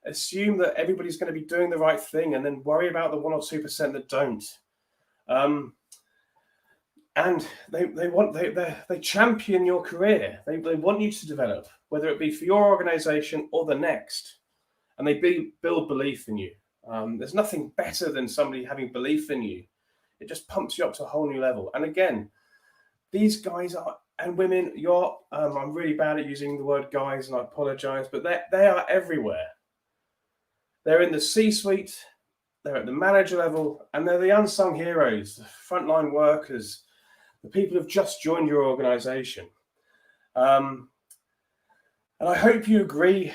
Assume that everybody's going to be doing the right thing, and then worry about the 1 or 2% that don't. And they champion your career. They want you to develop, whether it be for your organization or the next. And they build belief in you. There's nothing better than somebody having belief in you. It just pumps you up to a whole new level. And again, these guys are, and women, I'm really bad at using the word guys, and I apologize, but they are everywhere. They're in the C-suite, they're at the manager level, and they're the unsung heroes, the frontline workers, the people who've just joined your organization. And I hope you agree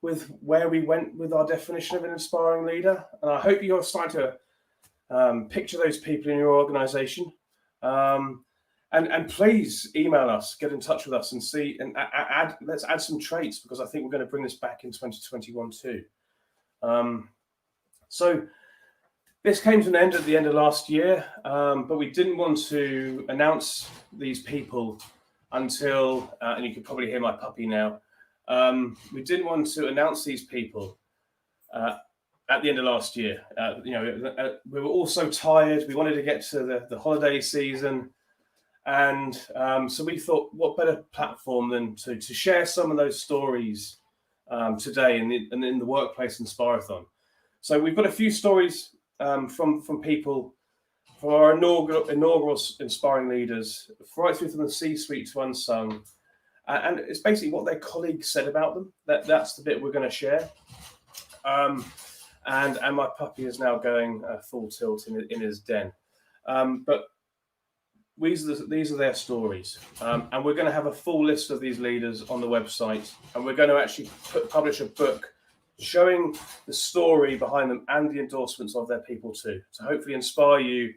with where we went with our definition of an inspiring leader. And I hope you're starting to Picture those people in your organization. And please email us, get in touch with us, and see, and let's add some traits, because I think we're going to bring this back in 2021 too. So this came to an end at the end of last year, but we didn't want to announce these people until, and you can probably hear my puppy now. We didn't want to announce these people at the end of last year. We were all so tired. We wanted to get to the holiday season. And so we thought, what better platform than to share some of those stories today in the Workplace Inspirathon. So we've got a few stories from people, from our inaugural Inspiring Leaders, right through from the C-suite to Unsung. And it's basically what their colleagues said about them. That's the bit we're going to share. And my puppy is now going full tilt in his den. But these are their stories, and we're going to have a full list of these leaders on the website, and we're going to actually publish a book showing the story behind them and the endorsements of their people too, to hopefully inspire you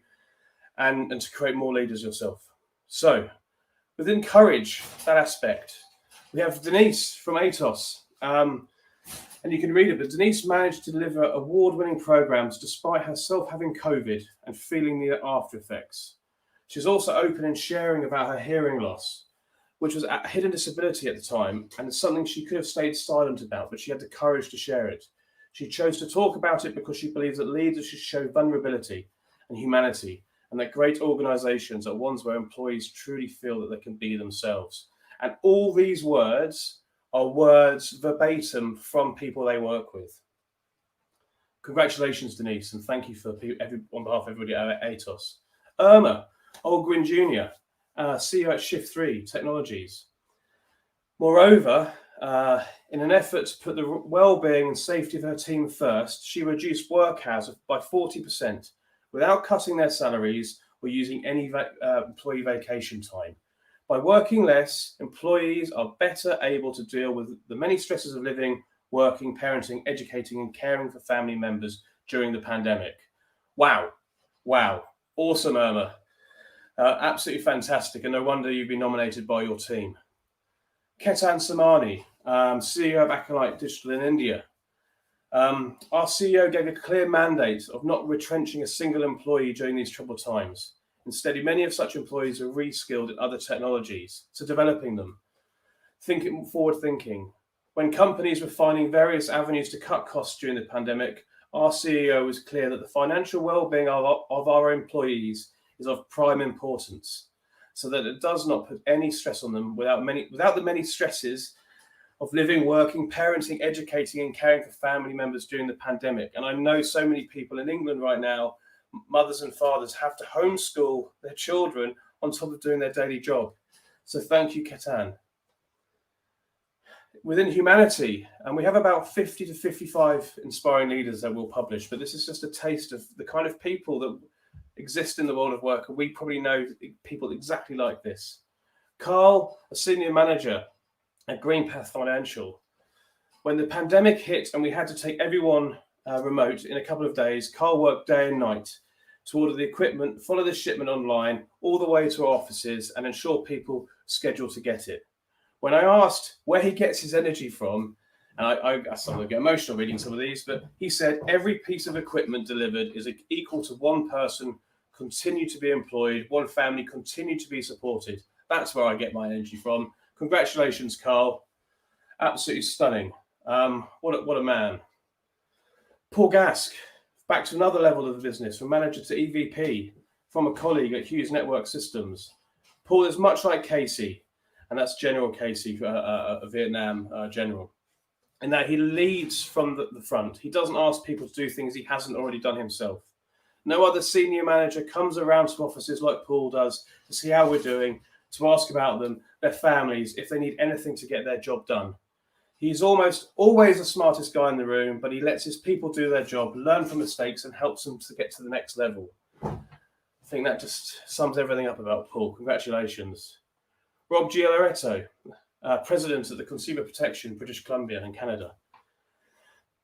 and to create more leaders yourself. So within courage, that aspect, we have Denise from Atos, and you can read it, but Denise managed to deliver award-winning programs despite herself having COVID and feeling the after effects. She's also open in sharing about her hearing loss, which was a hidden disability at the time, and it's something she could have stayed silent about, but she had the courage to share it. She chose to talk about it because she believes that leaders should show vulnerability and humanity, and that great organizations are ones where employees truly feel that they can be themselves. And all these words are words verbatim from people they work with. Congratulations, Denise, and thank you on behalf of everybody at Atos. Irma Olgrin Jr., CEO at Shift 3 Technologies. Moreover, in an effort to put the well-being and safety of her team first, she reduced work hours by 40% without cutting their salaries or using any employee vacation time. By working less, employees are better able to deal with the many stresses of living, working, parenting, educating, and caring for family members during the pandemic. Wow. Awesome, Irma. Absolutely fantastic, and no wonder you've been nominated by your team. Ketan Samani, CEO of Acolyte Digital in India. Our CEO gave a clear mandate of not retrenching a single employee during these troubled times. Instead, many of such employees are reskilled in other technologies, so developing them. Forward thinking. When companies were finding various avenues to cut costs during the pandemic, our CEO was clear that the financial well-being of our employees is of prime importance, so that it does not put any stress on them without the many stresses of living, working, parenting, educating, and caring for family members during the pandemic. And I know so many people in England right now, mothers and fathers, have to homeschool their children on top of doing their daily job. So thank you, Ketan. Within humanity, and we have about 50 to 55 inspiring leaders that we'll publish, but this is just a taste of the kind of people that exist in the world of work, and we probably know people exactly like this. Carl, a senior manager at Greenpath Financial. When the pandemic hit and we had to take everyone remote in a couple of days, Carl worked day and night to order the equipment, follow the shipment online, all the way to our offices, and ensure people scheduled to get it. When I asked where he gets his energy from, and I started to get emotional reading some of these, but he said every piece of equipment delivered is equal to one person continue to be employed, one family continue to be supported. That's where I get my energy from. Congratulations, Carl. Absolutely stunning. What a man. Paul Gask, back to another level of the business, from manager to EVP, from a colleague at Hughes Network Systems. Paul is much like Casey, and that's General Casey, a Vietnam general, in that he leads from the front. He doesn't ask people to do things he hasn't already done himself. No other senior manager comes around to offices like Paul does to see how we're doing, to ask about them, their families, if they need anything to get their job done. He's almost always the smartest guy in the room, but he lets his people do their job, learn from mistakes, and helps them to get to the next level. I think that just sums everything up about Paul. Congratulations. Rob Gioloretto, President of the Consumer Protection, British Columbia in Canada.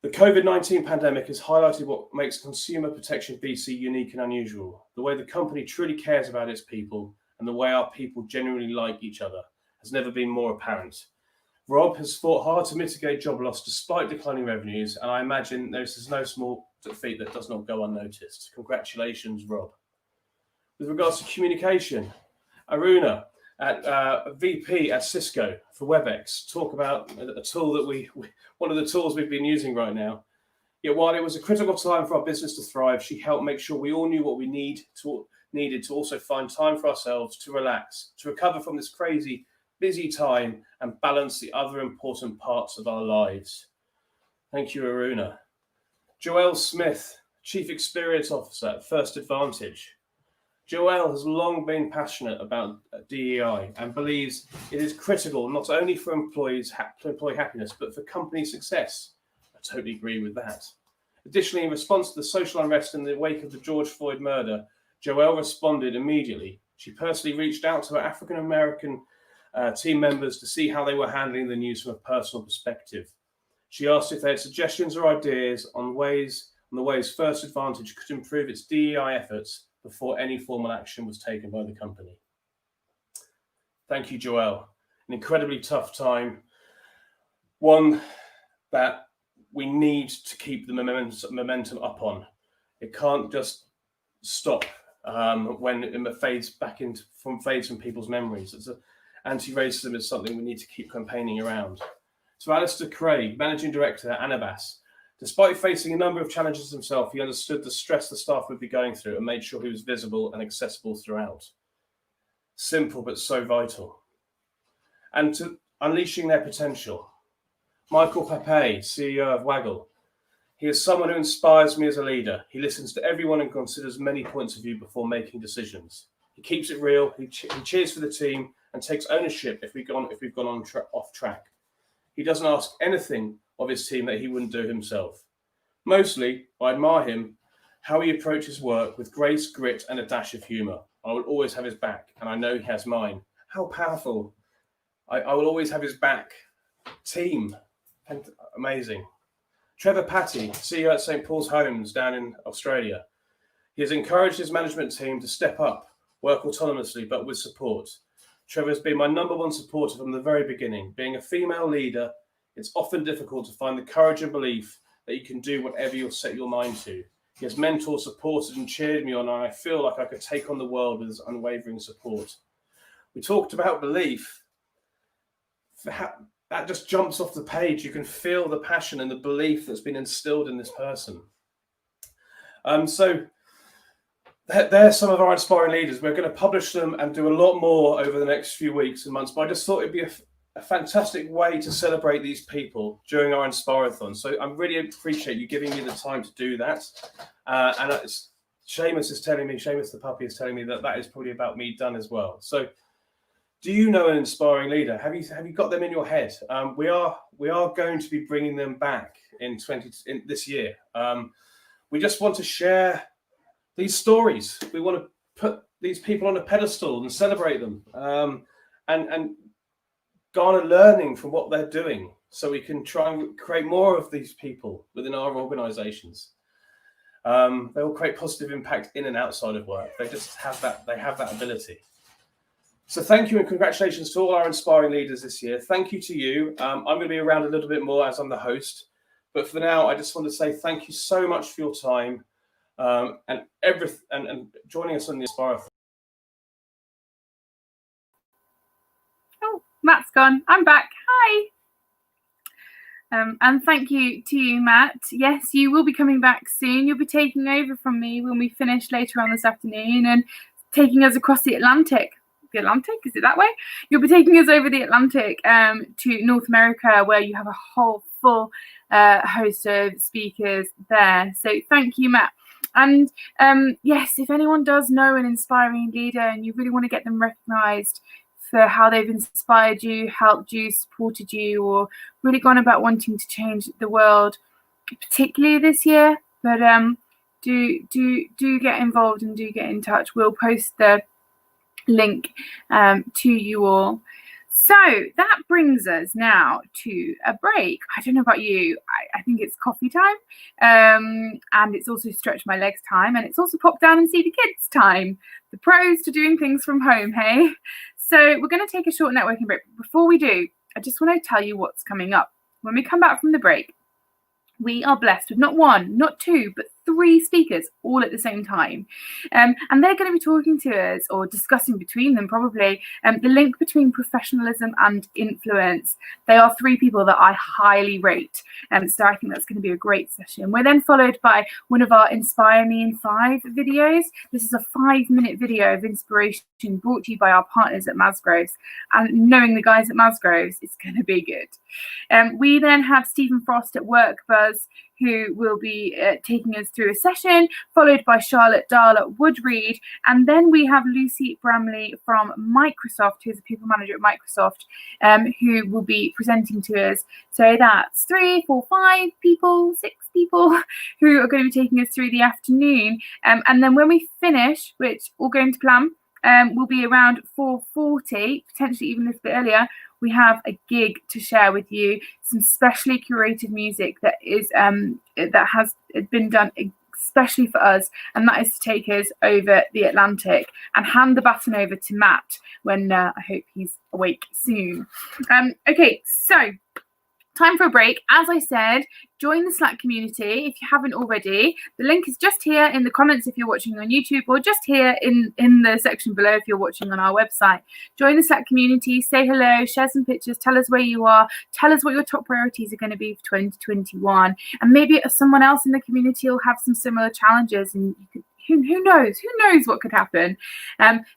The COVID-19 pandemic has highlighted what makes Consumer Protection BC unique and unusual. The way the company truly cares about its people and the way our people genuinely like each other has never been more apparent. Rob has fought hard to mitigate job loss despite declining revenues, and I imagine this is no small feat that does not go unnoticed. Congratulations, Rob. With regards to communication, Aruna, at VP at Cisco for WebEx, talk about a tool that one of the tools we've been using right now. Yet while it was a critical time for our business to thrive, she helped make sure we all knew what we needed to also find time for ourselves, to relax, to recover from this crazy, busy time and balance the other important parts of our lives. Thank you, Aruna. Joelle Smith, Chief Experience Officer at First Advantage. Joelle has long been passionate about DEI and believes it is critical not only for employee happiness, but for company success. I totally agree with that. Additionally, in response to the social unrest in the wake of the George Floyd murder, Joelle responded immediately. She personally reached out to her African-American team members to see how they were handling the news from a personal perspective. She asked if they had suggestions or ideas on the ways First Advantage could improve its DEI efforts before any formal action was taken by the company. Thank you, Joelle. An incredibly tough time, one that we need to keep the momentum up on. It can't just stop when it fades from people's memories. Anti-racism is something we need to keep campaigning around. To Alistair Craig, Managing Director at Anabas, despite facing a number of challenges himself, he understood the stress the staff would be going through and made sure he was visible and accessible throughout. Simple, but so vital. And to unleashing their potential. Michael Pape, CEO of Waggle. He is someone who inspires me as a leader. He listens to everyone and considers many points of view before making decisions. He keeps it real. He cheers for the team and takes ownership if we've gone off track. He doesn't ask anything of his team that he wouldn't do himself. Mostly, I admire him, how he approaches work with grace, grit, and a dash of humour. I will always have his back, and I know he has mine. How powerful. I will always have his back. Team. And amazing. Trevor Patty, CEO at St. Paul's Homes down in Australia. He has encouraged his management team to step up, work autonomously, but with support. Trevor has been my number one supporter from the very beginning. Being a female leader, it's often difficult to find the courage and belief that you can do whatever you set your mind to. He has mentored, supported, and cheered me on, and I feel like I could take on the world with his unwavering support. We talked about belief. That just jumps off the page. You can feel the passion and the belief that's been instilled in this person. So they're some of our inspiring leaders. We're going to publish them and do a lot more over the next few weeks and months, but I just thought it'd be a fantastic way to celebrate these people during our Inspirathon. So I really appreciate you giving me the time to do that. And Seamus the puppy is telling me that is probably about me done as well. So do you know an inspiring leader? Have you got them in your head? We are going to be bringing them back in this year. We just want to share these stories. We want to put these people on a pedestal and celebrate them, and garner learning from what they're doing, so we can try and create more of these people within our organisations. They will create positive impact in and outside of work. They just have that. They have that ability. So thank you and congratulations to all our inspiring leaders this year. Thank you to you. I'm going to be around a little bit more as I'm the host, but for now, I just want to say thank you so much for your time and joining us on the Inspirathon. Oh, Matt's gone. I'm back. Hi. And thank you to you, Matt. Yes, you will be coming back soon. You'll be taking over from me when we finish later on this afternoon and taking us across the Atlantic. The Atlantic, is it that way? You'll be taking us over the Atlantic to North America, where you have a whole full host of speakers there. So thank you, Matt. And yes, if anyone does know an inspiring leader and you really want to get them recognized for how they've inspired you, helped you, supported you, or really gone about wanting to change the world, particularly this year, but do get involved and do get in touch. We'll post the link to you all. So that brings us now to a break. I don't know about you. I think it's coffee time, and it's also stretch my legs time, and it's also pop down and see the kids time. The pros to doing things from home, hey? So we're going to take a short networking break. Before we do, I just want to tell you what's coming up. When we come back from the break, we are blessed with not one, not two, but 3 speakers all at the same time. And they're going to be talking to us, or discussing between them probably, the link between professionalism and influence. They are 3 people that I highly rate. So I think that's going to be a great session. We're then followed by one of our Inspire Me in 5 videos. This is a 5-minute video of inspiration brought to you by our partners at Masgroves. And knowing the guys at Masgroves, it's going to be good. We then have Stephen Frost at Work Buzz, who will be taking us through a session, followed by Charlotte Dahl at Woodreed. And then we have Lucy Bramley from Microsoft, who's a people manager at Microsoft, who will be presenting to us. So that's 3, 4, 5 people, 6 people who are going to be taking us through the afternoon. And then when we finish, which all going to plan, will be around 4:40, potentially even a little bit earlier. We have a gig to share with you, some specially curated music that is that has been done especially for us, and that is to take us over the Atlantic and hand the baton over to Matt when I hope he's awake soon. Okay, so time for a break. As I said, join the Slack community if you haven't already. The link is just here in the comments if you're watching on YouTube, or just here in the section below if you're watching on our website. Join the Slack community, say hello, share some pictures, tell us where you are, tell us what your top priorities are going to be for 2021. And maybe someone else in the community will have some similar challenges, and you could, who knows what could happen.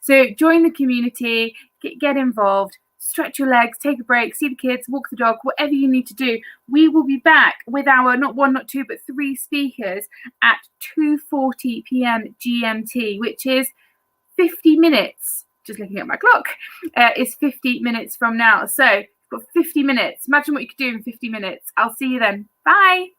So join the community, get involved. Stretch your legs, take a break, see the kids, walk the dog, whatever you need to do. We will be back with our not 1, not 2, but 3 speakers at 2:40 p.m. GMT, which is 50 minutes. Just looking at my clock, is 50 minutes from now. So you've got 50 minutes. Imagine what you could do in 50 minutes. I'll see you then. Bye.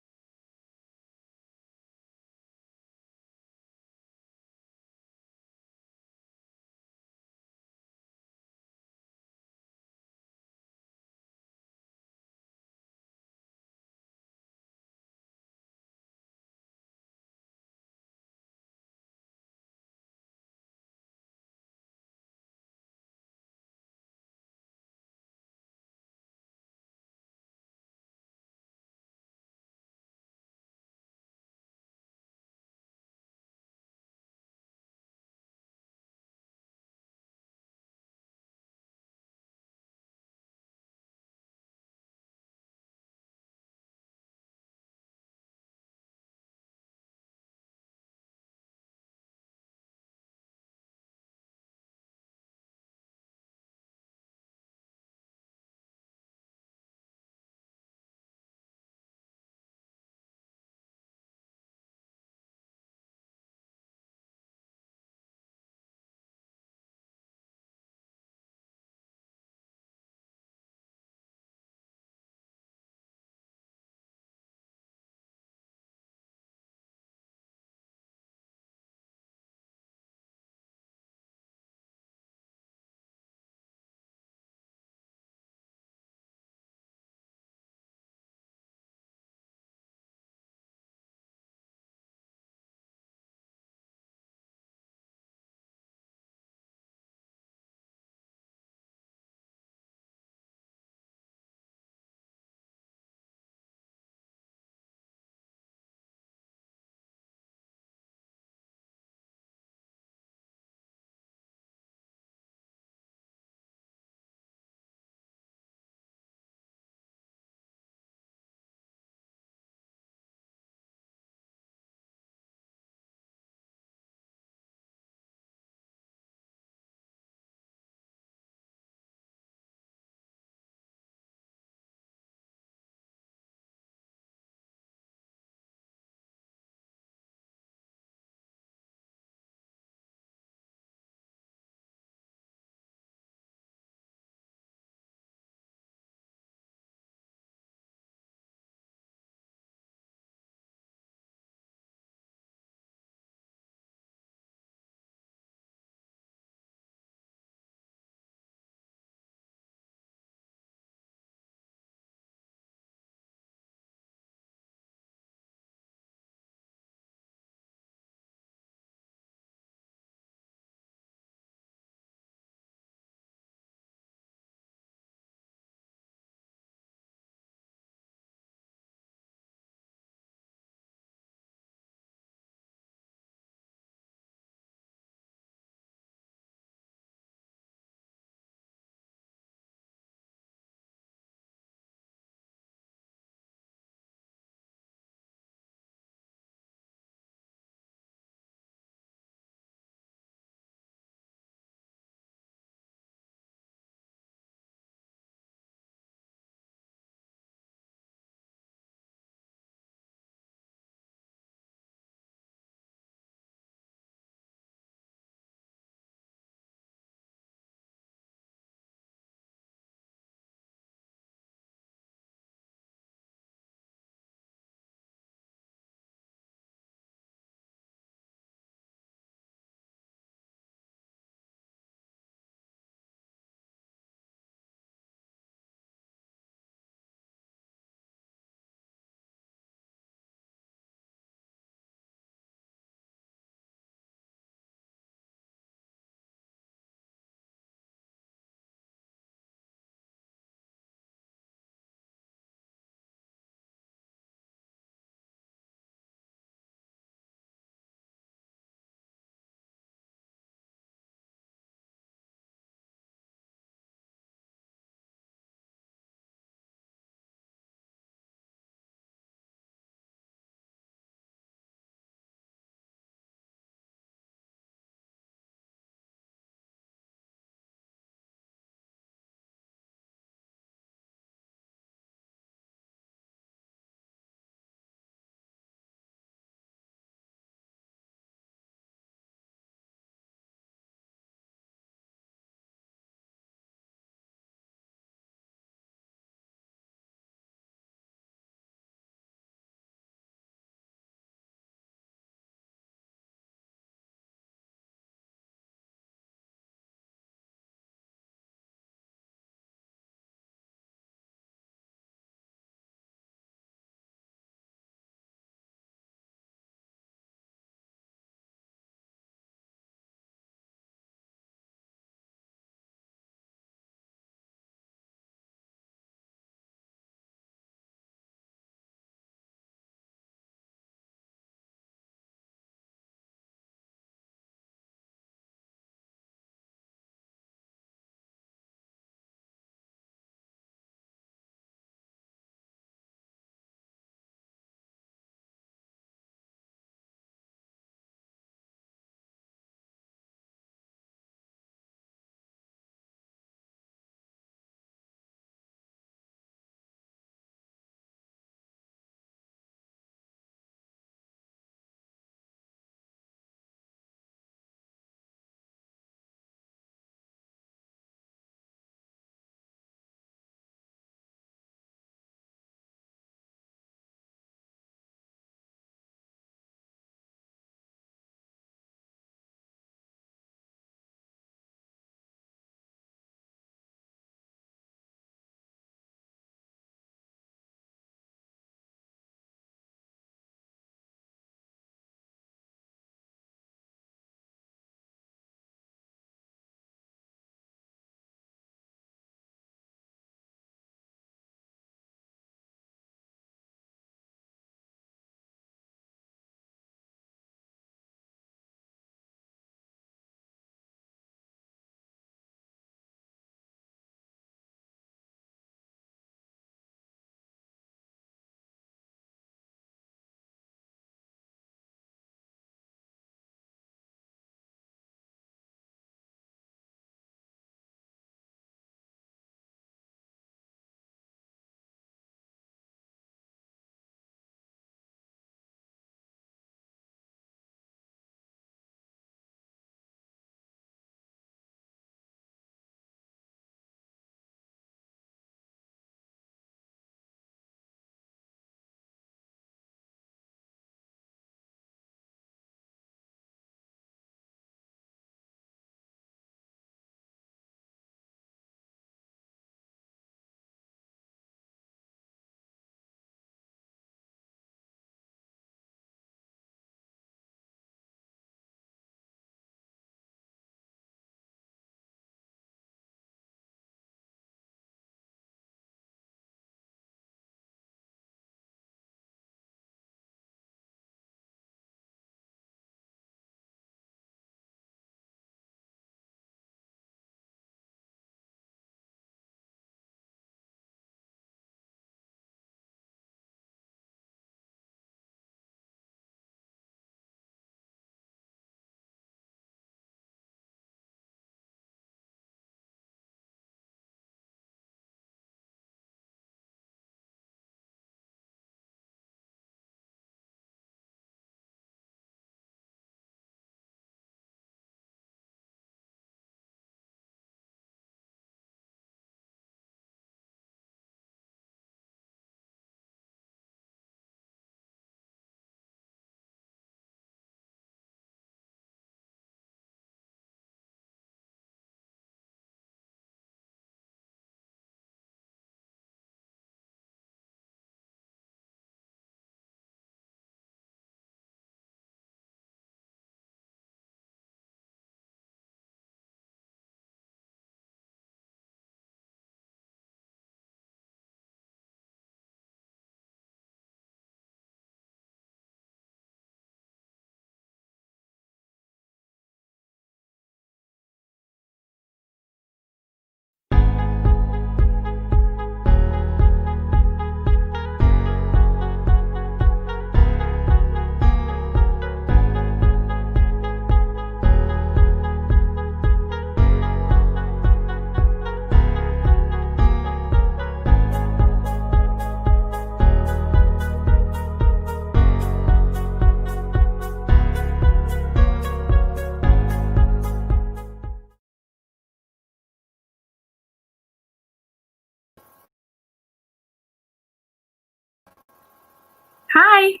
Hi,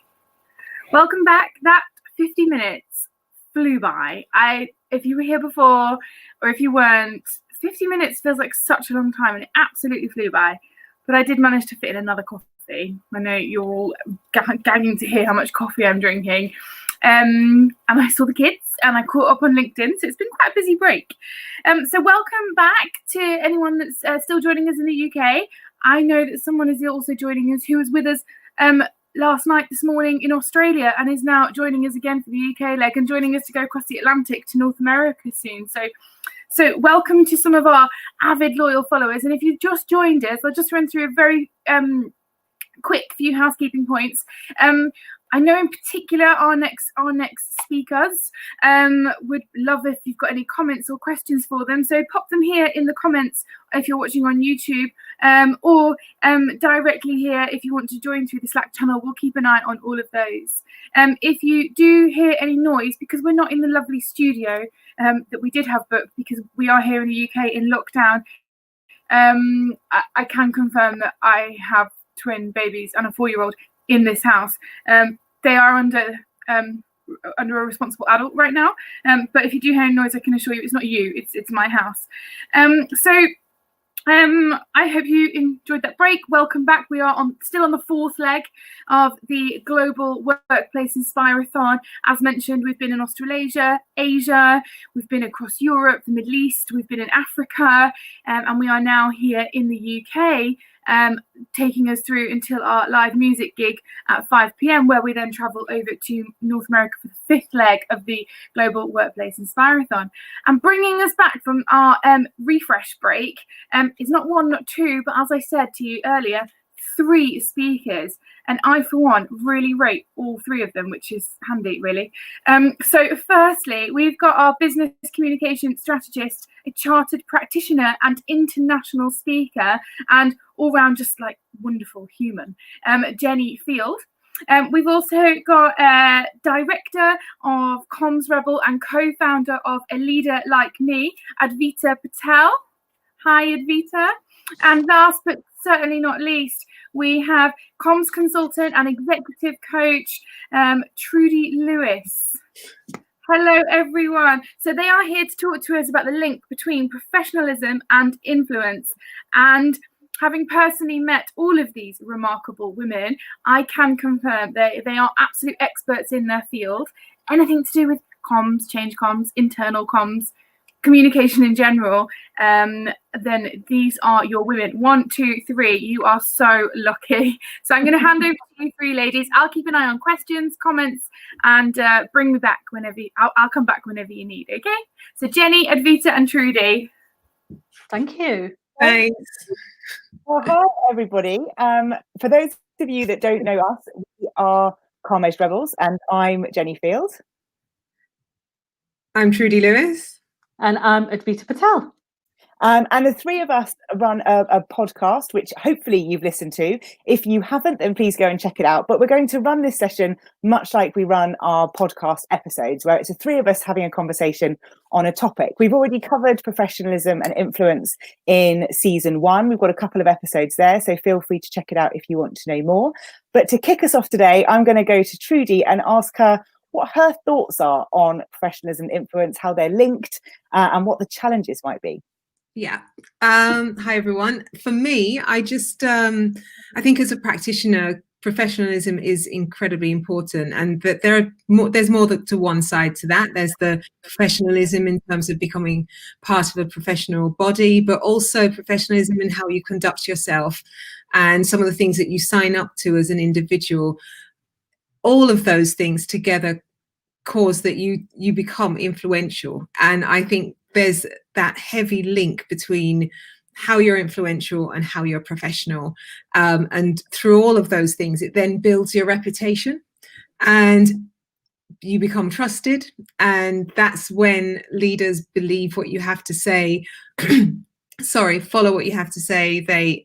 welcome back. That 50 minutes flew by. If you were here before or if you weren't, 50 minutes feels like such a long time, and it absolutely flew by. But I did manage to fit in another coffee. I know you're all gagging to hear how much coffee I'm drinking. And I saw the kids and I caught up on LinkedIn, so it's been quite a busy break. So welcome back to anyone that's still joining us in the UK. I know that someone is also joining us who was with us last night, this morning in Australia, and is now joining us again for the UK leg and joining us to go across the Atlantic to North America soon. So welcome to some of our avid loyal followers. And if you've just joined us, I'll just run through a very quick few housekeeping points. I know in particular our next speakers would love if you've got any comments or questions for them. So pop them here in the comments if you're watching on YouTube, or directly here if you want to join through the Slack channel. We'll keep an eye on all of those. If you do hear any noise, because we're not in the lovely studio that we did have booked, because we are here in the UK in lockdown, I can confirm that I have twin babies and a 4-year-old in this house. They are under a responsible adult right now, but if you do hear noise, I can assure you it's not you, it's my house. I hope you enjoyed that break. Welcome back. We are still on the 4th leg of the Global Workplace Inspirathon. As mentioned, we've been in Australasia, Asia, we've been across Europe, the Middle East, we've been in Africa, and we are now here in the UK, taking us through until our live music gig at 5 p.m, where we then travel over to North America for the 5th leg of the Global Workplace Inspirathon. And bringing us back from our refresh break is not 1, not 2, but as I said to you earlier, 3 speakers, and I for one really rate all 3 of them, which is handy really. So firstly, we've got our business communication strategist, a chartered practitioner and international speaker, and all-round just like wonderful human, Jenny Field. We've also got director of Comms Rebel and co-founder of A Leader Like Me, Advita Patel. Hi, Advita. And last but certainly not least, we have comms consultant and executive coach, Trudy Lewis. Hello, everyone. So they are here to talk to us about the link between professionalism and influence. And having personally met all of these remarkable women, I can confirm that they are absolute experts in their field. Anything to do with comms, change comms, internal comms, communication in general, then these are your women. 1, 2, 3. You are so lucky. So I'm going to hand over to you 3 ladies. I'll keep an eye on questions, comments, and bring me back whenever I'll come back whenever you need. Okay. So Jenny, Advita, and Trudy. Thank you. Thanks. Well, hi everybody. For those of you that don't know us, we are Comms Rebels, and I'm Jenny Field. I'm Trudy Lewis. And I'm Advita Patel. And the 3 of us run a podcast, which hopefully you've listened to. If you haven't, then please go and check it out. But we're going to run this session much like we run our podcast episodes, where it's the 3 of us having a conversation on a topic. We've already covered professionalism and influence in season 1. We've got a couple of episodes there, so feel free to check it out if you want to know more. But to kick us off today, I'm going to go to Trudy and ask her what her thoughts are on professionalism and influence, how they're linked, and what the challenges might be. Yeah. Hi, everyone. For me, I think as a practitioner, professionalism is incredibly important, and that there's more to one side to that. There's the professionalism in terms of becoming part of a professional body, but also professionalism in how you conduct yourself and some of the things that you sign up to as an individual. All of those things together cause that you become influential. And I think there's that heavy link between how you're influential and how you're professional. And through all of those things, it then builds your reputation and you become trusted. And that's when leaders believe what you have to say. Follow what you have to say. They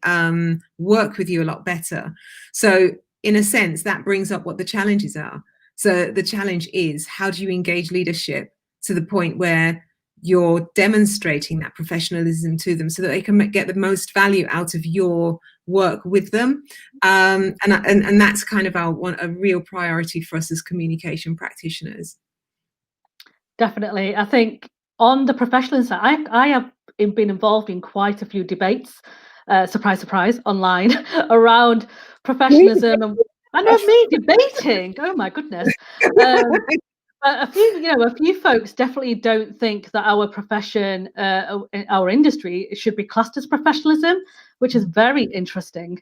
work with you a lot better. So in a sense, that brings up what the challenges are. So the challenge is, how do you engage leadership to the point where you're demonstrating that professionalism to them so that they can get the most value out of your work with them. And that's kind of a real priority for us as communication practitioners. Definitely. I think on the professional side, I have been involved in quite a few debates, surprise, surprise, online around professionalism. And I know me debating. Oh my goodness. A few folks definitely don't think that our profession, our industry, should be classed as professionalism, which is very interesting.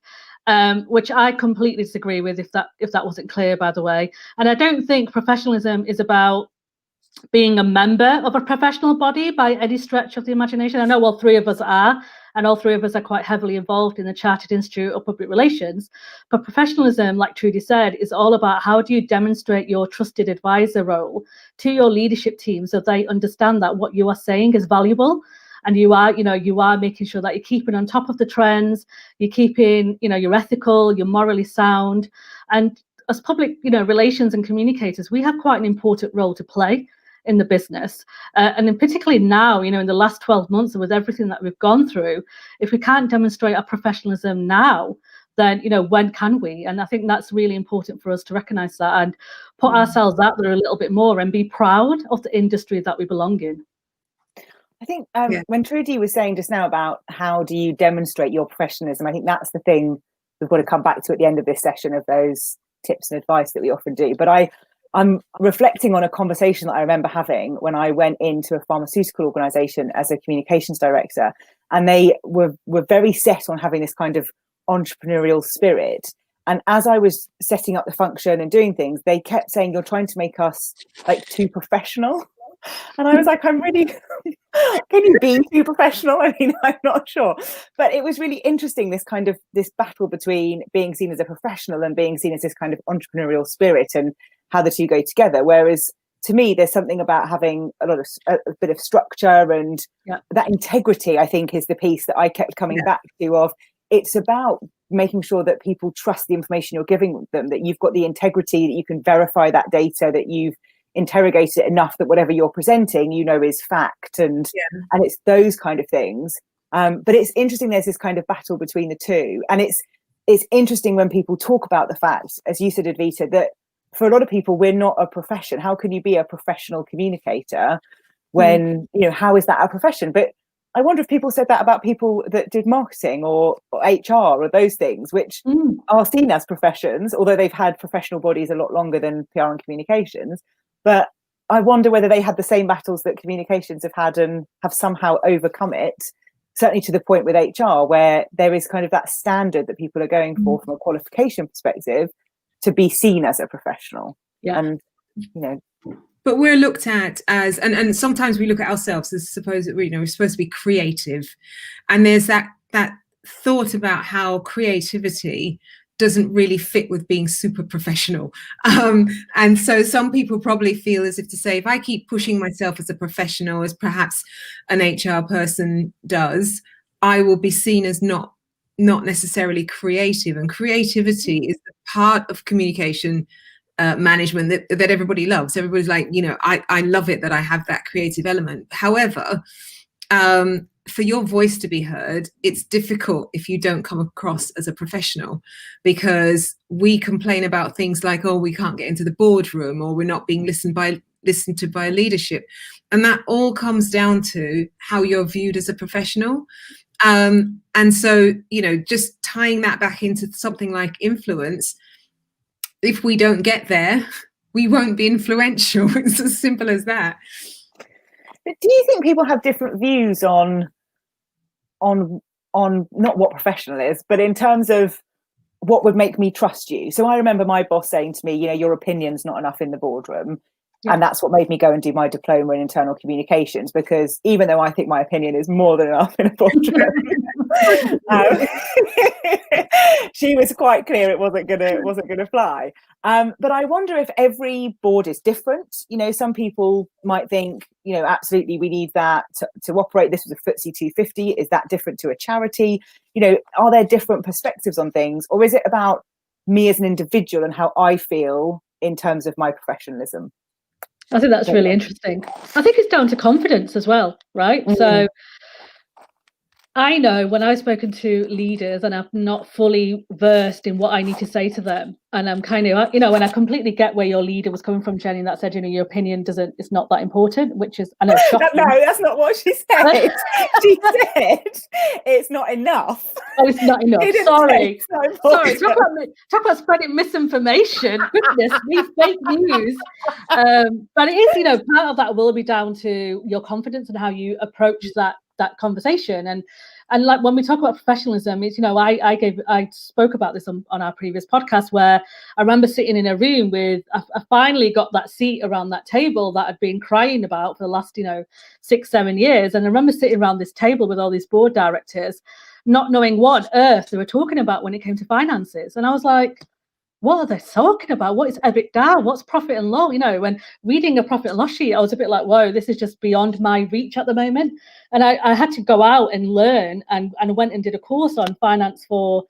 Which I completely disagree with. If that wasn't clear, by the way, and I don't think professionalism is about being a member of a professional body by any stretch of the imagination. I know all three of us are, and all three of us are quite heavily involved in the Chartered Institute of Public Relations. But professionalism, like Trudy said, is all about how do you demonstrate your trusted advisor role to your leadership team so they understand that what you are saying is valuable. And you are making sure that you're keeping on top of the trends, you're keeping, you're ethical, you're morally sound. And as public, relations and communicators, we have quite an important role to play in the business. And then particularly now, in the last 12 months and with everything that we've gone through, if we can't demonstrate our professionalism now, then, when can we? And I think that's really important for us to recognize that and put ourselves out there a little bit more and be proud of the industry that we belong in. I think when Trudy was saying just now about how do you demonstrate your professionalism, I think that's the thing we've got to come back to at the end of this session of those tips and advice that we often do. But I'm reflecting on a conversation that I remember having when I went into a pharmaceutical organization as a communications director, and they were very set on having this kind of entrepreneurial spirit. And as I was setting up the function and doing things, they kept saying, "You're trying to make us like too professional." And I was like, I'm really, can you be too professional? I mean, I'm not sure. But it was really interesting, this battle between being seen as a professional and being seen as this kind of entrepreneurial spirit and how the two go together. Whereas to me, there's something about having a bit of structure and that integrity, I think, is the piece that I kept coming back to of. It's about making sure that people trust the information you're giving them, that you've got the integrity, that you can verify that data, that you've interrogated it enough that whatever you're presenting, is fact, and it's those kind of things. But it's interesting, there's this kind of battle between the two. And it's interesting when people talk about the fact, as you said, Advita, that for a lot of people, we're not a profession. How can you be a professional communicator when, how is that a profession? But I wonder if people said that about people that did marketing or HR or those things, which are seen as professions, although they've had professional bodies a lot longer than PR and communications. But I wonder whether they had the same battles that communications have had and have somehow overcome it, certainly to the point with HR, where there is kind of that standard that people are going for from a qualification perspective to be seen as a professional. Yeah. And, But we're looked at as, and sometimes we look at ourselves as we're supposed to be creative. And there's that thought about how creativity doesn't really fit with being super professional. And so some people probably feel as if to say, if I keep pushing myself as a professional, as perhaps an HR person does, I will be seen as not necessarily creative. And creativity is the part of communication management that everybody loves. Everybody's like, I love it that I have that creative element. However, for your voice to be heard, it's difficult if you don't come across as a professional, because we complain about things like, oh, we can't get into the boardroom, or we're not being listened to by leadership. And that all comes down to how you're viewed as a professional. And so, just tying that back into something like influence, if we don't get there, we won't be influential. It's as simple as that. But do you think people have different views on not what professional is, but in terms of what would make me trust you? So I remember my boss saying to me, your opinion's not enough in the boardroom. Yeah. And that's what made me go and do my diploma in internal communications, because even though I think my opinion is more than enough in a boardroom, she was quite clear it wasn't gonna fly. But I wonder if every board is different. Some people might think, absolutely we need that to operate. This was a FTSE 250. Is that different to a charity? Are there different perspectives on things, or is it about me as an individual and how I feel in terms of my professionalism? I think that's really interesting. I think it's down to confidence as well, right? So I know when I've spoken to leaders and I'm not fully versed in what I need to say to them, and I'm kind of, and I completely get where your leader was coming from, Jenny, that said, your opinion it's not that important, which is, I know, shocking. No, that's not what she said. She said it's not enough. Oh, it's not enough. Sorry. Sorry. Talk about spreading misinformation. Goodness me, fake news. But it is, part of that will be down to your confidence and how you approach that conversation. And like when we talk about professionalism, it's, I spoke about this on our previous podcast, where I remember sitting in a room with, I finally got that seat around that table that I'd been crying about for the last, 6-7 years. And I remember sitting around this table with all these board directors, not knowing what on earth they were talking about when it came to finances. And I was like, what are they talking about? What is EBITDA? What's profit and loss? When reading a profit and loss sheet, I was a bit like, whoa, this is just beyond my reach at the moment. And I had to go out and learn, and went and did a course on finance for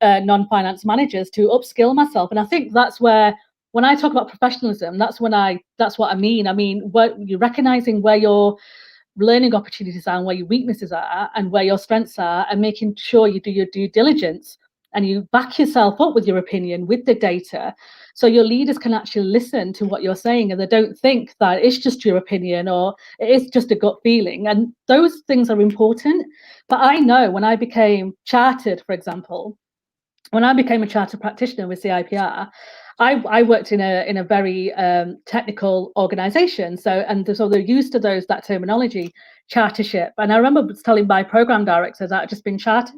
non-finance managers to upskill myself. And I think that's where, when I talk about professionalism, that's what I mean. I mean, you're recognizing where your learning opportunities are and where your weaknesses are and where your strengths are, and making sure you do your due diligence and you back yourself up with your opinion, with the data, so your leaders can actually listen to what you're saying and they don't think that it's just your opinion or it is just a gut feeling. And those things are important. But I know when I became chartered, for example, when I became a chartered practitioner with CIPR, I worked in a very technical organization. So they're used to that terminology, chartership. And I remember telling my program director that I'd just been chartered.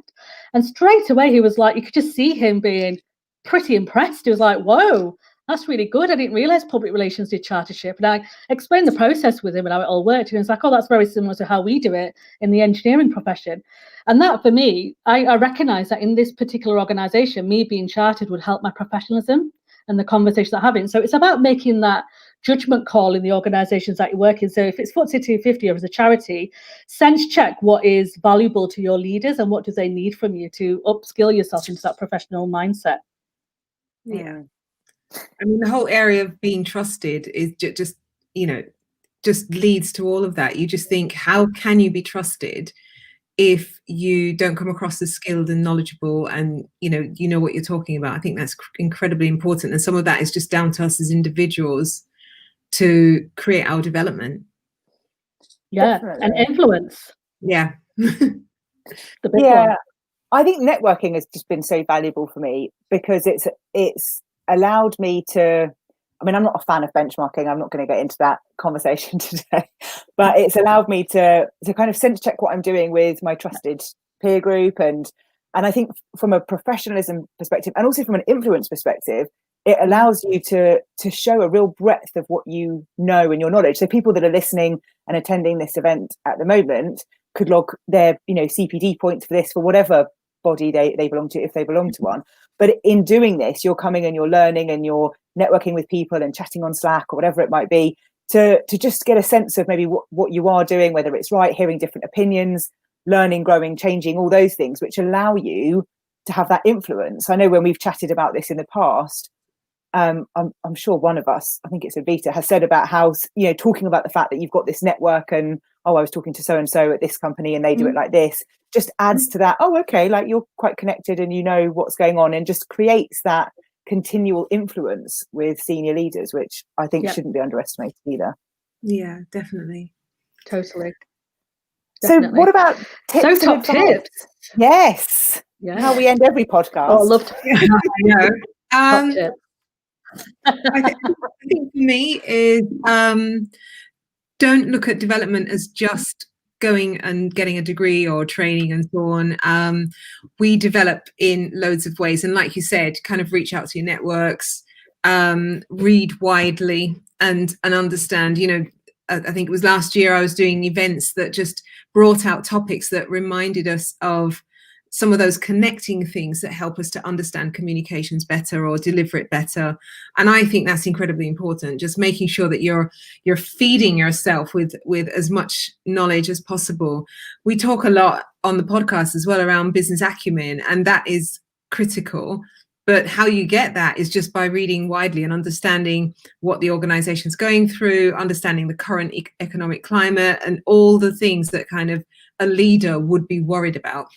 And straight away, he was like, you could just see him being pretty impressed. He was like, whoa, that's really good. I didn't realize public relations did chartership. And I explained the process with him and how it all worked. And he was like, oh, that's very similar to how we do it in the engineering profession. And that, for me, I recognize that in this particular organization, me being chartered would help my professionalism and the conversation I'm having. So it's about making that judgment call in the organizations that you work in. So if it's FTSE 250 or as a charity, sense check what is valuable to your leaders and what do they need from you to upskill yourself into that professional mindset. Yeah. I mean, the whole area of being trusted is just leads to all of that. You just think, how can you be trusted if you don't come across as skilled and knowledgeable and you know what you're talking about? I think that's incredibly important, and some of that is just down to us as individuals to create our development. Definitely. And influence. Yeah. One. I think networking has just been so valuable for me because it's allowed me to, I mean, I'm not a fan of benchmarking. I'm not going to get into that conversation today, but it's allowed me to kind of sense check what I'm doing with my trusted peer group. And I think from a professionalism perspective and also from an influence perspective, it allows you to show a real breadth of what you know and your knowledge. So people that are listening and attending this event at the moment could log their, CPD points for this, for whatever body they belong to, if they belong to one. But in doing this, you're coming and you're learning and you're networking with people and chatting on Slack or whatever it might be to just get a sense of maybe what you are doing, whether it's right, hearing different opinions, learning, growing, changing, all those things which allow you to have that influence. I know when we've chatted about this in the past, I'm sure one of us, I think it's Avita, has said about how, talking about the fact that you've got this network and, I was talking to so-and-so at this company and they do it like this, just adds to that, like you're quite connected and you know what's going on, and just creates that continual influence with senior leaders, which I think shouldn't be underestimated either. Yeah, definitely. Totally. So what about tips? So top tips. Yes. Yeah. How we end every podcast. Oh, I love to top tips. I think for me is don't look at development as just going and getting a degree or training and so on. We develop in loads of ways, and like you said, kind of reach out to your networks, read widely and understand. I think it was last year I was doing events that just brought out topics that reminded us of some of those connecting things that help us to understand communications better or deliver it better. And I think that's incredibly important, just making sure that you're feeding yourself with as much knowledge as possible. We talk a lot on the podcast as well around business acumen, and that is critical. But how you get that is just by reading widely and understanding what the organization's going through, understanding the current economic climate and all the things that kind of a leader would be worried about.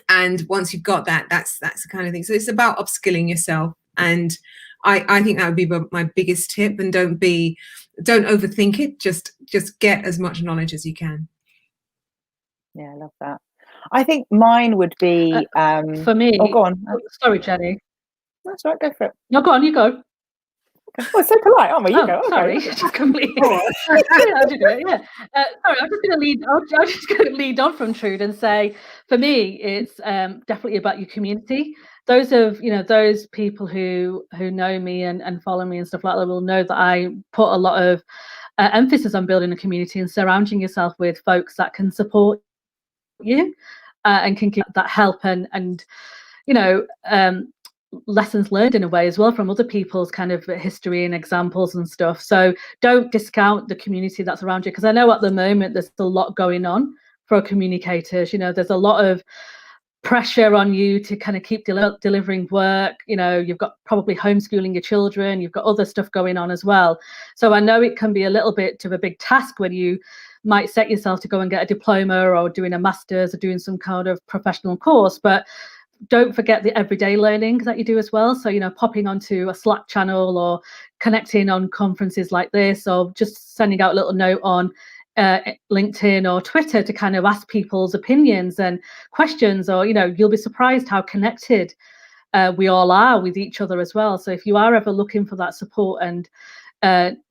And once you've got that, that's the kind of thing. So it's about upskilling yourself. And I think that would be my biggest tip. And don't overthink it. Just get as much knowledge as you can. Yeah, I love that. I think mine would be for me. Oh, go on. Sorry, Jenny. That's right. Go for it. No, go on. You go. Okay. Oh, so polite, aren't we? You go. Okay. Sorry, just completely. I'll do it. Yeah. Sorry, I'm just going to lead. I'm just going to lead on from Trude and say, for me, it's definitely about your community. Those people who know me and follow me and stuff like that will know that I put a lot of emphasis on building a community and surrounding yourself with folks that can support you and can give that help and lessons learned in a way as well from other people's kind of history and examples and stuff. So don't discount the community that's around you, because I know at the moment there's a lot going on for communicators. There's a lot of pressure on you to kind of keep delivering work. You've got probably homeschooling your children, you've got other stuff going on as well. So I know it can be a little bit of a big task when you might set yourself to go and get a diploma or doing a master's or doing some kind of professional course, but don't forget the everyday learning that you do as well. So, popping onto a Slack channel or connecting on conferences like this, or just sending out a little note on LinkedIn or Twitter to kind of ask people's opinions and questions, or, you'll be surprised how connected we all are with each other as well. So if you are ever looking for that support and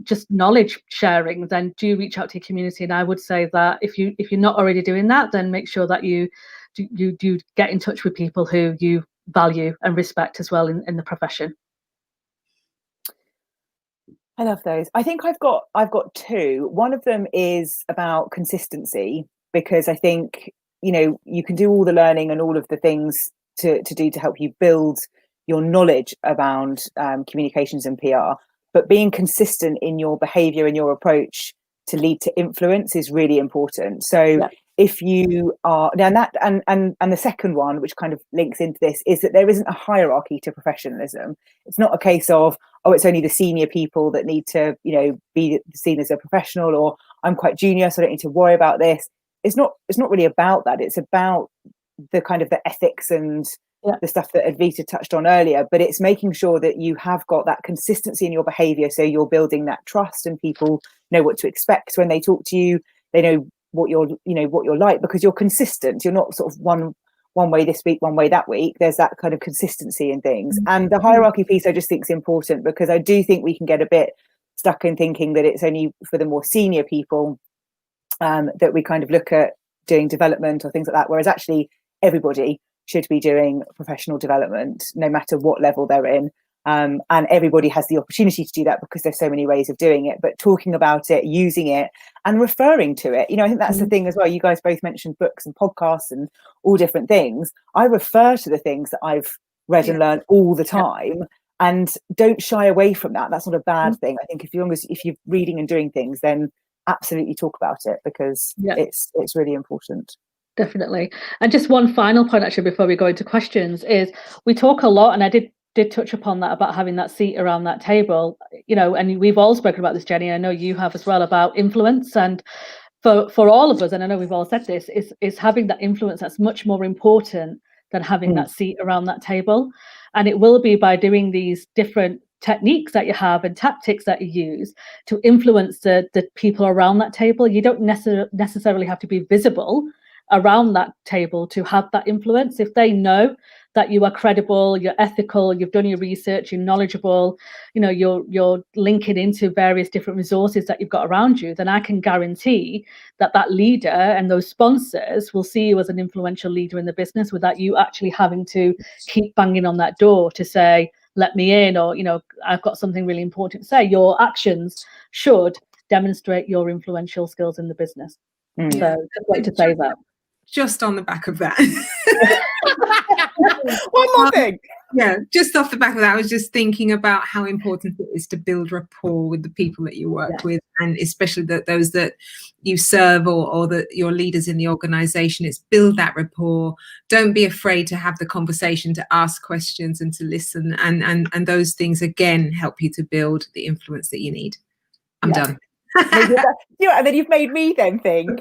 just knowledge sharing, then do reach out to your community. And I would say that if you're not already doing that, then make sure that you do get in touch with people who you value and respect as well in the profession. I love those. I think I've got two. One of them is about consistency, because I think you can do all the learning and all of the things to do to help you build your knowledge around communications and PR, but being consistent in your behavior and your approach to lead to influence is really important. So yeah. If you are, and the second one, which kind of links into this, is that there isn't a hierarchy to professionalism. It's not a case of, it's only the senior people that need to, be seen as a professional, or I'm quite junior, so I don't need to worry about this. It's not really about that. It's about the kind of the ethics and the stuff that Advita touched on earlier, but it's making sure that you have got that consistency in your behavior. So you're building that trust, and people know what to expect when they talk to you. They know what you're like, because you're consistent. You're not sort of one way this week, one way that week. There's that kind of consistency in things. And the hierarchy piece I just think is important, because I do think we can get a bit stuck in thinking that it's only for the more senior people that we kind of look at doing development or things like that, whereas actually everybody should be doing professional development, no matter what level they're in. And everybody has the opportunity to do that, because there's so many ways of doing it. But talking about it, using it, and referring to it, I think that's the thing as well. You guys both mentioned books and podcasts and all different things. I refer to the things that I've read and learned all the time, and don't shy away from that. That's not a bad thing. I think if you're reading and doing things, then absolutely talk about it, because it's really important. Definitely. And just one final point, actually, before we go into questions, is we talk a lot, and I did touch upon that, about having that seat around that table, and we've all spoken about this, Jenny. I know you have as well, about influence. And for all of us, and I know we've all said this, is having that influence that's much more important than having that seat around that table. And it will be by doing these different techniques that you have and tactics that you use to influence the people around that table. You don't necessarily have to be visible around that table to have that influence. If they know that you are credible, you're ethical, you've done your research, you're knowledgeable, you're linking into various different resources that you've got around you, then I can guarantee that leader and those sponsors will see you as an influential leader in the business, without you actually having to keep banging on that door to say, let me in, or, I've got something really important to say. Your actions should demonstrate your influential skills in the business. So just like to say that. Just on the back of that. One more thing. Yeah, just off the back of that, I was just thinking about how important it is to build rapport with the people that you work with, and especially those that you serve or that your leaders in the organization. It's build that rapport. Don't be afraid to have the conversation, to ask questions and to listen. And those things, again, help you to build the influence that you need. I'm done. And then you've made me then think,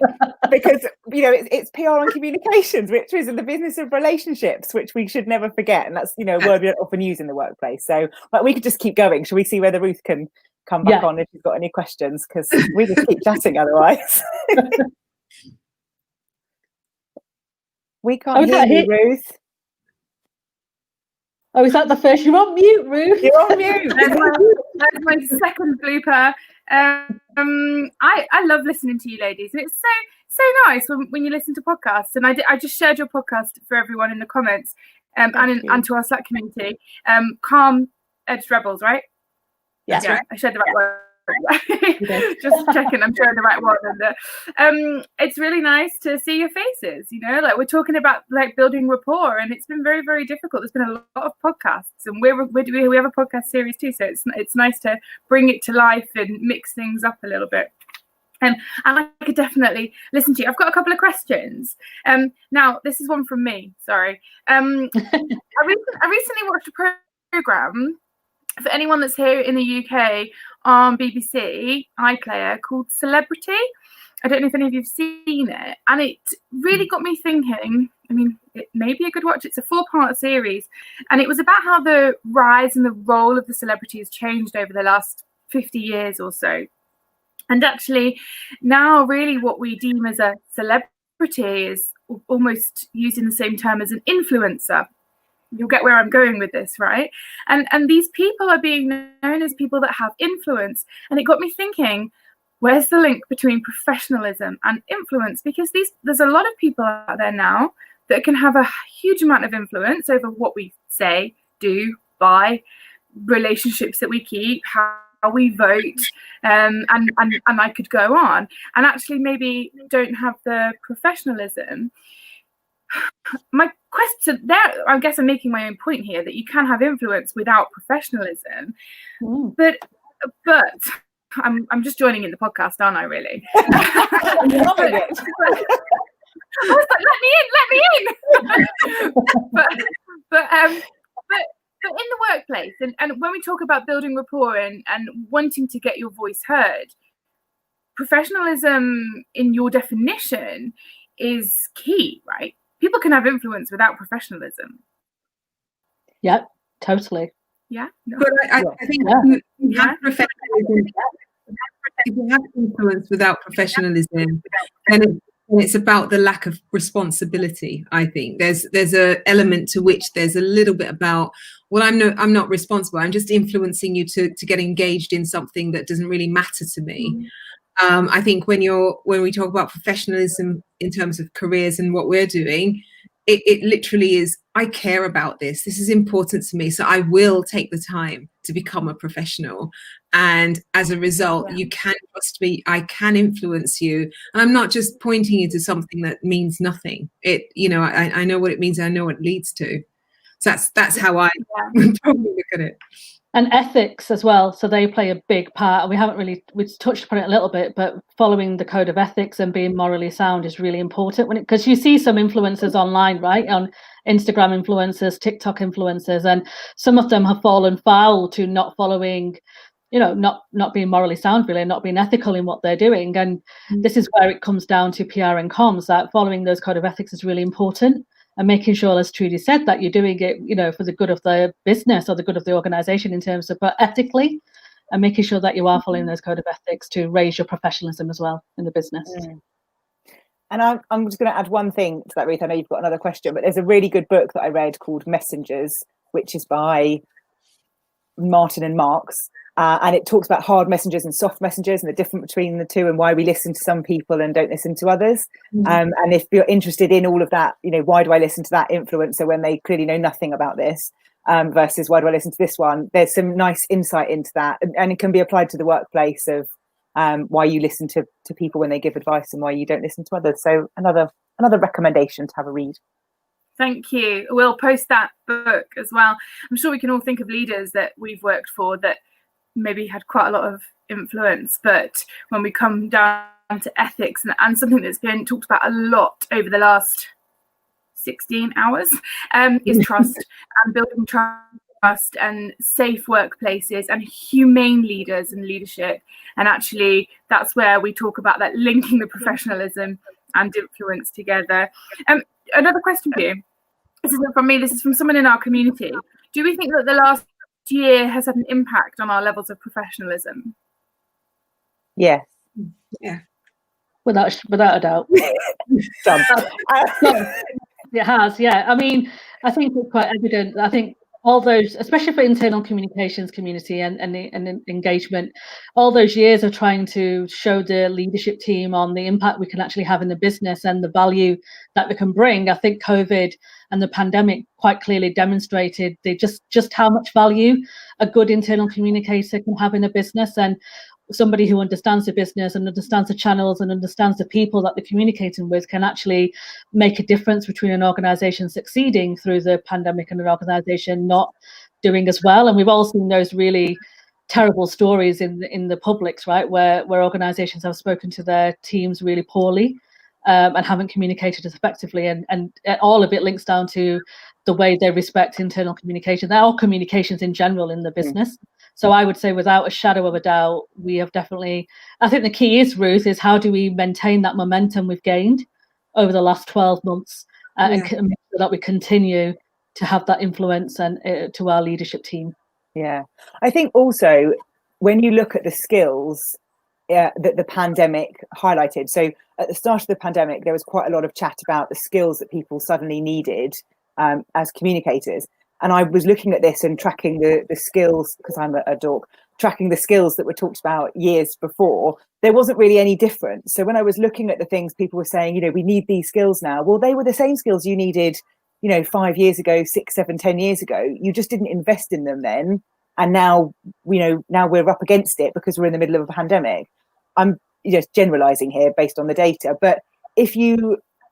because it's PR and communications, which is in the business of relationships, which we should never forget, and that's a word we don't often use in the workplace. So we could just keep going. Shall we see whether Ruth can come back on if you've got any questions, because we just keep chatting otherwise. We can't hear you, Ruth. Oh, is that the first? You're on mute, Ruth. You're on mute. That's my second blooper. I love listening to you ladies, and it's so nice when you listen to podcasts. And I just shared your podcast for everyone in the comments, and to our Slack community. Calm Edged Rebels, right? Yes, yeah, right. I shared the right word. Just checking I'm sharing the right one. And it's really nice to see your faces, like we're talking about like building rapport, and it's been very, very difficult. There's been a lot of podcasts, and we have a podcast series too, so it's nice to bring it to life and mix things up a little bit. And I could definitely listen to you. I've got a couple of questions. Now this is one from me, sorry. I recently watched a program for anyone that's here in the UK on BBC iPlayer called Celebrity. I don't know if any of you've seen it, and it really got me thinking. I mean, it may be a good watch. It's a 4-part series, and it was about how the rise and the role of the celebrity has changed over the last 50 years or so. And actually now really what we deem as a celebrity is almost used in the same term as an influencer. You'll get where I'm going with this, right? And these people are being known as people that have influence. And it got me thinking, where's the link between professionalism and influence? Because there's a lot of people out there now that can have a huge amount of influence over what we say, do, buy, relationships that we keep, how we vote, and I could go on. And actually maybe don't have the professionalism. My question there, I guess I'm making my own point here, that you can have influence without professionalism. But I'm just joining in the podcast, aren't I, really? I was like, let me in. But in the workplace, and when we talk about building rapport and wanting to get your voice heard, professionalism in your definition is key, right? People can have influence without professionalism. Yeah, totally. Yeah. No. But I think you have professionalism. If you have influence without professionalism, then it's about the lack of responsibility. I think there's a element to which there's a little bit about, well, I'm not responsible. I'm just influencing you to get engaged in something that doesn't really matter to me. I think when we talk about professionalism in terms of careers and what we're doing, it literally is, I care about this. This is important to me. So I will take the time to become a professional. And as a result, you can trust me. I can influence you. And I'm not just pointing you to something that means nothing. I know what it means. I know what it leads to. So that's how I probably look at it. And ethics as well, so they play a big part. And we've touched upon it a little bit, but following the code of ethics and being morally sound is really important, because you see some influencers online, right, on Instagram influencers, TikTok influencers, and some of them have fallen foul to not following, not being morally sound, really, not being ethical in what they're doing. And this is where it comes down to PR and comms, that following those code of ethics is really important. And making sure, as Trudy said, that you're doing it, for the good of the business or the good of the organization in terms of, but ethically, and making sure that you are following those code of ethics to raise your professionalism as well in the business. And I'm just going to add one thing to that, Ruth. I know you've got another question, but there's a really good book that I read called Messengers, which is by Martin and Marks. And it talks about hard messengers and soft messengers and the difference between the two, and why we listen to some people and don't listen to others. And if you're interested in all of that, why do I listen to that influencer when they clearly know nothing about this, versus why do I listen to this one? There's some nice insight into that, and it can be applied to the workplace of why you listen to people when they give advice and why you don't listen to others. So another recommendation to have a read. Thank you. We'll post that book as well. I'm sure we can all think of leaders that we've worked for that maybe had quite a lot of influence, but when we come down to ethics and something that's been talked about a lot over the last 16 hours is trust and building trust and safe workplaces and humane leaders and leadership. And actually that's where we talk about that, linking the professionalism and influence together. Another question for you. This isn't from me, this is from someone in our community. Do we think that the last year has had an impact on our levels of professionalism? Yes. Yeah. Without a doubt. Done. It has, yeah. I mean, I think it's quite evident. I think all those, especially for internal communications community and engagement, all those years of trying to show the leadership team on the impact we can actually have in the business and the value that we can bring. I think COVID and the pandemic quite clearly demonstrated just how much value a good internal communicator can have in a business, and somebody who understands the business and understands the channels and understands the people that they're communicating with can actually make a difference between an organization succeeding through the pandemic and an organization not doing as well. And we've all seen those really terrible stories in the publics, right, where organizations have spoken to their teams really poorly and haven't communicated as effectively, and all of it links down to the way they respect internal communication, or communications in general in the business. So I would say without a shadow of a doubt, we have definitely, I think the key is, Ruth, is how do we maintain that momentum we've gained over the last 12 months and make sure that we continue to have that influence and to our leadership team. Yeah, I think also when you look at the skills that the pandemic highlighted, so at the start of the pandemic, there was quite a lot of chat about the skills that people suddenly needed as communicators. And I was looking at this and tracking the skills, because I'm a dork, tracking the skills that were talked about years before. There wasn't really any difference. So when I was looking at the things people were saying, we need these skills now. Well, they were the same skills you needed, 5 years ago, 6, 7, 10 years ago. You just didn't invest in them then. And now, now we're up against it because we're in the middle of a pandemic. I'm just generalizing here based on the data. But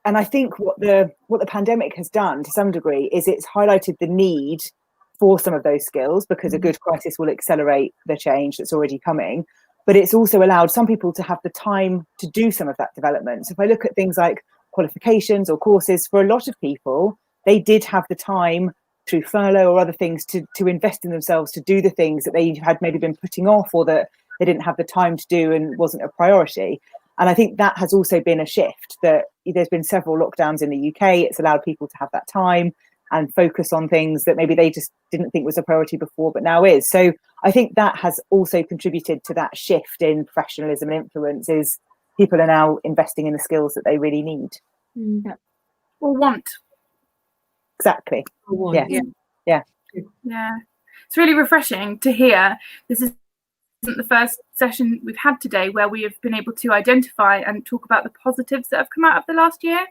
and I think what the pandemic has done to some degree is it's highlighted the need for some of those skills, because a good crisis will accelerate the change that's already coming. But it's also allowed some people to have the time to do some of that development. So if I look at things like qualifications or courses, for a lot of people, they did have the time through furlough or other things to invest in themselves, to do the things that they had maybe been putting off or that they didn't have the time to do and wasn't a priority. And I think that has also been a shift, that there's been several lockdowns in the UK. It's allowed people to have that time and focus on things that maybe they just didn't think was a priority before, but now is. So I think that has also contributed to that shift in professionalism and influence, is people are now investing in the skills that they really need. Yeah. Or want. Exactly. Yeah. Yeah. Yeah. It's really refreshing to hear. This isn't the first session we've had today where we have been able to identify and talk about the positives that have come out of the last year,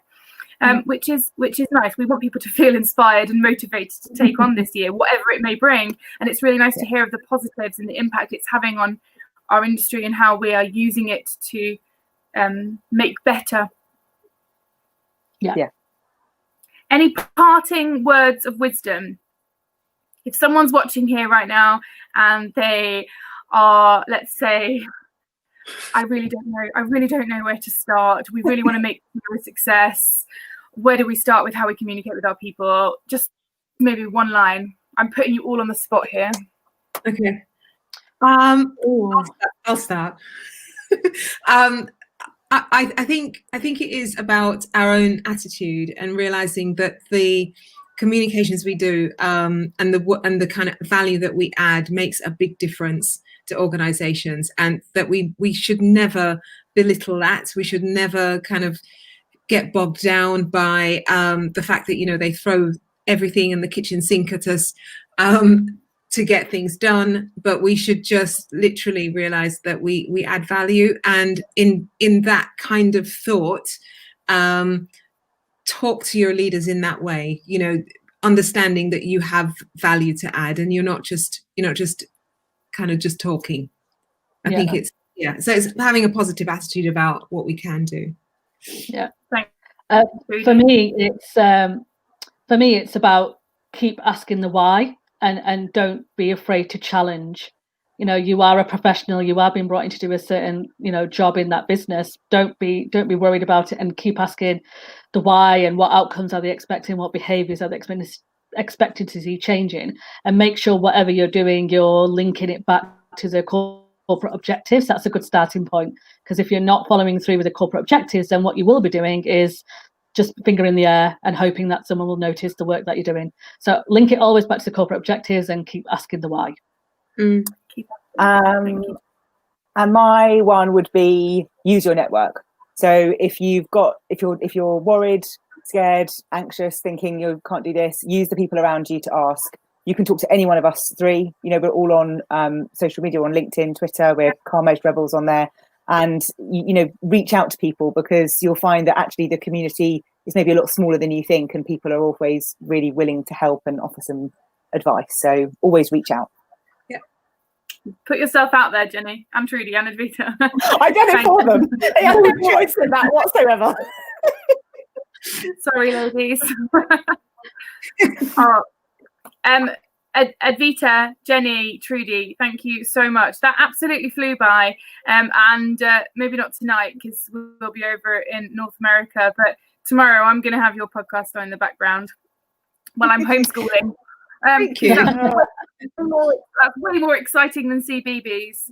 which is nice. We want people to feel inspired and motivated to take on this year, whatever it may bring. And it's really nice to hear of the positives and the impact it's having on our industry and how we are using it to make better. Yeah. Any parting words of wisdom? If someone's watching here right now and they are, let's say, I really don't know where to start. We really want to make a success. Where do we start with how we communicate with our people? Just maybe one line. I'm putting you all on the spot here. Okay. I'll start. I think it is about our own attitude and realizing that the communications we do and the kind of value that we add makes a big difference to organizations, and that we should never belittle that. We should never kind of get bogged down by the fact that they throw everything in the kitchen sink at us to get things done, but we should just literally realize that we add value, and in that kind of thought, talk to your leaders in that way, understanding that you have value to add and you're not just kind of just talking. I think so it's having a positive attitude about what we can do. Yeah. For me, it's for me, it's about keep asking the why, and don't be afraid to challenge. You know, you are a professional, you are being brought in to do a certain, you know, job in that business. Don't be worried about it, and keep asking the why and what outcomes are they expecting, what behaviors are they expecting to see changing, and make sure whatever you're doing, you're linking it back to the corporate objectives. That's a good starting point, because if you're not following through with the corporate objectives, then what you will be doing is just finger in the air and hoping that someone will notice the work that you're doing. So link it always back to the corporate objectives and keep asking the why. And my one would be use your network. So if you're worried, scared, anxious, thinking you can't do this, use the people around you to ask. You can talk to any one of us three. You know, we're all on social media, on LinkedIn, Twitter. We're Calm-Edged Rebels on there. And, you know, reach out to people, because you'll find that actually the community is maybe a lot smaller than you think, and people are always really willing to help and offer some advice. So always reach out. Put yourself out there, Jenny. I'm Trudy and Advita. I did it for them. They have no voice in that whatsoever. Sorry, ladies. Advita, Jenny, Trudy, thank you so much. That absolutely flew by. And maybe not tonight, because we'll be over in North America, but tomorrow I'm going to have your podcast on in the background while I'm homeschooling. Thank you. That's way more exciting than CBBS.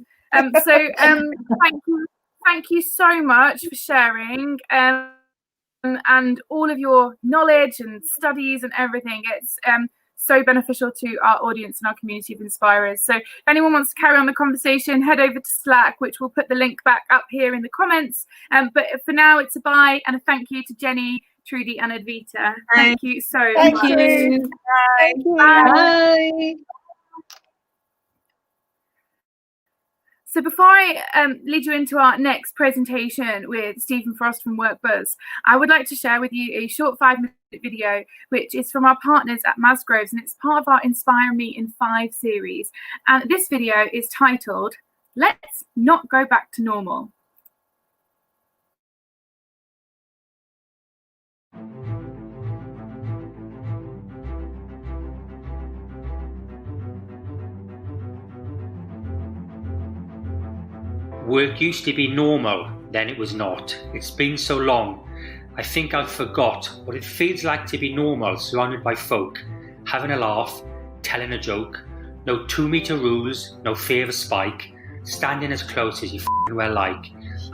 Thank you so much for sharing and all of your knowledge and studies and everything. It's so beneficial to our audience and our community of inspirers. So if anyone wants to carry on the conversation, head over to Slack, which we'll put the link back up here in the comments. But for now, it's a bye and a thank you to Jenny, Trudy and Advita. Thank you so much. Thank you. Bye. Bye. So before I lead you into our next presentation with Stephen Frost from WorkBuzz, I would like to share with you a short 5-minute video, which is from our partners at Masgroves, and it's part of our Inspire Me in 5 series. And this video is titled, Let's Not Go Back to Normal. Work used to be normal, then it was not. It's been so long, I think I've forgot what it feels like to be normal, surrounded by folk, having a laugh, telling a joke, no 2-meter rules, no fear of a spike, standing as close as you f***ing well like.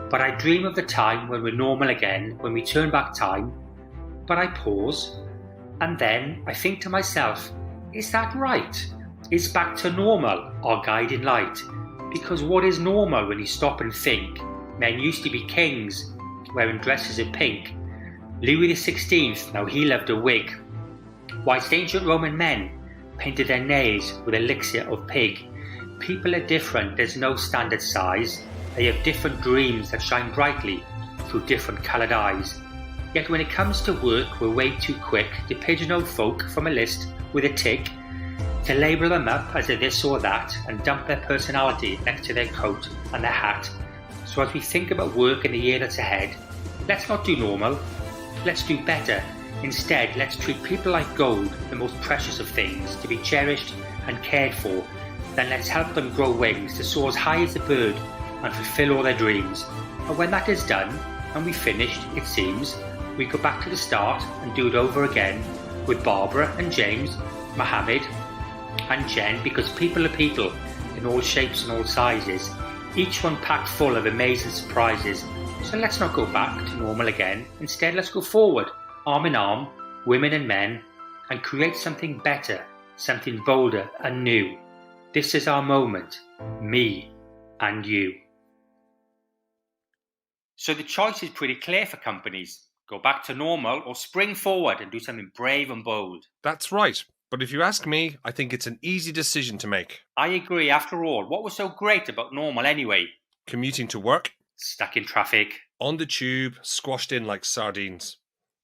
But I dream of the time when we're normal again, when we turn back time. But I pause, and then I think to myself, is that right? Is back to normal our guiding light? Because what is normal when you stop and think? Men used to be kings, wearing dresses of pink. Louis XVI, now he loved a wig. Whilst ancient Roman men painted their nails with elixir of pig. People are different, there's no standard size. They have different dreams that shine brightly through different coloured eyes. Yet when it comes to work, we're way too quick to pigeonhole folk from a list with a tick, to label them up as a this or that and dump their personality next to their coat and their hat. So as we think about work in the year that's ahead, let's not do normal, let's do better. Instead, let's treat people like gold, the most precious of things, to be cherished and cared for. Then let's help them grow wings to soar as high as a bird and fulfill all their dreams. And when that is done, and we've finished, it seems, we go back to the start and do it over again with Barbara and James, Mohammed and Jen, because people are people in all shapes and all sizes, each one packed full of amazing surprises. So let's not go back to normal again. Instead, let's go forward, arm in arm, women and men, and create something better, something bolder and new. This is our moment, me and you. So the choice is pretty clear for companies. Go back to normal or spring forward and do something brave and bold. That's right. But if you ask me, I think it's an easy decision to make. I agree. After all, what was so great about normal anyway? Commuting to work. Stuck in traffic. On the tube, squashed in like sardines.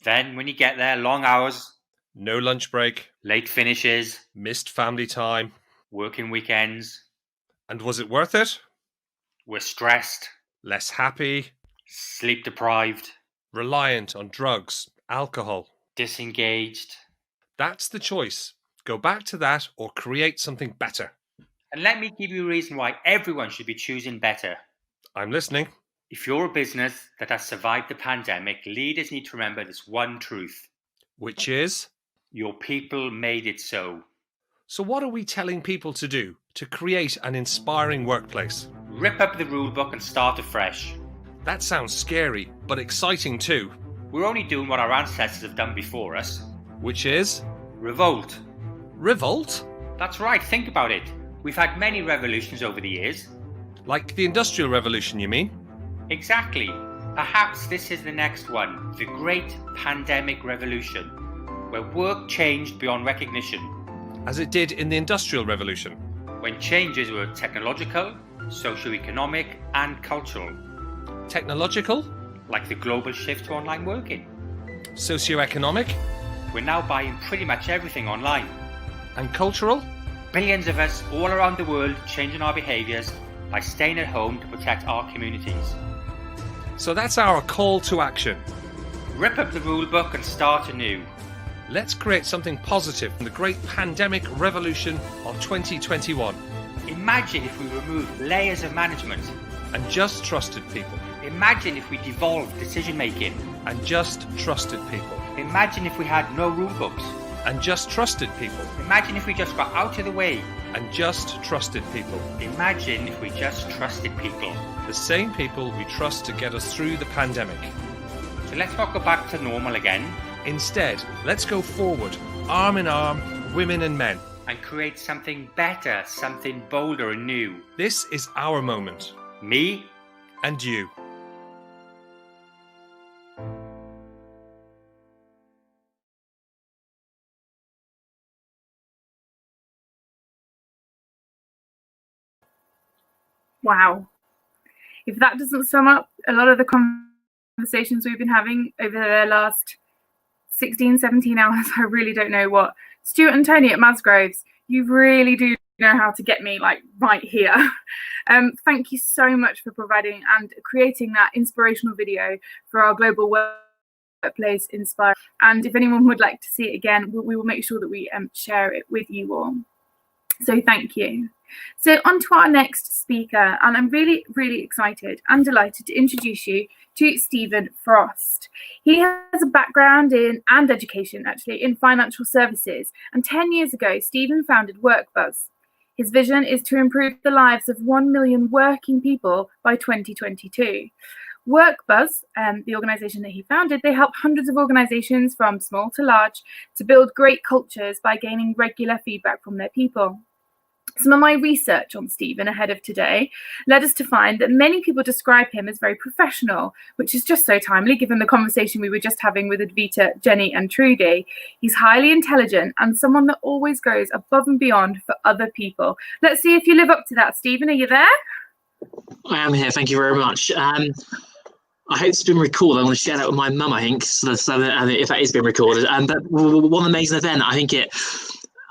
Then when you get there, long hours. No lunch break. Late finishes. Missed family time. Working weekends. And was it worth it? We're stressed. Less happy. Sleep deprived. Reliant on drugs, alcohol. Disengaged. That's the choice. Go back to that or create something better. And let me give you a reason why everyone should be choosing better. I'm listening. If you're a business that has survived the pandemic, leaders need to remember this one truth. Which is? Your people made it so. So what are we telling people to do to create an inspiring workplace? Rip up the rulebook and start afresh. That sounds scary, but exciting too. We're only doing what our ancestors have done before us. Which is? Revolt. Revolt? That's right, think about it. We've had many revolutions over the years. Like the Industrial Revolution, you mean? Exactly. Perhaps this is the next one, the Great Pandemic Revolution, where work changed beyond recognition. As it did in the Industrial Revolution. When changes were technological, socio-economic and cultural. Technological? Like the global shift to online working. Socio-economic? We're now buying pretty much everything online. And cultural? Billions of us all around the world changing our behaviours by staying at home to protect our communities. So that's our call to action. Rip up the rulebook and start anew. Let's create something positive from the great pandemic revolution of 2021. Imagine if we removed layers of management. And just trusted people. Imagine if we devolved decision making. And just trusted people. Imagine if we had no rulebooks. And just trusted people. Imagine if we just got out of the way. And just trusted people. Imagine if we just trusted people. The same people we trust to get us through the pandemic. So let's not go back to normal again. Instead, let's go forward, arm in arm, women and men. And create something better, something bolder and new. This is our moment. Me. And you. Wow. If that doesn't sum up a lot of the conversations we've been having over the last 16, 17 hours, I really don't know what. Stuart and Tony at Masgroves, you really do know how to get me like right here. Thank you so much for providing and creating that inspirational video for our global Workplace Inspire. And if anyone would like to see it again, we will make sure that we share it with you all. So thank you. So on to our next speaker, and I'm really, really excited and delighted to introduce you to Stephen Frost. He has a background in, and education actually, in financial services, and 10 years ago, Stephen founded WorkBuzz. His vision is to improve the lives of 1 million working people by 2022. WorkBuzz, the organization that he founded, they help hundreds of organizations from small to large to build great cultures by gaining regular feedback from their people. Some of my research on Stephen ahead of today led us to find that many people describe him as very professional, which is just so timely given the conversation we were just having with Advita, Jenny and Trudy. He's highly intelligent and someone that always goes above and beyond for other people. Let's see if you live up to that. Stephen, are you there? I am here. Thank you very much. I hope it's been recorded. I want to share that with my mum, I think, so that, if that is being recorded. But what an amazing event.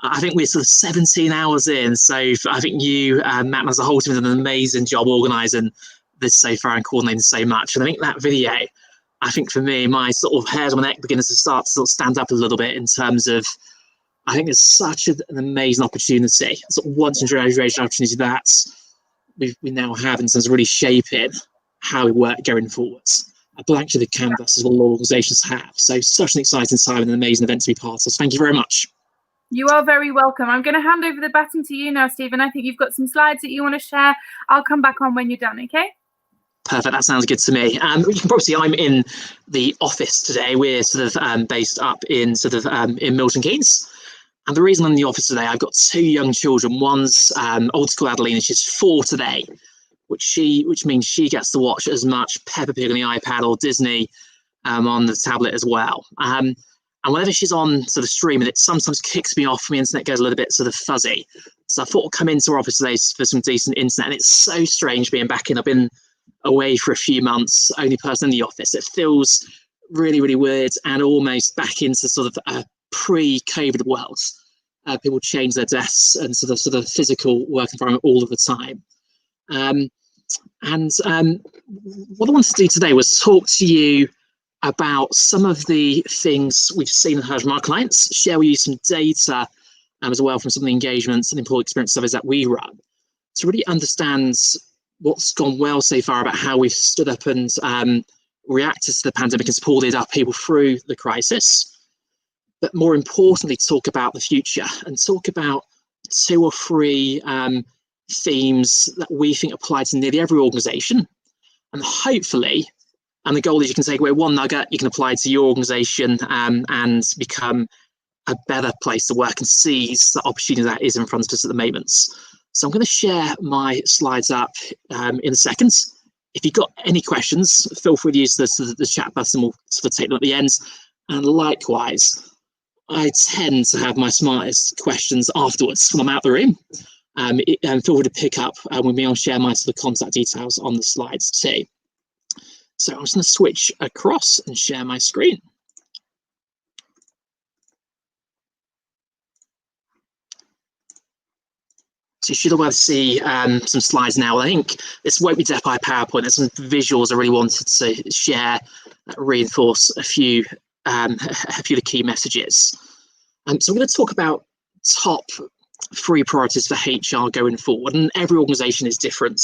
I think we're sort of 17 hours in, so I think you, Matt, as a whole team, have done an amazing job organising this so far and coordinating so much. And I think that video, I think for me, my sort of hairs on my neck begins to start to sort of stand up a little bit in terms of, I think there's such an amazing opportunity, sort of once in a generation opportunity that we now have in terms of really shaping how we work going forwards. A blank sheet of canvas is what all organisations have. So such an exciting time and an amazing event to be part of. So thank you very much. You are very welcome. I'm going to hand over the baton to you now, Stephen. I think you've got some slides that you want to share. I'll come back on when you're done, okay? Perfect. That sounds good to me. You can probably see I'm in the office today. We're sort of based up in in Milton Keynes. And the reason I'm in the office today, I've got 2 young children. One's old school Adelina, she's 4 today, which means she gets to watch as much Peppa Pig on the iPad or Disney on the tablet as well. And whenever she's on sort of streaming, it sometimes kicks me off. My internet goes a little bit sort of fuzzy. So I thought I'd come into our office today for some decent internet. And it's so strange being back in. I've been away for a few months, only person in the office. It feels really, really weird and almost back into sort of a pre-COVID world. People change their desks and sort of physical work environment all of the time. What I wanted to do today was talk to you about some of the things we've seen and heard from our clients, share with you some data as well from some of the engagements and employee experience surveys that we run to really understand what's gone well so far about how we've stood up and reacted to the pandemic and supported our people through the crisis. But more importantly, talk about the future and talk about 2 or 3 themes that we think apply to nearly every organisation. And hopefully, and the goal is you can take away 1 nugget, you can apply to your organisation and become a better place to work and seize the opportunity that is in front of us at the moment. So I'm going to share my slides up in a second. If you've got any questions, feel free to use the chat button. We'll sort of take them at the end. And likewise, I tend to have my smartest questions afterwards when I'm out the room. And feel free to pick up with me. I'll share my sort of contact details on the slides too. So I'm just going to switch across and share my screen. So you should be able to see some slides now. I think this won't be death by PowerPoint. There's some visuals I really wanted to share that reinforce a few of the key messages. So I'm going to talk about top 3 priorities for HR going forward, and every organisation is different.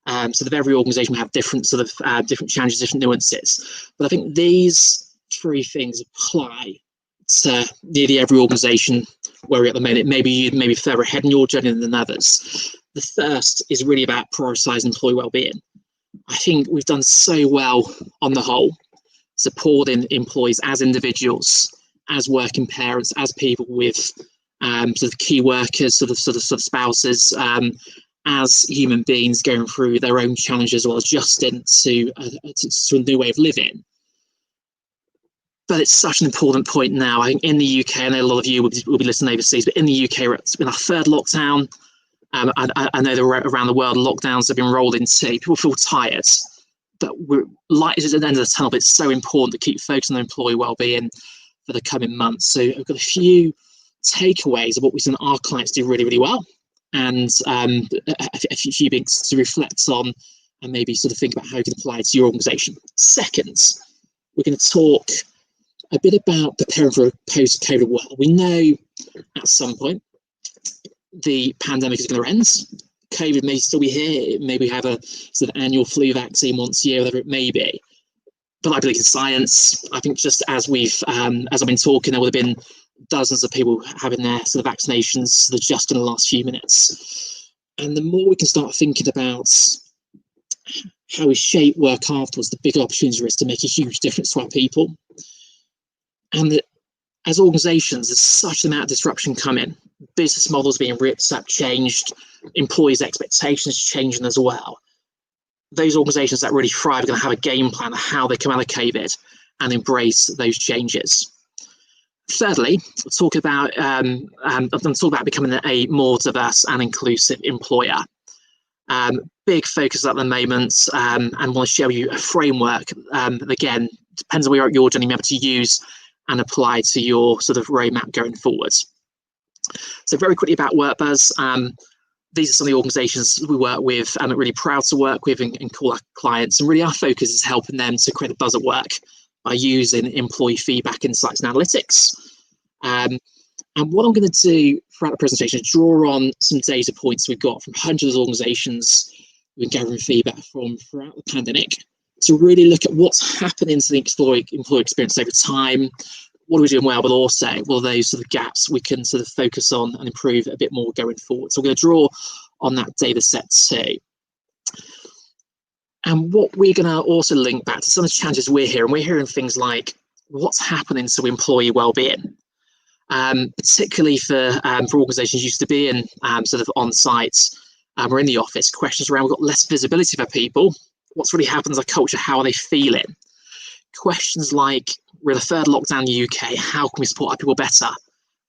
Every organisation will have different different challenges, different nuances. But I think these 3 things apply to nearly every organisation where we're at the moment. Maybe you may be further ahead in your journey than others. The first is really about prioritising employee wellbeing. I think we've done so well on the whole, supporting employees as individuals, as working parents, as people with sort of key workers, sort of spouses, as human beings going through their own challenges while adjusting to a new way of living. But it's such an important point now. I think in the UK, I know a lot of you will be listening overseas, but in the UK, we're in our 3rd lockdown. I know that around the world, lockdowns have been rolled into. People feel tired, but we're light at the end of the tunnel. But it's so important to keep focusing on employee wellbeing for the coming months. So I've got a few takeaways of what we've seen our clients do really, really well, and a few things to reflect on and maybe sort of think about how you can apply it to your organisation. Second, we're going to talk a bit about preparing for a post-COVID world. We know at some point the pandemic is going to end. COVID may still be here. Maybe we have a sort of annual flu vaccine once a year, whatever it may be. But I believe in science. I think just as I've been talking, there would have been dozens of people having their sort of vaccinations sort of just in the last few minutes. And the more we can start thinking about how we shape work afterwards, the bigger opportunity is to make a huge difference to our people. And that as organisations, there's such an amount of disruption coming. Business models being ripped up, changed, employees' expectations changing as well. Those organisations that really thrive are going to have a game plan of how they come out of COVID and embrace those changes. Thirdly, we'll talk about becoming a more diverse and inclusive employer. Big focus at the moment, and want to share with you a framework that again depends on where you're at your journey, maybe to use and apply to your sort of roadmap going forwards. So very quickly about WorkBuzz. These are some of the organisations we work with and are really proud to work with and call our clients. And really our focus is helping them to create a buzz at work by using employee feedback, insights and analytics. And what I'm going to do throughout the presentation is draw on some data points we've got from hundreds of organisations we've been gathering feedback from throughout the pandemic to really look at what's happening to the employee experience over time. What are we doing well, but also what are those sort of gaps we can sort of focus on and improve a bit more going forward. So we're going to draw on that data set too. And what we're going to also link back to some of the challenges we're hearing. We're hearing things like what's happening to employee well-being, particularly for organisations used to be in sort of on-site or in the office. Questions around, we've got less visibility for people. What's really happened to the culture? How are they feeling? Questions like, we're in the 3rd lockdown in the UK, how can we support our people better?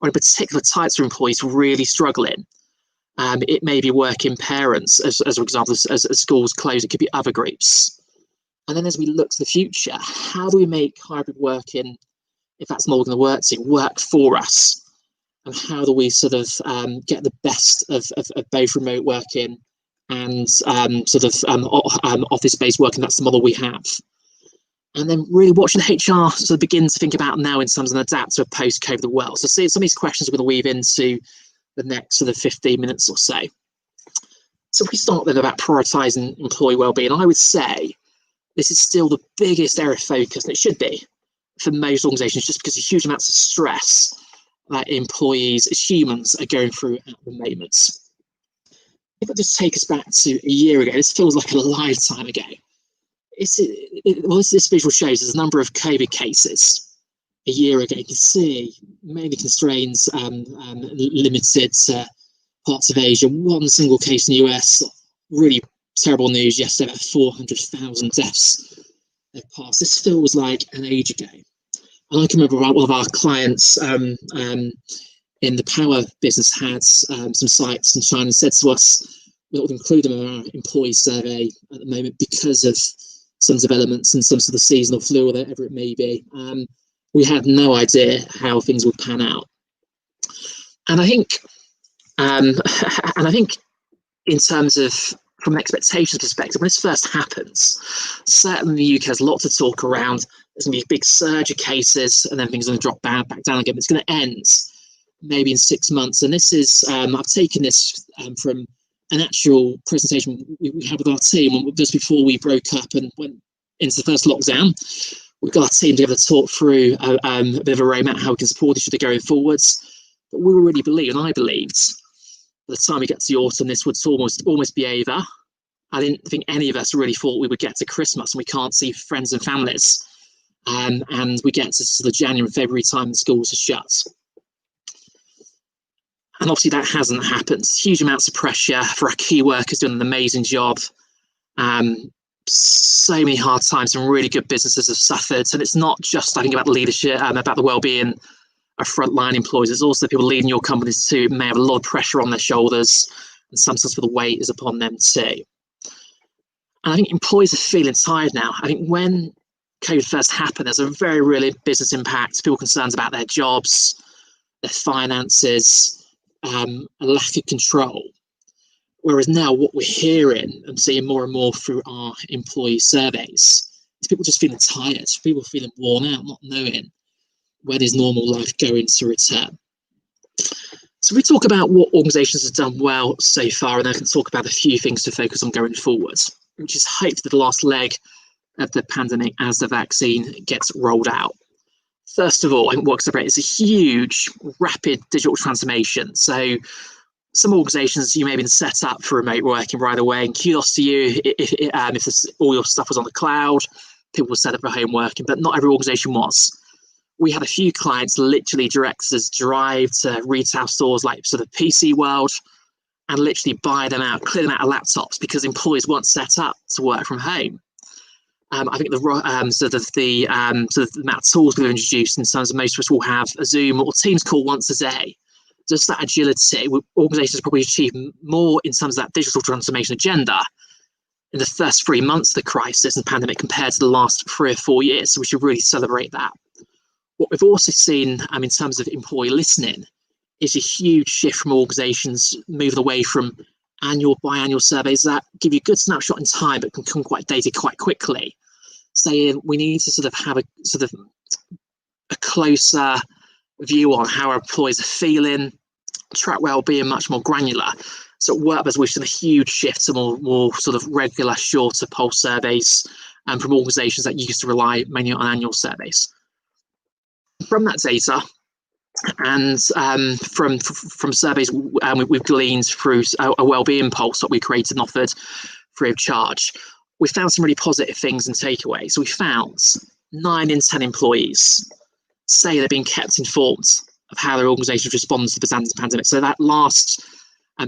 Or in particular types of employees really struggling. It may be working parents, as an example, as schools close, it could be other groups. And then as we look to the future, how do we make hybrid working, if that's not going to work for us? And how do we sort of get the best of both remote working and office-based working? That's the model we have. And then really what should HR sort of begin to think about now in terms of an adapt to a post-COVID world? So see, some of these questions we're going to weave into the next sort of 15 minutes or so. So if we start then about prioritising employee wellbeing, I would say this is still the biggest area of focus, and it should be for most organisations, just because of huge amounts of stress that employees as humans are going through at the moment. If I just take us back to a year ago, this feels like a lifetime ago. This visual shows there's a number of COVID cases a year ago. You can see mainly constrained, limited to parts of Asia. One single case in the US, really terrible news yesterday, about 400,000 deaths have passed. This feels like an age ago. And I can remember one of our clients in the power business had some sites in China and said to us, we're not going to include them in our employee survey at the moment because of some developments and some sort of seasonal flu or whatever it may be. We had no idea how things would pan out. And I think in terms of from an expectations perspective, when this first happens, certainly the UK has lots of talk around there's going to be a big surge of cases and then things are going to drop back down again. It's going to end maybe in 6 months. And this is, I've taken this from an actual presentation we had with our team just before we broke up and went into the first lockdown. We've got our team together to talk through a bit of a roadmap, how we can support each other going forwards. But we really believe, and I believed, by the time we get to the autumn, this would almost be over. I didn't think any of us really thought we would get to Christmas and we can't see friends and families. And we get to the January and February time the schools are shut. And obviously that hasn't happened. Huge amounts of pressure for our key workers doing an amazing job. So many hard times and really good businesses have suffered. And it's not just, I think, about leadership, about the well-being of frontline employees. It's also people leading your companies too may have a lot of pressure on their shoulders, and sometimes the weight is upon them too. And I think employees are feeling tired now. I think when COVID first happened, there's a very real business impact, people concerned about their jobs, their finances, a lack of control. Whereas now what we're hearing and seeing more and more through our employee surveys is people just feeling tired, people feeling worn out, not knowing when is normal life going to return. So we talk about what organisations have done well so far, and I can talk about a few things to focus on going forwards, which is hopefully the last leg of the pandemic as the vaccine gets rolled out. First of all, I think what Workplace is a huge, rapid digital transformation. So some organisations, you may have been set up for remote working right away, and kudos to you if all your stuff was on the cloud, people were set up for home working, but not every organisation was. We had a few clients literally direct us drive to retail stores like sort of PC World and literally buy them out, clear them out of laptops because employees weren't set up to work from home. I think the amount of tools we've introduced in terms of most of us will have a Zoom or Teams call once a day. Just that agility, organisations probably achieve more in terms of that digital transformation agenda in the first 3 months of the crisis and pandemic compared to the last 3 or 4 years. So we should really celebrate that. What we've also seen in terms of employee listening is a huge shift from organisations moving away from annual biannual surveys that give you a good snapshot in time but can come quite dated quite quickly, saying we need to sort of have a closer view on how our employees are feeling, track well-being much more granular. So at Workplace, we've seen a huge shift to more sort of regular, shorter pulse surveys from organisations that used to rely mainly on annual surveys. From that data and from surveys we've gleaned through a wellbeing pulse that we created and offered free of charge, we found some really positive things and takeaways. So we found 9 in 10 employees say they're being kept informed of how their organisations respond to the pandemic. So that last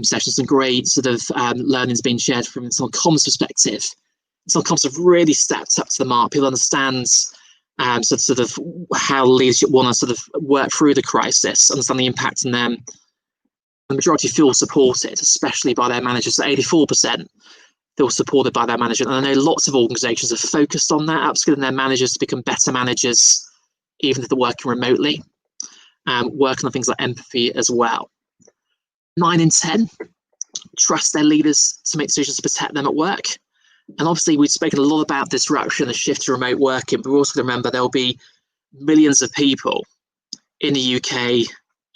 session, some great sort of learnings being shared from some comms perspective. Some comms have really stepped up to the mark. People understand sort of how leadership want to sort of work through the crisis, understand the impact on them. The majority feel supported, especially by their managers. So 84% feel supported by their manager. And I know lots of organisations are focused on that, upskilling their managers to become better managers, even if they're working remotely, working on things like empathy as well. 9 in 10 trust their leaders to make decisions to protect them at work. And obviously, we've spoken a lot about disruption, the shift to remote working, but we're also going to remember there'll be millions of people in the UK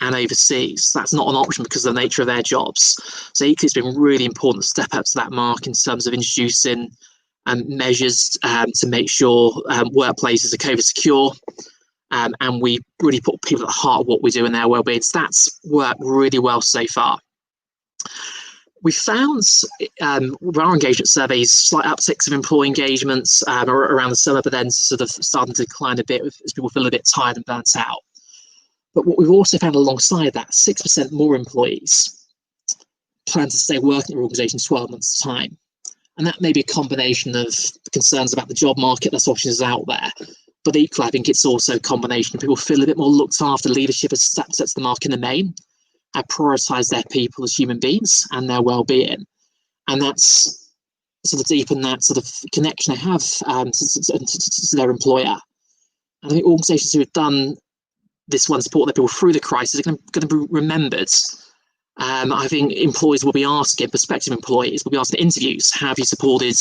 and overseas. That's not an option because of the nature of their jobs. So equally, it's been really important to step up to that mark in terms of introducing measures to make sure workplaces are COVID secure. And we really put people at the heart of what we do in their well-being. So that's worked really well so far. We found with our engagement surveys slight upticks of employee engagements around the summer, but then sort of starting to decline a bit as people feel a bit tired and burnt out. But what we've also found alongside that, 6% more employees plan to stay working at their organisation 12 months' time. And that may be a combination of concerns about the job market, there's options out there. But equally, I think it's also a combination of people feel a bit more looked after. Leadership has stepped up to the mark in the main, and prioritise their people as human beings and their well-being. And that's sort of deepen that sort of connection they have to their employer. And I think organisations who have done this one, support their people through the crisis, are going to be remembered. I think employees will be asking, prospective employees will be asking in interviews, have you supported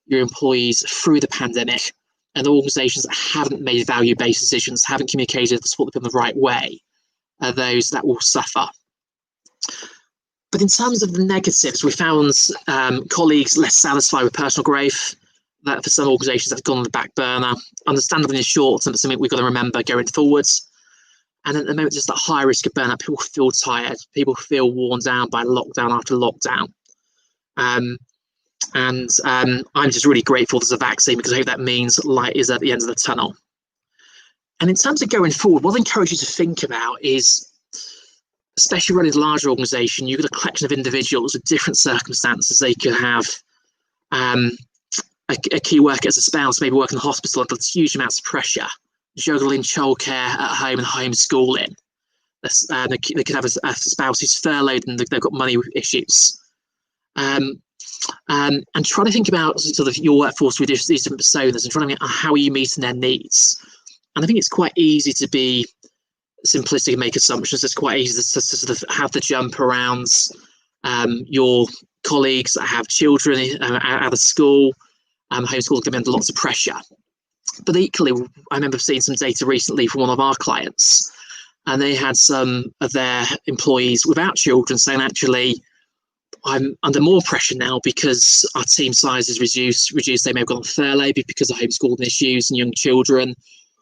your employees through the pandemic? And the organisations that haven't made value-based decisions, haven't communicated to support them in the right way, are those that will suffer. But in terms of the negatives, we found colleagues less satisfied with personal growth. That for some organisations that's gone on the back burner. Understandably in the short term, but something we've got to remember going forwards. And at the moment, just that high risk of burnout, people feel tired, people feel worn down by lockdown after lockdown. I'm just really grateful there's a vaccine, because I hope that means light is at the end of the tunnel. And in terms of going forward, what I encourage you to think about is, especially running a larger organisation, you've got a collection of individuals with different circumstances. They could have a key worker as a spouse, maybe work in the hospital under huge amounts of pressure, juggling childcare at home and homeschooling. They could have a spouse who's furloughed and they've got money issues. And try to think about sort of your workforce with these different personas and trying to think how are you meeting their needs. And I think it's quite easy to be simplistic and make assumptions. It's quite easy to sort of have the jump around your colleagues that have children out of school, homeschooling can be under lots of pressure. But equally, I remember seeing some data recently from one of our clients, and they had some of their employees without children saying, actually, I'm under more pressure now because our team size is reduced. They may have gone on furlough because of homeschooling issues and young children,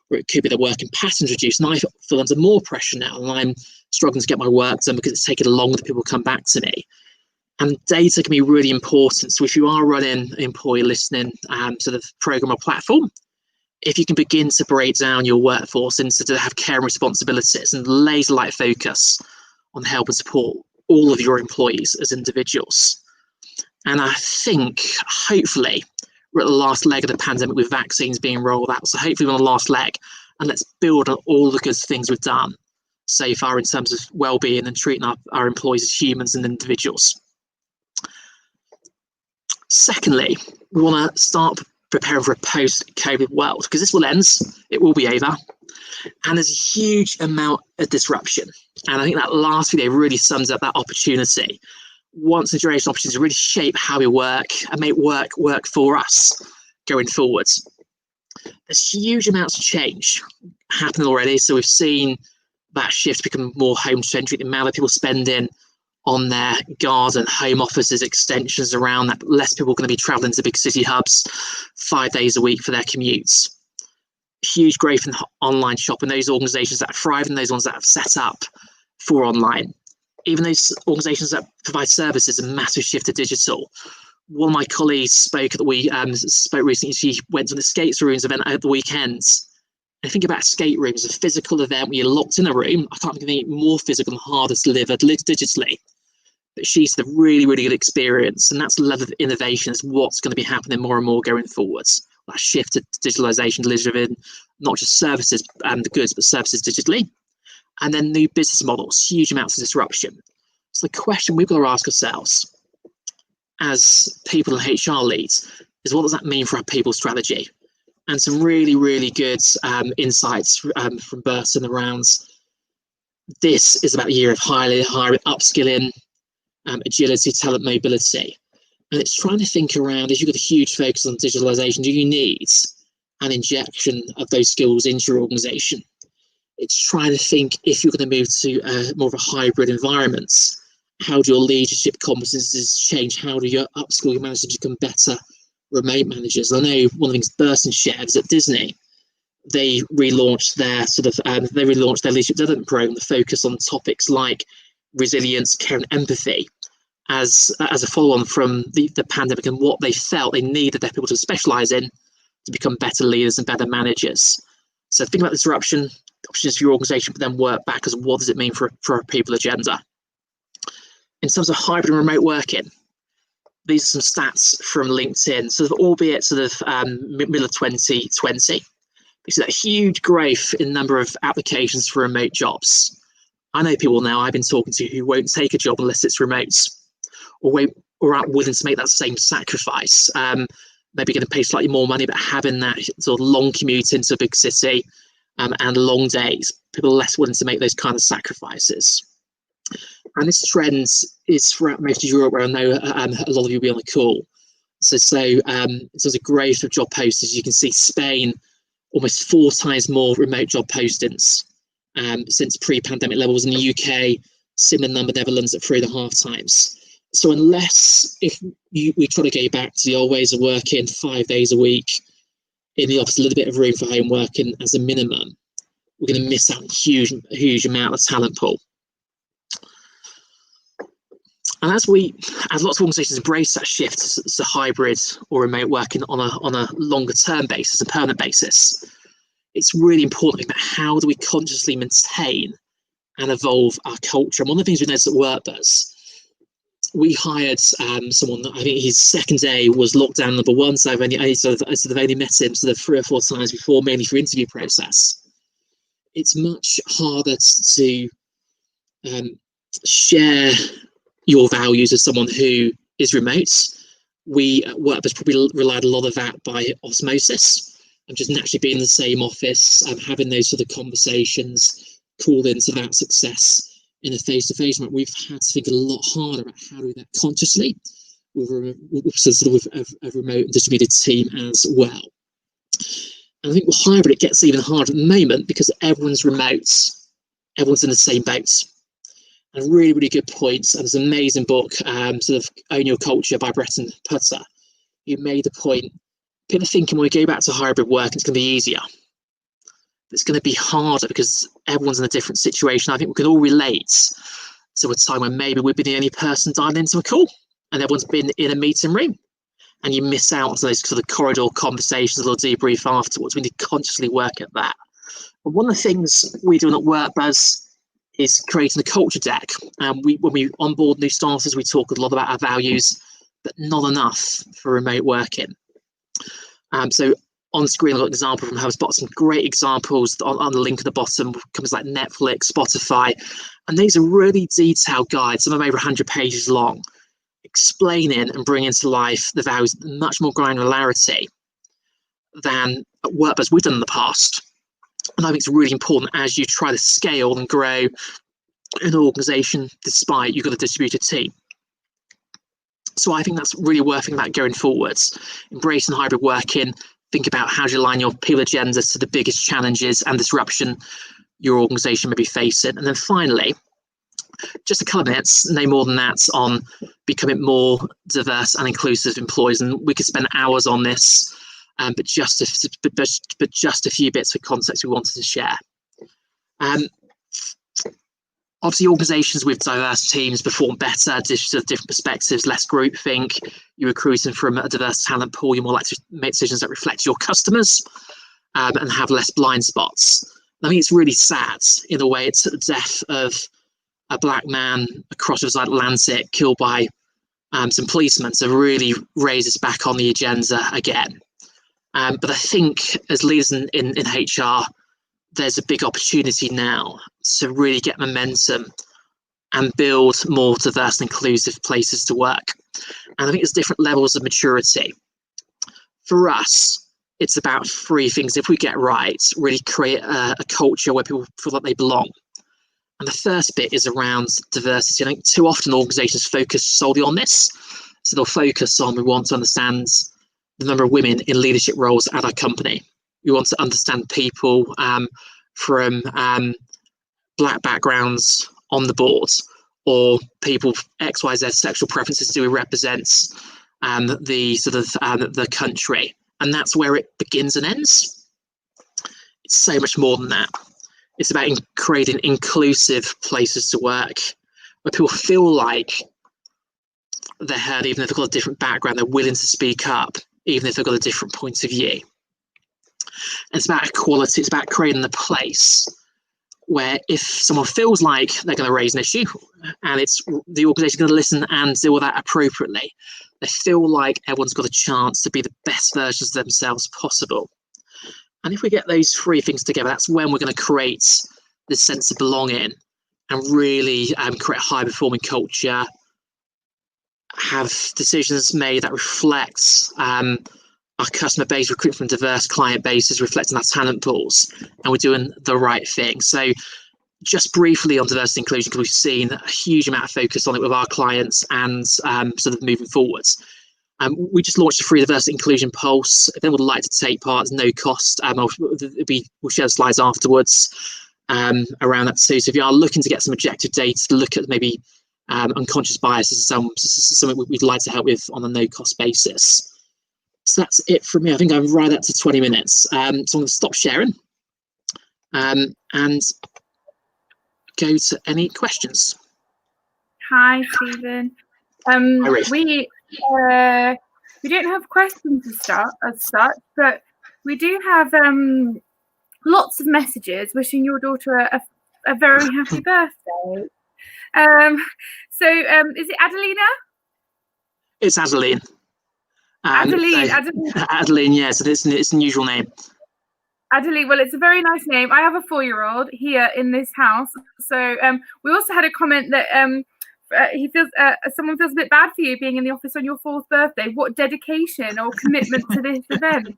or it could be their working patterns reduced. And I feel under more pressure now, and I'm struggling to get my work done because it's taking longer than people come back to me. And data can be really important. So if you are running employee listening sort of program or platform, if you can begin to break down your workforce into to have care and responsibilities and laser-like focus on help and support all of your employees as individuals. And I think, hopefully, we're at the last leg of the pandemic with vaccines being rolled out. So hopefully we're on the last leg, and let's build on all the good things we've done so far in terms of well-being and treating our employees as humans and individuals. Secondly, we want to start preparing for a post-COVID world, because this will end, it will be over, and there's a huge amount of disruption. And I think that last video really sums up that opportunity. Once in duration opportunity to really shape how we work and make work for us going forwards. There's huge amounts of change happening already. So we've seen that shift become more home-centric, the amount of people spending on their garden, home offices, extensions around that. Less people are going to be traveling to big city hubs 5 days a week for their commutes. Huge growth in online shopping, those organizations that thrive and those ones that have set up for online. Even those organizations that provide services, a massive shift to digital. One of my colleagues spoke recently. She went to the skates rooms event at the weekends. And think about skate rooms, a physical event where you're locked in a room. I can't think of anything more physical and harder to deliver digitally. But she's the really, really good experience. And that's the level of innovation is what's going to be happening more and more going forwards. That shift to digitalization, delivering not just services and the goods, but services digitally. And then new business models, huge amounts of disruption. So the question we've got to ask ourselves as people and HR leads is, what does that mean for our people strategy? And some really, really good insights from Burton around this is about a year of hiring, upskilling, agility, talent mobility. And it's trying to think around, as you've got a huge focus on digitalization, do you need an injection of those skills into your organization? It's trying to think, if you're going to move to more of a hybrid environment, how do your leadership competencies change? How do you upskill your managers to become better remote managers? I know one of the things Burton shared is at Disney, they relaunched their leadership development program to focus on topics like resilience, care, and empathy as a follow-on from the pandemic, and what they felt they needed their people to specialize in to become better leaders and better managers. So think about disruption, options for your organization, but then work back as what does it mean for a people agenda. In terms of hybrid and remote working, these are some stats from LinkedIn, albeit middle of 2020. We see that huge growth in number of applications for remote jobs. I know people now I've been talking to who won't take a job unless it's remote, or aren't willing to make that same sacrifice. Maybe getting paid slightly more money, but having that sort of long commute into a big city and long days, people are less willing to make those kind of sacrifices. And this trend is throughout most of Europe, where I know a lot of you will be on the call. So in terms of growth of job postings, you can see Spain almost 4 times more remote job postings since pre-pandemic levels. In the UK, similar number, Netherlands at 3.5 times. So unless we try to go back to the old ways of working, 5 days a week in the office, a little bit of room for home working as a minimum, we're going to miss out a huge amount of talent pool. And as lots of organisations embrace that shift to hybrid or remote working on a longer term basis, a permanent basis, it's really important about how do we consciously maintain and evolve our culture. And one of the things we noticed at Workplace, we hired someone that I think his second day was lockdown number 1, so I've only met him 3 or 4 times before, mainly for interview process. It's much harder to share your values as someone who is remote. We at Workplace probably relied a lot of that by osmosis, and just naturally being in the same office and having those sort of conversations, call into that success in a face-to-face moment. We've had to think a lot harder about how to do that consciously with a remote and distributed team as well. And I think with hybrid, it gets even harder at the moment because everyone's remote, everyone's in the same boat. And really, really good points. And there's an amazing book, Own Your Culture by Breton Putter, who made the point, people are thinking when we go back to hybrid work, it's going to be easier. It's going to be harder because everyone's in a different situation. I think we can all relate to a time when maybe we've been the only person dialed into a call and everyone's been in a meeting room, and you miss out on those sort of corridor conversations, a little debrief afterwards. We need to consciously work at that. But one of the things we're doing at Workbuzz is creating a culture deck. When we onboard new starters, we talk a lot about our values, but not enough for remote working. So on screen, I've got an example from HubSpot, some great examples on the link at the bottom, companies like Netflix, Spotify, and these are really detailed guides, some of them over 100 pages long, explaining and bringing to life the values with much more granularity than at Workbuzz we've done in the past. And I think it's really important as you try to scale and grow an organization, despite you've got a distributed team. So I think that's really worth thinking about going forwards. Embracing hybrid working, think about how do you align your people agendas to the biggest challenges and disruption your organization may be facing. And then finally, just a couple of minutes, no more than that, on becoming more diverse and inclusive employees. And we could spend hours on this, but just a few bits of context we wanted to share. Obviously, organisations with diverse teams perform better, different perspectives, less groupthink. You're recruiting from a diverse talent pool. You're more likely to make decisions that reflect your customers and have less blind spots. I think it's really sad, in a way. It's the death of a black man across the Atlantic killed by some policemen to really raise us back on the agenda again. But I think as leaders in HR, there's a big opportunity now to really get momentum and build more diverse and inclusive places to work. And I think there's different levels of maturity. For us, it's about 3 things. If we get right, really create a culture where people feel like they belong. And the first bit is around diversity. I think too often organizations focus solely on this, So they'll focus on, we want to understand the number of women in leadership roles at our company. We want to understand people from black backgrounds on the board, or people XYZ sexual preferences. Do we represent the sort of the country? And that's where it begins and ends. It's so much more than that. It's about creating inclusive places to work where people feel like they're heard, even if they've got a different background. They're willing to speak up, even if they've got a different point of view. And it's about equality. It's about creating a place where if someone feels like they're going to raise an issue and it's the organisation going to listen and deal with that appropriately, they feel like everyone's got a chance to be the best versions of themselves possible. And if we get those three things together, that's when we're going to create this sense of belonging and really create a high-performing culture, have decisions made that reflects our customer base, recruit from diverse client bases, reflecting our talent pools, and we're doing the right thing. So just briefly on diversity and inclusion, because we've seen a huge amount of focus on it with our clients and sort of moving forwards. We just launched a free diversity inclusion pulse. If anyone would like to take part, it's no cost. We'll share the slides afterwards around that too. So if you are looking to get some objective data to look at maybe unconscious biases, something we'd like to help with on a no cost basis. So that's it from me. I think I'm right up to 20 minutes. So I'm going to stop sharing and go to any questions. Hi, Stephen. We don't have questions as such, but we do have lots of messages wishing your daughter a very happy birthday. So is it Adelina? It's Adeline. Adeline, yes, it's an unusual name. Adeline, well, it's a very nice name. I have a 4-year-old here in this house. So we also had a comment that someone feels a bit bad for you being in the office on your 4th birthday. What dedication or commitment to this event.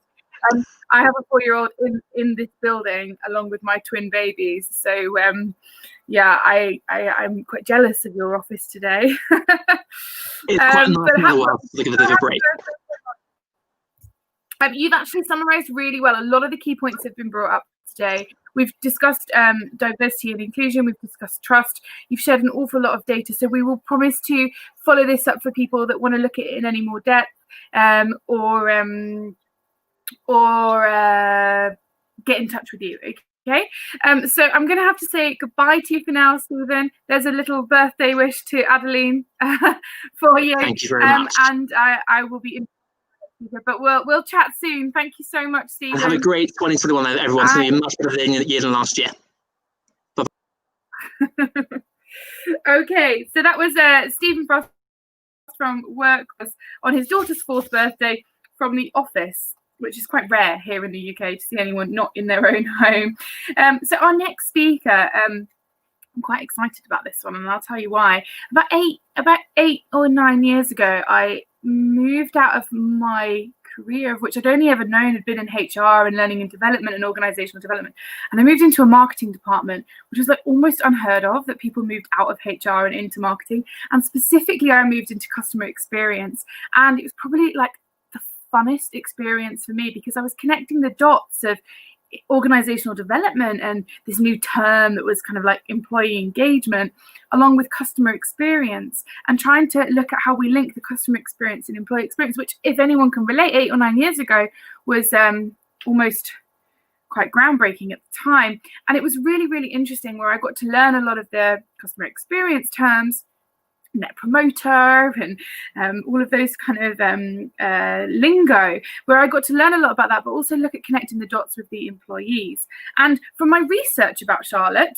I have a 4-year-old in this building along with my twin babies. So yeah, I'm quite jealous of your office today. It's quite nice to give a bit of a break. You've actually summarised really well. A lot of the key points have been brought up today. We've discussed diversity and inclusion. We've discussed trust. You've shared an awful lot of data. So we will promise to follow this up for people that want to look at it in any more depth or get in touch with you. Okay. So I'm going to have to say goodbye to you for now, Stephen. There's a little birthday wish to Adeline for you. Thank you very much. And I will be. But we'll chat soon. Thank you so much, Stephen. And have a great 2021, everyone. It's going to be much better year than last year. Bye-bye. Okay, so that was Stephen Frost from Workplace on his daughter's 4th birthday from the office, which is quite rare here in the UK to see anyone not in their own home. So our next speaker, I'm quite excited about this one, and I'll tell you why. About eight or 9 years ago, I moved out of my career, of which I'd only ever known had been in HR and learning and development and organizational development. And I moved into a marketing department, which was like almost unheard of, that people moved out of HR and into marketing. And specifically, I moved into customer experience. And it was probably like the funnest experience for me because I was connecting the dots of organizational development and this new term that was kind of like employee engagement along with customer experience, and trying to look at how we link the customer experience and employee experience, which, if anyone can relate, 8 or 9 years ago was almost quite groundbreaking at the time. And it was really, really interesting, where I got to learn a lot of the customer experience terms, net promoter and all of those kind of lingo, where I got to learn a lot about that, but also look at connecting the dots with the employees. And from my research about Charlotte,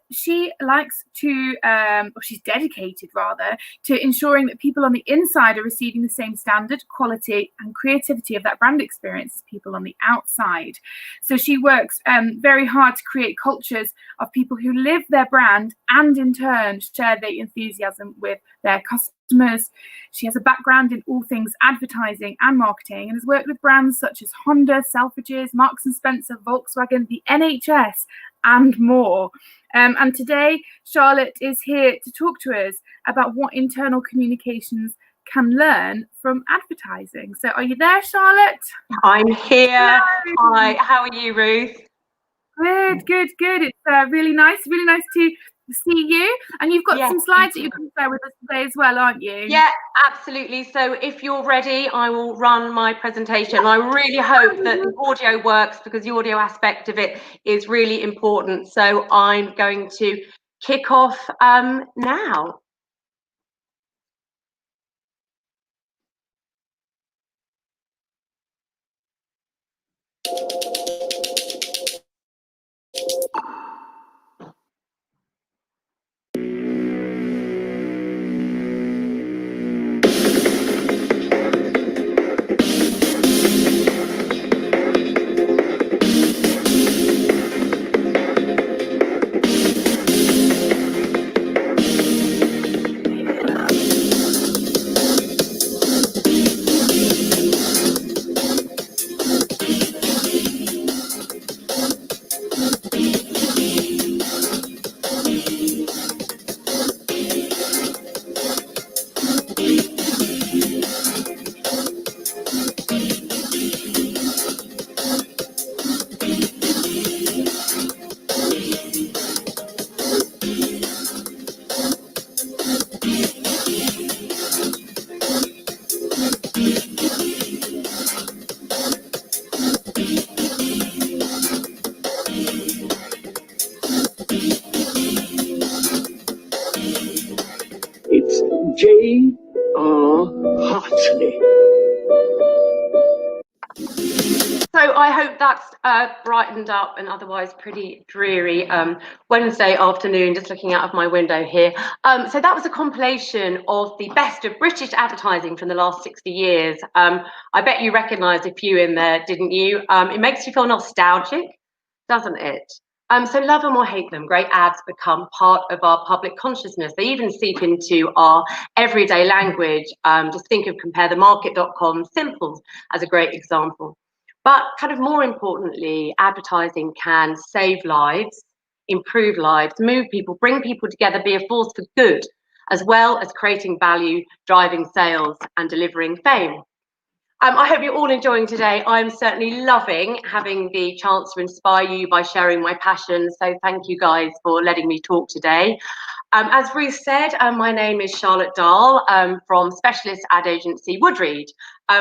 she likes to, or she's dedicated rather, to ensuring that people on the inside are receiving the same standard, quality and creativity of that brand experience as people on the outside. So she works very hard to create cultures of people who live their brand and in turn share the enthusiasm with their customers. She has a background in all things advertising and marketing and has worked with brands such as Honda, Selfridges, Marks and Spencer, Volkswagen, the NHS and more. And today Charlotte is here to talk to us about what internal communications can learn from advertising. So are you there, Charlotte? I'm here. Hello. Hi, how are you, Ruth? Good, good, good. It's really nice to see you. And you've got some slides that you can share with us today as well, aren't you? Yeah, absolutely. So if you're ready, I will run my presentation. I really hope that the audio works, because the audio aspect of it is really important. So I'm going to kick off now. It's J.R. Hartley. So I hope that's brightened up an otherwise pretty dreary Wednesday afternoon, just looking out of my window here. So that was a compilation of the best of British advertising from the last 60 years. I bet you recognised a few in there, didn't you? It makes you feel nostalgic, doesn't it? So love them or hate them, great ads become part of our public consciousness. They even seep into our everyday language. Just think of comparethemarket.com Simples as a great example. But kind of more importantly, advertising can save lives, improve lives, move people, bring people together, be a force for good, as well as creating value, driving sales and delivering fame. I hope you're all enjoying today. I'm certainly loving having the chance to inspire you by sharing my passion. So thank you guys for letting me talk today. As Ruth said, my name is Charlotte Dahl from specialist ad agency Woodreed.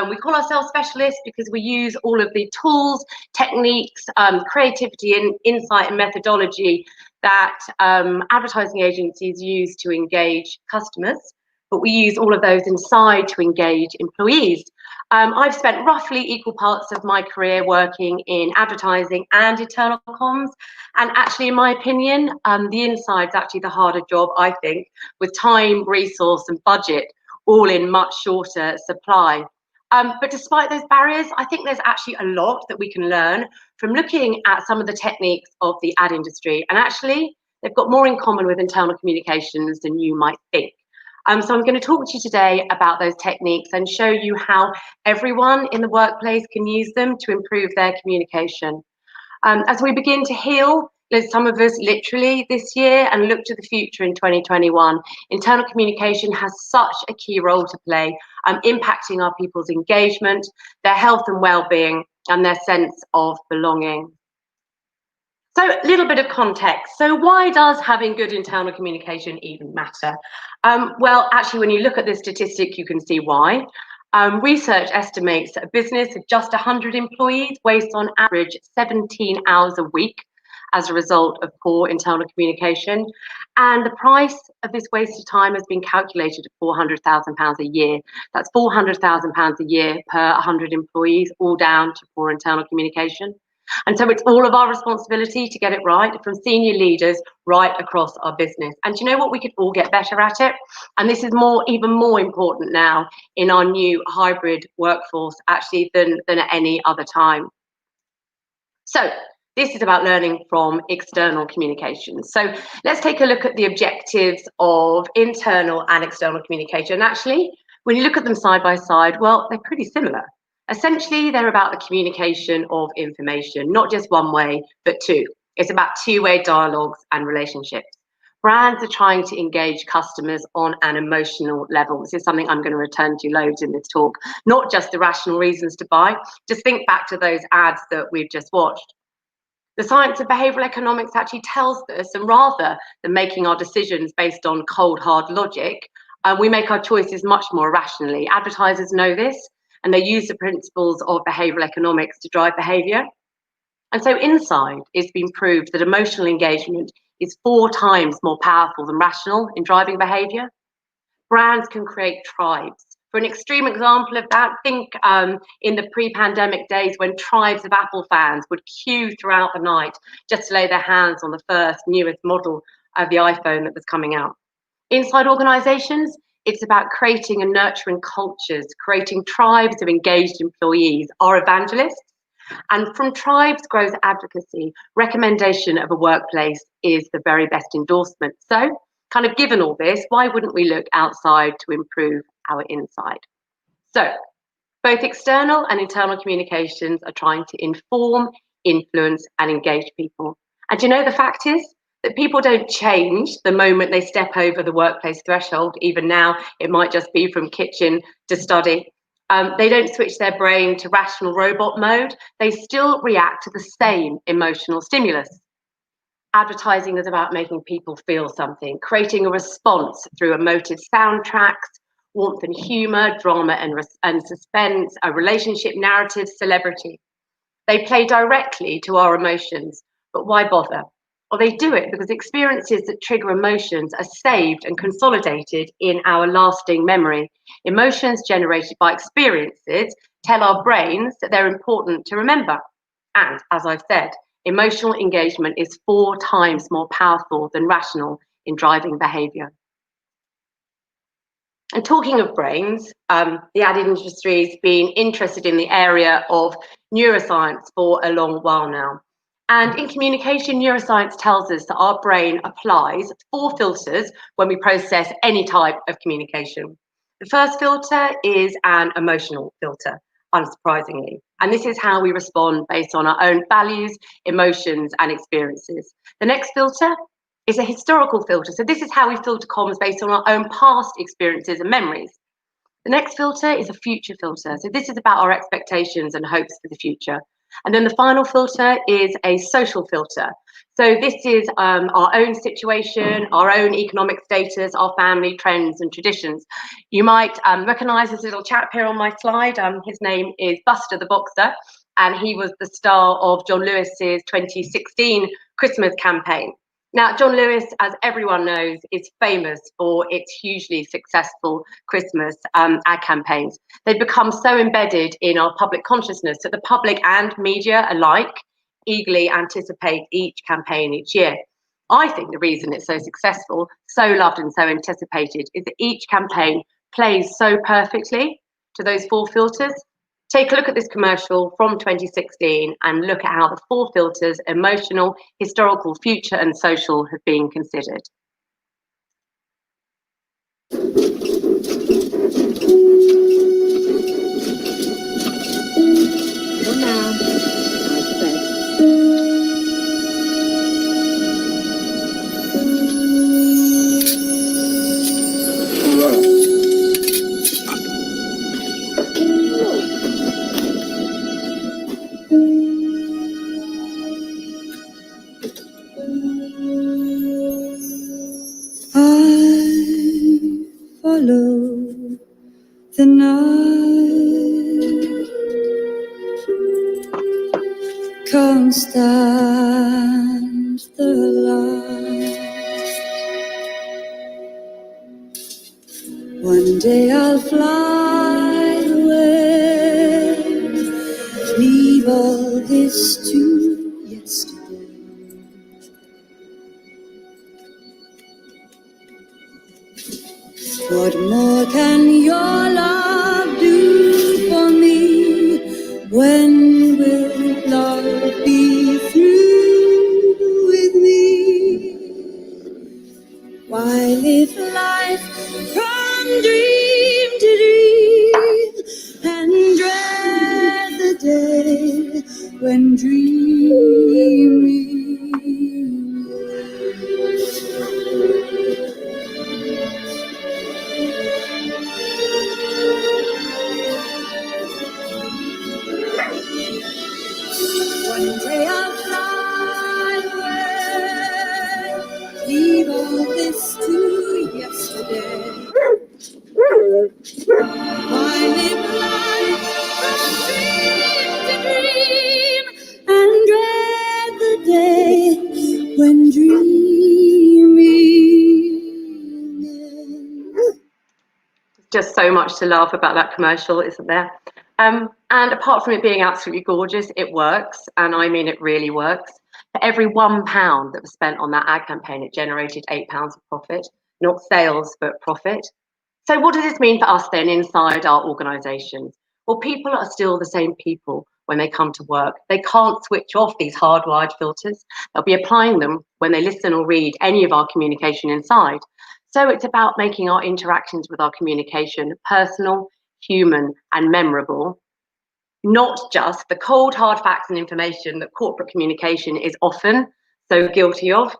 We call ourselves specialists because we use all of the tools, techniques, creativity and insight and methodology that advertising agencies use to engage customers, but we use all of those inside to engage employees. I've spent roughly equal parts of my career working in advertising and internal comms. And actually, in my opinion, the inside's actually the harder job, I think, with time, resource and budget all in much shorter supply. But despite those barriers, I think there's actually a lot that we can learn from looking at some of the techniques of the ad industry. And actually, they've got more in common with internal communications than you might think. So I'm going to talk to you today about those techniques and show you how everyone in the workplace can use them to improve their communication. As we begin to heal, some of us literally this year, and look to the future in 2021, internal communication has such a key role to play, impacting our people's engagement, their health and well-being, and their sense of belonging. So a little bit of context. So why does having good internal communication even matter? Well, actually, when you look at this statistic, you can see why. Research estimates that a business of just 100 employees wastes on average 17 hours a week as a result of poor internal communication. And the price of this wasted time has been calculated at £400,000 a year. That's £400,000 a year per 100 employees, all down to poor internal communication. And so it's all of our responsibility to get it right, from senior leaders right across our business. And do you know what? We could all get better at it. And this is even more important now in our new hybrid workforce, actually, than at any other time. So this is about learning from external communication. So let's take a look at the objectives of internal and external communication. Actually, when you look at them side by side, well, they're pretty similar. Essentially, they're about the communication of information, not just one way, but two. It's about two-way dialogues and relationships. Brands are trying to engage customers on an emotional level. This is something I'm going to return to loads in this talk, not just the rational reasons to buy. Just think back to those ads that we've just watched. The science of behavioral economics actually tells us, and rather than making our decisions based on cold, hard logic, we make our choices much more rationally. Advertisers know this, and they use the principles of behavioral economics to drive behavior. And so inside, it's been proved that emotional engagement is 4 times more powerful than rational in driving behavior. Brands can create tribes. For an extreme example of that, think in the pre-pandemic days when tribes of Apple fans would queue throughout the night just to lay their hands on the first, newest model of the iPhone that was coming out. Inside organizations, it's about creating and nurturing cultures, creating tribes of engaged employees, our evangelists. And from tribes grows advocacy. Recommendation of a workplace is the very best endorsement. So, kind of given all this, why wouldn't we look outside to improve our inside? So, both external and internal communications are trying to inform, influence, and engage people. And you know, the fact is that people don't change the moment they step over the workplace threshold. Even now, it might just be from kitchen to study. They don't switch their brain to rational robot mode. They still react to the same emotional stimulus. Advertising is about making people feel something, creating a response through emotive soundtracks, warmth and humor, drama and suspense, a relationship narrative, celebrity. They play directly to our emotions, but why bother? Well, they do it because experiences that trigger emotions are saved and consolidated in our lasting memory. Emotions generated by experiences tell our brains that they're important to remember. And as I've said, emotional engagement is 4 times more powerful than rational in driving behavior. And talking of brains, the ad industry's been interested in the area of neuroscience for a long while now. And in communication, neuroscience tells us that our brain applies 4 filters when we process any type of communication. The first filter is an emotional filter, unsurprisingly. And this is how we respond based on our own values, emotions, and experiences. The next filter is a historical filter. So this is how we filter comms based on our own past experiences and memories. The next filter is a future filter. So this is about our expectations and hopes for the future. And then the final filter is a social filter. So this is our own situation, our own economic status, our family trends and traditions. You might recognize this little chap here on my slide. His name is Buster the Boxer, and he was the star of John Lewis's 2016 Christmas campaign. Now, John Lewis, as everyone knows, is famous for its hugely successful Christmas ad campaigns. They've become so embedded in our public consciousness that the public and media alike eagerly anticipate each campaign each year. I think the reason it's so successful, so loved and so anticipated, is that each campaign plays so perfectly to those 4 filters. Take a look at this commercial from 2016 and look at how the 4 filters, emotional, historical, future, and social, have been considered. Follow the night, can't stand the light. One day I'll fly away, leave all this to yesterday. What more can your love do for me? When will love be through with me? Why live life from dream to dream and dread the day when dreaming? Why live life from dream to dream and dread the day when dreaming ends? Just so much to laugh about that commercial, isn't there? And apart from it being absolutely gorgeous, it works, and I mean it really works. For every £1 that was spent on that ad campaign, it generated £8 of profit, not sales, but profit. So what does this mean for us then inside our organisations? Well, people are still the same people when they come to work. They can't switch off these hardwired filters. They'll be applying them when they listen or read any of our communication inside. So it's about making our interactions with our communication personal, human, and memorable, not just the cold, hard facts and information that corporate communication is often so guilty of.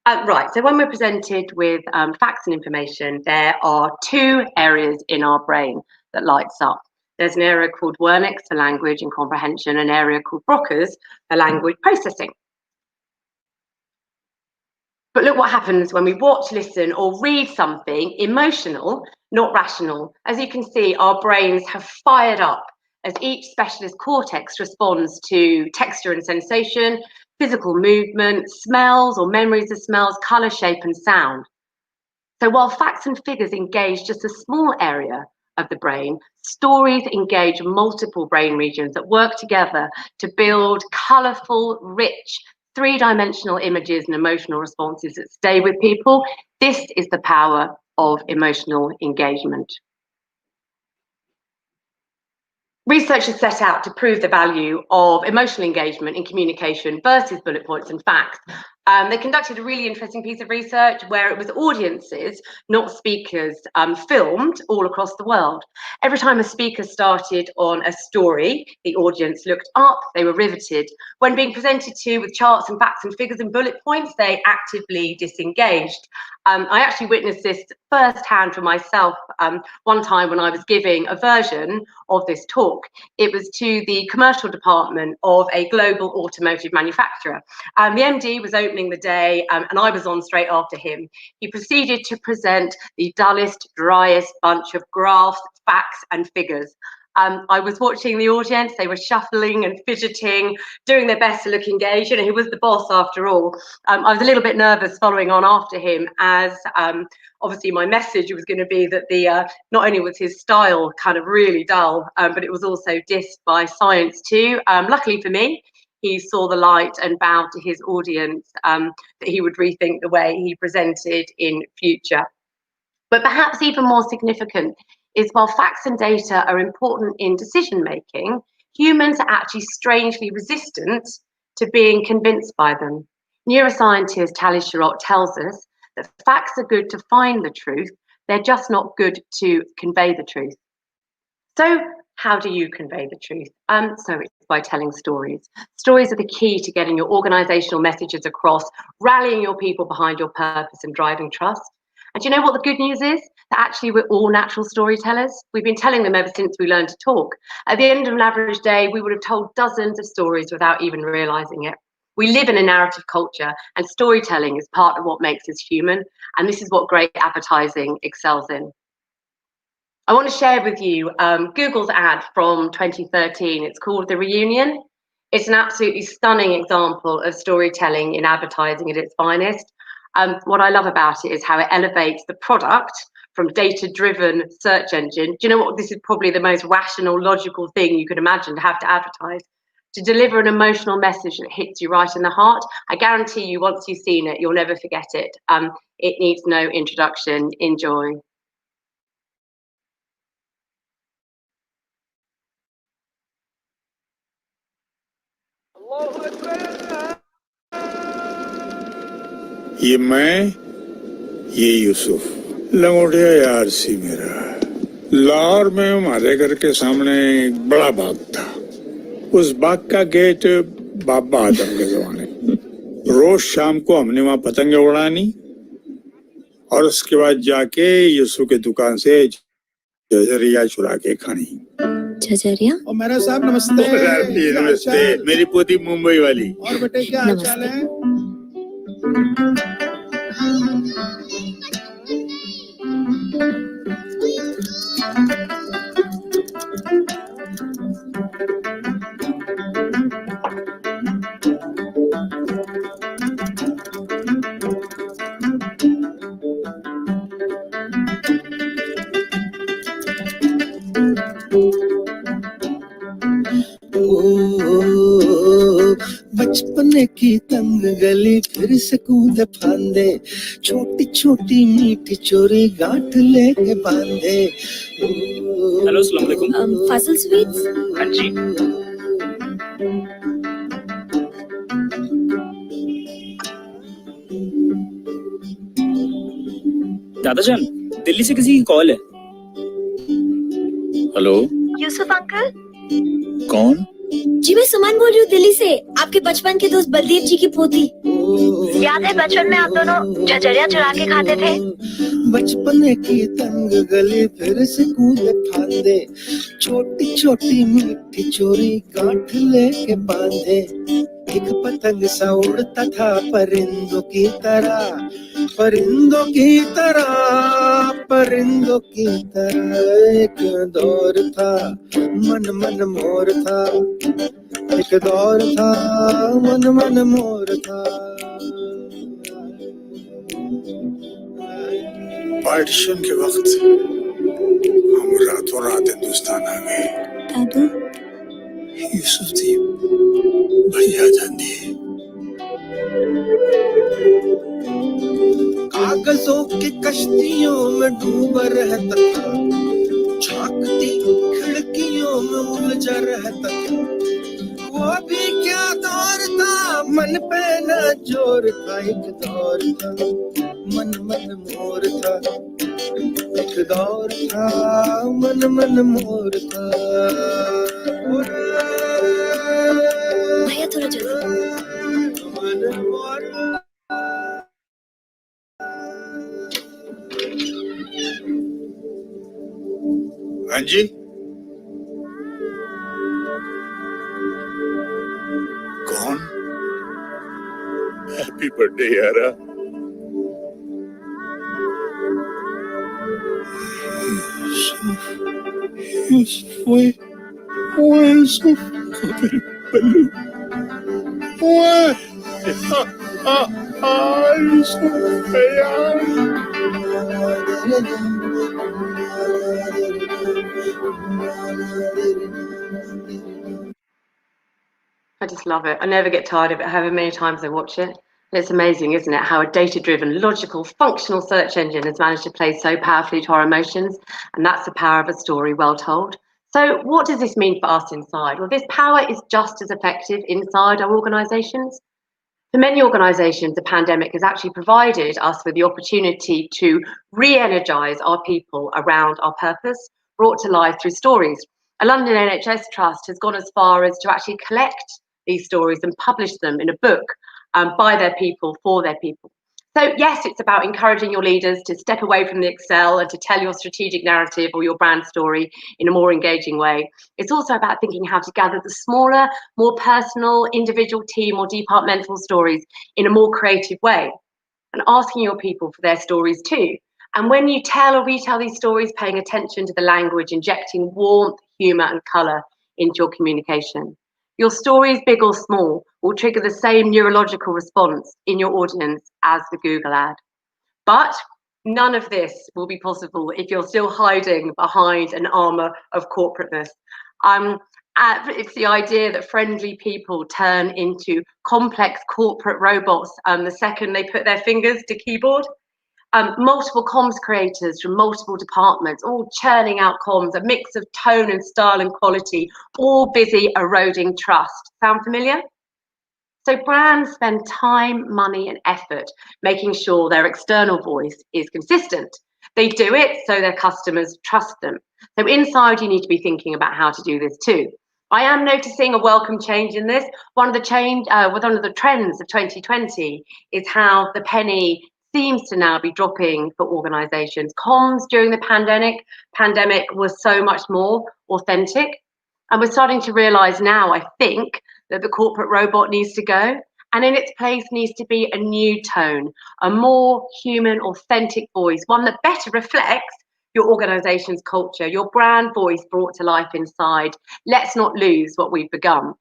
Right, so when we're presented with facts and information, there are two areas in our brain that lights up. There's an area called Wernicke's for language and comprehension, an area called Broca's for language processing. But look what happens when we watch, listen, or read something emotional, not rational. As you can see, our brains have fired up as each specialist cortex responds to texture and sensation, physical movement, smells or memories of smells, colour, shape and sound. So while facts and figures engage just a small area of the brain, stories engage multiple brain regions that work together to build colourful, rich, three-dimensional images and emotional responses that stay with people. This is the power of emotional engagement. Researchers set out to prove the value of emotional engagement in communication versus bullet points and facts. They conducted a really interesting piece of research where it was audiences, not speakers, filmed all across the world. Every time a speaker started on a story, the audience looked up, they were riveted. When being presented to with charts and facts and figures and bullet points, they actively disengaged. I actually witnessed this firsthand for myself one time when I was giving a version of this talk. It was to the commercial department of a global automotive manufacturer. The MD was opening the day and I was on straight after him. He proceeded to present the dullest, driest bunch of graphs, facts and figures. I was watching the audience, they were shuffling and fidgeting, doing their best to look engaged. You know, he was the boss after all. I was a little bit nervous following on after him as obviously my message was going to be that not only was his style kind of really dull, but it was also dissed by science too. Luckily for me, he saw the light and vowed to his audience that he would rethink the way he presented in future. But perhaps even more significant is while facts and data are important in decision making, humans are actually strangely resistant to being convinced by them. Neuroscientist Talis Sharot tells us that facts are good to find the truth, they're just not good to convey the truth. So how do you convey the truth? So it's by telling stories. Stories are the key to getting your organisational messages across, rallying your people behind your purpose and driving trust. And do you know what the good news is? That actually we're all natural storytellers. We've been telling them ever since we learned to talk. At the end of an average day, we would have told dozens of stories without even realising it. We live in a narrative culture and storytelling is part of what makes us human. And this is what great advertising excels in. I want to share with you Google's ad from 2013. It's called The Reunion. It's an absolutely stunning example of storytelling in advertising at its finest. What I love about it is how it elevates the product from data-driven search engine. Do you know what? This is probably the most rational, logical thing you could imagine to have to advertise. To deliver an emotional message that hits you right in the heart. I guarantee you, once you've seen it, you'll never forget it. It needs no introduction. Enjoy. ये मैं, ये यूसुफ, लंगोटिया यार सी मेरा। लाहौर में हमारे घर के सामने एक बड़ा बाग था। उस बाग का गेट बाबा आदम के जमाने। रोज शाम को हमने वहाँ पतंगे उड़ानी और उसके बाद जाके यूसुफ की दुकान से जजरिया चुरा के खानी। जजरिया? और मेरा साहब नमस्ते। नमस्ते, मेरी पोती मुंबई वाली। और बेटे क्या हाल है? बचपन की तंग गली फिर से कूद फांदे, छोटी छोटी मीठी चोरी गांठ लेके बांधे। हेलो अस्सलाम वालेकुम। फासिल स्वीट्स। हाँ जी। दादाजान, दिल्ली से किसी की कॉल है। Hello, Yusuf uncle. कौन? जी मैं सुमन बोल रही हूँ दिल्ली से, आपके बचपन के दोस्त बलदेव जी की पोती। याद है बचपन में आप दोनों झचरिया चुरा के खाते थे? बचपन की तंग गली फिर से कूद फांदे, छोटी छोटी मीठी चोरी गांठ लेके बांधे। एक पतंग सा उड़ता था परिंदों की तरह, परिंदों की तरह, परिंदों की तरह। एक दौर था मन मन मोर था, एक दौर था मन मन मोर था। पार्टीशन के वक्त हम रातों रात हिंदुस्तान आ गए। दादू यूसुफ थी भैया जानी। कागजों की कश्तियों में डूबा रहता था, झांकती खिड़कियों में उलझा रहता था। वो भी क्या दौर था, मन पे न जोर था। एक दौर था मन मन मोर था, एक दौर था मन मन मोर था। भैया थोड़ा जल्दी। मन मोर। हाँ जी, कौन? हैप्पी बर्थडे यारा। यूसुफ, यूसुफ, वो यूसुफ, मेरे बल्लू, यूसुफ यार। I just love it. I never get tired of it, however many times I watch it. It's amazing, isn't it, how a data-driven, logical, functional search engine has managed to play so powerfully to our emotions, and that's the power of a story well told. So what does this mean for us inside? Well, this power is just as effective inside our organisations. For many organisations, the pandemic has actually provided us with the opportunity to re-energise our people around our purpose, brought to life through stories. A London NHS trust has gone as far as to actually collect these stories and publish them in a book by their people, for their people. So yes, it's about encouraging your leaders to step away from the Excel and to tell your strategic narrative or your brand story in a more engaging way. It's also about thinking how to gather the smaller, more personal, individual team or departmental stories in a more creative way, and asking your people for their stories too. And when you tell or retell these stories, paying attention to the language, injecting warmth, humour and colour into your communication. Your stories, big or small, will trigger the same neurological response in your audience as the Google ad. But none of this will be possible if you're still hiding behind an armour of corporateness. It's the idea that friendly people turn into complex corporate robots the second they put their fingers to keyboard. Multiple comms creators from multiple departments, all churning out comms, a mix of tone and style and quality, all busy eroding trust. Sound familiar? So brands spend time, money and effort making sure their external voice is consistent. They do it so their customers trust them. So inside you need to be thinking about how to do this too. I am noticing a welcome change in this. One of the trends of 2020 is how the penny seems to now be dropping for organisations. Comms during the pandemic was so much more authentic. And we're starting to realise now, I think, that the corporate robot needs to go. And in its place needs to be a new tone, a more human, authentic voice, one that better reflects your organization's culture, your brand voice brought to life inside. Let's not lose what we've begun.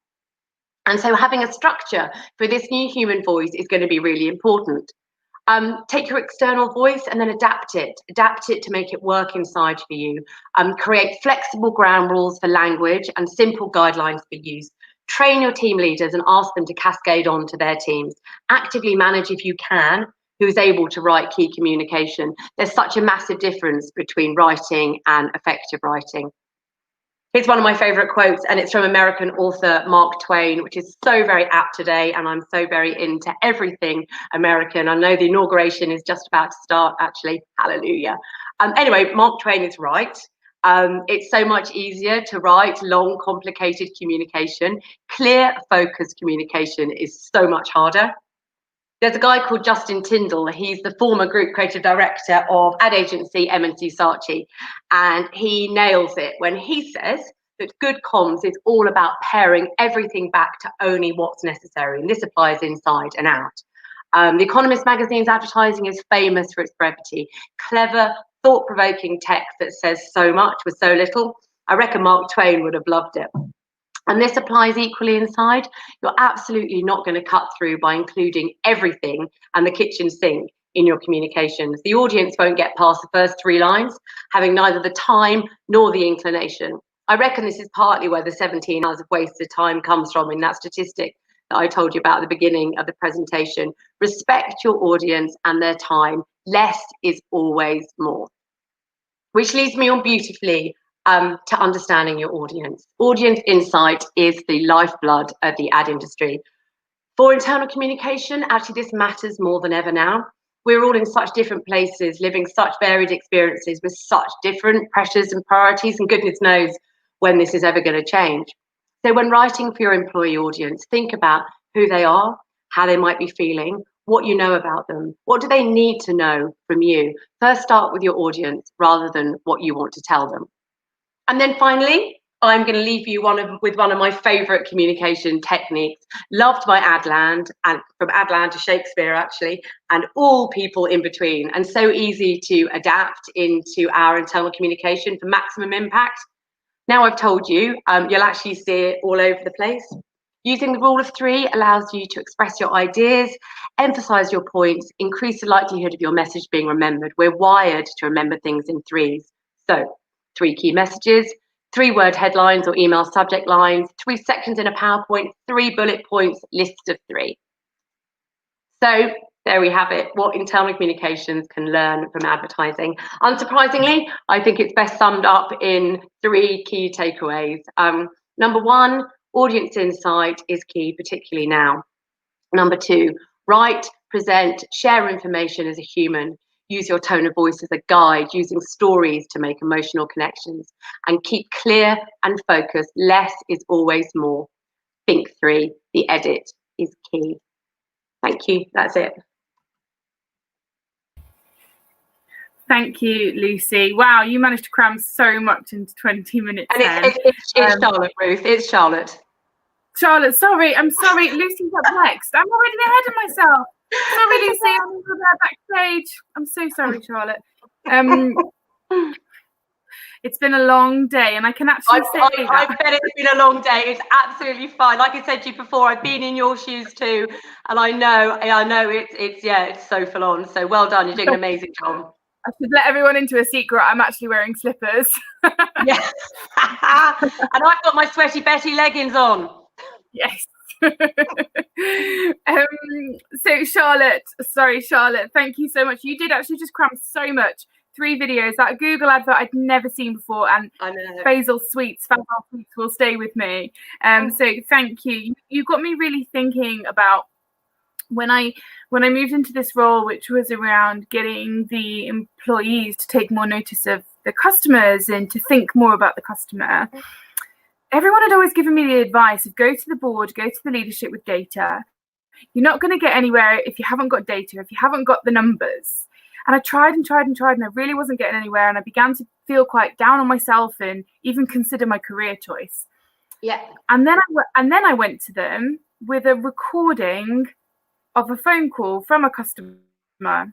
And so having a structure for this new human voice is going to be really important. Take your external voice and then adapt it to make it work inside for you. Create flexible ground rules for language and simple guidelines for use. Train your team leaders and ask them to cascade on to their teams. Actively manage, if you can, who is able to write key communication. There's such a massive difference between writing and effective writing. Here's one of my favorite quotes, and it's from American author Mark Twain, which is so very apt today, and I'm so very into everything American. I know the inauguration is just about to start, actually. Hallelujah. Anyway, Mark Twain is right. It's so much easier to write long, complicated communication. Clear, focused communication is so much harder. There's a guy called Justin Tyndall. He's the former group creative director of ad agency M&C Saatchi, and he nails it when he says that good comms is all about paring everything back to only what's necessary, and this applies inside and out. The Economist magazine's advertising is famous for its brevity. Clever, thought-provoking text that says so much with so little. I reckon Mark Twain would have loved it. And this applies equally inside. You're absolutely not going to cut through by including everything and the kitchen sink in your communications. The audience won't get past the first 3 lines, having neither the time nor the inclination. I reckon this is partly where the 17 hours of wasted time comes from in that statistic that I told you about at the beginning of the presentation. Respect your audience and their time. Less is always more. Which leads me on beautifully to understanding your audience. Audience insight is the lifeblood of the ad industry. For internal communication, actually this matters more than ever now. We're all in such different places, living such varied experiences with such different pressures and priorities, and goodness knows when this is ever going to change. So when writing for your employee audience, think about who they are, how they might be feeling, what you know about them, what do they need to know from you. First start with your audience rather than what you want to tell them. And then finally, I'm going to leave you with one of my favorite communication techniques, loved by Adland, and from Adland to Shakespeare, actually, and all people in between, and so easy to adapt into our internal communication for maximum impact. Now I've told you, you'll actually see it all over the place. Using the rule of 3 allows you to express your ideas, emphasize your points, increase the likelihood of your message being remembered. We're wired to remember things in 3s. So 3 key messages, 3-word headlines or email subject lines, 3 sections in a PowerPoint, 3 bullet points, list of 3. So there we have it, what internal communications can learn from advertising. Unsurprisingly, I think it's best summed up in 3 key takeaways. Number 1, audience insight is key, particularly now. Number 2, write, present, share information as a human. Use your tone of voice as a guide, using stories to make emotional connections. And keep clear and focused. Less is always more. Think 3, the edit is key. Thank you, that's it. Thank you, Lucy. Wow, you managed to cram so much into 20 minutes. And it's Charlotte, Ruth, it's Charlotte. Charlotte, sorry, I'm sorry. Lucy's up next. I'm already ahead of myself. Sorry, Lucy, I'm over there backstage. I'm so sorry, Charlotte. It's been a long day, and I can actually say that. I bet it's been a long day. It's absolutely fine. Like I said to you before, I've been in your shoes too, and I know it's so full on. So well done. You're doing an amazing job. I should let everyone into a secret. I'm actually wearing slippers. Yeah, and I've got my sweaty Betty leggings on. Yes. So Charlotte, thank you so much. You did actually just cram so much. 3 videos, that Google advert I'd never seen before, and Faisal Sweets will stay with me. So thank you. You got me really thinking about when I moved into this role, which was around getting the employees to take more notice of the customers and to think more about the customer. Everyone had always given me the advice of go to the board, go to the leadership with data. You're not going to get anywhere if you haven't got data, if you haven't got the numbers. And I tried and I really wasn't getting anywhere. And I began to feel quite down on myself and even consider my career choice. Yeah. And then I went to them with a recording of a phone call from a customer that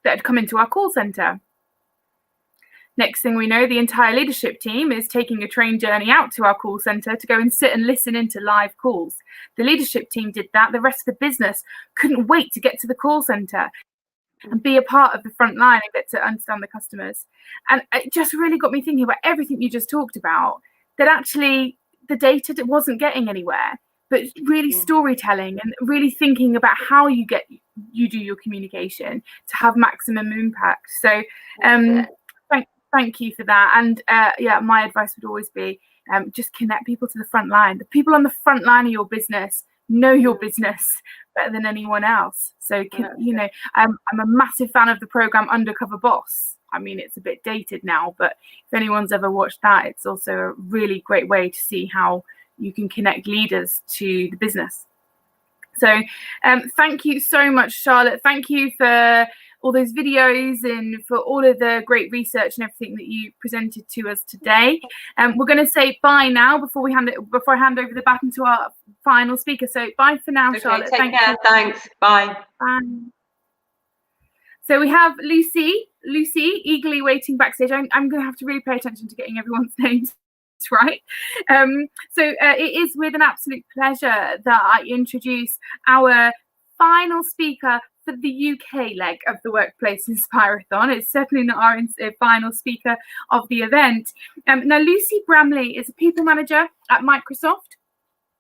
had come into our call center. Next thing we know, the entire leadership team is taking a train journey out to our call centre to go and sit and listen into live calls. The leadership team did that. The rest of the business couldn't wait to get to the call centre and be a part of the front line and get to understand the customers. And it just really got me thinking about everything you just talked about, that actually the data wasn't getting anywhere, but really storytelling and really thinking about how you do your communication to have maximum impact. So thank you for that. And yeah, my advice would always be just connect people to the front line. The people on the front line of your business know your business better than anyone else. So you know, I'm a massive fan of the program Undercover Boss. I mean, it's a bit dated now, but if anyone's ever watched that, it's also a really great way to see how you can connect leaders to the business. So thank you so much, Charlotte. Thank you for all those videos and for all of the great research and everything that you presented to us today. We're going to say bye now before I hand over the baton to our final speaker. So bye for now, Charlotte. Take care. Thanks. Bye. Bye. So we have Lucy eagerly waiting backstage. I'm going to have to really pay attention to getting everyone's names right. So it is with an absolute pleasure that I introduce our final speaker for the UK leg of the Workplace Inspirathon. It's certainly not our final speaker of the event. Now, Lucy Bramley is a people manager at Microsoft,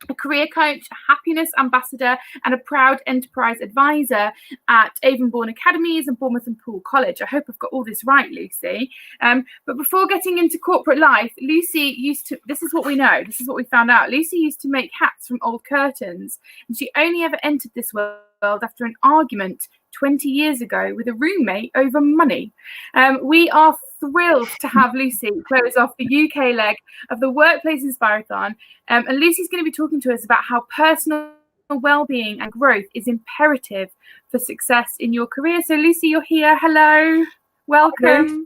a career coach, a happiness ambassador, and a proud enterprise advisor at Avonbourne Academies and Bournemouth and Poole College. I hope I've got all this right, Lucy. But before getting into corporate life, Lucy this is what we know, this is what we found out. Lucy used to make hats from old curtains, and she only ever entered this world after an argument 20 years ago with a roommate over money. We are thrilled to have Lucy close off the UK leg of the Workplace Inspirathon. And Lucy's going to be talking to us about how personal well-being and growth is imperative for success in your career. So Lucy, you're here. Hello. Welcome.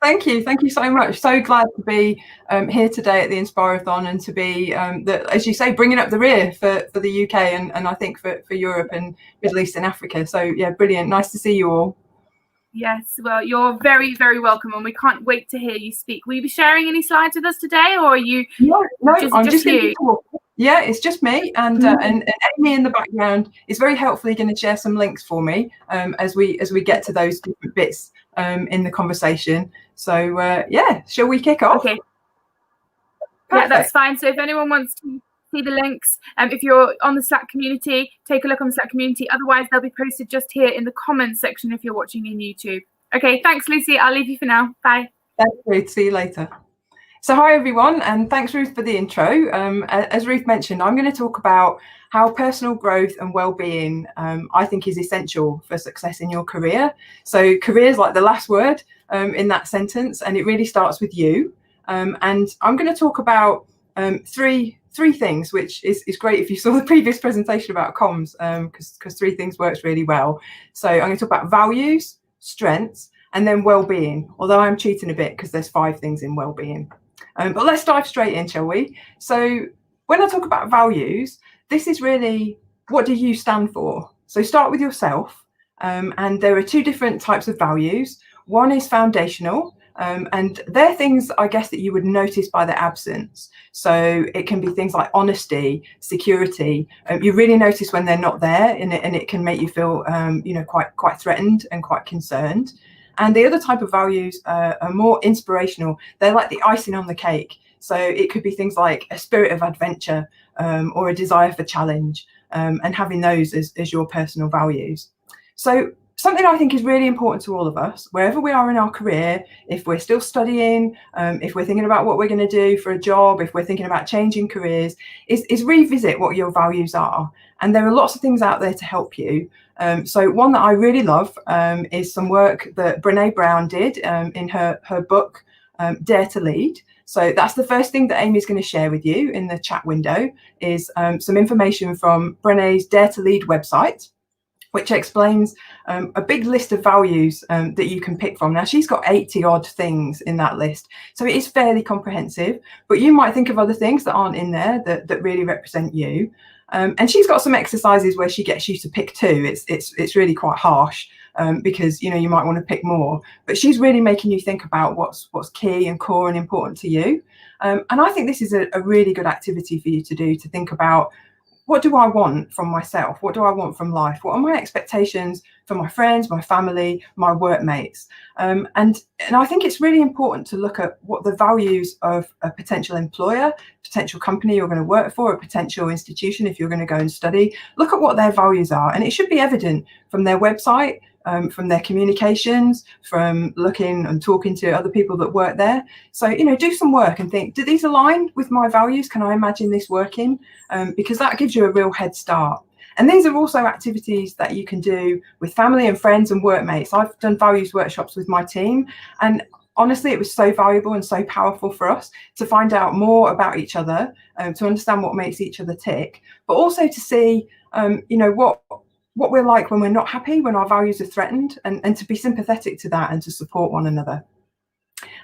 Thank you so much. So glad to be here today at the Inspirathon and to be, as you say, bringing up the rear for the UK and I think for Europe and Middle East and Africa. So yeah, brilliant. Nice to see you all. Yes, well, you're very, very welcome, and we can't wait to hear you speak. Will you be sharing any slides with us today, or are you? No, I'm just you? Yeah, it's just me, and Amy in the background is very helpfully going to share some links for me as we get to those different bits in the conversation. So yeah, shall we kick off? Okay. Yeah, that's fine. So if anyone wants to see the links, if you're on the Slack community, take a look on the Slack community. Otherwise, they'll be posted just here in the comments section if you're watching in YouTube. Okay, thanks, Lucy. I'll leave you for now. Bye. Thanks, Ruth. See you later. So hi, everyone, and thanks, Ruth, for the intro. As Ruth mentioned, I'm going to talk about how personal growth and well-being I think is essential for success in your career. So career is like the last word in that sentence, and it really starts with you. And I'm going to talk about three things, which is great if you saw the previous presentation about comms, because three things works really well. So I'm going to talk about values, strengths, and then well-being, although I'm cheating a bit because there's 5 things in well-being. But let's dive straight in, shall we? So when I talk about values, this is really, what do you stand for? So start with yourself. And there are 2 different types of values. One is foundational, and they're things, I guess, that you would notice by their absence. So it can be things like honesty, security. You really notice when they're not there, and it can make you feel, quite threatened and quite concerned. And the other type of values are more inspirational. They're like the icing on the cake. So it could be things like a spirit of adventure or a desire for challenge, and having those as your personal values. So something I think is really important to all of us, wherever we are in our career, if we're still studying, if we're thinking about what we're going to do for a job, if we're thinking about changing careers, is revisit what your values are. And there are lots of things out there to help you. So one that I really love is some work that Brené Brown did in her book, Dare to Lead. So that's the first thing that Amy's going to share with you in the chat window is some information from Brené's Dare to Lead website, which explains a big list of values that you can pick from. Now, she's got 80 odd things in that list, so it is fairly comprehensive, but you might think of other things that aren't in there that really represent you. And she's got some exercises where she gets you to pick 2. It's really quite harsh, because you might want to pick more, but she's really making you think about what's key and core and important to you. And I think this is a really good activity for you to do, to think about, what do I want from myself? What do I want from life? What are my expectations for my friends, my family, my workmates? And I think it's really important to look at what the values of a potential employer, potential company you're going to work for, a potential institution if you're going to go and study. Look at what their values are, and it should be evident from their website, from their communications, from looking and talking to other people that work there. So, do some work and think, do these align with my values? Can I imagine this working? Because that gives you a real head start. And these are also activities that you can do with family and friends and workmates. I've done values workshops with my team, and honestly, it was so valuable and so powerful for us to find out more about each other, to understand what makes each other tick, but also to see, what we're like when we're not happy, when our values are threatened, and to be sympathetic to that and to support one another.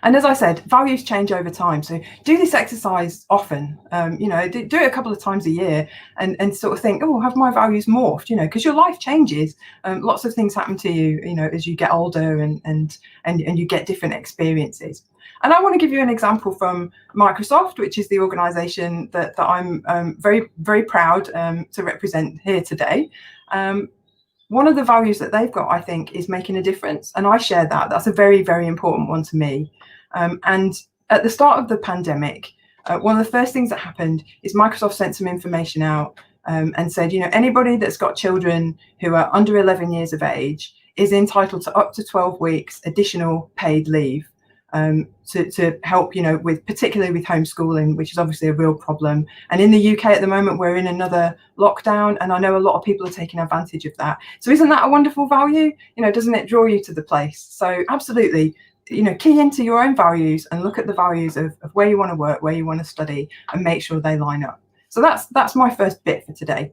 And as I said, values change over time. So do this exercise often, do it a couple of times a year, and sort of think, oh, have my values morphed, because your life changes. Lots of things happen to you, as you get older and you get different experiences. And I want to give you an example from Microsoft, which is the organization that I'm very, very proud to represent here today. One of the values that they've got, I think, is making a difference. And I share that. That's a very, very important one to me. And at the start of the pandemic, one of the first things that happened is Microsoft sent some information out and said, anybody that's got children who are under 11 years of age is entitled to up to 12 weeks additional paid leave. To help, particularly with homeschooling, which is obviously a real problem. And in the UK at the moment, we're in another lockdown, and I know a lot of people are taking advantage of that. So isn't that a wonderful value? Doesn't it draw you to the place? So absolutely, key into your own values and look at the values of where you want to work, where you want to study, and make sure they line up. So that's my first bit for today.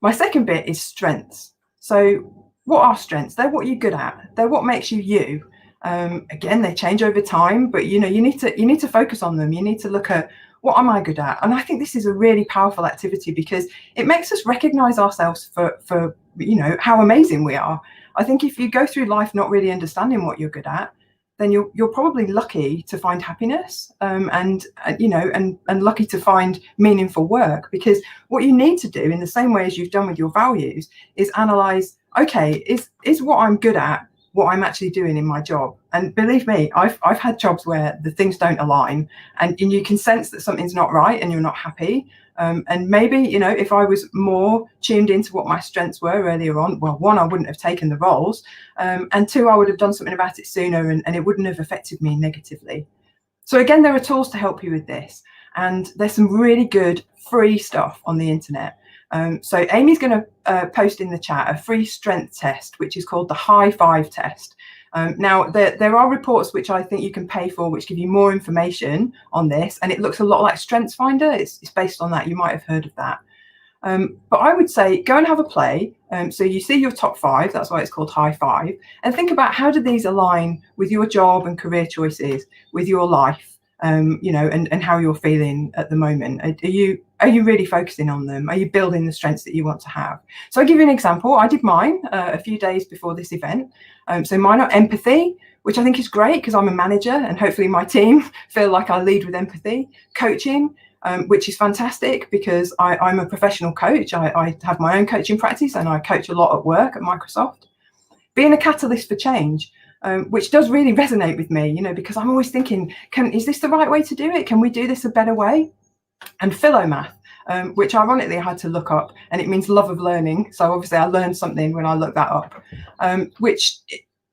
My second bit is strengths. So what are strengths? They're what you're good at. They're what makes you you. Again, they change over time, but you need to focus on them. You need to look at, what am I good at? And I think this is a really powerful activity because it makes us recognize ourselves for how amazing we are. I think if you go through life not really understanding what you're good at, then you're probably lucky to find happiness, and lucky to find meaningful work, because what you need to do, in the same way as you've done with your values, is analyze, okay, is what I'm good at what I'm actually doing in my job? And believe me, I've had jobs where the things don't align, and you can sense that something's not right and you're not happy. And maybe, if I was more tuned into what my strengths were earlier on, well, one, I wouldn't have taken the roles, and two, I would have done something about it sooner, and it wouldn't have affected me negatively. So again, there are tools to help you with this, and there's some really good free stuff on the internet. So Amy's going to post in the chat a free strength test, which is called the High Five test. Now, there are reports which I think you can pay for, which give you more information on this, and it looks a lot like StrengthsFinder. It's based on that. You might have heard of that. But I would say go and have a play. So you see your top 5, that's why it's called High Five, and think about, how do these align with your job and career choices, with your life, and how you're feeling at the moment. Are you really focusing on them? Are you building the strengths that you want to have? So I'll give you an example. I did mine a few days before this event. So mine are empathy, which I think is great because I'm a manager and hopefully my team feel like I lead with empathy. Coaching, which is fantastic because I'm a professional coach. I have my own coaching practice and I coach a lot at work at Microsoft. Being a catalyst for change, which does really resonate with me, because I'm always thinking, is this the right way to do it? Can we do this a better way? And Philomath, which ironically I had to look up, and it means love of learning. So obviously I learned something when I looked that up, which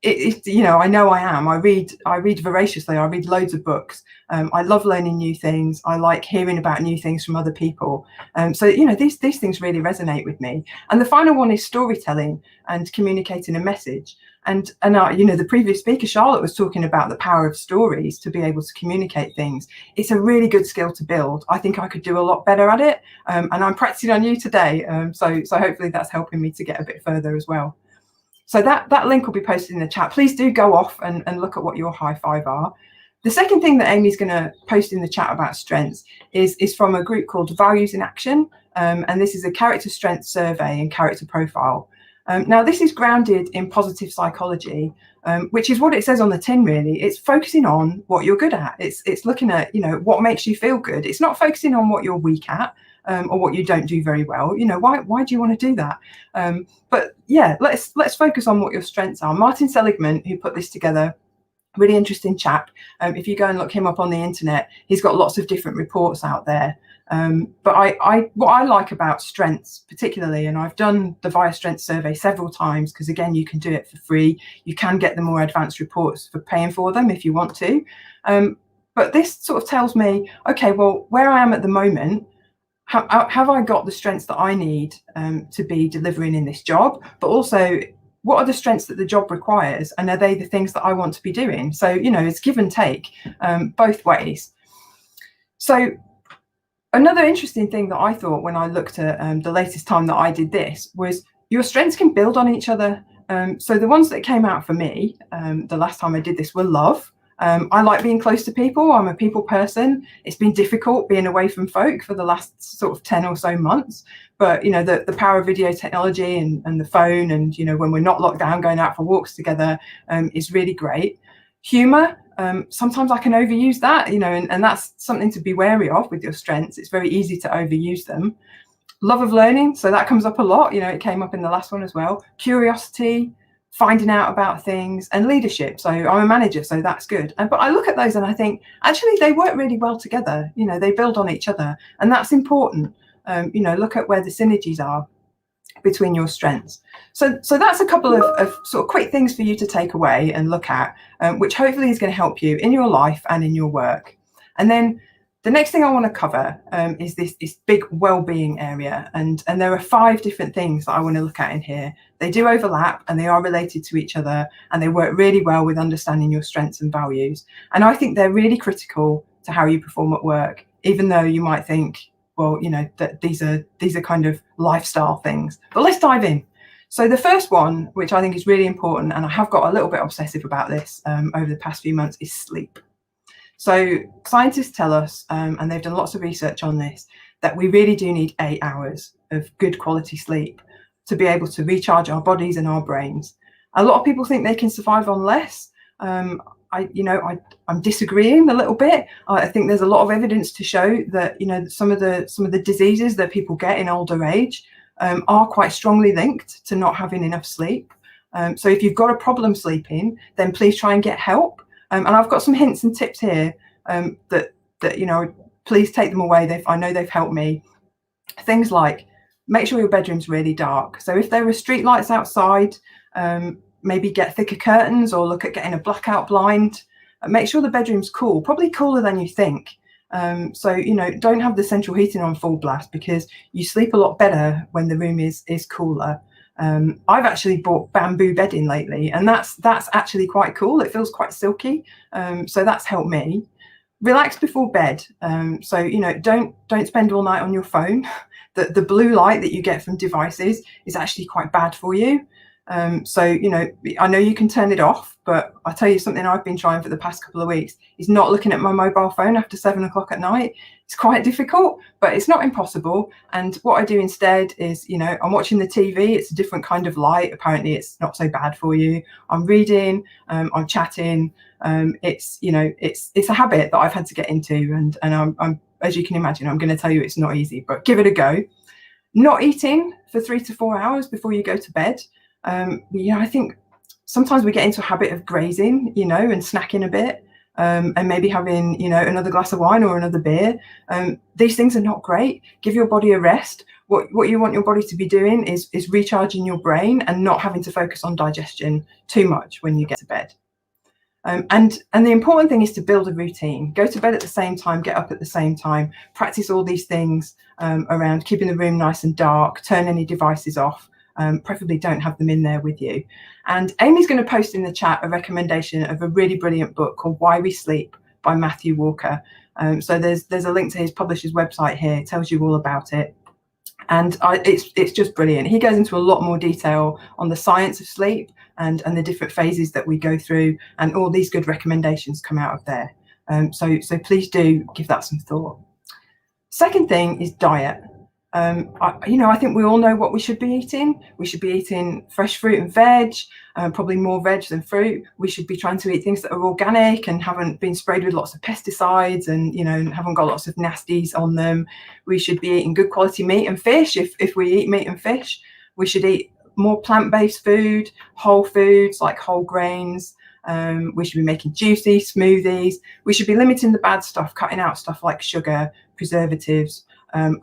I know I am. I read voraciously. I read loads of books. I love learning new things. I like hearing about new things from other people. So these things really resonate with me. And the final one is storytelling and communicating a message. And the previous speaker, Charlotte, was talking about the power of stories to be able to communicate things. It's a really good skill to build. I think I could do a lot better at it. And I'm practicing on you today. So hopefully that's helping me to get a bit further as well. So that link will be posted in the chat. Please do go off and look at what your high five are. The second thing that Amy's going to post in the chat about strengths is from a group called Values in Action. And this is a character strength survey and character profile. Now, this is grounded in positive psychology, which is what it says on the tin, really. It's focusing on what you're good at. It's looking at, what makes you feel good. It's not focusing on what you're weak at or what you don't do very well. Why do you want to do that? But yeah, let's focus on what your strengths are. Martin Seligman, who put this together, really interesting chap. If you go and look him up on the internet, he's got lots of different reports out there. But what I like about strengths particularly, and I've done the VIA Strengths survey several times, because again, you can do it for free. You can get the more advanced reports for paying for them if you want to. But this sort of tells me, okay, well, where I am at the moment, have I got the strengths that I need to be delivering in this job? But also, what are the strengths that the job requires, and are they the things that I want to be doing? So, it's give and take both ways. So another interesting thing that I thought when I looked at the latest time that I did this was your strengths can build on each other. So the ones that came out for me the last time I did this were love. I like being close to people. I'm a people person. It's been difficult being away from folk for the last sort of 10 or so months. But, the power of video technology and the phone and, when we're not locked down, going out for walks together is really great. Humour. Sometimes I can overuse that, and that's something to be wary of with your strengths. It's very easy to overuse them. Love of learning. So that comes up a lot. It came up in the last one as well. Curiosity. Finding out about things, and leadership. So I'm a manager, so that's good. But I look at those and I think, actually, they work really well together. They build on each other, and that's important. Look at where the synergies are between your strengths. So that's a couple of sort of quick things for you to take away and look at, which hopefully is going to help you in your life and in your work. And then the next thing I want to cover is this big well-being area, and there are 5 different things that I want to look at in here. They do overlap and they are related to each other, and they work really well with understanding your strengths and values. And I think they're really critical to how you perform at work, even though you might think, well, that these are kind of lifestyle things. But let's dive in. So the first one, which I think is really important, and I have got a little bit obsessive about this over the past few months, is sleep. So scientists tell us, and they've done lots of research on this, that we really do need 8 hours of good quality sleep to be able to recharge our bodies and our brains. A lot of people think they can survive on less. I'm disagreeing a little bit. I think there's a lot of evidence to show that some of the diseases that people get in older age are quite strongly linked to not having enough sleep. So if you've got a problem sleeping, then please try and get help. And I've got some hints and tips here that please take them away. I know they've helped me. Things like, make sure your bedroom's really dark. So if there are street lights outside, maybe get thicker curtains or look at getting a blackout blind. Make sure the bedroom's cool, probably cooler than you think. So don't have the central heating on full blast, because you sleep a lot better when the room is cooler. I've actually bought bamboo bedding lately, and that's actually quite cool. It feels quite silky, so that's helped me. Relax before bed. So don't spend all night on your phone. The blue light that you get from devices is actually quite bad for you. So I know you can turn it off, but I'll tell you something I've been trying for the past couple of weeks is not looking at my mobile phone after 7 o'clock at night. It's quite difficult, but it's not impossible. And what I do instead is, I'm watching the TV. It's a different kind of light. Apparently it's not so bad for you. I'm reading, I'm chatting. It's a habit that I've had to get into, and I'm as you can imagine, I'm going to tell you it's not easy, but give it a go. Not eating for 3 to 4 hours before you go to bed. I think sometimes we get into a habit of grazing, and snacking a bit, and maybe having, another glass of wine or another beer. These things are not great. Give your body a rest. What you want your body to be doing is recharging your brain and not having to focus on digestion too much when you get to bed. And the important thing is to build a routine. Go to bed at the same time, get up at the same time, practice all these things around keeping the room nice and dark, turn any devices off. Preferably don't have them in there with you. And Amy's going to post in the chat a recommendation of a really brilliant book called Why We Sleep by Matthew Walker. So there's a link to his publisher's website here. It tells you all about it. And it's just brilliant. He goes into a lot more detail on the science of sleep and the different phases that we go through, and all these good recommendations come out of there. So please do give that some thought. Second thing is diet. I think we all know what we should be eating. We should be eating fresh fruit and veg, probably more veg than fruit. We should be trying to eat things that are organic and haven't been sprayed with lots of pesticides and, haven't got lots of nasties on them. We should be eating good quality meat and fish if we eat meat and fish. We should eat more plant-based food, whole foods like whole grains. We should be making juicy smoothies. We should be limiting the bad stuff, cutting out stuff like sugar, preservatives,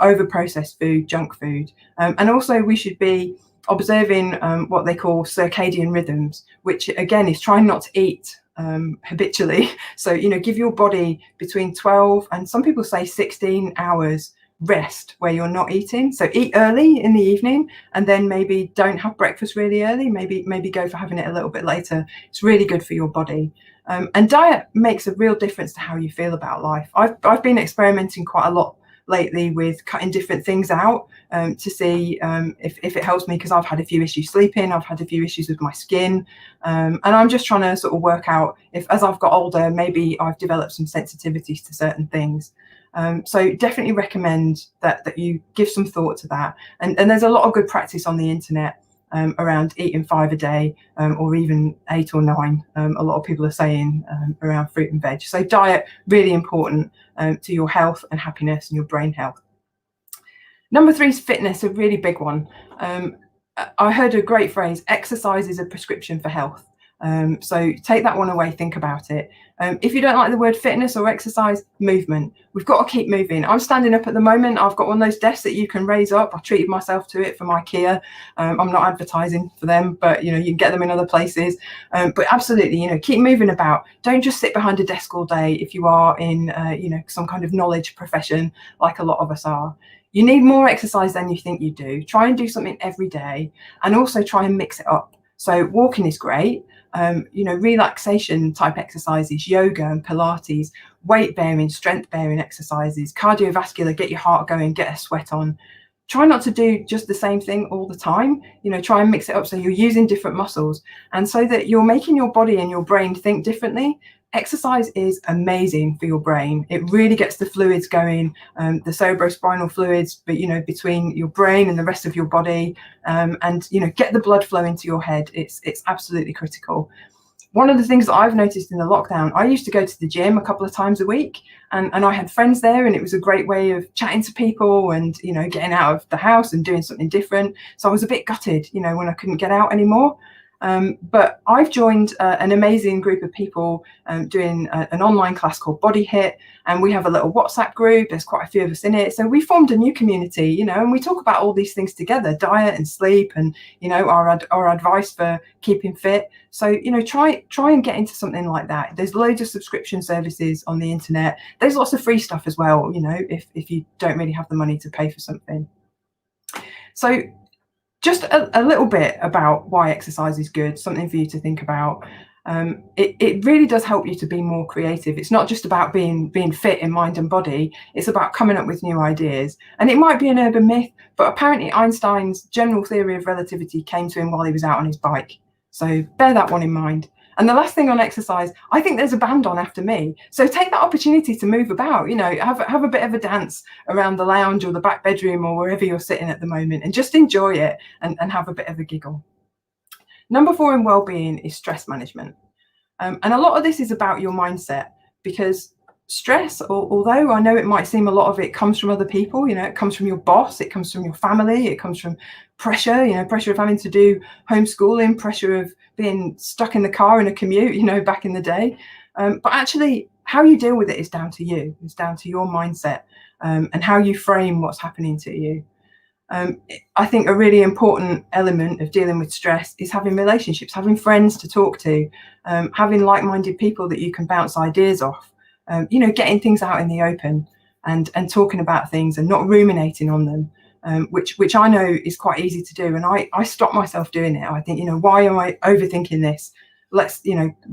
over-processed food, junk food. And also we should be observing what they call circadian rhythms, which again is trying not to eat habitually. So, give your body between 12 and some people say 16 hours rest where you're not eating. So eat early in the evening and then maybe don't have breakfast really early, maybe go for having it a little bit later. It's really good for your body. And diet makes a real difference to how you feel about life. I've been experimenting quite a lot lately with cutting different things out to see if it helps me, because I've had a few issues sleeping, I've had a few issues with my skin, and I'm just trying to sort of work out if, as I've got older, maybe I've developed some sensitivities to certain things. So definitely recommend that you give some thought to that. And there's a lot of good practice on the internet around eating 5 a day or even 8 or 9. A lot of people are saying around fruit and veg. So diet, really important to your health and happiness and your brain health. Number 3 is fitness, a really big one. I heard a great phrase, exercise is a prescription for health. So take that one away, think about it. If you don't like the word fitness or exercise, movement. We've got to keep moving. I'm standing up at the moment. I've got one of those desks that you can raise up. I treated myself to it from IKEA. I'm not advertising for them, but you can get them in other places. But absolutely, keep moving about. Don't just sit behind a desk all day if you are in some kind of knowledge profession like a lot of us are. You need more exercise than you think you do. Try and do something every day, and also try and mix it up. So walking is great. Relaxation type exercises, yoga and Pilates, weight bearing, strength bearing exercises, cardiovascular, get your heart going, get a sweat on. Try not to do just the same thing all the time. Try and mix it up so you're using different muscles, and so that you're making your body and your brain think differently. Exercise is amazing for your brain. It really gets the fluids going, the cerebrospinal fluids, but between your brain and the rest of your body, and get the blood flow into your head. It's absolutely critical. One of the things that I've noticed in the lockdown, I used to go to the gym a couple of times a week, and I had friends there, and it was a great way of chatting to people and getting out of the house and doing something different. So I was a bit gutted, when I couldn't get out anymore. But I've joined an amazing group of people doing an online class called Body Hit, and we have a little WhatsApp group. There's quite a few of us in it, so we formed a new community, and we talk about all these things together: diet and sleep, and our advice for keeping fit. So try and get into something like that. There's loads of subscription services on the internet. There's lots of free stuff as well, if you don't really have the money to pay for something. So just a little bit about why exercise is good, something for you to think about. It really does help you to be more creative. It's not just about being fit in mind and body. It's about coming up with new ideas. And it might be an urban myth, but apparently Einstein's general theory of relativity came to him while he was out on his bike. So bear that one in mind. And the last thing on exercise, I think there's a band on after me. So take that opportunity to move about, have a bit of a dance around the lounge or the back bedroom or wherever you're sitting at the moment, and just enjoy it and have a bit of a giggle. Number 4 in well-being is stress management. And a lot of this is about your mindset, because stress, although I know it might seem a lot of it comes from other people, it comes from your boss, it comes from your family, it comes from pressure, pressure of having to do homeschooling, pressure of being stuck in the car in a commute, back in the day. But actually, how you deal with it is down to you. It's down to your mindset and how you frame what's happening to you. I think a really important element of dealing with stress is having relationships, having friends to talk to, having like-minded people that you can bounce ideas off, getting things out in the open and talking about things and not ruminating on them. Which I know is quite easy to do, and I stop myself doing it. I think, why am I overthinking this? Let's,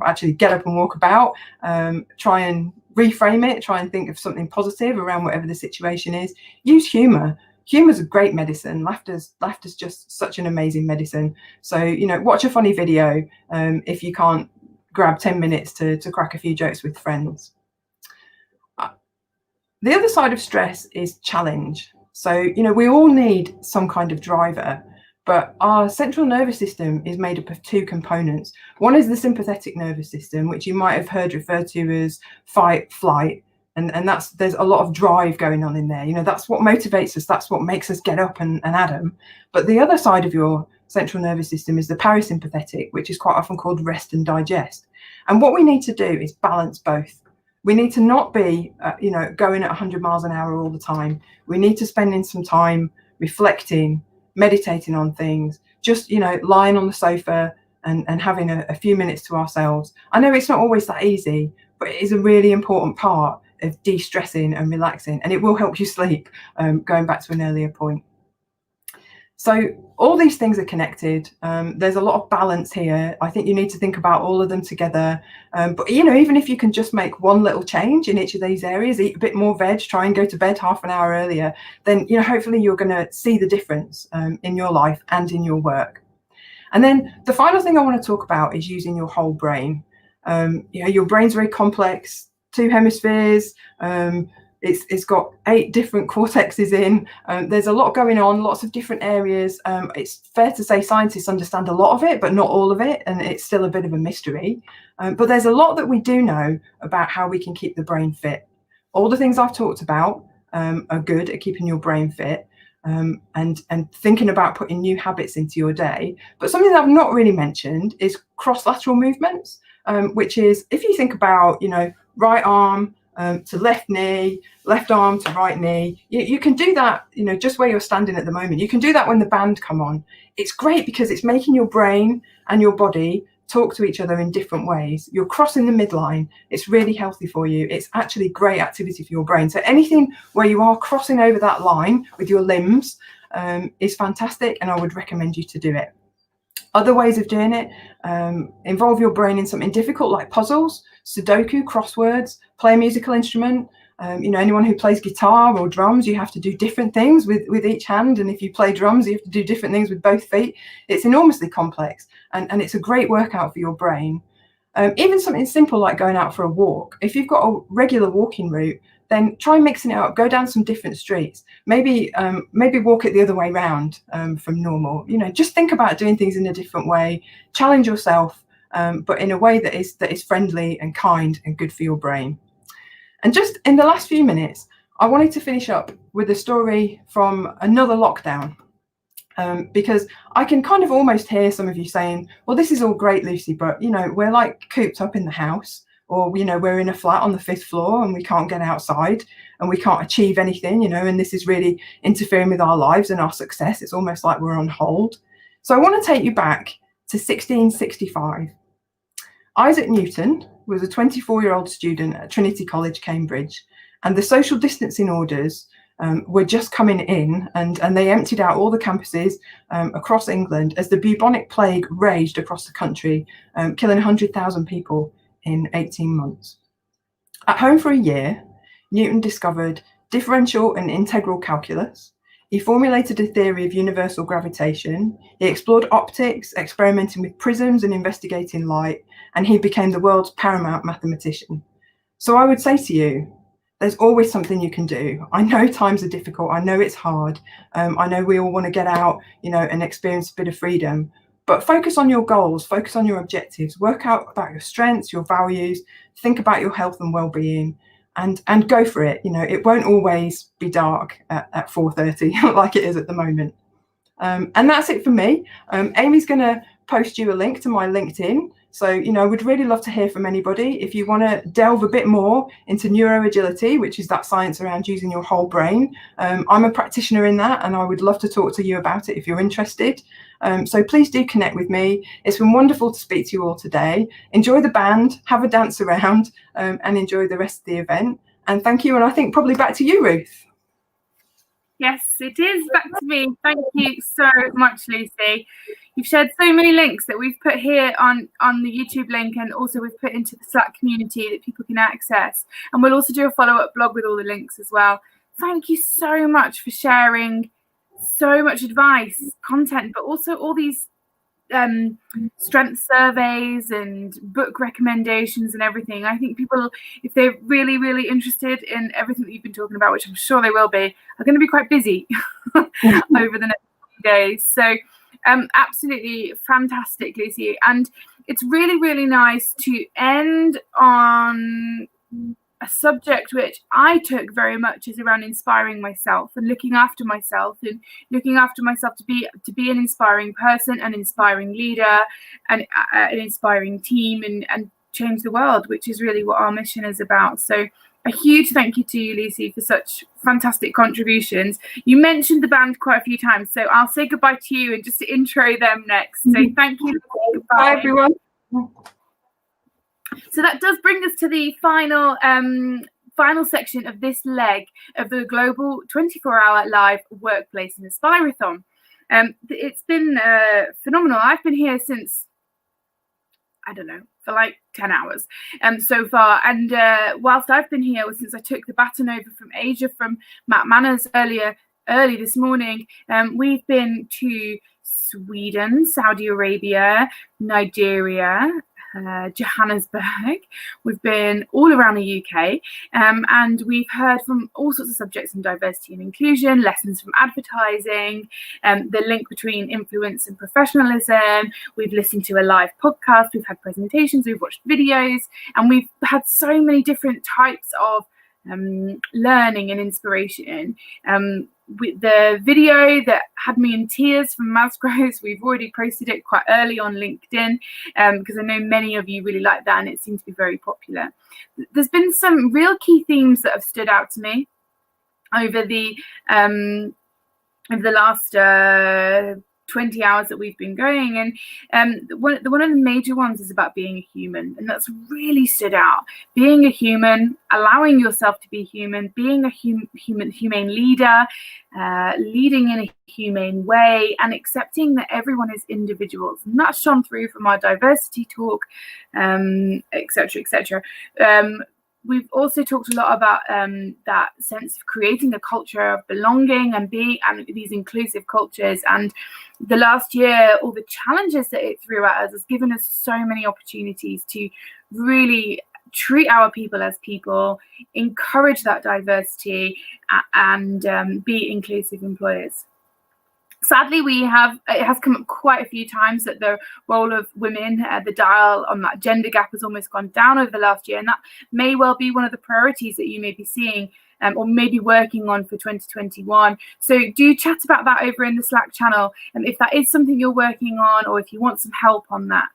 actually get up and walk about, try and reframe it, try and think of something positive around whatever the situation is. Use humor. Humor's a great medicine. Laughter's just such an amazing medicine. So, watch a funny video if you can't grab 10 minutes to crack a few jokes with friends. The other side of stress is challenge. So, you know, we all need some kind of driver, but our central nervous system is made up of two components. One is the sympathetic nervous system, which you might have heard referred to as fight, flight. And there's a lot of drive going on in there. You know, that's what motivates us. That's what makes us get up and at 'em. But the other side of your central nervous system is the parasympathetic, which is quite often called rest and digest. And what we need to do is balance both. We need to not be, you know, going at 100 miles an hour all the time. We need to spend in some time reflecting, meditating on things, just, you know, lying on the sofa and having a few minutes to ourselves. I know it's not always that easy, but it is a really important part of de-stressing and relaxing, and it will help you sleep, going back to an earlier point. So all these things are connected. There's a lot of balance here. I think you need to think about all of them together. But, you know, even if you can just make one little change in each of these areas, eat a bit more veg, try and go to bed half an hour earlier, then, you know, hopefully you're going to see the difference in your life and in your work. And then the final thing I want to talk about is using your whole brain. You know, your brain's very complex, 2 hemispheres. It's got 8 different cortexes in. There's a lot going on, lots of different areas. It's fair to say scientists understand a lot of it, but not all of it, and it's still a bit of a mystery. But there's a lot that we do know about how we can keep the brain fit. All the things I've talked about are good at keeping your brain fit. And thinking about putting new habits into your day. But something that I've not really mentioned is cross-lateral movements, which is, if you think about, you know, right arm to left knee, left arm to right knee, you can do that, you know, just where you're standing at the moment. You can do that when the band come on. It's great because it's making your brain and your body talk to each other in different ways. You're crossing the midline. It's really healthy for you. It's actually great activity for your brain. So anything where you are crossing over that line with your limbs is fantastic, and I would recommend you to do it. Other ways of doing it involve your brain in something difficult like puzzles, Sudoku, crosswords, play a musical instrument. You know, anyone who plays guitar or drums, you have to do different things with each hand. And if you play drums, you have to do different things with both feet. It's enormously complex, and it's a great workout for your brain. Even something simple like going out for a walk. If you've got a regular walking route, then try mixing it up. Go down some different streets. Maybe walk it the other way round from normal. You know, just think about doing things in a different way. Challenge yourself, but in a way that is friendly and kind and good for your brain. And just in the last few minutes, I wanted to finish up with a story from another lockdown, because I can kind of almost hear some of you saying, well, this is all great, Lucy, but, you know, we're like cooped up in the house, or, you know, we're in a flat on the 5th floor and we can't get outside and we can't achieve anything, you know, and this is really interfering with our lives and our success. It's almost like we're on hold. So I want to take you back to 1665. Isaac Newton was a 24-year-old student at Trinity College, Cambridge, and the social distancing orders were just coming in, and they emptied out all the campuses across England as the bubonic plague raged across the country, killing 100,000 people in 18 months. At home for a year, Newton discovered differential and integral calculus. He formulated a theory of universal gravitation. He explored optics, experimenting with prisms and investigating light, and he became the world's paramount mathematician. So I would say to you, there's always something you can do. I know times are difficult. I know it's hard. I know we all want to get out, you know, and experience a bit of freedom. But focus on your goals, focus on your objectives, work out about your strengths, your values, think about your health and well-being, and go for it. You know, it won't always be dark at 4:30 like it is at the moment. And that's it for me. Amy's going to post you a link to my LinkedIn. So, you know, I would really love to hear from anybody. If you want to delve a bit more into neuroagility, which is that science around using your whole brain, I'm a practitioner in that, and I would love to talk to you about it if you're interested. So please do connect with me. It's been wonderful to speak to you all today. Enjoy the band, have a dance around, and enjoy the rest of the event. And thank you. And I think probably back to you, Ruth. Yes, it is back to me. Thank you so much, Lucy. You've shared so many links that we've put here on the YouTube link, and also we've put into the Slack community that people can access. And we'll also do a follow-up blog with all the links as well. Thank you so much for sharing so much advice, content, but also all these strength surveys and book recommendations and everything. I think people, if they're really, really interested in everything that you've been talking about, which I'm sure they will be, are going to be quite busy over the next few days. So absolutely fantastic, Lucy. And it's really, really nice to end on a subject which I took very much is around inspiring myself and looking after myself to be an inspiring person, an inspiring leader, and an inspiring team, and change the world, which is really what our mission is about. So a huge thank you to you, Lucy, for such fantastic contributions. You mentioned the band quite a few times, so I'll say goodbye to you and just intro them next. So thank you. Goodbye. Bye, everyone. So that does bring us to the final section of this leg of the global 24-hour live Workplace Inspirathon. It's been phenomenal. I've been here since, I don't know, for like 10 hours so far. And whilst I've been here, since I took the baton over from Asia from Matt Manners early this morning, we've been to Sweden, Saudi Arabia, Nigeria, Johannesburg. We've been all around the UK, and we've heard from all sorts of subjects in diversity and inclusion, lessons from advertising, the link between influence and professionalism. We've listened to a live podcast, we've had presentations, we've watched videos, and we've had so many different types of learning and inspiration. With the video that had me in tears from Masgroves, we've already posted it quite early on LinkedIn, because I know many of you really like that and it seemed to be very popular. There's been some real key themes that have stood out to me over the last 20 hours that we've been going, and one of the major ones is about being a human, and that's really stood out. Being a human, allowing yourself to be human, being a humane leader, leading in a humane way, and accepting that everyone is individuals, and that's shone through from our diversity talk, etc., etc. We've also talked a lot about that sense of creating a culture of belonging and these inclusive cultures. And the last year, all the challenges that it threw at us has given us so many opportunities to really treat our people as people, encourage that diversity, and be inclusive employers. Sadly, it has come up quite a few times that the role of women, the dial on that gender gap has almost gone down over the last year, and that may well be one of the priorities that you may be seeing or maybe working on for 2021. So do chat about that over in the Slack channel, and if that is something you're working on, or if you want some help on that.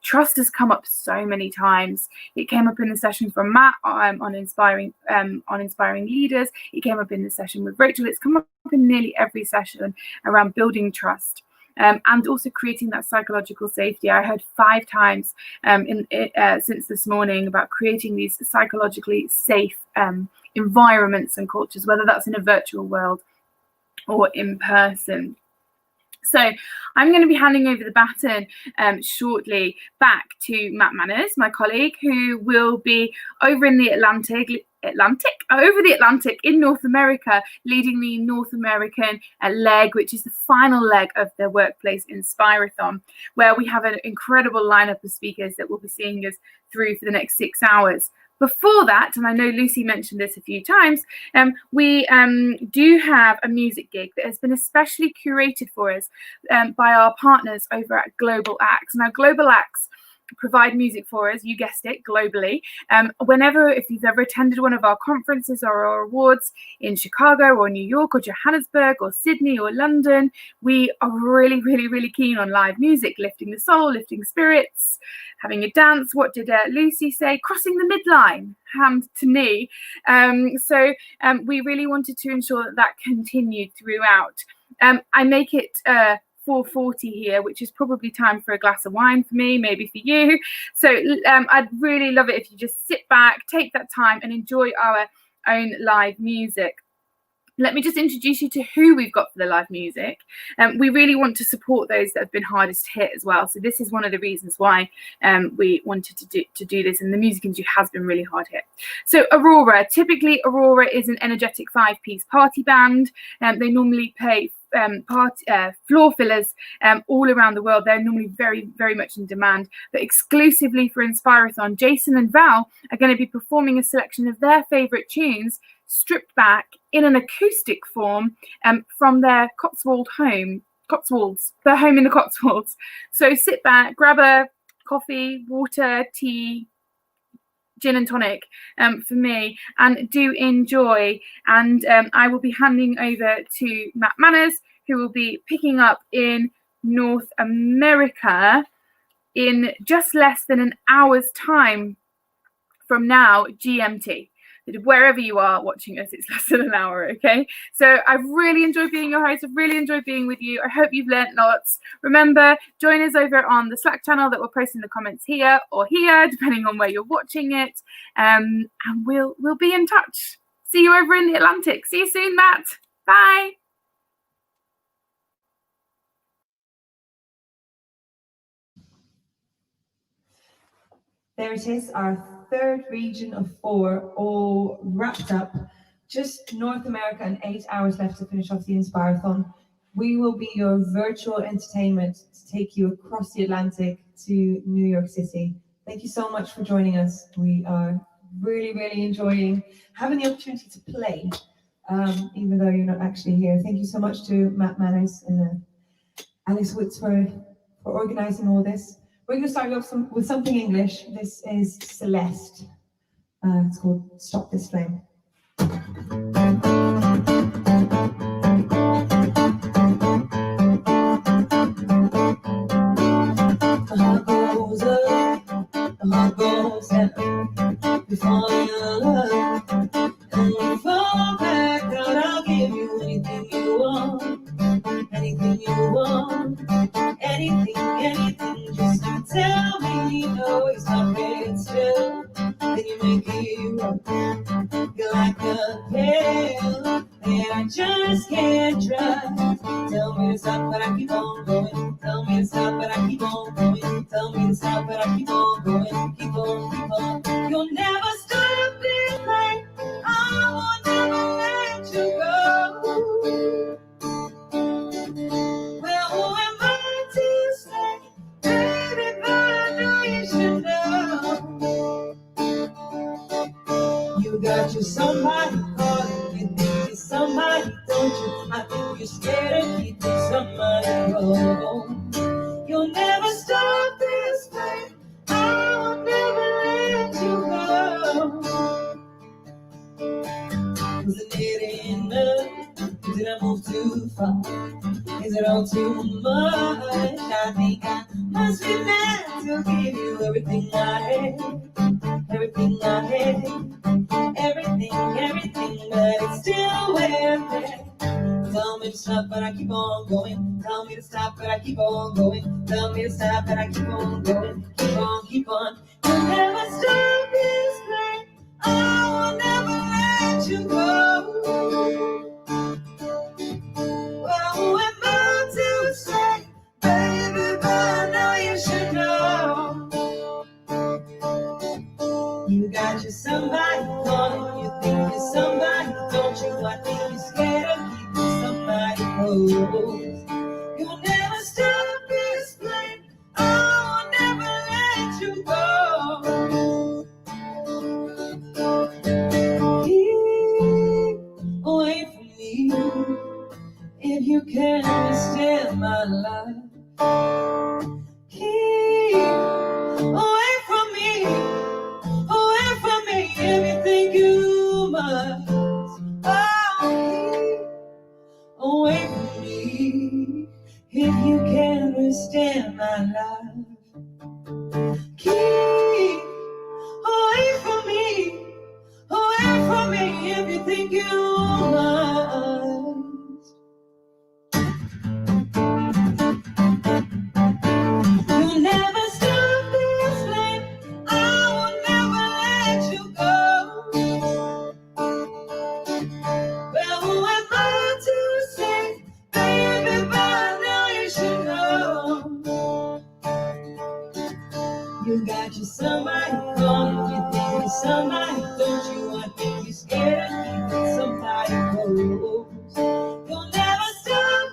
Trust has come up so many times. It came up in the session from Matt on inspiring leaders. It came up in the session with Rachel. It's come up in nearly every session around building trust, and also creating that psychological safety. I heard 5 times since this morning about creating these psychologically safe environments and cultures, whether that's in a virtual world or in person. So I'm going to be handing over the baton shortly back to Matt Manners, my colleague, who will be over in the Atlantic in North America, leading the North American leg, which is the final leg of the Workplace Inspirathon, where we have an incredible lineup of speakers that will be seeing us through for the next 6 hours. Before that, and I know Lucy mentioned this a few times, we do have a music gig that has been especially curated for us by our partners over at Global Acts. Now, Global Acts provide music for us, you guessed it, globally. If you've ever attended one of our conferences or our awards in Chicago or New York or Johannesburg or Sydney or London, we are really, really, really keen on live music, lifting the soul, lifting spirits, having a dance. What did Lucy say? Crossing the midline, hand to knee. So we really wanted to ensure that continued throughout. I make it 4:40 here, which is probably time for a glass of wine for me, maybe for you. So I'd really love it if you just sit back, take that time and enjoy our own live music. Let me just introduce you to who we've got for the live music. We really want to support those that have been hardest hit as well. So this is one of the reasons why we wanted to do this, and the music industry has been really hard hit. So Aurora, typically Aurora is an energetic 5-piece party band. They normally play floor fillers all around the world. They're normally very, very much in demand. But exclusively for Inspirathon, Jason and Val are going to be performing a selection of their favourite tunes, stripped back in an acoustic form from their their home in the Cotswolds. So sit back, grab a coffee, water, tea, gin and tonic for me, and do enjoy. And I will be handing over to Matt Manners, who will be picking up in North America in just less than an hour's time from now, GMT. Wherever you are watching us, it's less than an hour, okay? So I've really enjoyed being your host. I've really enjoyed being with you. I hope you've learnt lots. Remember, join us over on the Slack channel that we'll post in the comments here or here, depending on where you're watching it. And we'll be in touch. See you over in the Atlantic. See you soon, Matt. Bye. There it is, our third region of 4 all wrapped up. Just North America and 8 hours left to finish off the Inspirathon. We will be your virtual entertainment to take you across the Atlantic to New York City. Thank you so much for joining us. We are really, really enjoying having the opportunity to play, even though you're not actually here. Thank you so much to Matt Manners and Alex Woods for organizing all this. We're going to start off with something English. This is Celeste. It's called Stop This Flame. The heart goes up, the heart goes down. We fall in love, and we fall back out. I'll give you anything you want, anything you want, anything. Just tell me no, it's not red still. Then you make it up. You're like a pill, and I just can't trust. Tell me to stop, but I keep on going. Tell me to stop, but I keep on going. Tell me to stop, but I keep on going. Keep on, keep on. You'll never stop this flame. I will never let you go. Well, who am I to say, baby, but I know you should know. You got you somebody calling, you think you're somebody, don't you? I think you're scared of keeping somebody home. You'll never stop this flame. I will never let you go. Wasn't it enough? Did I move too far? Is it all too much? I think I must be meant to give you everything I had, everything I had, everything, but it's still worth it. Tell me to stop, but I keep on going. Tell me to stop, but I keep on going. Tell me to stop, but I keep on going. Keep on, keep on. You'll never stop this flame. I will never let you go. Well, who am I to say, baby, but I know you should know. You got you somebody calling, you think you're somebody, don't you? I think you're scared of keeping somebody close. You'll never stop this flame. I will never let you go. Keep away from me if you can't stand my life. Keep away from me if you think you must. Oh, keep away from me if you can't withstand my life. Keep away from me if you think you must. You'll never stop this flame. I will never let you go. Well, who am I to say, baby, by now you should know. You got you somebody calling, you think you're somebody, don't you? I think you're scared of keeping somebody close. You'll never stop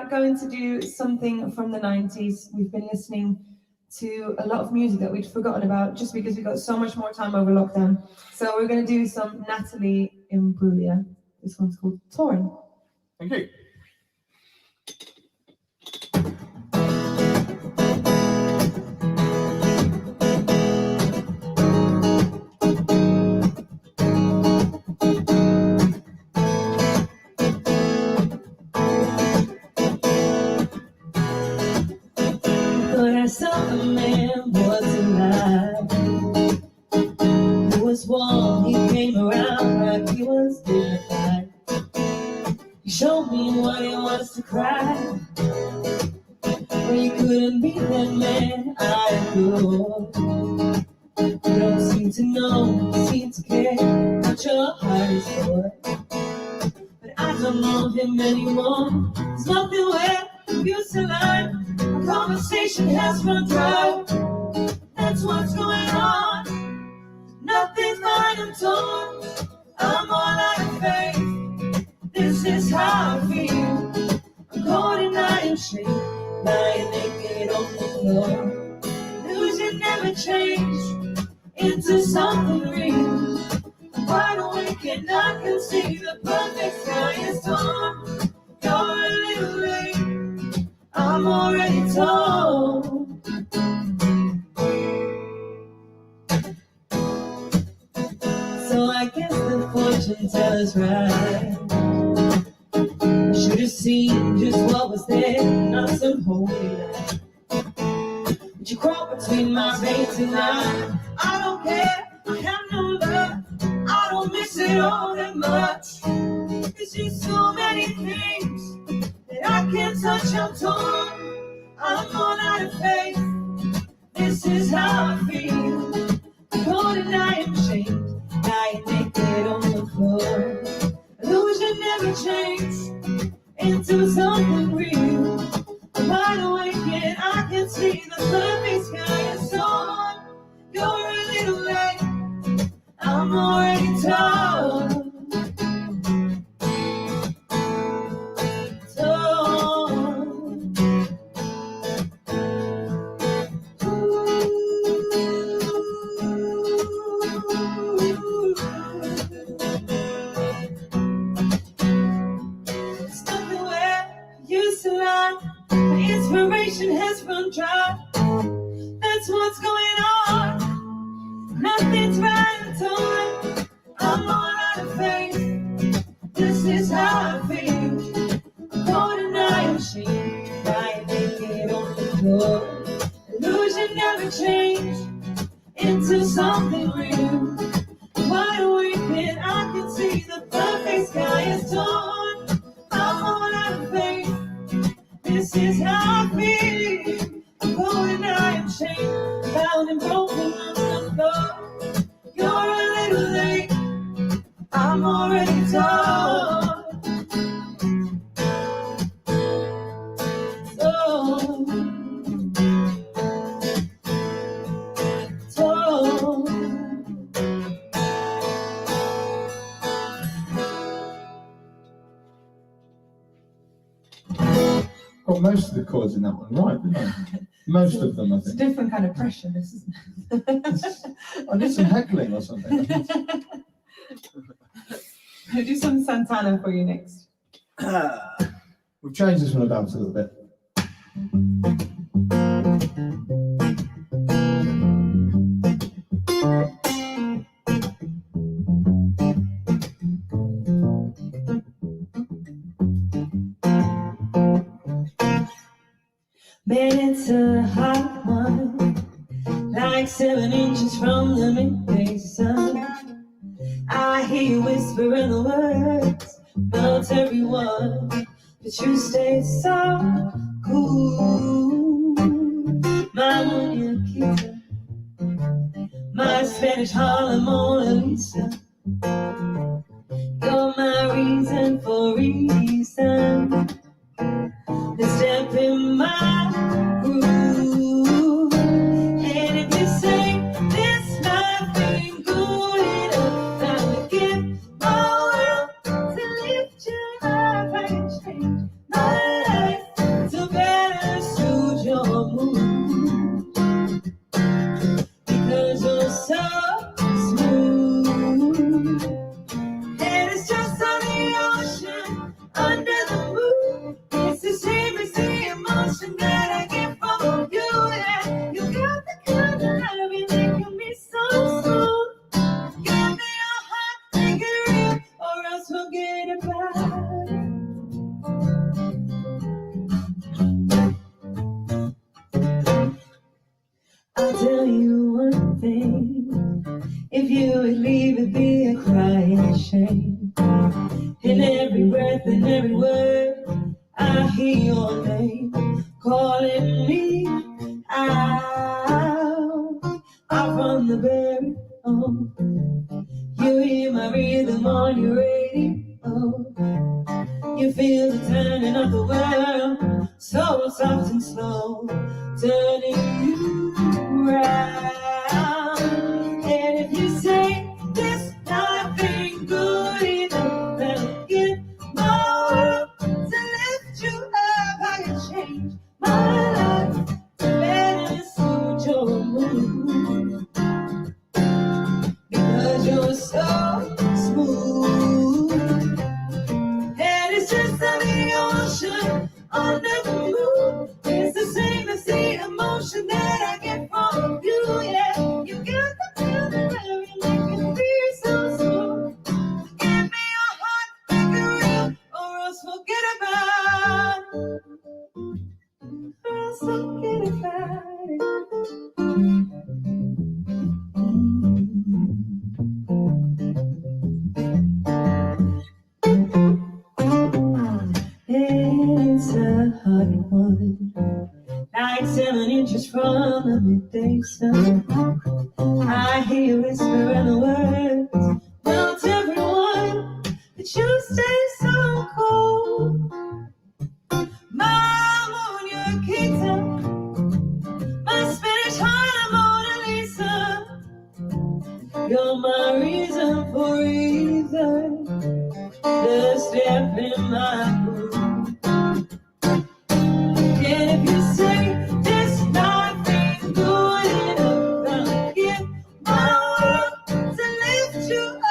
going to do something from the 90s. We've been listening to a lot of music that we'd forgotten about just because we got so much more time over lockdown. So we're going to do some Natalie Imbruglia. This one's called Torn. Thank you. But I saw a man was alive. He was warm, he came around like he was dignified. He showed me what it was to cry. But you couldn't be that man I adore. You don't seem to know, seem to care what your heart is for. But I don't know him anymore. There's nothing where you used to lie. Our conversation has run dry. That's what's going on. Nothing's mine, I'm torn. I'm all out of faith. This is how I feel. I'm cold and I am ashamed. Lying naked on the floor. Illusion never changed into something real. I'm wide awake and I can see the perfect sky is torn. You're a little late. I'm already torn. So I guess the fortune teller's right. I should have seen just what was there, not some holy light. But you crawl between my veins tonight. I don't care, I have no love. I don't miss it all that much. It's just so many things that I can't touch, I'm torn. I'm all out of faith. This is how I feel. I'm cold and I am ashamed. Lying naked on the floor. Illusion never changed into something real. I'm wide awake and I can see the perfect sky is torn. You're a little late. I'm already torn. Inspiration has run dry. That's what's going on. Nothing's right at all. I'm all out of faith. This is how I feel. I'm cold and I am ashamed. Lying naked on the floor. Illusion never changed into something real. I'm wide awake and I can see the perfect sky is torn. I'm all out of faith. This is how I feel. I'm cold and I am shamed, bound and broken on the floor. You're a little late. I'm already torn. Got most of the chords in that one right, didn't I? Most of them, I It's a think. different kind of pressure, this isn't it? I did some heckling or something. I'll do some Santana for you next. We've changed this one about a little bit. Man, it's a hot one, like 7 inches from the midday sun. I hear you whispering the words, melt everyone, but you stay so cool. My muñequita, my Spanish Harlem Mona Lisa. You're my reason for reason. The step in my groove. And if you say this life ain't good enough, I would give my world to lift you up and change my life. so smooth. And it's just on the ocean, under the moon. It's the same as the emotion that I get from you. Yeah, you got the kind of love you making me so smooth. Give me your heart, make it real, or else forget about it. I'll tell you one thing, if you would leave, it'd be a crying shame. In every breath and every word, I hear your name calling me out from the very own. You hear my rhythm on your radio. You feel the turning of the world, so soft and slow, turning you round. And if you say this life ain't good enough, then I'll get my world to lift you up. I can change my life to better suit your mood, because you're so smooth. And it's just on the ocean, under the moon. It's the same as the emotion that I get from you. Yeah, you got the kind of love you make me feel so smooth. Give me your heart, make it real, or else forget about it. Or else forget about it. It's a hard one, like 7 inches from the midday sun. I hear you whispering the words, well, to everyone, that you stay so cold. My moon, you're a Kita, my Spanish Mona Lisa. You're my reason for reason, the step in my groove. And if you say this life ain't good enough, I'll give my world to lift you up.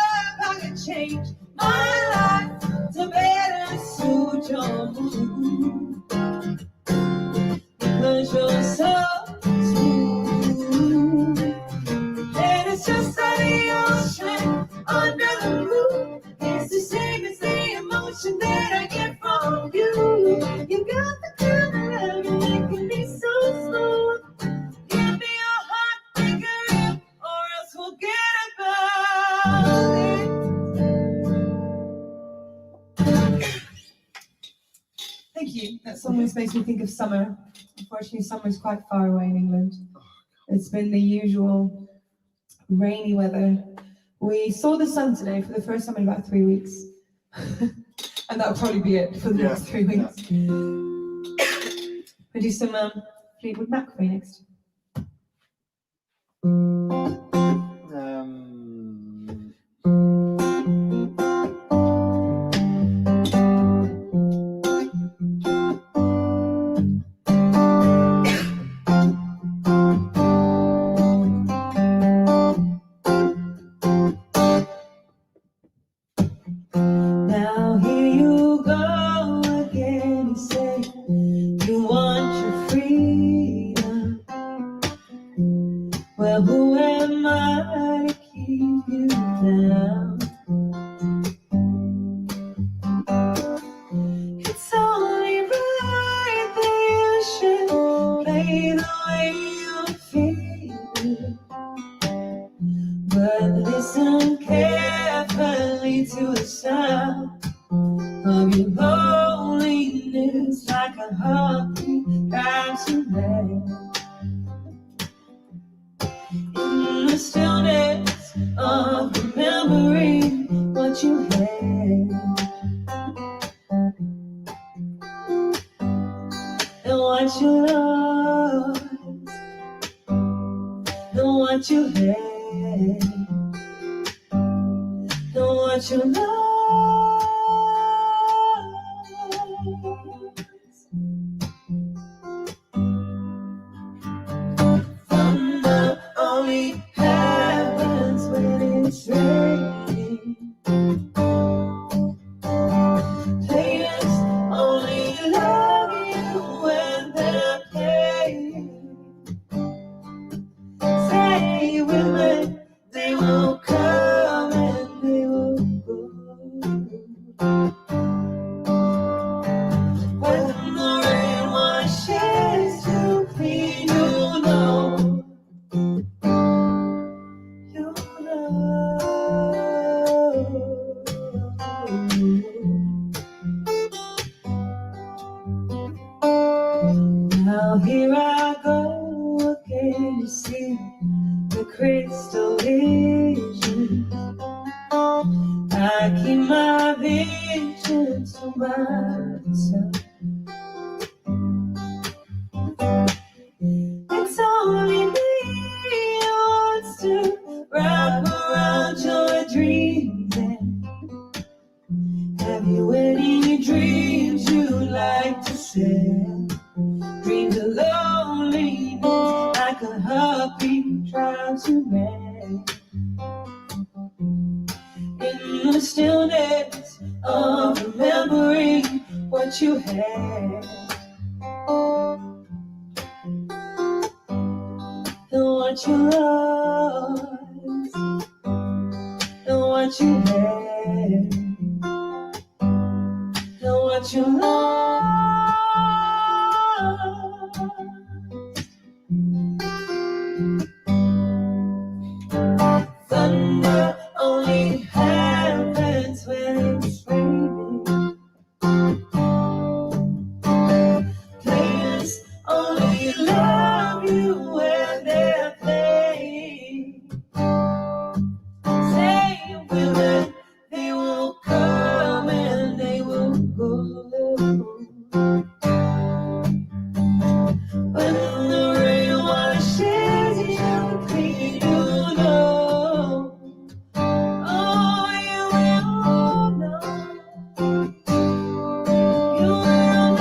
I can change my life to better suit your mood, because you're so smooth. And it's just on the ocean, under the moon. It's the same as the emotion that I get from you. You got the kind of love you making me so smooth. Give me your heart, make it real, or else forget about it. Thank you. That song always makes me think of summer. Unfortunately, summer is quite far away in England. It's been the usual rainy weather. We saw the sun today for the first time in about 3 weeks. And that'll probably be it for the next 3 weeks. We'll do some Fleetwood Mac for you next. Now here you go again. You say you want your freedom. Well, who am I to keep you down? It's only right that you should play the way you feel. But listen carefully to the sound of your loneliness, like a heartbeat drives away. In the stillness of remembering what you had, and what you lost, and what you had, and what you lost. From the only half it's raining. Players only love you when they're playing. Say women, they will come and they will go. When the rain washes you clean, you know. You know. Now here I go again to see the crystal vision. I keep my vision to myself. It's only me who wants to wrap around your dreams. And have you any dreams you like to share? Dreams of loneliness like a heartbeat trying to make. In the stillness of remembering what you had. And what you lost, and what you had, and what you lost. Thunder only happens when it's raining. Players only love you when they're playing. Say women, they will come and they will go. When the rain washes you clean, you know. Oh, you will know. You will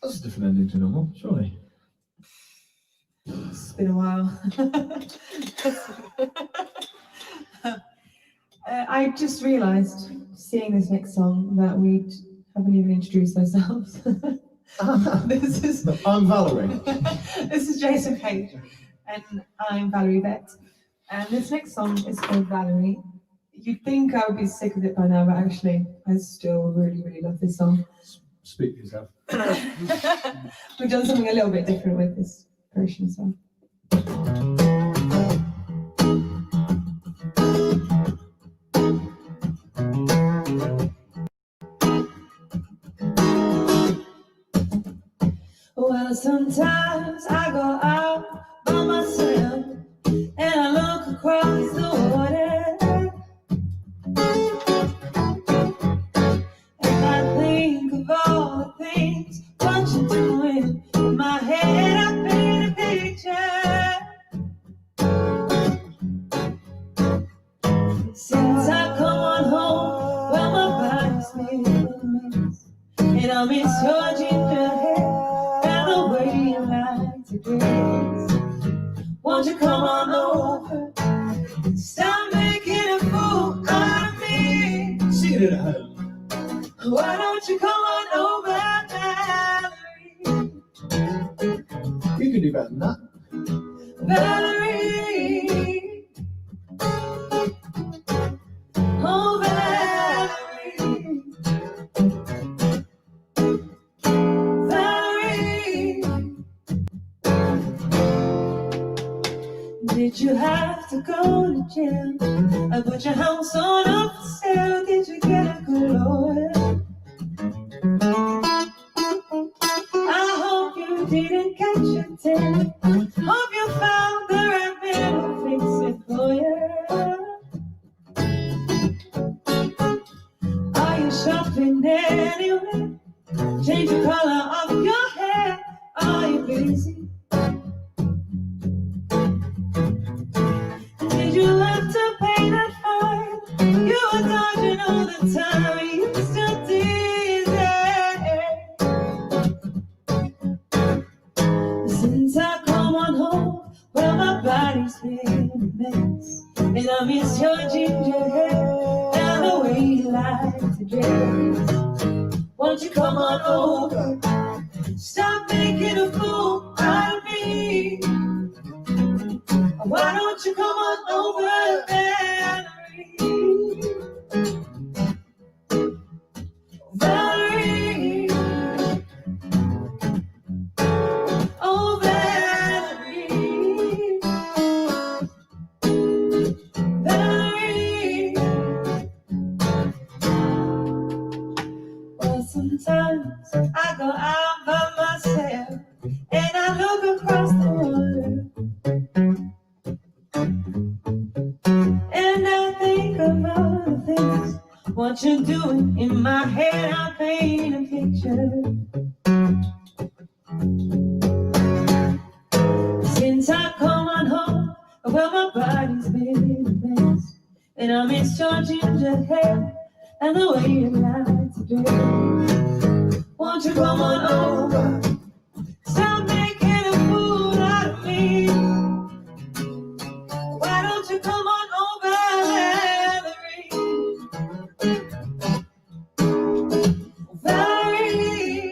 That's a different ending to normal, surely. It's been a while. I just realised, seeing this next song, that we haven't even introduced ourselves. This is I'm Valerie. This is Jason Page, and I'm Valerie Vett. And this next song is called Valerie. You'd think I would be sick of it by now, but actually, I still really, really love this song. Speak for yourself. We've done something a little bit different with this version as well. Well, sometimes I go out by myself and I look across the water, and I think of all the things what you're doing. In my head I paint a picture. Since I come on home, well, my body's made of a mess, and I miss your ginger hair and the way you like to dress. Won't you come on over? Stop making a fool out of me. Sing it at home. Why don't you come on over, Valerie? You can do better than that. Valerie. Oh, Valerie. Valerie. Did you have to go to jail? I put your house on up for sale. Did you get a good lawyer? I hope you didn't catch your tail. Hope you found the right man to fix it for you. been anywhere? Change the color of your hair. Are you busy? Did you have to pay that fine? You were dodging all the time. You still dizzy. Since I come on home, well, my body's been a mess. And I miss your ginger hair and the way you like to dress. Won't you come on over? Stop making a fool out of me. Why don't you come on over, Valerie? Valerie. Oh, Valerie. Valerie. Well, sometimes I go out by myself and I look across the water. And I think of all the things, what you're doing in my head, I paint a picture. Since I come on home, well, my body's been a mess. And I miss your ginger hair and the way you like to dress. Won't you come on over? Stop making a fool out of me. Why don't you come on over, Valerie? Valerie.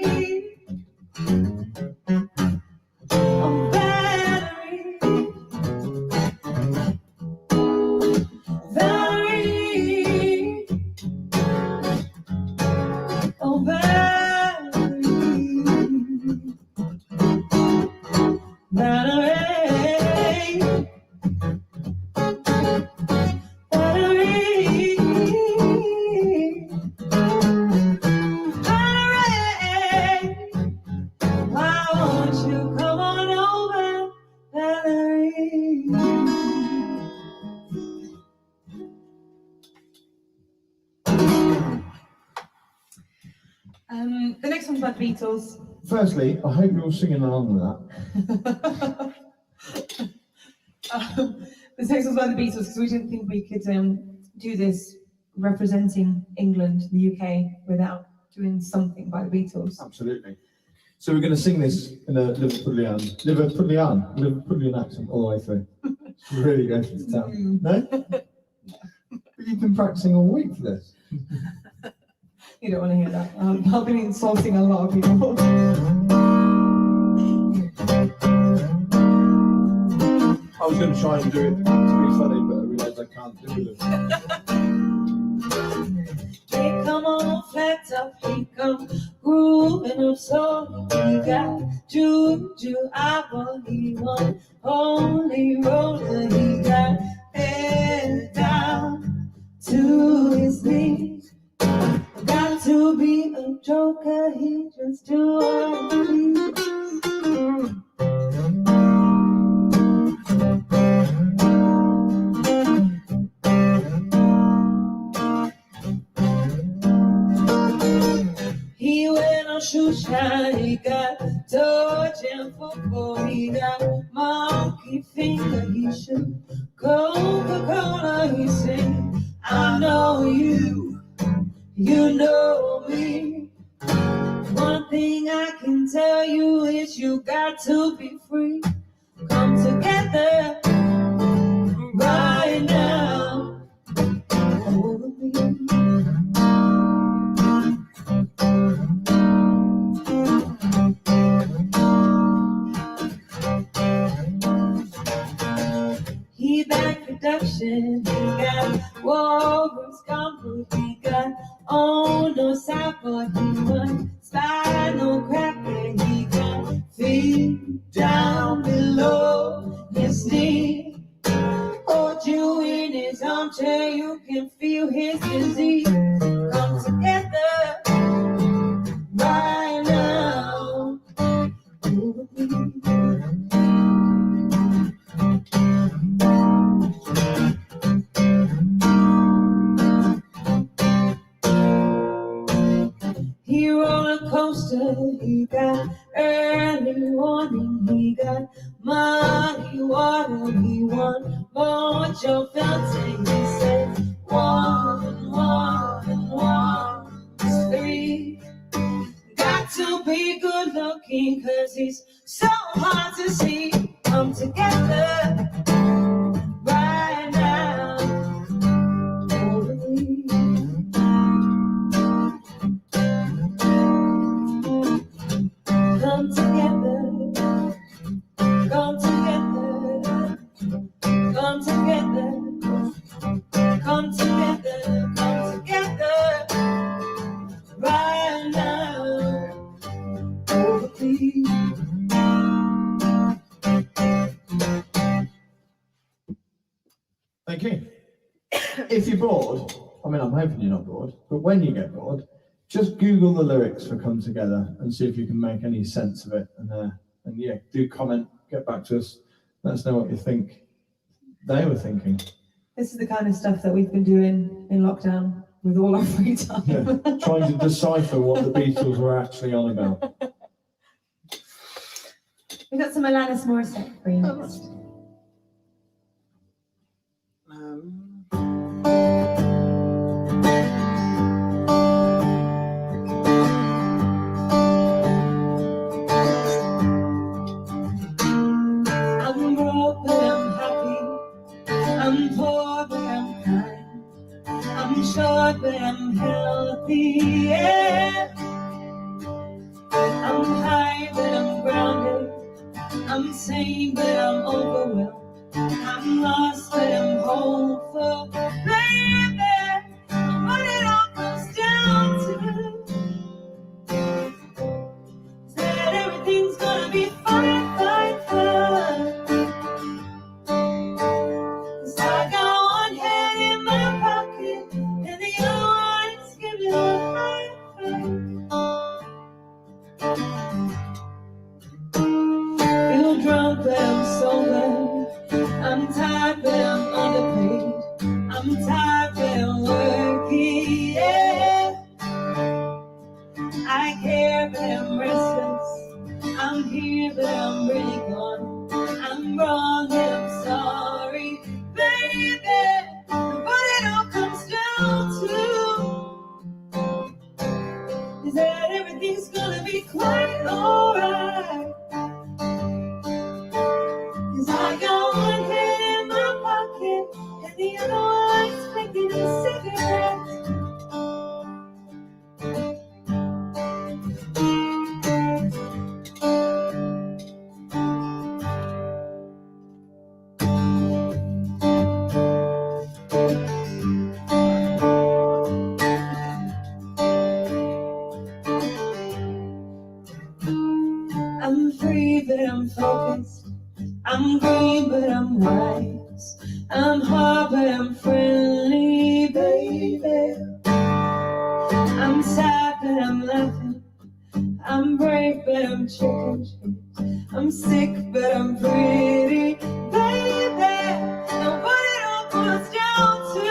Oh, Valerie. Valerie. Oh, Valerie. Valerie. Why won't you come on over, Valerie? The next one's about Beatles. Firstly, I hope you're all singing along with that. The next one's about the Beatles because we didn't think we could do this representing England, the UK, without doing something by the Beatles. Absolutely. So we're going to sing this in a Liverpudlian accent all the way through. It's really going to town. No? But you've been practicing all week for this. You don't want to hear that. I've been insulting a lot of people. I was going to try and do it to be funny, but I realised I can't do it. They come on flat top, he come grooving up so he got juju, I want he won, holy roller, he got head down to his knees. Got to be a joker, he just do what he please. He went on shoe shine, he got dodging football, he got monkey finger, he should Coca-Cola, he sing, I know you, you know me. One thing I can tell you is you got to be free. Come together right now over me. He back production, he got Walgreens combo, he got no support, he won spinal cracker, he got feet down below his knee. Hold you in his armchair, you can feel his disease. Come together right now over me. toaster, he got early warning, he got muddy water, he won more Joe Felton. He said 1 and 1 and 1 is 3. Got to be good looking, cause he's so hard to see. Come together right now. Come together, come together, come together, come together, come together right now. Oh, please. Thank you. If you're bored, I mean, I'm hoping you're not bored, but when you get bored, just Google the lyrics for Come Together and see if you can make any sense of it. And yeah, do comment, get back to us, let us know what you think they were thinking. This is the kind of stuff that we've been doing in lockdown with all our free time. Yeah, trying to decipher what the Beatles were actually on about. We've got some Alanis Morissette for you next. I'm broke but I'm happy, I'm poor but I'm kind, I'm short but I'm healthy, yeah. I'm high but I'm grounded, I'm sane but I'm overwhelmed, I'm lost but I'm hopeful, baby. What it all comes down to is that everything's gonna be fine, fine, fine. 'Cause I got one hand in my pocket and the other one is giving a high five. Feel drunk but I'm sober, I'm tired but I'm underpaid, I'm tired but I'm working, yeah. I care but I'm restless, I'm here but I'm really gone, I'm wrong and I'm sorry, baby. What it all comes down to is that everything's gonna be quite alright. 'Cause I got one hand in my pocket and the other one's making a cigarette. I'm free but I'm focused, I'm green but I'm wise, I'm hard but I'm friendly, baby. I'm sad but I'm laughing, I'm brave but I'm chicken shit, I'm sick but I'm pretty, baby. And what it all comes down to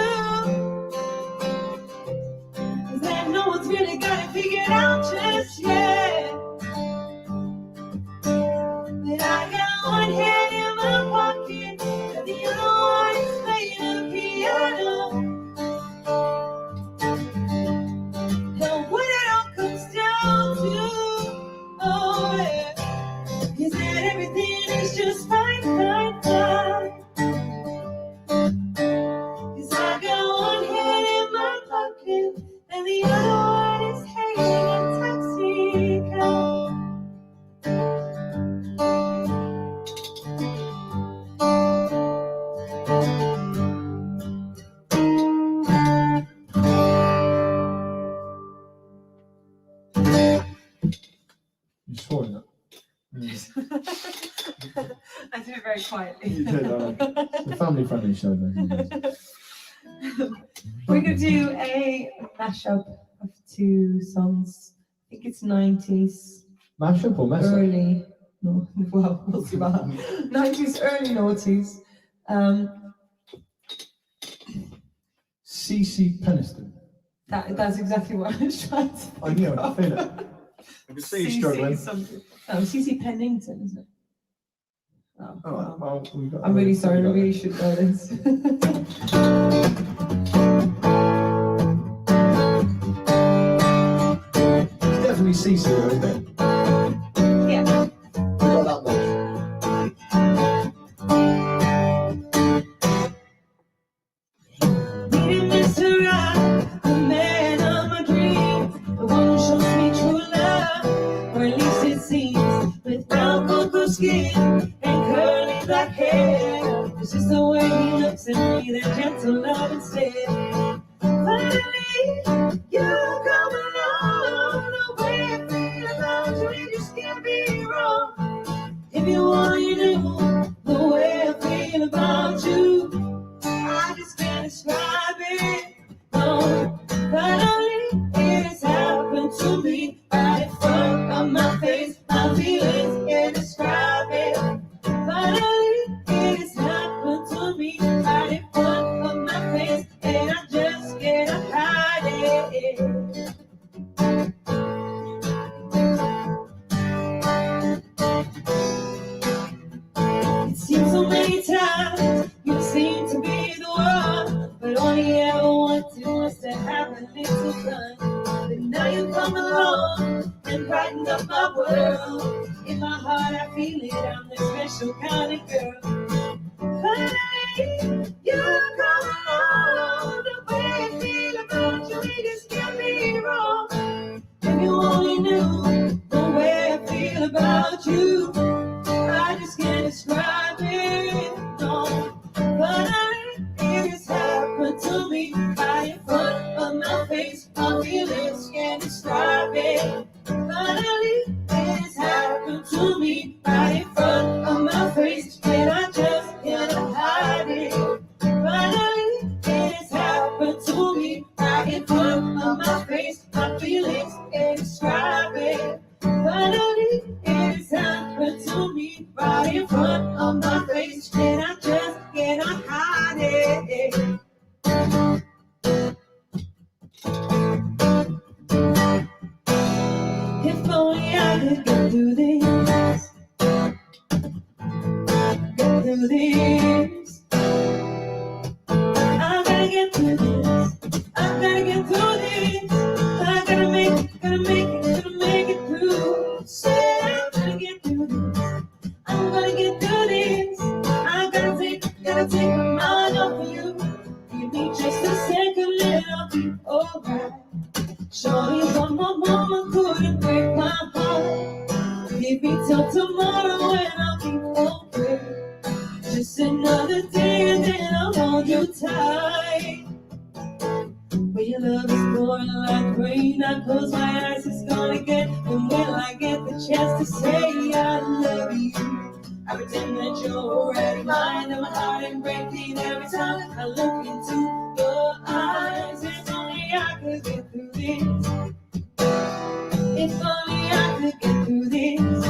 is that no one's really got it figured out just yet. But I got one hand in my pocket and the other one is playing the piano. And what it all comes down to, oh yeah, is that everything is just fine, fine, fine. 'Cause I got one hand in my pocket and the other one is hanging in a taxi cab. You swore in that. I did it very quietly. You did, it's a family-friendly show, though. We're going to do a mashup of two songs. I think it's 90s. Mashup or mess up? Early. No, well, we'll see about that. 90s, early noughties. CC Peniston. That's exactly what I was trying to I knew, I feel it. can see you struggling. Something. Oh, CC Pennington, isn't it? Oh, Oh, well, we've got I'm really others. sorry, We've we got really should know this. It's definitely CC though, isn't it? Yeah. We've got that much. Meeting Mr. Right, the man of my dreams, the one who shows me true love, or at least it seems, with brown cocoa skin and curly black hair. It's just the way he looks at me, that gentle love instead. Finally, you come along, the way I feel about you, it just can't be wrong. If you only knew the way I feel about you, I just can't describe it. No, finally it has happened to me right in front of my face. My feelings can't describe it. Finally it has happened to me right in front of my face, and I just can't hide it. It seems so many times you seem to be the one, but all you ever wanted was to have a little fun. But now you come along and brighten up my world. In my heart I feel it, I'm the special kind of girl. Finally, you come along, the way I feel about you, it just can't be wrong. If you only knew the way I feel about you, I just can't describe it, no. Finally, it has happened to me right in front of my face. My feelings can't describe it. Finally, it has happened to me right in front of my face, and I just can't hide it. Finally, it has happened to me right in front of my face. My feelings can't describe it. Finally, it has happened to me right in front of my face, and I just cannot hide it. If only I could get through this, get through this. I gotta get through this. I gotta get through this. I gotta make it through. Say I'm gonna get through this. I'm gonna get through this. I gotta take my mind off of you. Give me just a second and I'll be alright. Shorty, one more moment couldn't break my heart. Give me till tomorrow and I'll be okay. Just another day and then I'll hold you tight. When your love is pouring like rain, I close my eyes, it's gonna get. And when I get the chance to say I love you, I pretend that you're already mine, and my heart ain't breaking every time I look into your eyes. If only I could get through this. If only I could get through this.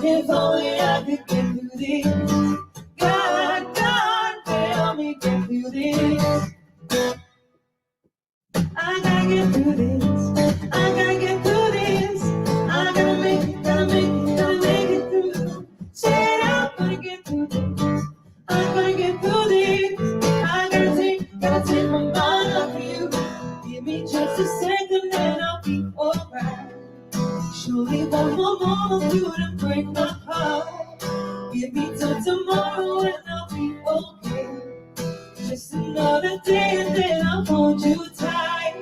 If only I could get through this. God, help me get through this. I gotta get through this. I gotta get through this. I gotta make it through. Say I'm gonna get through this. I'm gonna get through this. I gotta take my mind off you. Give me just a second and I'll be alright. Surely one more moment couldn't break my heart. Give me till tomorrow and I'll be okay. Just another day and then I'll hold you tight.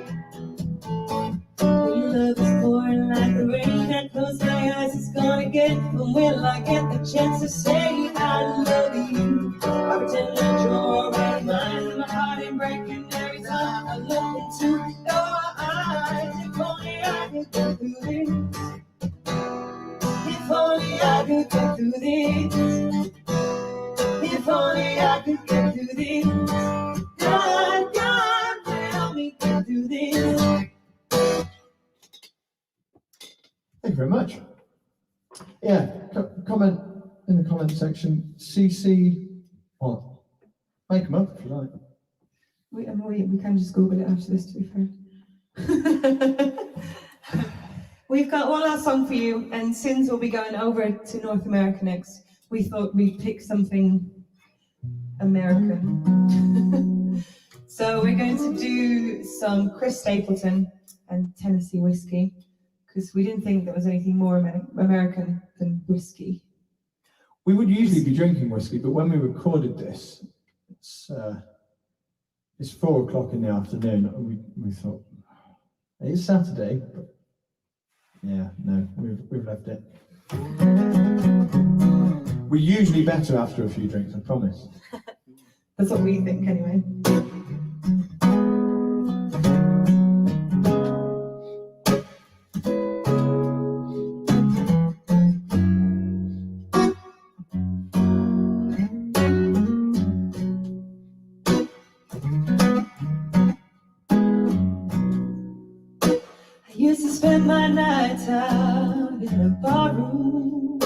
When your love is pouring like the rain, I close my eyes, it's gonna get. But when I get the chance to say I love you, I pretend that you're already mine, and my heart ain't breaking every time I look into your eyes. If only I could get through this. If only I could get through this. If only I could get through this. God, help me get through this. Thank you very much. Yeah, comment in the comment section. CC, what? Make them up if you like. We can just Google it after this, to be fair. We've got one last song for you, and since we'll be going over to North America next, we thought we'd pick something American. So we're going to do some Chris Stapleton and Tennessee whiskey, because we didn't think there was anything more American than whiskey. We would usually be drinking whiskey, but when we recorded this, it's 4 o'clock in the afternoon, and we thought, it is Saturday, but yeah, no, we've left it. We're usually better after a few drinks, I promise. That's what we think, anyway. I used to spend my nights out in a barroom.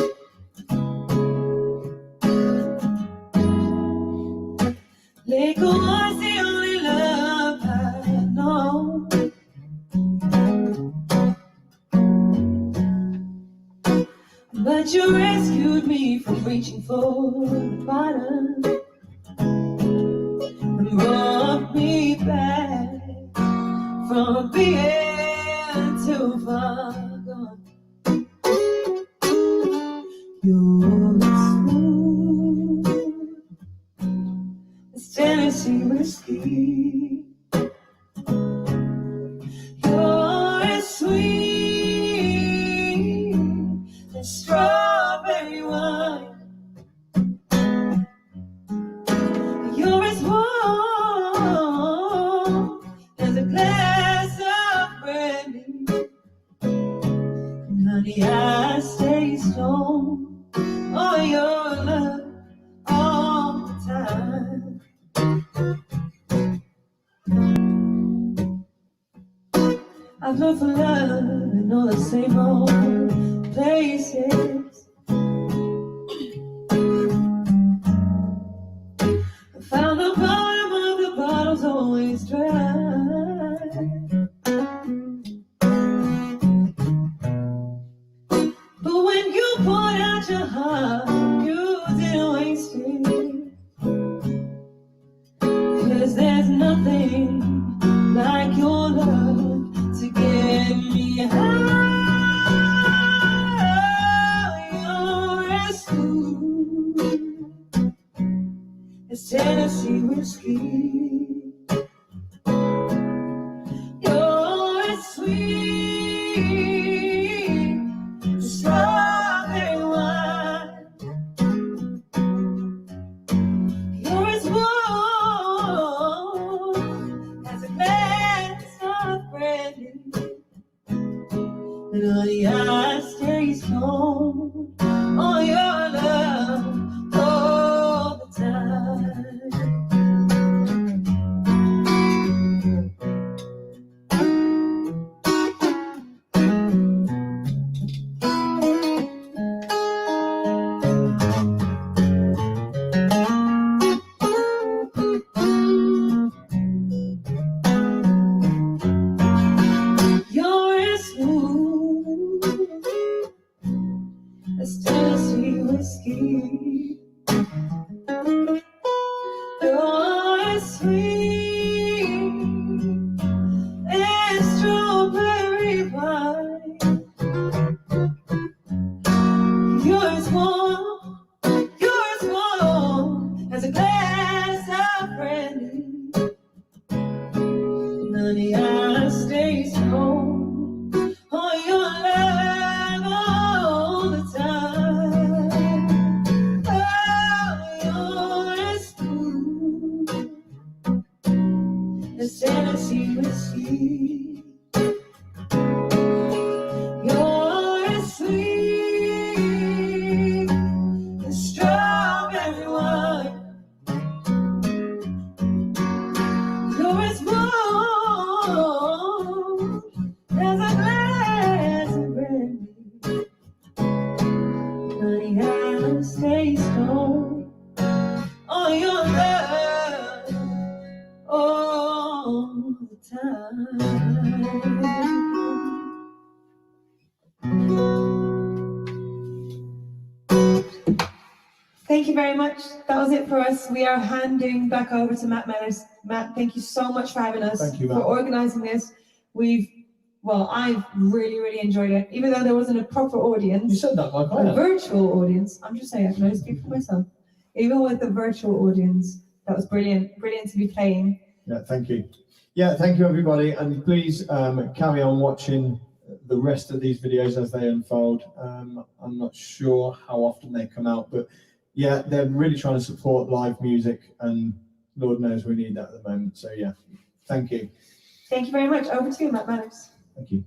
Liquor was the only love I had known. But you rescued me from reaching for the bottom and brought me back from being too far gone. You're smooth as Tennessee whiskey. You're as sweet as strawberry wine. You're as warm as a glass of brandy. And honey, I stay strong on your love all the time. I've looked for love in all the same old places. I found the bottom of the bottle's always dry. But when you poured out your heart, you didn't waste it. 'Cause there's nothing like your love to get me high. You're as smooth as Tennessee whiskey. You're as sweet as strawberry wine. You're as warm as a glass of brandy. And honey, I stay strong on your love all the time. You're as smooth as Tennessee whiskey. You're as sweet as strawberry wine. You're as warm as a glass of brandy. And honey, I stay strong on your love all the time. Oh, you're as smooth as Tennessee whiskey. You're as sweet as strawberry wine. You're as warm as a glass of brandy. Honey, I'll stay strong on your love all the time. very much. That was it for us. We are handing back over to Matt Mellors. Matt, thank you so much for having us. Thank you, Matt. For organising this. I've really enjoyed it. Even though there wasn't a proper audience. You said that like I a have. virtual audience. I'm just saying, I can only speak for myself. Even with the virtual audience, that was brilliant. Brilliant to be playing. Yeah, thank you. Yeah, thank you everybody, and please carry on watching the rest of these videos as they unfold. I'm not sure how often they come out, but yeah, they're really trying to support live music, and Lord knows we need that at the moment. So yeah, thank you. Thank you very much. Over to you, Matt Mellors. Thank you.